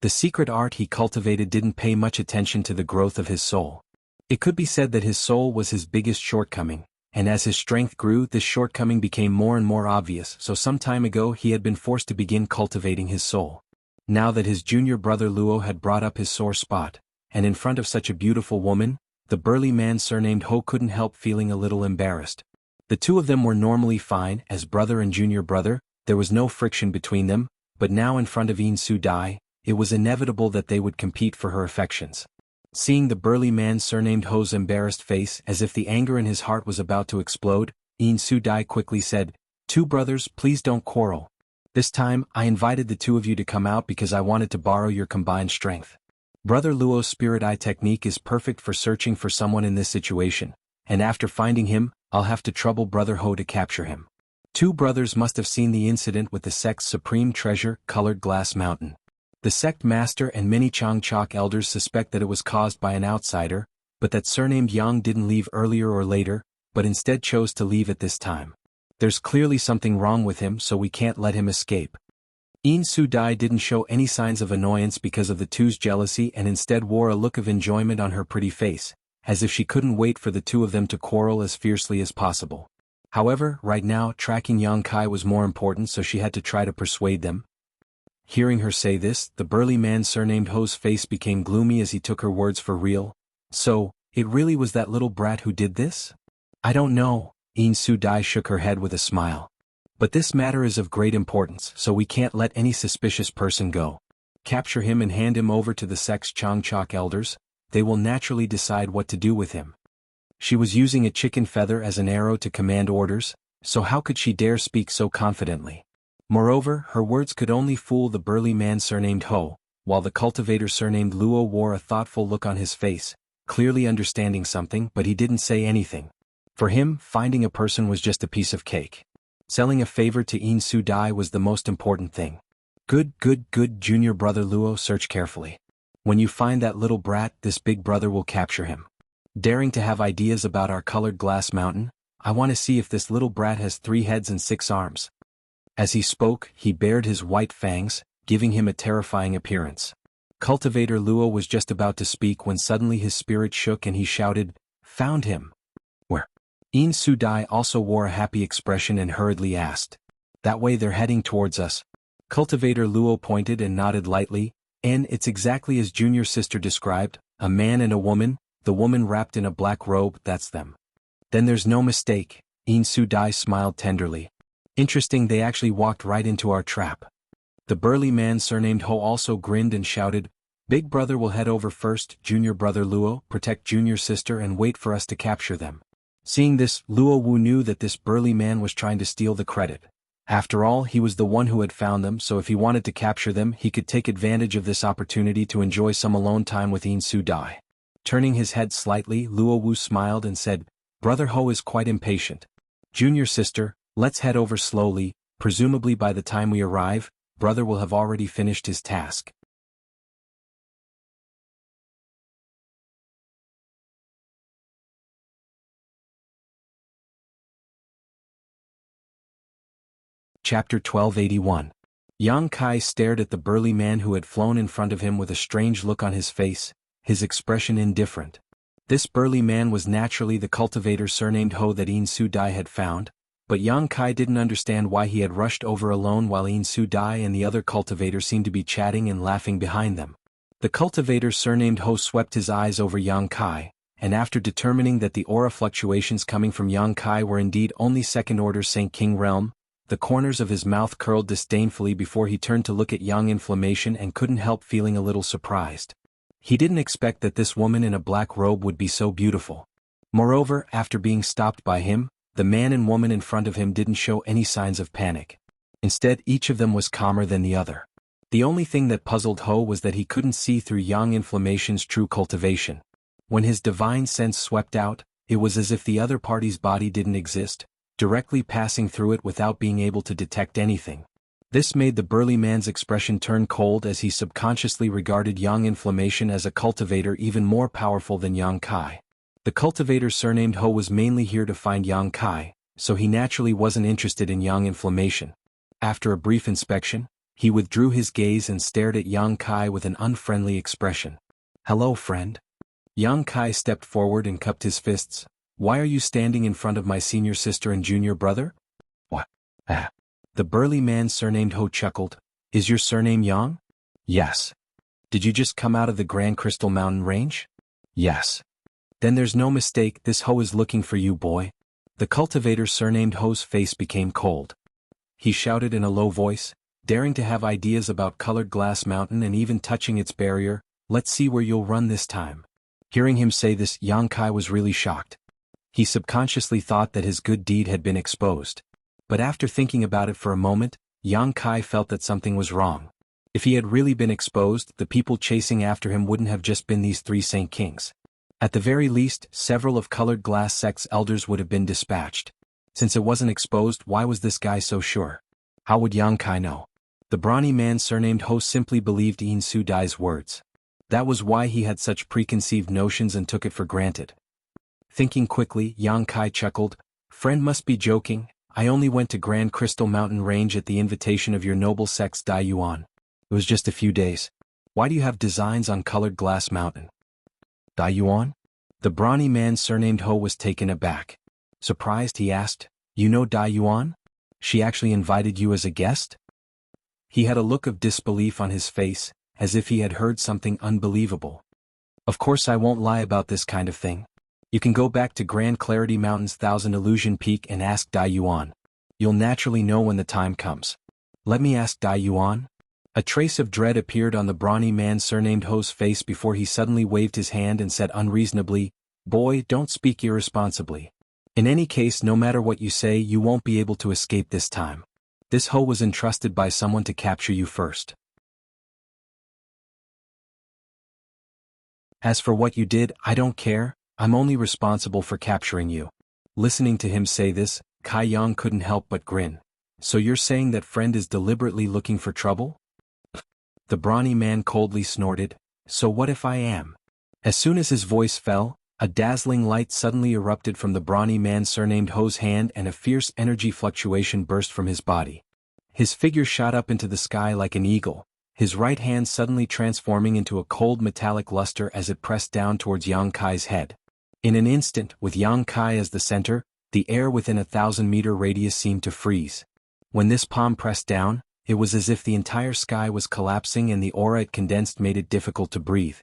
S1: The secret art he cultivated didn't pay much attention to the growth of his soul. It could be said that his soul was his biggest shortcoming, and as his strength grew, this shortcoming became more and more obvious, so some time ago he had been forced to begin cultivating his soul. Now that his junior brother Luo had brought up his sore spot, and in front of such a beautiful woman, the burly man surnamed Ho couldn't help feeling a little embarrassed. The two of them were normally fine, as brother and junior brother, there was no friction between them, but now in front of Yin Su Dai, it was inevitable that they would compete for her affections. Seeing the burly man surnamed Ho's embarrassed face as if the anger in his heart was about to explode, Yin Su Dai quickly said, "Two brothers, please don't quarrel. This time, I invited the two of you to come out because I wanted to borrow your combined strength. Brother Luo's spirit eye technique is perfect for searching for someone in this situation, and after finding him, I'll have to trouble brother Ho to capture him." Two brothers must have seen the incident with the sect's supreme treasure, colored glass mountain. The sect master and many Changchok elders suspect that it was caused by an outsider, but that surnamed Yang didn't leave earlier or later, but instead chose to leave at this time. There's clearly something wrong with him, so we can't let him escape. Yin Su Dai didn't show any signs of annoyance because of the two's jealousy and instead wore a look of enjoyment on her pretty face, as if she couldn't wait for the two of them to quarrel as fiercely as possible. However, right now, tracking Yang Kai was more important, so she had to try to persuade them. Hearing her say this, the burly man surnamed Ho's face became gloomy as he took her words for real. "So, it really was that little brat who did this?" "I don't know," Yin Su Dai shook her head with a smile. "But this matter is of great importance, so we can't let any suspicious person go. Capture him and hand him over to the sect's Changchok elders. They will naturally decide what to do with him." She was using a chicken feather as an arrow to command orders, so how could she dare speak so confidently? Moreover, her words could only fool the burly man surnamed Ho, while the cultivator surnamed Luo wore a thoughtful look on his face, clearly understanding something, but he didn't say anything. For him, finding a person was just a piece of cake. Selling a favor to Yin Su Dai was the most important thing. Good, junior brother Luo, search carefully. When you find that little brat, this big brother will capture him. Daring to have ideas about our colored glass mountain? I want to see if this little brat has 3 heads and 6 arms. As he spoke, he bared his white fangs, giving him a terrifying appearance. Cultivator Luo was just about to speak when suddenly his spirit shook and he shouted, "Found him!" "Where?" Yin Su Dai also wore a happy expression and hurriedly asked. "That way, they're heading towards us." Cultivator Luo pointed and nodded lightly, "And it's exactly as junior sister described, a man and a woman, the woman wrapped in a black robe, that's them." "Then there's no mistake," Yin Su Dai smiled tenderly. "Interesting, they actually walked right into our trap." The burly man surnamed Ho also grinned and shouted, "Big brother will head over first, junior brother Luo, protect junior sister and wait for us to capture them." Seeing this, Luo Wu knew that this burly man was trying to steal the credit. After all, he was the one who had found them, so if he wanted to capture them, he could take advantage of this opportunity to enjoy some alone time with Yin Su Dai. Turning his head slightly, Luo Wu smiled and said, "Brother Ho is quite impatient. Junior sister, let's head over slowly, presumably by the time we arrive, brother will have already finished his task." Chapter 1281. Yang Kai stared at the burly man who had flown in front of him with a strange look on his face, his expression indifferent. This burly man was naturally the cultivator surnamed Ho that Yin Su Dai had found, but Yang Kai didn't understand why he had rushed over alone while Yin Su Dai and the other cultivator seemed to be chatting and laughing behind them. The cultivator surnamed Ho swept his eyes over Yang Kai, and after determining that the aura fluctuations coming from Yang Kai were indeed only second-order Saint King realm, the corners of his mouth curled disdainfully before he turned to look at Yang Inflammation and couldn't help feeling a little surprised. He didn't expect that this woman in a black robe would be so beautiful. Moreover, after being stopped by him, the man and woman in front of him didn't show any signs of panic. Instead, each of them was calmer than the other. The only thing that puzzled Ho was that he couldn't see through Yang Inflammation's true cultivation. When his divine sense swept out, it was as if the other party's body didn't exist, directly passing through it without being able to detect anything. This made the burly man's expression turn cold as he subconsciously regarded Yang Inflammation as a cultivator even more powerful than Yang Kai. The cultivator surnamed Ho was mainly here to find Yang Kai, so he naturally wasn't interested in Yang Inflammation. After a brief inspection, he withdrew his gaze and stared at Yang Kai with an unfriendly expression. "Hello, friend." Yang Kai stepped forward and cupped his fists. "Why are you standing in front of my senior sister and junior brother?" "What? Ah." The burly man surnamed Ho chuckled. "Is your surname Yang?" "Yes." "Did you just come out of the Grand Crystal Mountain Range?" "Yes." "Then there's no mistake, this Ho is looking for you, boy." The cultivator surnamed Ho's face became cold. He shouted in a low voice, daring to have ideas about Colored Glass Mountain and even touching its barrier, "Let's see where you'll run this time." Hearing him say this, Yang Kai was really shocked. He subconsciously thought that his good deed had been exposed. But after thinking about it for a moment, Yang Kai felt that something was wrong. If he had really been exposed, the people chasing after him wouldn't have just been these 3 Saint Kings. At the very least, several of Colored Glass Sect's elders would have been dispatched. Since it wasn't exposed, why was this guy so sure? How would Yang Kai know? The brawny man surnamed Ho simply believed In Su Dai's words. That was why he had such preconceived notions and took it for granted. Thinking quickly, Yang Kai chuckled, "Friend must be joking. I only went to Grand Crystal Mountain Range at the invitation of your noble sect's Dai Yuan. It was just a few days. Why do you have designs on Colored Glass Mountain?" "Dai Yuan?" The brawny man surnamed Ho was taken aback. Surprised, he asked, "You know Dai Yuan? She actually invited you as a guest?" He had a look of disbelief on his face, as if he had heard something unbelievable. "Of course I won't lie about this kind of thing. You can go back to Grand Clarity Mountain's Thousand Illusion Peak and ask Dai Yuan. You'll naturally know when the time comes." "Let me ask Dai Yuan?" A trace of dread appeared on the brawny man surnamed Ho's face before he suddenly waved his hand and said unreasonably, "Boy, don't speak irresponsibly. In any case, no matter what you say, you won't be able to escape this time. This Ho was entrusted by someone to capture you first. As for what you did, I don't care. I'm only responsible for capturing you." Listening to him say this, Kai Yang couldn't help but grin. "So you're saying that friend is deliberately looking for trouble?" The brawny man coldly snorted, "So what if I am?" As soon as his voice fell, a dazzling light suddenly erupted from the brawny man surnamed Ho's hand and a fierce energy fluctuation burst from his body. His figure shot up into the sky like an eagle, his right hand suddenly transforming into a cold metallic luster as it pressed down towards Yang Kai's head. In an instant, with Yang Kai as the center, the air within a 1,000-meter radius seemed to freeze. When this palm pressed down, it was as if the entire sky was collapsing and the aura it condensed made it difficult to breathe.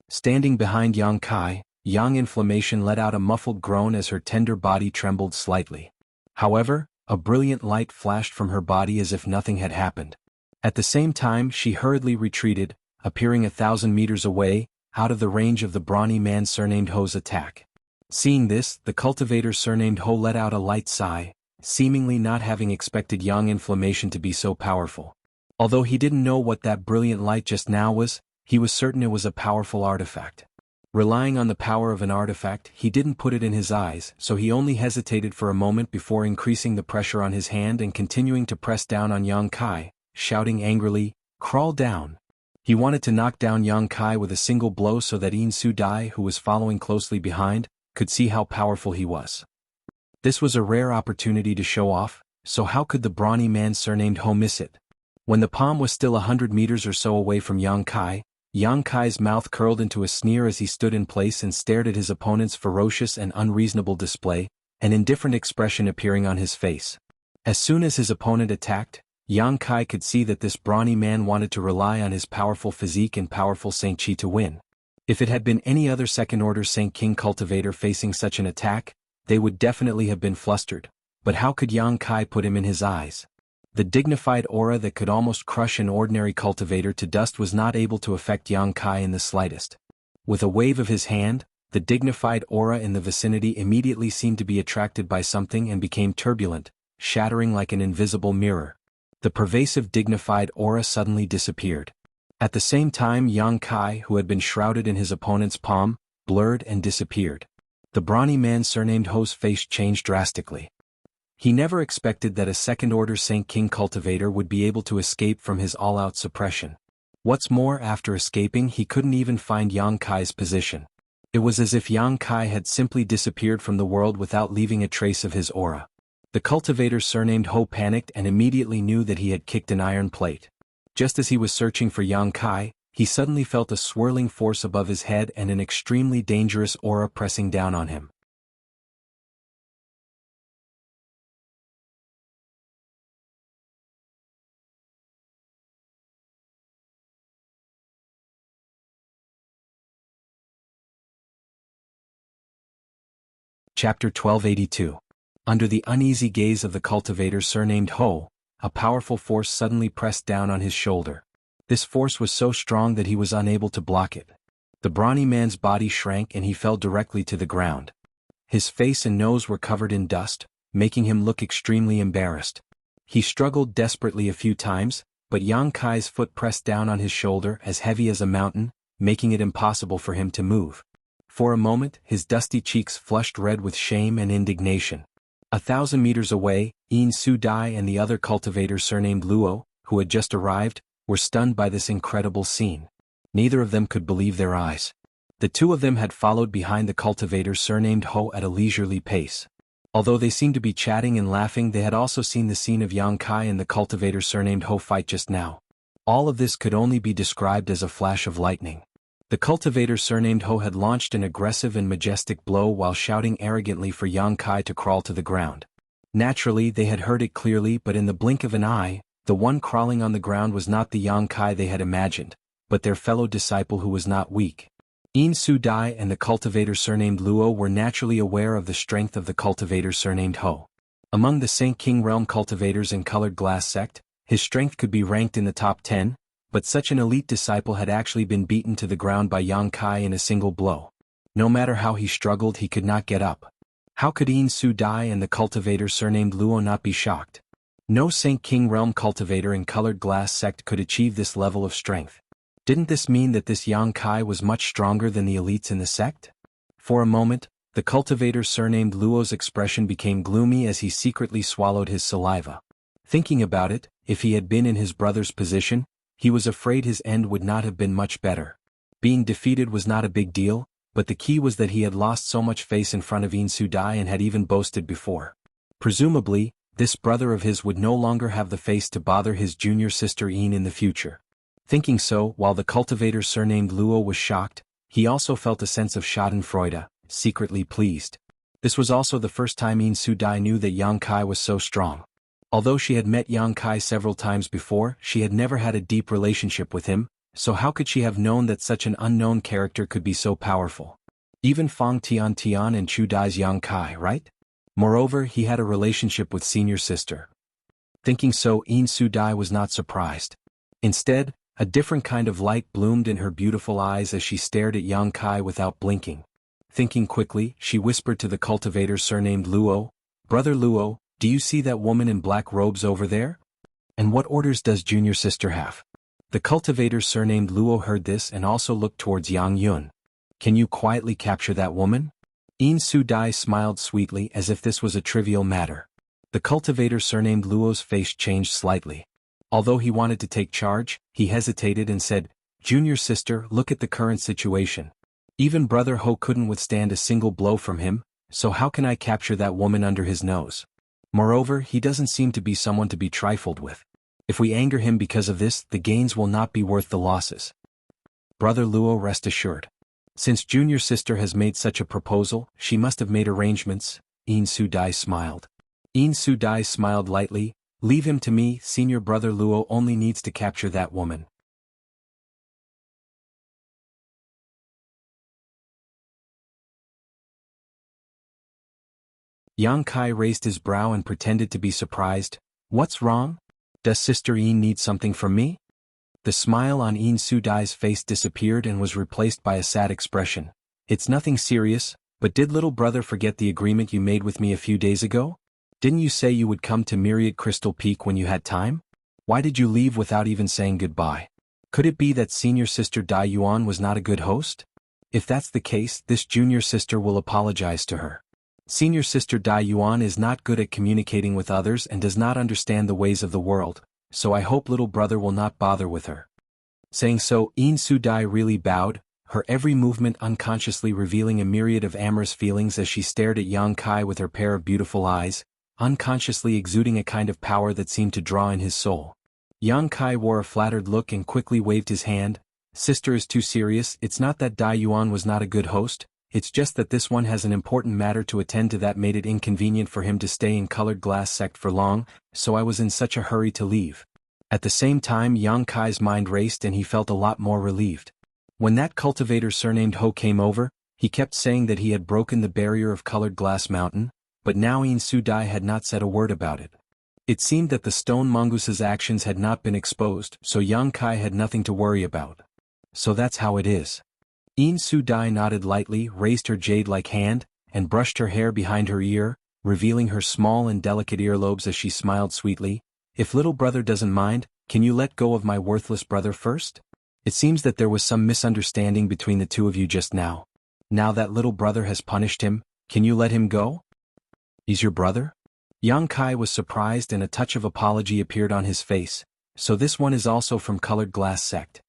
S1: Standing behind Yang Kai, Yang Inflammation let out a muffled groan as her tender body trembled slightly. However, a brilliant light flashed from her body as if nothing had happened. At the same time, she hurriedly retreated, appearing 1,000 meters away, out of the range of the brawny man surnamed Ho's attack. Seeing this, the cultivator surnamed Ho let out a light sigh, seemingly not having expected Yang Inflammation to be so powerful. Although he didn't know what that brilliant light just now was, he was certain it was a powerful artifact. Relying on the power of an artifact, he didn't put it in his eyes, so he only hesitated for a moment before increasing the pressure on his hand and continuing to press down on Yang Kai, shouting angrily, "Crawl down." He wanted to knock down Yang Kai with a single blow so that In Su Dai, who was following closely behind, could see how powerful he was. This was a rare opportunity to show off, so how could the brawny man surnamed Ho miss it? When the palm was still 100 meters or so away from Yang Kai's mouth curled into a sneer as he stood in place and stared at his opponent's ferocious and unreasonable display, an indifferent expression appearing on his face. As soon as his opponent attacked, Yang Kai could see that this brawny man wanted to rely on his powerful physique and powerful Saint Chi to win. If it had been any other second-order Saint King cultivator facing such an attack, they would definitely have been flustered, but how could Yang Kai put him in his eyes? The dignified aura that could almost crush an ordinary cultivator to dust was not able to affect Yang Kai in the slightest. With a wave of his hand, the dignified aura in the vicinity immediately seemed to be attracted by something and became turbulent, shattering like an invisible mirror. The pervasive dignified aura suddenly disappeared. At the same time, Yang Kai, who had been shrouded in his opponent's palm, blurred and disappeared. The brawny man surnamed Ho's face changed drastically. He never expected that a second-order Saint King cultivator would be able to escape from his all-out suppression. What's more, after escaping he couldn't even find Yang Kai's position. It was as if Yang Kai had simply disappeared from the world without leaving a trace of his aura. The cultivator surnamed Ho panicked and immediately knew that he had kicked an iron plate. Just as he was searching for Yang Kai, he suddenly felt a swirling force above his head and an extremely dangerous aura pressing down on him. Chapter 1282. Under the uneasy gaze of the cultivator surnamed Ho, a powerful force suddenly pressed down on his shoulder. This force was so strong that he was unable to block it. The brawny man's body shrank and he fell directly to the ground. His face and nose were covered in dust, making him look extremely embarrassed. He struggled desperately a few times, but Yang Kai's foot pressed down on his shoulder as heavy as a mountain, making it impossible for him to move. For a moment, his dusty cheeks flushed red with shame and indignation. 1,000 meters away, Yin Su Dai and the other cultivator surnamed Luo, who had just arrived, were stunned by this incredible scene. Neither of them could believe their eyes. The two of them had followed behind the cultivator surnamed Ho at a leisurely pace. Although they seemed to be chatting and laughing, they had also seen the scene of Yang Kai and the cultivator surnamed Ho fight just now. All of this could only be described as a flash of lightning. The cultivator surnamed Ho had launched an aggressive and majestic blow while shouting arrogantly for Yang Kai to crawl to the ground. Naturally, they had heard it clearly, but in the blink of an eye, the one crawling on the ground was not the Yang Kai they had imagined, but their fellow disciple who was not weak. Yin Su Dai and the cultivator surnamed Luo were naturally aware of the strength of the cultivator surnamed Ho. Among the Saint King realm cultivators in Colored Glass sect, his strength could be ranked in the top 10, but such an elite disciple had actually been beaten to the ground by Yang Kai in a single blow. No matter how he struggled, he could not get up. How could Yin Su Dai and the cultivator surnamed Luo not be shocked? No Saint King realm cultivator in Colored Glass sect could achieve this level of strength. Didn't this mean that this Yang Kai was much stronger than the elites in the sect? For a moment, the cultivator surnamed Luo's expression became gloomy as he secretly swallowed his saliva. Thinking about it, if he had been in his brother's position, he was afraid his end would not have been much better. Being defeated was not a big deal, but the key was that he had lost so much face in front of Yin Su Dai and had even boasted before. Presumably, this brother of his would no longer have the face to bother his junior sister Yin in the future. Thinking so, while the cultivator surnamed Luo was shocked, he also felt a sense of schadenfreude, secretly pleased. This was also the first time Yin Su Dai knew that Yang Kai was so strong. Although she had met Yang Kai several times before, she had never had a deep relationship with him, so how could she have known that such an unknown character could be so powerful? Even Fang Tian and Chu Dai's Yang Kai, right? Moreover, he had a relationship with senior sister. Thinking so, Yin Su Dai was not surprised. Instead, a different kind of light bloomed in her beautiful eyes as she stared at Yang Kai without blinking. Thinking quickly, she whispered to the cultivator surnamed Luo, "Brother Luo, do you see that woman in black robes over there? And what orders does junior sister have?" The cultivator surnamed Luo heard this and also looked towards Yang Yun. "Can you quietly capture that woman?" Yin Su Dai smiled sweetly as if this was a trivial matter. The cultivator surnamed Luo's face changed slightly. Although he wanted to take charge, he hesitated and said, "Junior sister, look at the current situation. Even Brother Ho couldn't withstand a single blow from him, so how can I capture that woman under his nose? Moreover, he doesn't seem to be someone to be trifled with. If we anger him because of this, the gains will not be worth the losses. Brother Luo, rest assured. Since junior sister has made such a proposal, she must have made arrangements." Yin Su Dai smiled. Yin Su Dai smiled lightly. "Leave him to me, senior brother Luo only needs to capture that woman." Yang Kai raised his brow and pretended to be surprised. "What's wrong? Does Sister Yin need something from me?" The smile on Yin Su Dai's face disappeared and was replaced by a sad expression. "It's nothing serious, but did little brother forget the agreement you made with me a few days ago? Didn't you say you would come to Myriad Crystal Peak when you had time? Why did you leave without even saying goodbye? Could it be that senior sister Dai Yuan was not a good host? If that's the case, this junior sister will apologize to her." Senior sister Dai Yuan is not good at communicating with others and does not understand the ways of the world, so I hope little brother will not bother with her. Saying so, Yin Su Dai really bowed, her every movement unconsciously revealing a myriad of amorous feelings as she stared at Yang Kai with her pair of beautiful eyes, unconsciously exuding a kind of power that seemed to draw in his soul. Yang Kai wore a flattered look and quickly waved his hand. Sister is too serious. It's not that Dai Yuan was not a good host, it's just that this one has an important matter to attend to that made it inconvenient for him to stay in colored glass sect for long, so I was in such a hurry to leave. At the same time Yang Kai's mind raced and he felt a lot more relieved. When that cultivator surnamed Ho came over, he kept saying that he had broken the barrier of colored glass mountain, but now Yin Su Dai had not said a word about it. It seemed that the stone mongoose's actions had not been exposed, so Yang Kai had nothing to worry about. So that's how it is. Yin Su Dai nodded lightly, raised her jade-like hand, and brushed her hair behind her ear, revealing her small and delicate earlobes as she smiled sweetly. If little brother doesn't mind, can you let go of my worthless brother first? It seems that there was some misunderstanding between the two of you just now. Now that little brother has punished him, can you let him go? He's your brother? Yang Kai was surprised and a touch of apology appeared on his face. So this one is also from colored glass sect.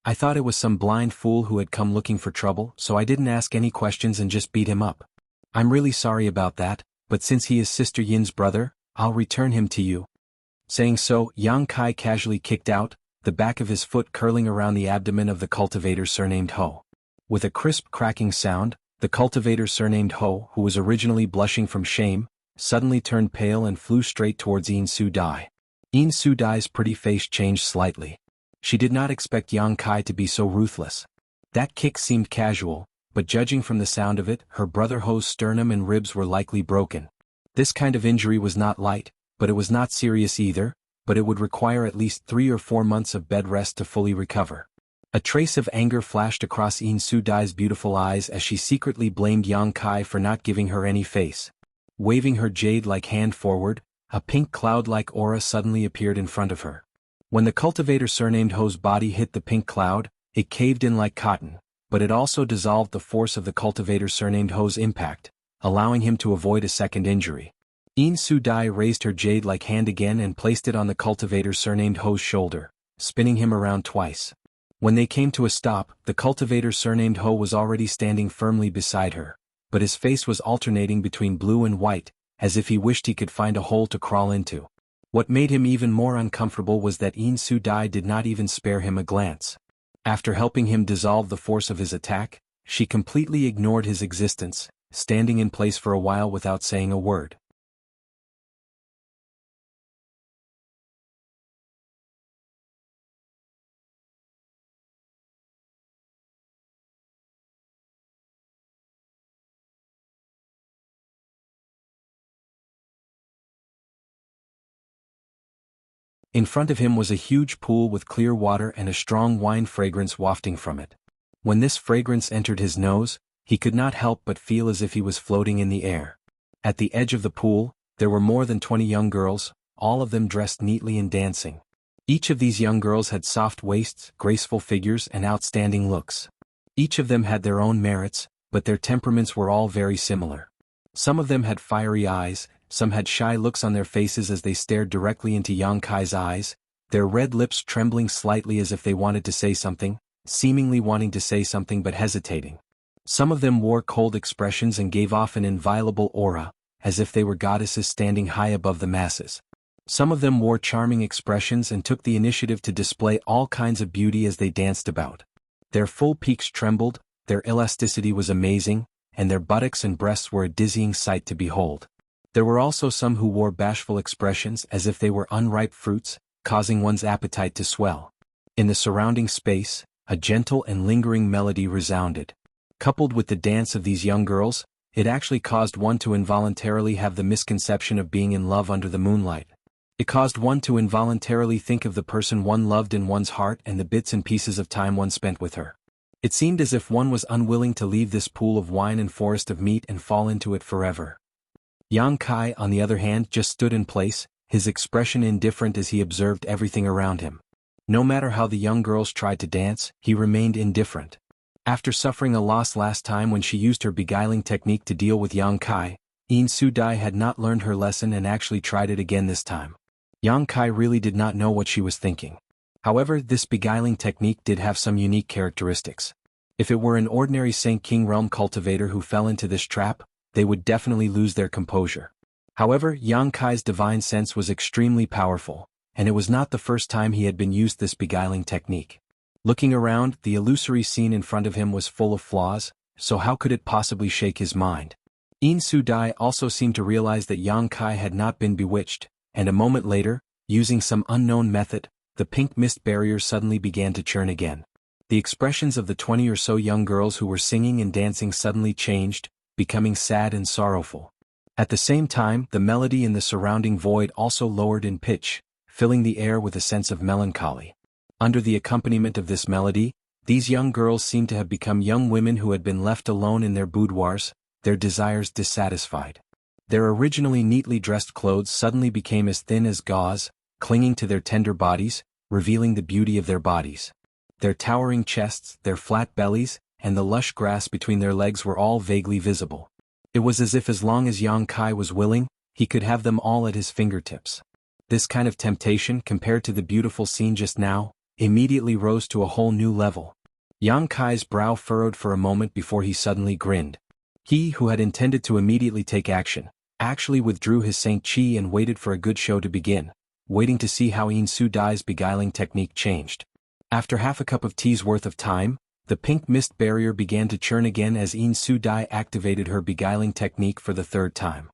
S1: I thought it was some blind fool who had come looking for trouble, so I didn't ask any questions and just beat him up. I'm really sorry about that, but since he is Sister Yin's brother, I'll return him to you. Saying so, Yang Kai casually kicked out, the back of his foot curling around the abdomen of the cultivator surnamed Ho. With a crisp cracking sound, the cultivator surnamed Ho, who was originally blushing from shame, suddenly turned pale and flew straight towards Yin Su Dai. Yin Su Dai's pretty face changed slightly. She did not expect Yang Kai to be so ruthless. That kick seemed casual, but judging from the sound of it, her brother Ho's sternum and ribs were likely broken. This kind of injury was not light, but it was not serious either, but it would require at least 3 or 4 months of bed rest to fully recover. A trace of anger flashed across Yin Su Dai's beautiful eyes as she secretly blamed Yang Kai for not giving her any face. Waving her jade-like hand forward, a pink cloud-like aura suddenly appeared in front of her. When the cultivator surnamed Ho's body hit the pink cloud, it caved in like cotton, but it also dissolved the force of the cultivator surnamed Ho's impact, allowing him to avoid a second injury. Yin Su Dai raised her jade-like hand again and placed it on the cultivator surnamed Ho's shoulder, spinning him around twice. When they came to a stop, the cultivator surnamed Ho was already standing firmly beside her, but his face was alternating between blue and white, as if he wished he could find a hole to crawl into. What made him even more uncomfortable was that Yin Su Dai did not even spare him a glance. After helping him dissolve the force of his attack, she completely ignored his existence, standing in place for a while without saying a word. In front of him was a huge pool with clear water and a strong wine fragrance wafting from it. When this fragrance entered his nose, he could not help but feel as if he was floating in the air. At the edge of the pool, there were more than 20 young girls, all of them dressed neatly and dancing. Each of these young girls had soft waists, graceful figures, and outstanding looks. Each of them had their own merits, but their temperaments were all very similar. Some of them had fiery eyes, some had shy looks on their faces as they stared directly into Yang Kai's eyes, their red lips trembling slightly as if they wanted to say something, seemingly wanting to say something but hesitating. Some of them wore cold expressions and gave off an inviolable aura, as if they were goddesses standing high above the masses. Some of them wore charming expressions and took the initiative to display all kinds of beauty as they danced about. Their full peaks trembled, their elasticity was amazing, and their buttocks and breasts were a dizzying sight to behold. There were also some who wore bashful expressions as if they were unripe fruits, causing one's appetite to swell. In the surrounding space, a gentle and lingering melody resounded. Coupled with the dance of these young girls, it actually caused one to involuntarily have the misconception of being in love under the moonlight. It caused one to involuntarily think of the person one loved in one's heart and the bits and pieces of time one spent with her. It seemed as if one was unwilling to leave this pool of wine and forest of meat and fall into it forever. Yang Kai, on the other hand, just stood in place, his expression indifferent as he observed everything around him. No matter how the young girls tried to dance, he remained indifferent. After suffering a loss last time when she used her beguiling technique to deal with Yang Kai, Yin Su Dai had not learned her lesson and actually tried it again this time. Yang Kai really did not know what she was thinking. However, this beguiling technique did have some unique characteristics. If it were an ordinary Saint King Realm cultivator who fell into this trap, they would definitely lose their composure. However, Yang Kai's divine sense was extremely powerful, and it was not the first time he had been used this beguiling technique. Looking around, the illusory scene in front of him was full of flaws, so how could it possibly shake his mind? Yin Su Dai also seemed to realize that Yang Kai had not been bewitched, and a moment later, using some unknown method, the pink mist barrier suddenly began to churn again. The expressions of the 20 or so young girls who were singing and dancing suddenly changed, becoming sad and sorrowful. At the same time, the melody in the surrounding void also lowered in pitch, filling the air with a sense of melancholy. Under the accompaniment of this melody, these young girls seemed to have become young women who had been left alone in their boudoirs, their desires dissatisfied. Their originally neatly dressed clothes suddenly became as thin as gauze, clinging to their tender bodies, revealing the beauty of their bodies. Their towering chests, their flat bellies, and the lush grass between their legs were all vaguely visible. It was as if as long as Yang Kai was willing, he could have them all at his fingertips. This kind of temptation, compared to the beautiful scene just now, immediately rose to a whole new level. Yang Kai's brow furrowed for a moment before he suddenly grinned. He, who had intended to immediately take action, actually withdrew his Saint Chi and waited for a good show to begin, waiting to see how Yin Su Dai's beguiling technique changed. After half a cup of tea's worth of time, the pink mist barrier began to churn again as Yin Su Dai activated her beguiling technique for the third time.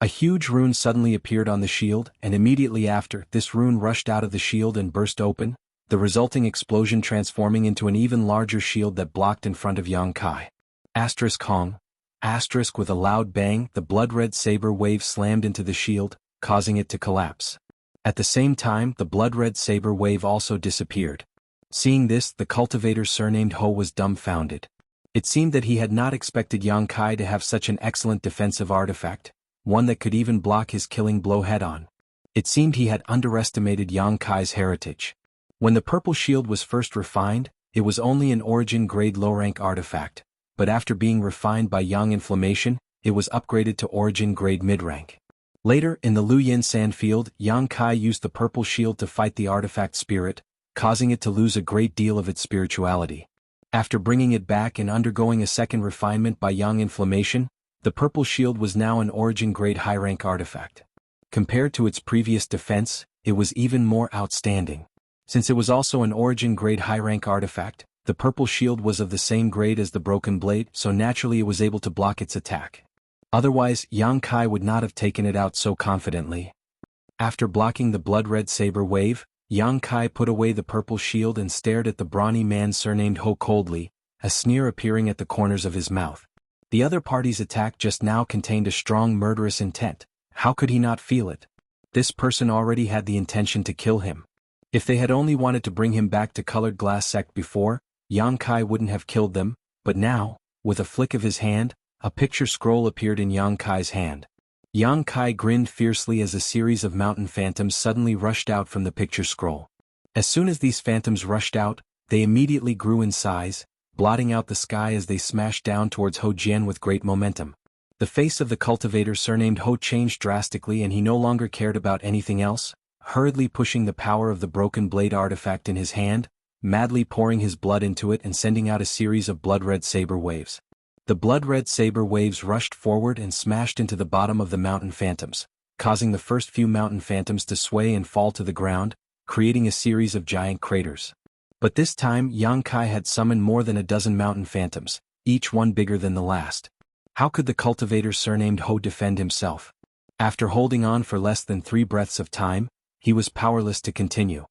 S1: A huge rune suddenly appeared on the shield, and immediately after, this rune rushed out of the shield and burst open, the resulting explosion transforming into an even larger shield that blocked in front of Yang Kai. Asterisk Hong. Asterisk with a loud bang, the blood-red saber wave slammed into the shield, causing it to collapse. At the same time, the blood-red saber wave also disappeared. Seeing this, the cultivator surnamed Ho was dumbfounded. It seemed that he had not expected Yang Kai to have such an excellent defensive artifact, one that could even block his killing blow head-on. It seemed he had underestimated Yang Kai's heritage. When the purple shield was first refined, it was only an origin-grade low-rank artifact, but after being refined by Yang Inflammation, it was upgraded to origin-grade mid-rank. Later, in the Luoyan Sandfield, Yang Kai used the purple shield to fight the artifact spirit, causing it to lose a great deal of its spirituality. After bringing it back and undergoing a second refinement by Yang Inflammation, the purple shield was now an origin-grade high-rank artifact. Compared to its previous defense, it was even more outstanding. Since it was also an origin-grade high-rank artifact, the purple shield was of the same grade as the broken blade, so naturally it was able to block its attack. Otherwise, Yang Kai would not have taken it out so confidently. After blocking the blood-red saber wave, Yang Kai put away the purple shield and stared at the brawny man surnamed Ho coldly, a sneer appearing at the corners of his mouth. The other party's attack just now contained a strong murderous intent. How could he not feel it? This person already had the intention to kill him. If they had only wanted to bring him back to Colored Glass Sect before, Yang Kai wouldn't have killed them, but now, with a flick of his hand, a picture scroll appeared in Yang Kai's hand. Yang Kai grinned fiercely as a series of mountain phantoms suddenly rushed out from the picture scroll. As soon as these phantoms rushed out, they immediately grew in size, blotting out the sky as they smashed down towards Ho Jian with great momentum. The face of the cultivator surnamed Ho changed drastically and he no longer cared about anything else, hurriedly pushing the power of the broken blade artifact in his hand, madly pouring his blood into it and sending out a series of blood-red saber waves. The blood-red saber waves rushed forward and smashed into the bottom of the mountain phantoms, causing the first few mountain phantoms to sway and fall to the ground, creating a series of giant craters. But this time Yang Kai had summoned more than a dozen mountain phantoms, each one bigger than the last. How could the cultivator surnamed Ho defend himself? After holding on for less than 3 breaths of time, he was powerless to continue.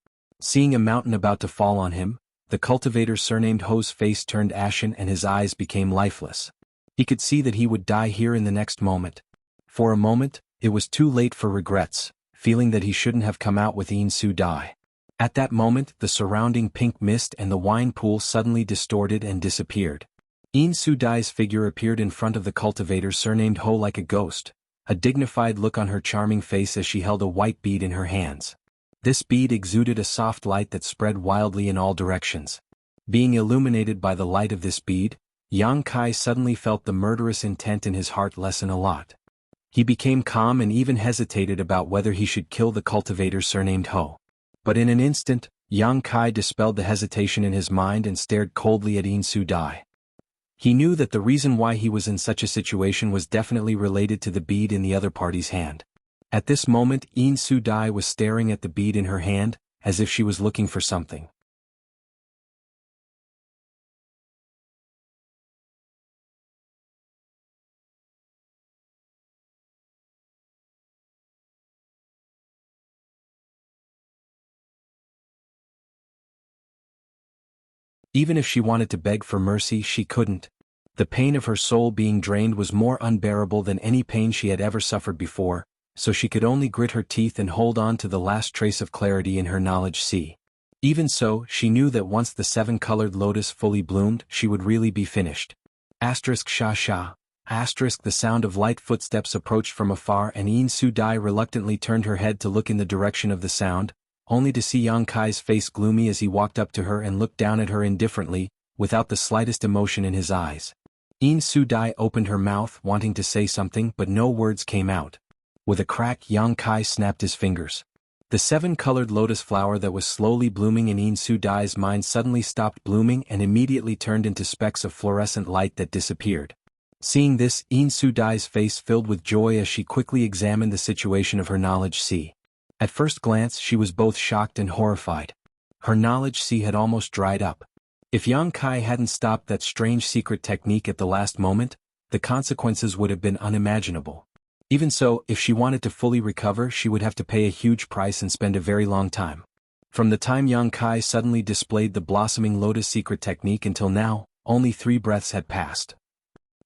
S1: Seeing a mountain about to fall on him, the cultivator surnamed Ho's face turned ashen and his eyes became lifeless. He could see that he would die here in the next moment. For a moment, it was too late for regrets, feeling that he shouldn't have come out with Yin Su Dai. At that moment, the surrounding pink mist and the wine pool suddenly distorted and disappeared. Yin Su Dai's figure appeared in front of the cultivator surnamed Ho like a ghost, a dignified look on her charming face as she held a white bead in her hands. This bead exuded a soft light that spread wildly in all directions. Being illuminated by the light of this bead, Yang Kai suddenly felt the murderous intent in his heart lessen a lot. He became calm and even hesitated about whether he should kill the cultivator surnamed Ho. But in an instant, Yang Kai dispelled the hesitation in his mind and stared coldly at Yin Su Dai. He knew that the reason why he was in such a situation was definitely related to the bead in the other party's hand. At this moment, Yin Su Dai was staring at the bead in her hand, as if she was looking for something. Even if she wanted to beg for mercy, she couldn't. The pain of her soul being drained was more unbearable than any pain she had ever suffered before, so she could only grit her teeth and hold on to the last trace of clarity in her knowledge sea. Even so, she knew that once the seven-colored lotus fully bloomed, she would really be finished. Asterisk sha sha. Asterisk the sound of light footsteps approached from afar and Yin Su Dai reluctantly turned her head to look in the direction of the sound, only to see Yang Kai's face gloomy as he walked up to her and looked down at her indifferently, without the slightest emotion in his eyes. Yin Su Dai opened her mouth wanting to say something but no words came out. With a crack, Yang Kai snapped his fingers. The seven-colored lotus flower that was slowly blooming in Yin Su Dai's mind suddenly stopped blooming and immediately turned into specks of fluorescent light that disappeared. Seeing this, Yin Su Dai's face filled with joy as she quickly examined the situation of her knowledge sea. At first glance she was both shocked and horrified. Her knowledge sea had almost dried up. If Yang Kai hadn't stopped that strange secret technique at the last moment, the consequences would have been unimaginable. Even so, if she wanted to fully recover, she would have to pay a huge price and spend a very long time. From the time Yang Kai suddenly displayed the blossoming lotus secret technique until now, only 3 breaths had passed.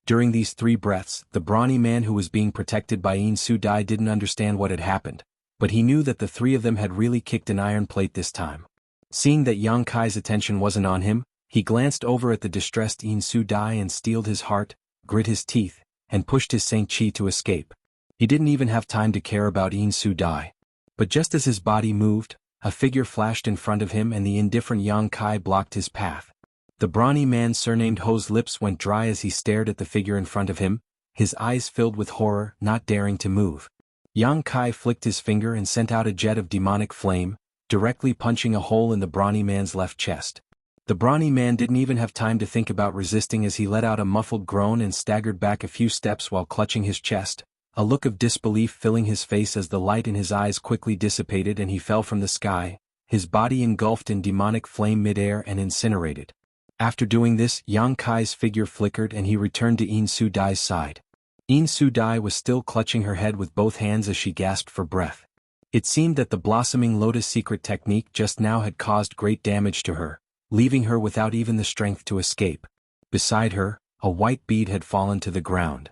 S1: During these 3 breaths, the brawny man who was being protected by Yin Su Dai didn't understand what had happened, but he knew that the 3 of them had really kicked an iron plate this time. Seeing that Yang Kai's attention wasn't on him, he glanced over at the distressed Yin Su Dai and steeled his heart, grit his teeth, and pushed his Saint Chi to escape. He didn't even have time to care about Yin Su Dai. But just as his body moved, a figure flashed in front of him and the indifferent Yang Kai blocked his path. The brawny man surnamed Ho's lips went dry as he stared at the figure in front of him, his eyes filled with horror, not daring to move. Yang Kai flicked his finger and sent out a jet of demonic flame, directly punching a hole in the brawny man's left chest. The brawny man didn't even have time to think about resisting as he let out a muffled groan and staggered back a few steps while clutching his chest, a look of disbelief filling his face as the light in his eyes quickly dissipated and he fell from the sky, his body engulfed in demonic flame midair and incinerated. After doing this, Yang Kai's figure flickered and he returned to Yin Su Dai's side. Yin Su Dai was still clutching her head with both hands as she gasped for breath. It seemed that the blossoming lotus secret technique just now had caused great damage to her, leaving her without even the strength to escape. Beside her, a white bead had fallen to the ground.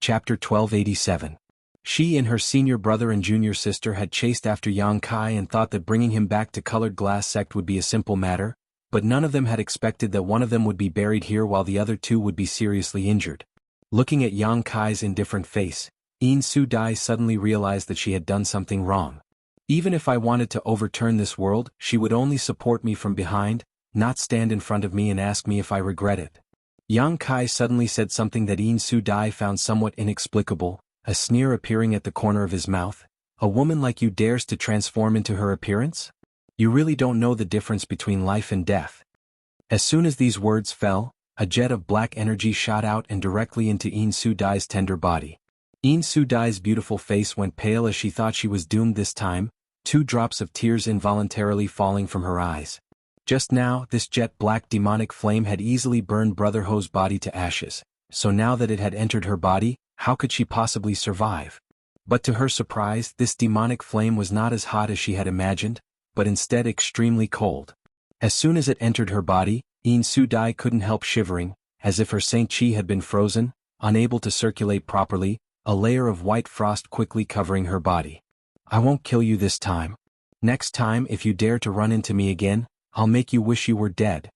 S1: Chapter 1287. She and her senior brother and junior sister had chased after Yang Kai and thought that bringing him back to Colored Glass Sect would be a simple matter, but none of them had expected that one of them would be buried here while the other 2 would be seriously injured. Looking at Yang Kai's indifferent face, Yin Su Dai suddenly realized that she had done something wrong. Even if I wanted to overturn this world, she would only support me from behind, not stand in front of me and ask me if I regret it. Yang Kai suddenly said something that Yin Su Dai found somewhat inexplicable, a sneer appearing at the corner of his mouth. A woman like you dares to transform into her appearance? You really don't know the difference between life and death. As soon as these words fell, a jet of black energy shot out and directly into Yin Su Dai's tender body. Yin Su Dai's beautiful face went pale as she thought she was doomed this time, 2 drops of tears involuntarily falling from her eyes. Just now, this jet-black demonic flame had easily burned Brother Ho's body to ashes, so now that it had entered her body, how could she possibly survive? But to her surprise, this demonic flame was not as hot as she had imagined, but instead extremely cold. As soon as it entered her body, Yin Su Dai couldn't help shivering, as if her Saint Qi had been frozen, unable to circulate properly, a layer of white frost quickly covering her body. I won't kill you this time. Next time if you dare to run into me again, I'll make you wish you were dead.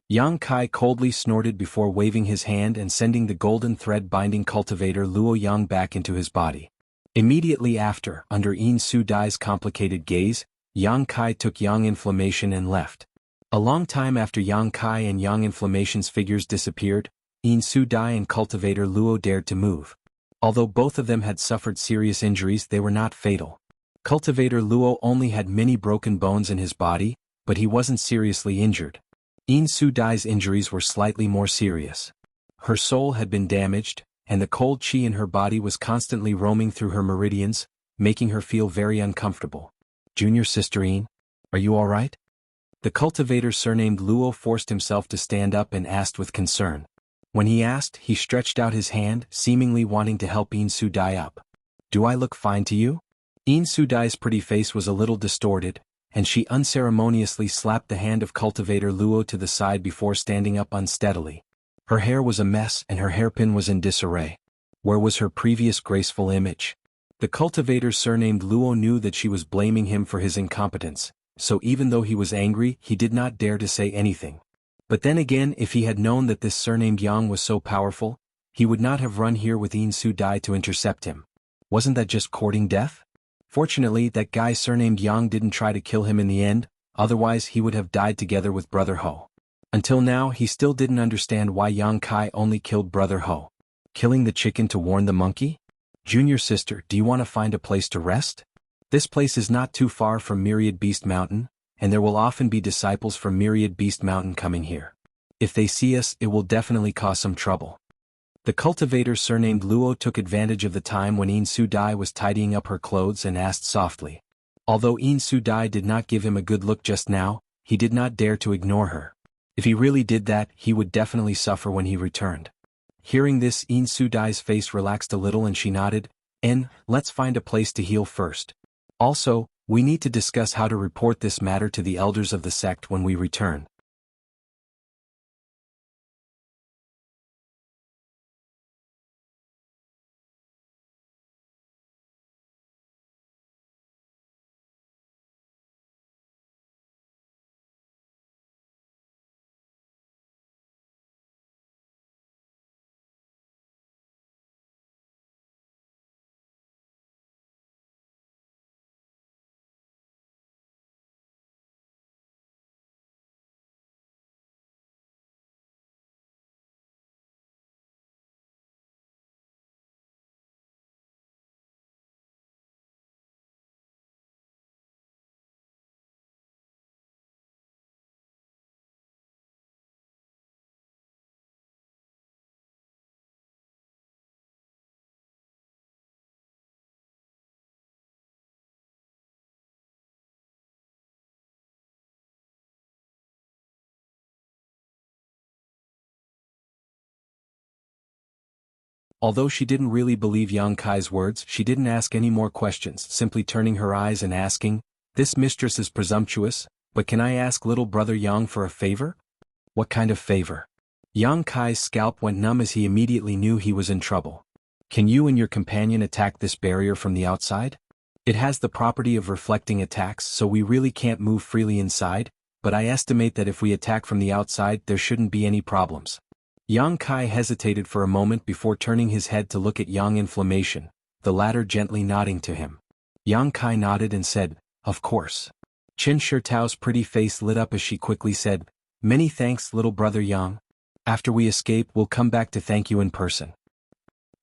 S1: Yang Kai coldly snorted before waving his hand and sending the golden thread binding cultivator Luo Yang back into his body. Immediately after, under Yin Su Dai's complicated gaze, Yang Kai took Yang Inflammation and left. A long time after Yang Kai and Yang Inflammation's figures disappeared, Yin Su Dai and cultivator Luo dared to move. Although both of them had suffered serious injuries, they were not fatal. Cultivator Luo only had many broken bones in his body, but he wasn't seriously injured. Yin Su Dai's injuries were slightly more serious. Her soul had been damaged, and the cold qi in her body was constantly roaming through her meridians, making her feel very uncomfortable. Junior Sister Yin, are you all right? The cultivator surnamed Luo forced himself to stand up and asked with concern. When he asked, he stretched out his hand, seemingly wanting to help Yin Su Dai up. Do I look fine to you? Yin Su Dai's pretty face was a little distorted, and she unceremoniously slapped the hand of cultivator Luo to the side before standing up unsteadily. Her hair was a mess and her hairpin was in disarray. Where was her previous graceful image? The cultivator surnamed Luo knew that she was blaming him for his incompetence, so even though he was angry, he did not dare to say anything. But then again, if he had known that this surnamed Yang was so powerful, he would not have run here with Yin Su Dai to intercept him. Wasn't that just courting death? Fortunately, that guy surnamed Yang didn't try to kill him in the end, otherwise he would have died together with Brother Ho. Until now, he still didn't understand why Yang Kai only killed Brother Ho. Killing the chicken to warn the monkey? Junior sister, do you want to find a place to rest? This place is not too far from Myriad Beast Mountain, and there will often be disciples from Myriad Beast Mountain coming here. If they see us, it will definitely cause some trouble. The cultivator surnamed Luo took advantage of the time when Yin Su Dai was tidying up her clothes and asked softly. Although Yin Su Dai did not give him a good look just now, he did not dare to ignore her. If he really did that, he would definitely suffer when he returned. Hearing this, Yin Su Dai's face relaxed a little and she nodded. Let's find a place to heal first. Also, we need to discuss how to report this matter to the elders of the sect when we return. Although she didn't really believe Yang Kai's words, she didn't ask any more questions, simply turning her eyes and asking, "This mistress is presumptuous, but can I ask little brother Yang for a favor?" "What kind of favor?" Yang Kai's scalp went numb as he immediately knew he was in trouble. "Can you and your companion attack this barrier from the outside? It has the property of reflecting attacks, so we really can't move freely inside, but I estimate that if we attack from the outside there shouldn't be any problems." Yang Kai hesitated for a moment before turning his head to look at Yang Inflammation, the latter gently nodding to him. Yang Kai nodded and said, "Of course." Qin Shitao's pretty face lit up as she quickly said, "Many thanks, little brother Yang. After we escape, we'll come back to thank you in person.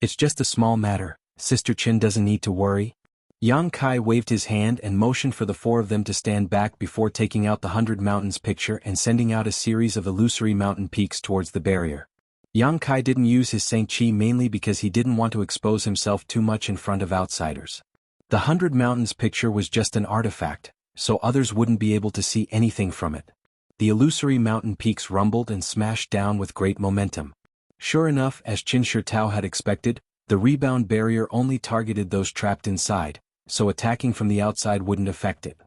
S1: It's just a small matter, Sister Qin doesn't need to worry." Yang Kai waved his hand and motioned for the 4 of them to stand back before taking out the 100 Mountains picture and sending out a series of illusory mountain peaks towards the barrier. Yang Kai didn't use his Saint Qi mainly because he didn't want to expose himself too much in front of outsiders. The 100 Mountains picture was just an artifact, so others wouldn't be able to see anything from it. The illusory mountain peaks rumbled and smashed down with great momentum. Sure enough, as Qin Shi Tao had expected, the rebound barrier only targeted those trapped inside, so attacking from the outside wouldn't affect it.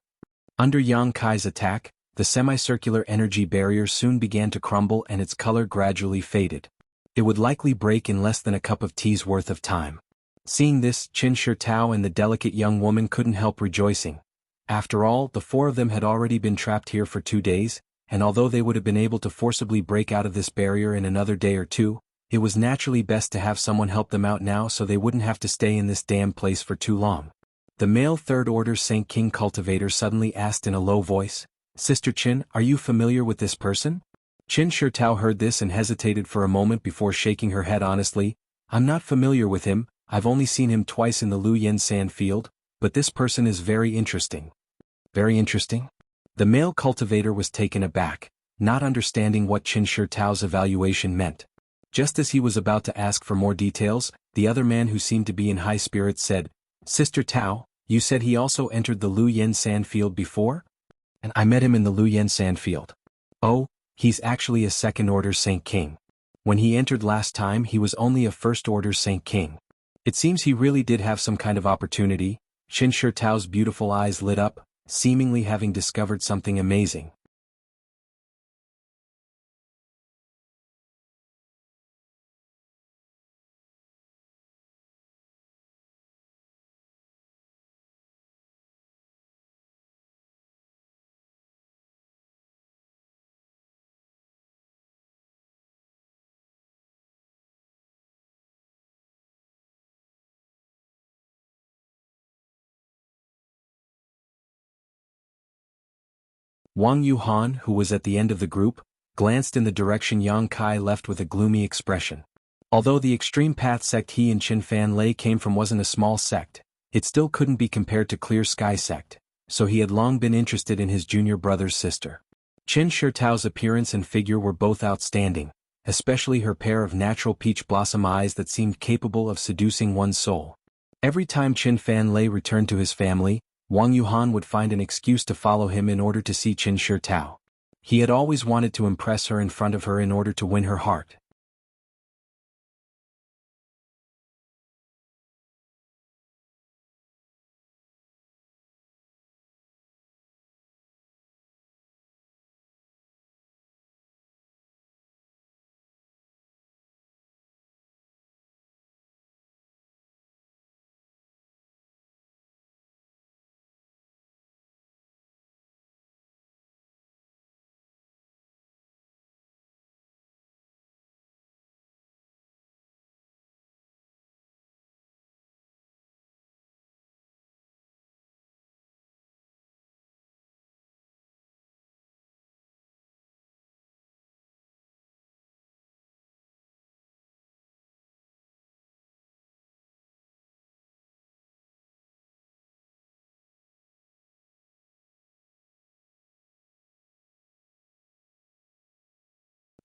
S1: Under Yang Kai's attack, the semicircular energy barrier soon began to crumble and its color gradually faded. It would likely break in less than a cup of tea's worth of time. Seeing this, Qin Shi Tao and the delicate young woman couldn't help rejoicing. After all, the four of them had already been trapped here for 2 days, and although they would have been able to forcibly break out of this barrier in another day or two, it was naturally best to have someone help them out now so they wouldn't have to stay in this damn place for too long. The male third-order Saint King cultivator suddenly asked in a low voice, "Sister Qin, are you familiar with this person?" Qin Shi Tao heard this and hesitated for a moment before shaking her head honestly. "I'm not familiar with him, I've only seen him twice in the Luyan sand field, but this person is very interesting." Very interesting? The male cultivator was taken aback, not understanding what Qin Shi Tao's evaluation meant. Just as he was about to ask for more details, the other man who seemed to be in high spirits said, "Sister Tao, you said he also entered the Luyan sand field before?" "And I met him in the Luyan sand field." "Oh, he's actually a second-order Saint King. When he entered last time he was only a first-order Saint King. It seems he really did have some kind of opportunity." Qin Shi Tao's beautiful eyes lit up, seemingly having discovered something amazing. Wang Yuhan, who was at the end of the group, glanced in the direction Yang Kai left with a gloomy expression. Although the extreme path sect he and Qin Fan Lei came from wasn't a small sect, it still couldn't be compared to Clear Sky sect, so he had long been interested in his junior brother's sister. Qin Shi Tao's appearance and figure were both outstanding, especially her pair of natural peach blossom eyes that seemed capable of seducing one's soul. Every time Qin Fan Lei returned to his family, Wang Yuhan would find an excuse to follow him in order to see Qin Shi Tao. He had always wanted to impress her in front of her in order to win her heart.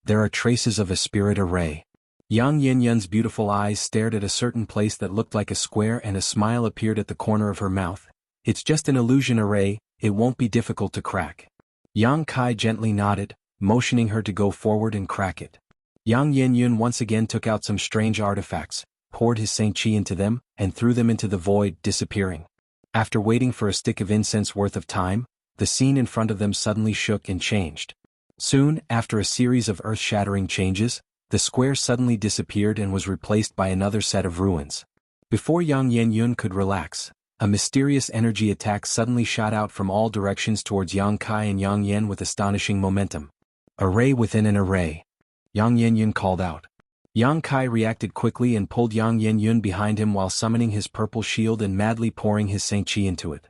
S1: There are traces of a spirit array. Yang Yin-Yun's beautiful eyes stared at a certain place that looked like a square and a smile appeared at the corner of her mouth. "It's just an illusion array, it won't be difficult to crack." Yang Kai gently nodded, motioning her to go forward and crack it. Yang Yin-Yun once again took out some strange artifacts, poured his Saint Qi into them, and threw them into the void, disappearing. After waiting for a stick of incense worth of time, the scene in front of them suddenly shook and changed. Soon, after a series of earth-shattering changes, the square suddenly disappeared and was replaced by another set of ruins. Before Yang Yin-Yun could relax, a mysterious energy attack suddenly shot out from all directions towards Yang Kai and Yang Yen with astonishing momentum. "Array within an array," Yang Yin-Yun called out. Yang Kai reacted quickly and pulled Yang Yin-Yun behind him while summoning his purple shield and madly pouring his Saint Qi into it.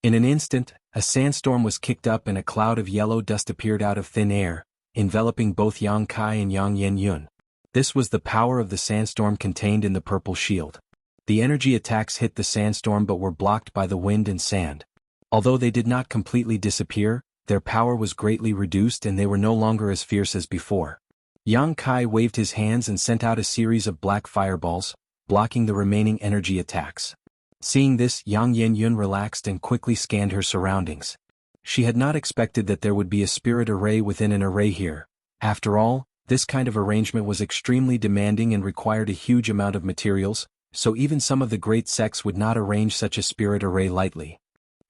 S1: In an instant, a sandstorm was kicked up and a cloud of yellow dust appeared out of thin air, enveloping both Yang Kai and Yang Yin-Yun. This was the power of the sandstorm contained in the purple shield. The energy attacks hit the sandstorm but were blocked by the wind and sand. Although they did not completely disappear, their power was greatly reduced and they were no longer as fierce as before. Yang Kai waved his hands and sent out a series of black fireballs, blocking the remaining energy attacks. Seeing this, Yang Yangyun relaxed and quickly scanned her surroundings. She had not expected that there would be a spirit array within an array here. After all, this kind of arrangement was extremely demanding and required a huge amount of materials, so even some of the great sects would not arrange such a spirit array lightly.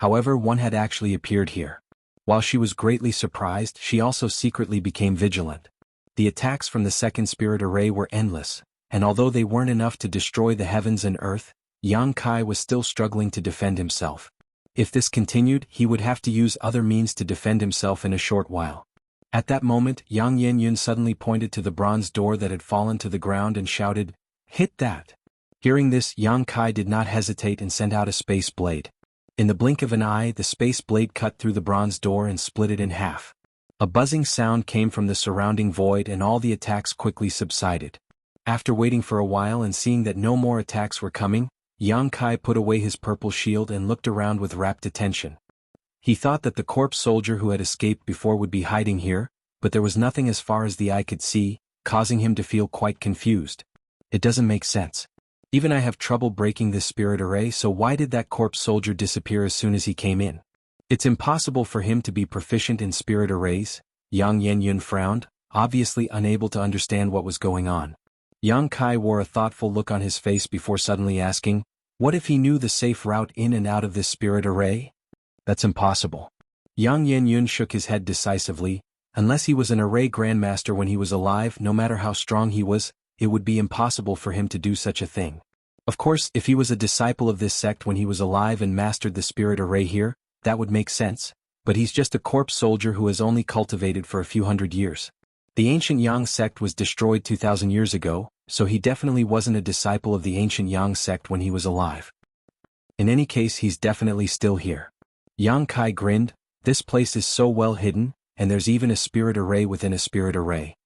S1: However, one had actually appeared here. While she was greatly surprised, she also secretly became vigilant. The attacks from the second spirit array were endless, and although they weren't enough to destroy the heavens and earth, Yang Kai was still struggling to defend himself. If this continued, he would have to use other means to defend himself in a short while. At that moment, Yang Yangyun suddenly pointed to the bronze door that had fallen to the ground and shouted, "Hit that!" Hearing this, Yang Kai did not hesitate and sent out a space blade. In the blink of an eye, the space blade cut through the bronze door and split it in half. A buzzing sound came from the surrounding void and all the attacks quickly subsided. After waiting for a while and seeing that no more attacks were coming, Yang Kai put away his purple shield and looked around with rapt attention. He thought that the corpse soldier who had escaped before would be hiding here, but there was nothing as far as the eye could see, causing him to feel quite confused. It doesn't make sense. Even I have trouble breaking this spirit array, so why did that corpse soldier disappear as soon as he came in? It's impossible for him to be proficient in spirit arrays. Yang Yangyun frowned, obviously unable to understand what was going on. Yang Kai wore a thoughtful look on his face before suddenly asking, what if he knew the safe route in and out of this spirit array? That's impossible. Yang Yangyun shook his head decisively. Unless he was an array grandmaster when he was alive, no matter how strong he was, it would be impossible for him to do such a thing. Of course, if he was a disciple of this sect when he was alive and mastered the spirit array here, that would make sense, but he's just a corpse soldier who has only cultivated for a few hundred years. The ancient Yang sect was destroyed 2,000 years ago, so he definitely wasn't a disciple of the ancient Yang sect when he was alive. In any case, he's definitely still here. Yang Kai grinned, this place is so well hidden, and there's even a spirit array within a spirit array.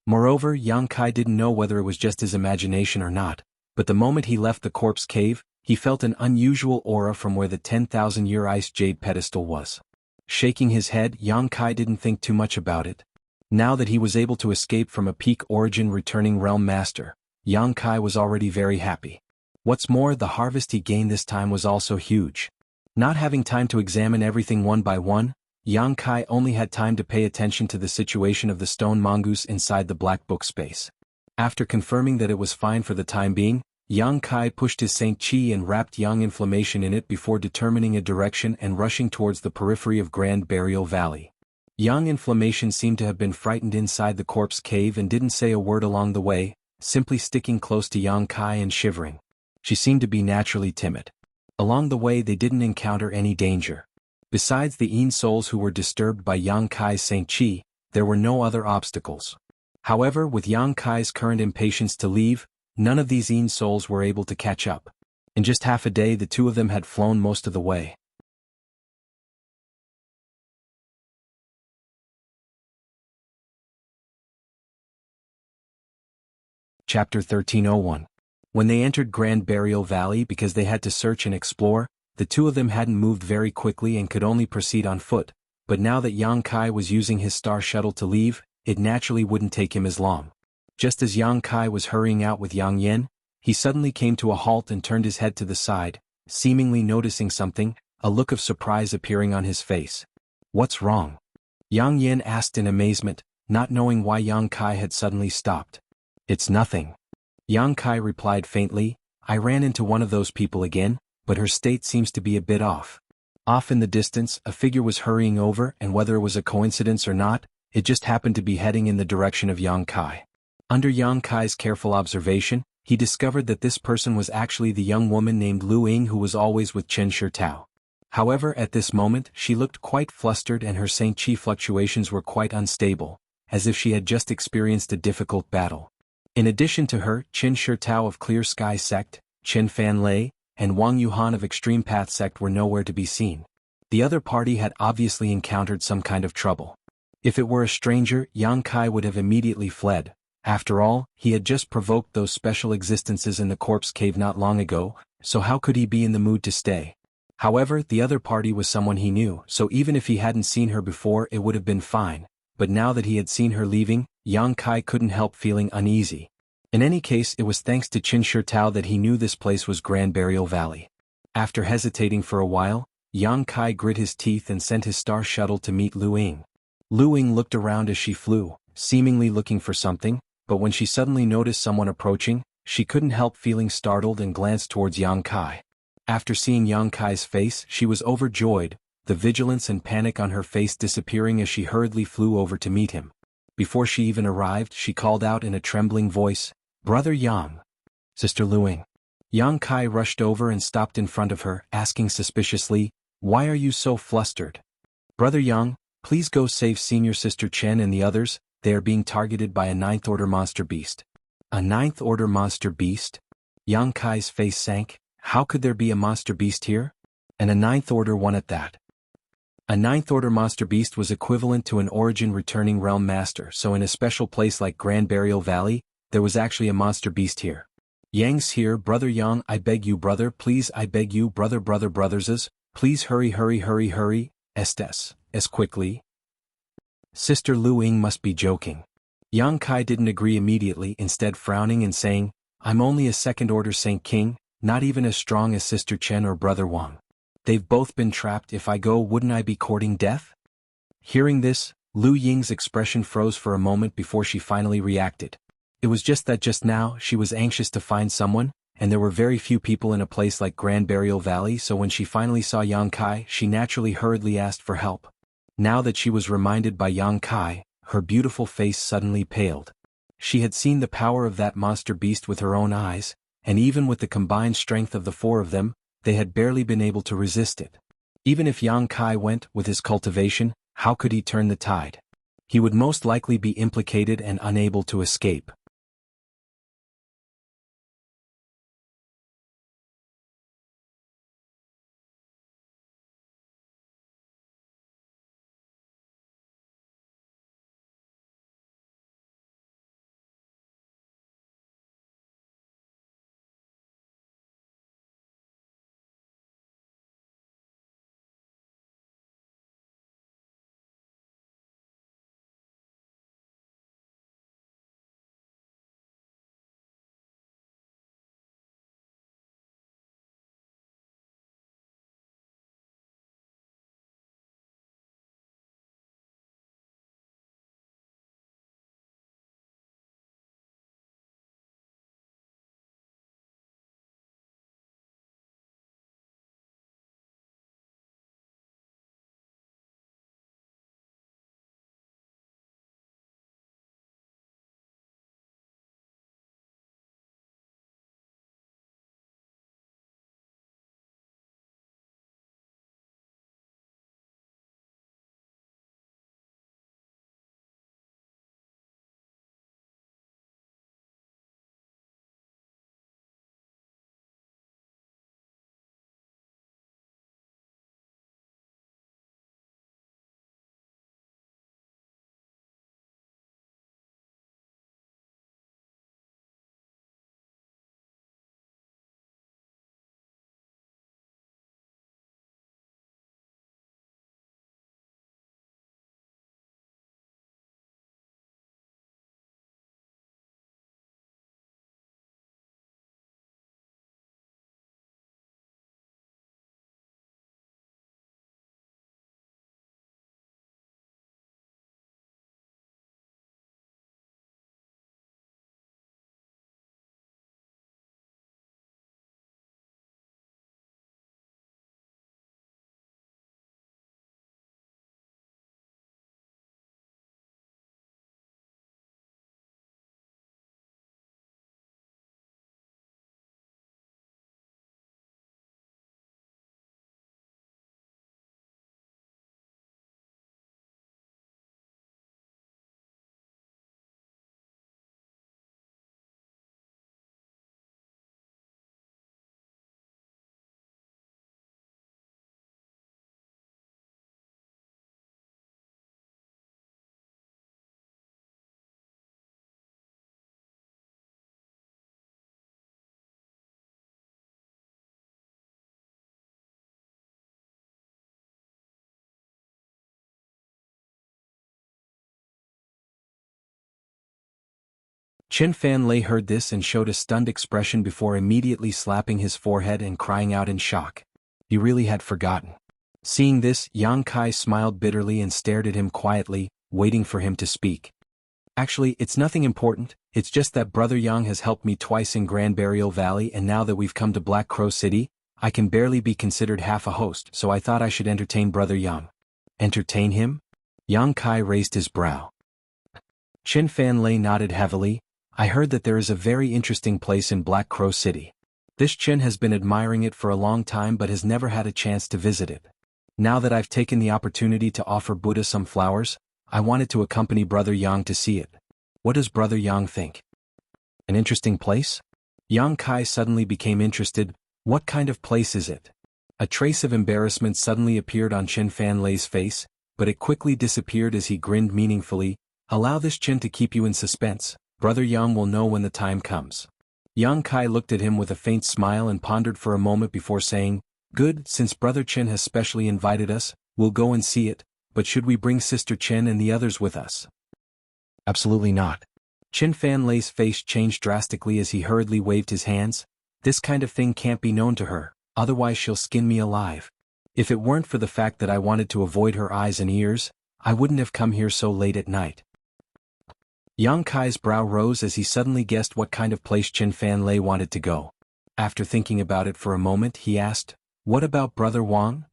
S1: Moreover, Yang Kai didn't know whether it was just his imagination or not, but the moment he left the corpse cave, he felt an unusual aura from where the 10,000-year ice jade pedestal was. Shaking his head, Yang Kai didn't think too much about it. Now that he was able to escape from a peak origin returning realm master, Yang Kai was already very happy. What's more, the harvest he gained this time was also huge. Not having time to examine everything one by one, Yang Kai only had time to pay attention to the situation of the stone mongoose inside the black book space. After confirming that it was fine for the time being, Yang Kai pushed his Saint Qi and wrapped Yang Inflammation in it before determining a direction and rushing towards the periphery of Grand Burial Valley. Yang Inflammation seemed to have been frightened inside the corpse cave and didn't say a word along the way, simply sticking close to Yang Kai and shivering. She seemed to be naturally timid. Along the way they didn't encounter any danger. Besides the Yin souls who were disturbed by Yang Kai's Saint Qi, there were no other obstacles. However, with Yang Kai's current impatience to leave, none of these Yin souls were able to catch up. In just half a day the two of them had flown most of the way. Chapter 1301. When they entered Grand Burial Valley because they had to search and explore, the two of them hadn't moved very quickly and could only proceed on foot, but now that Yang Kai was using his star shuttle to leave, it naturally wouldn't take him as long. Just as Yang Kai was hurrying out with Yang Yen, he suddenly came to a halt and turned his head to the side, seemingly noticing something, a look of surprise appearing on his face. "What's wrong?" Yang Yen asked in amazement, not knowing why Yang Kai had suddenly stopped. "It's nothing." Yang Kai replied faintly, "I ran into one of those people again, but her state seems to be a bit off." Off in the distance, a figure was hurrying over, and whether it was a coincidence or not, it just happened to be heading in the direction of Yang Kai. Under Yang Kai's careful observation, he discovered that this person was actually the young woman named Lu Ying who was always with Chen Shitao. However, at this moment, she looked quite flustered and her Saint Qi fluctuations were quite unstable, as if she had just experienced a difficult battle. In addition to her, Chen Shitao of Clear Sky Sect, Chen Fan Lei, and Wang Yuhan of Extreme Path Sect were nowhere to be seen. The other party had obviously encountered some kind of trouble. If it were a stranger, Yang Kai would have immediately fled. After all, he had just provoked those special existences in the corpse cave not long ago, so how could he be in the mood to stay? However, the other party was someone he knew, so even if he hadn't seen her before it would have been fine, but now that he had seen her leaving, Yang Kai couldn't help feeling uneasy. In any case, it was thanks to Chen Shitao that he knew this place was Grand Burial Valley. After hesitating for a while, Yang Kai grit his teeth and sent his star shuttle to meet Lu Ying. Lu Ying looked around as she flew, seemingly looking for something, but when she suddenly noticed someone approaching, she couldn't help feeling startled and glanced towards Yang Kai. After seeing Yang Kai's face, she was overjoyed, the vigilance and panic on her face disappearing as she hurriedly flew over to meet him. Before she even arrived, she called out in a trembling voice, "Brother Yang." "Sister Lu Ying." Yang Kai rushed over and stopped in front of her, asking suspiciously, "Why are you so flustered?" "Brother Yang, please go save Senior Sister Chen and the others, they are being targeted by a ninth-order monster beast." "A ninth-order monster beast?" Yang Kai's face sank. How could there be a monster beast here? And a ninth-order one at that? A ninth-order monster beast was equivalent to an origin-returning realm master, so in a special place like Grand Burial Valley, there was actually a monster beast here. "Yang's here, Brother Yang, I beg you brother, please I beg you brotherses, please hurry, estes, as quickly." Sister Lu Ying must be joking. Yang Kai didn't agree immediately, instead frowning and saying, "I'm only a second-order Saint King, not even as strong as Sister Chen or Brother Wang. They've both been trapped. If I go, wouldn't I be courting death?" Hearing this, Lu Ying's expression froze for a moment before she finally reacted. It was just that just now she was anxious to find someone, and there were very few people in a place like Grand Burial Valley, so when she finally saw Yang Kai, she naturally hurriedly asked for help. Now that she was reminded by Yang Kai, her beautiful face suddenly paled. She had seen the power of that monster beast with her own eyes, and even with the combined strength of the four of them, they had barely been able to resist it. Even if Yang Kai went with his cultivation, how could he turn the tide? He would most likely be implicated and unable to escape. Chen Fanlei heard this and showed a stunned expression before immediately slapping his forehead and crying out in shock. He really had forgotten. Seeing this, Yang Kai smiled bitterly and stared at him quietly, waiting for him to speak. Actually, it's nothing important, it's just that Brother Yang has helped me twice in Grand Burial Valley, and now that we've come to Black Crow City, I can barely be considered half a host, so I thought I should entertain Brother Yang. Entertain him? Yang Kai raised his brow. Chen Fanlei nodded heavily. I heard that there is a very interesting place in Black Crow City. This Chen has been admiring it for a long time but has never had a chance to visit it. Now that I've taken the opportunity to offer Buddha some flowers, I wanted to accompany Brother Yang to see it. What does Brother Yang think? An interesting place? Yang Kai suddenly became interested. What kind of place is it? A trace of embarrassment suddenly appeared on Chen Fanlei's face, but it quickly disappeared as he grinned meaningfully. Allow this Chen to keep you in suspense. Brother Yang will know when the time comes. Yang Kai looked at him with a faint smile and pondered for a moment before saying, Good, since Brother Chen has specially invited us, we'll go and see it, but should we bring Sister Chen and the others with us? Absolutely not. Chen Fanlei's face changed drastically as he hurriedly waved his hands. This kind of thing can't be known to her, otherwise she'll skin me alive. If it weren't for the fact that I wanted to avoid her eyes and ears, I wouldn't have come here so late at night. Yang Kai's brow rose as he suddenly guessed what kind of place Chen Fanlei wanted to go. After thinking about it for a moment, he asked, What about Brother Wang?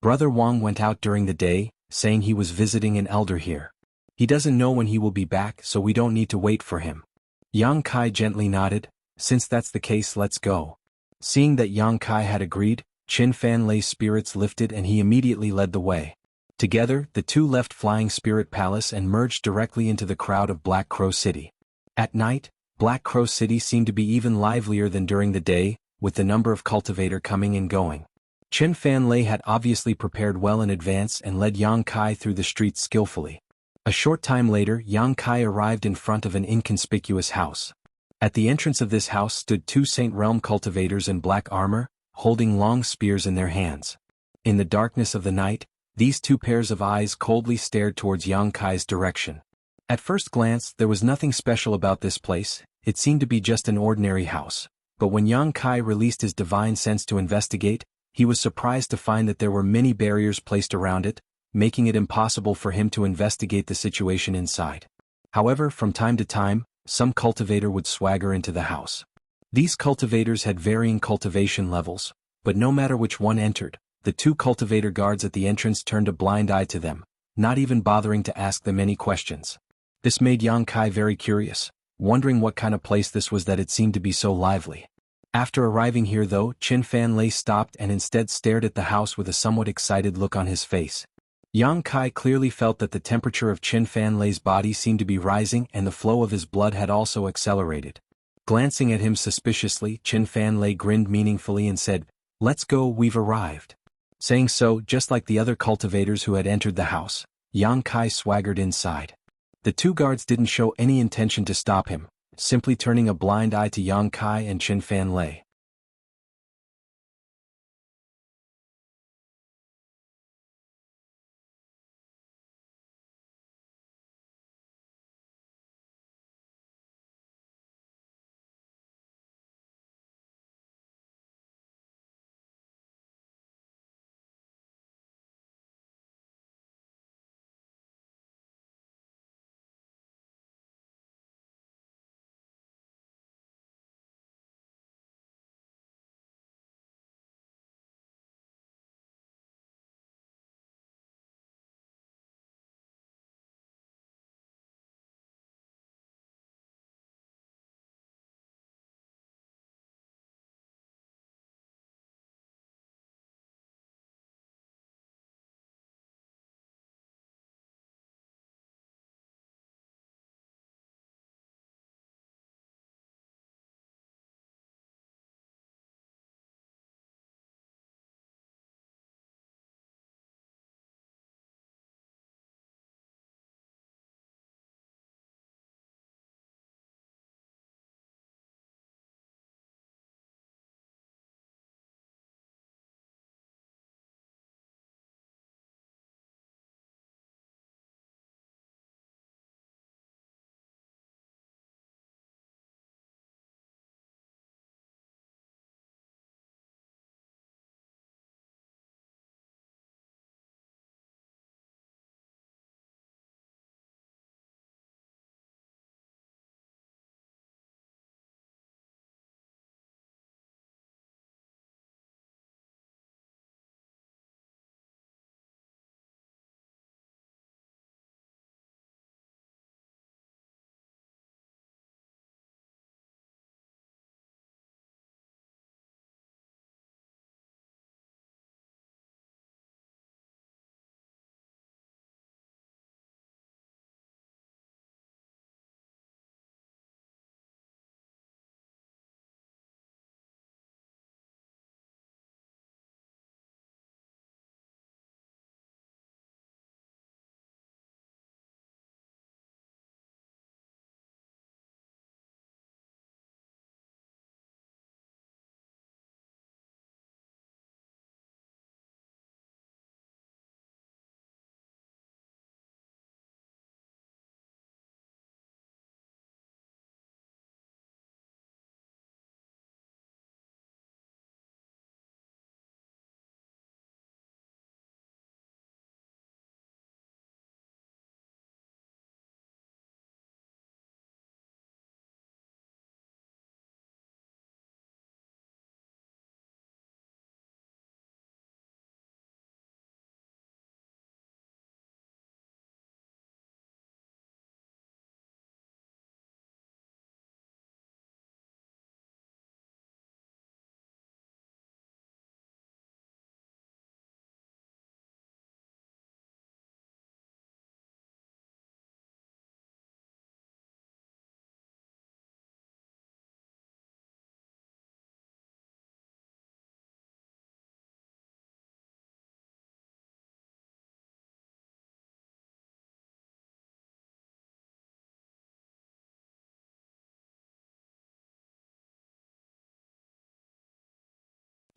S1: Brother Wang went out during the day, saying he was visiting an elder here. He doesn't know when he will be back, so we don't need to wait for him. Yang Kai gently nodded. Since that's the case, let's go. Seeing that Yang Kai had agreed, Chen Fanlei's spirits lifted and he immediately led the way. Together, the two left Flying Spirit Palace and merged directly into the crowd of Black Crow City. At night, Black Crow City seemed to be even livelier than during the day, with the number of cultivator coming and going. Chen Fanlei had obviously prepared well in advance and led Yang Kai through the streets skillfully. A short time later, Yang Kai arrived in front of an inconspicuous house. At the entrance of this house stood two Saint Realm cultivators in black armor, holding long spears in their hands. In the darkness of the night, these two pairs of eyes coldly stared towards Yang Kai's direction. At first glance, there was nothing special about this place, it seemed to be just an ordinary house. But when Yang Kai released his divine sense to investigate, he was surprised to find that there were many barriers placed around it, making it impossible for him to investigate the situation inside. However, from time to time, some cultivator would swagger into the house. These cultivators had varying cultivation levels, but no matter which one entered, the two cultivator guards at the entrance turned a blind eye to them, not even bothering to ask them any questions. This made Yang Kai very curious, wondering what kind of place this was that it seemed to be so lively. After arriving here though, Chen Fanlei stopped and instead stared at the house with a somewhat excited look on his face. Yang Kai clearly felt that the temperature of Chen Fanlei's body seemed to be rising and the flow of his blood had also accelerated. Glancing at him suspiciously, Chen Fanlei grinned meaningfully and said, Let's go, we've arrived. Saying so, just like the other cultivators who had entered the house, Yang Kai swaggered inside. The two guards didn't show any intention to stop him, simply turning a blind eye to Yang Kai and Chen Fanlei.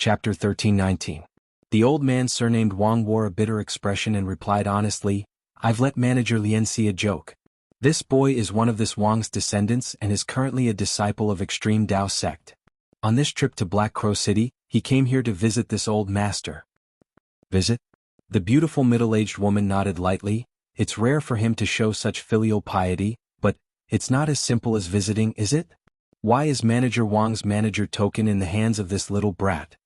S1: Chapter 13-19. The old man surnamed Wang wore a bitter expression and replied honestly, "I've let Manager Lien see a joke. This boy is one of this Wang's descendants and is currently a disciple of extreme Dao sect. On this trip to Black Crow City, he came here to visit this old master." "Visit?" The beautiful middle-aged woman nodded lightly. "It's rare for him to show such filial piety, but it's not as simple as visiting, is it? Why is Manager Wang's manager token in the hands of this little brat?"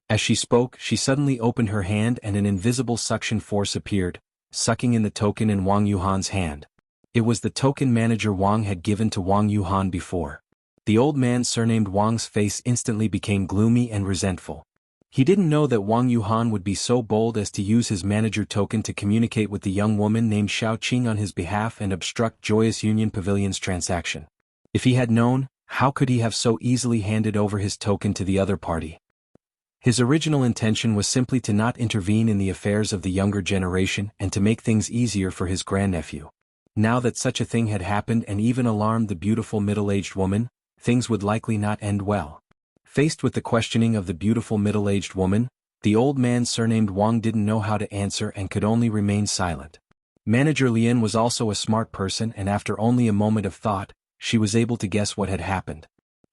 S1: As she spoke, she suddenly opened her hand and an invisible suction force appeared, sucking in the token in Wang Yuhan's hand. It was the token Manager Wang had given to Wang Yuhan before. The old man surnamed Wang's face instantly became gloomy and resentful. He didn't know that Wang Yuhan would be so bold as to use his manager token to communicate with the young woman named Xiaoqing on his behalf and obstruct Joyous Union Pavilion's transaction. If he had known, how could he have so easily handed over his token to the other party? His original intention was simply to not intervene in the affairs of the younger generation and to make things easier for his grandnephew. Now that such a thing had happened and even alarmed the beautiful middle-aged woman, things would likely not end well. Faced with the questioning of the beautiful middle-aged woman, the old man surnamed Wang didn't know how to answer and could only remain silent. Manager Lien was also a smart person, and after only a moment of thought, she was able to guess what had happened.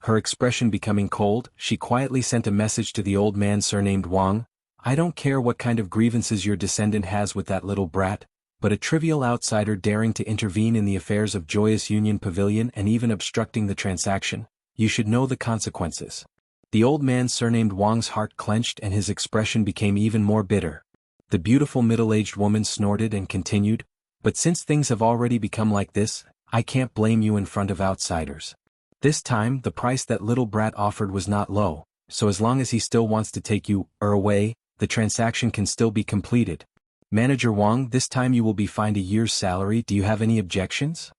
S1: Her expression becoming cold, she quietly sent a message to the old man surnamed Wang. "I don't care what kind of grievances your descendant has with that little brat, but a trivial outsider daring to intervene in the affairs of Joyous Union Pavilion and even obstructing the transaction, you should know the consequences." The old man surnamed Wang's heart clenched and his expression became even more bitter. The beautiful middle-aged woman snorted and continued, "But since things have already become like this, I can't blame you in front of outsiders. This time, the price that little brat offered was not low, so as long as he still wants to take you away, the transaction can still be completed. Manager Wang, this time you will be fined a year's salary. Do you have any objections?"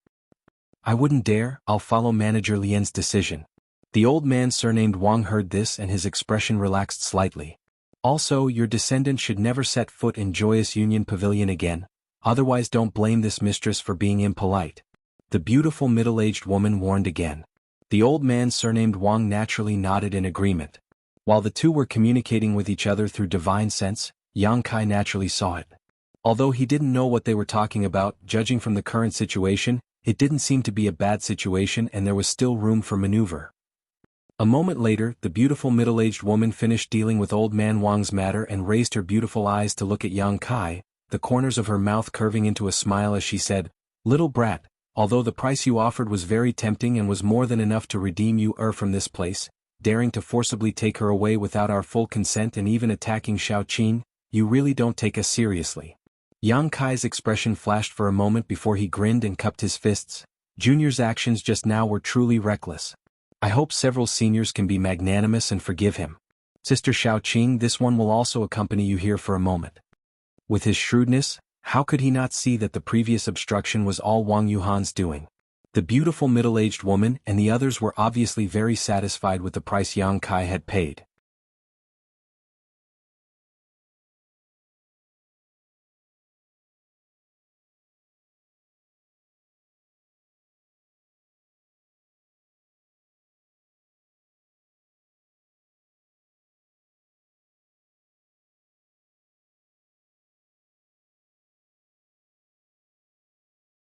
S1: "I wouldn't dare. I'll follow Manager Lien's decision." The old man surnamed Wang heard this and his expression relaxed slightly. "Also, your descendant should never set foot in Joyous Union Pavilion again, otherwise don't blame this mistress for being impolite." The beautiful middle-aged woman warned again. The old man surnamed Wang naturally nodded in agreement. While the two were communicating with each other through divine sense, Yang Kai naturally saw it. Although he didn't know what they were talking about, judging from the current situation, it didn't seem to be a bad situation and there was still room for maneuver. A moment later, the beautiful middle-aged woman finished dealing with old man Wang's matter and raised her beautiful eyes to look at Yang Kai, the corners of her mouth curving into a smile as she said, "Little brat, although the price you offered was very tempting and was more than enough to redeem you from this place, daring to forcibly take her away without our full consent and even attacking Xiaoqing, you really don't take us seriously." Yang Kai's expression flashed for a moment before he grinned and cupped his fists. Junior's actions just now were truly reckless. I hope several seniors can be magnanimous and forgive him. Sister Xiaoqing, this one will also accompany you here for a moment. With his shrewdness, how could he not see that the previous obstruction was all Wang Yuhan's doing? The beautiful middle-aged woman and the others were obviously very satisfied with the price Yang Kai had paid.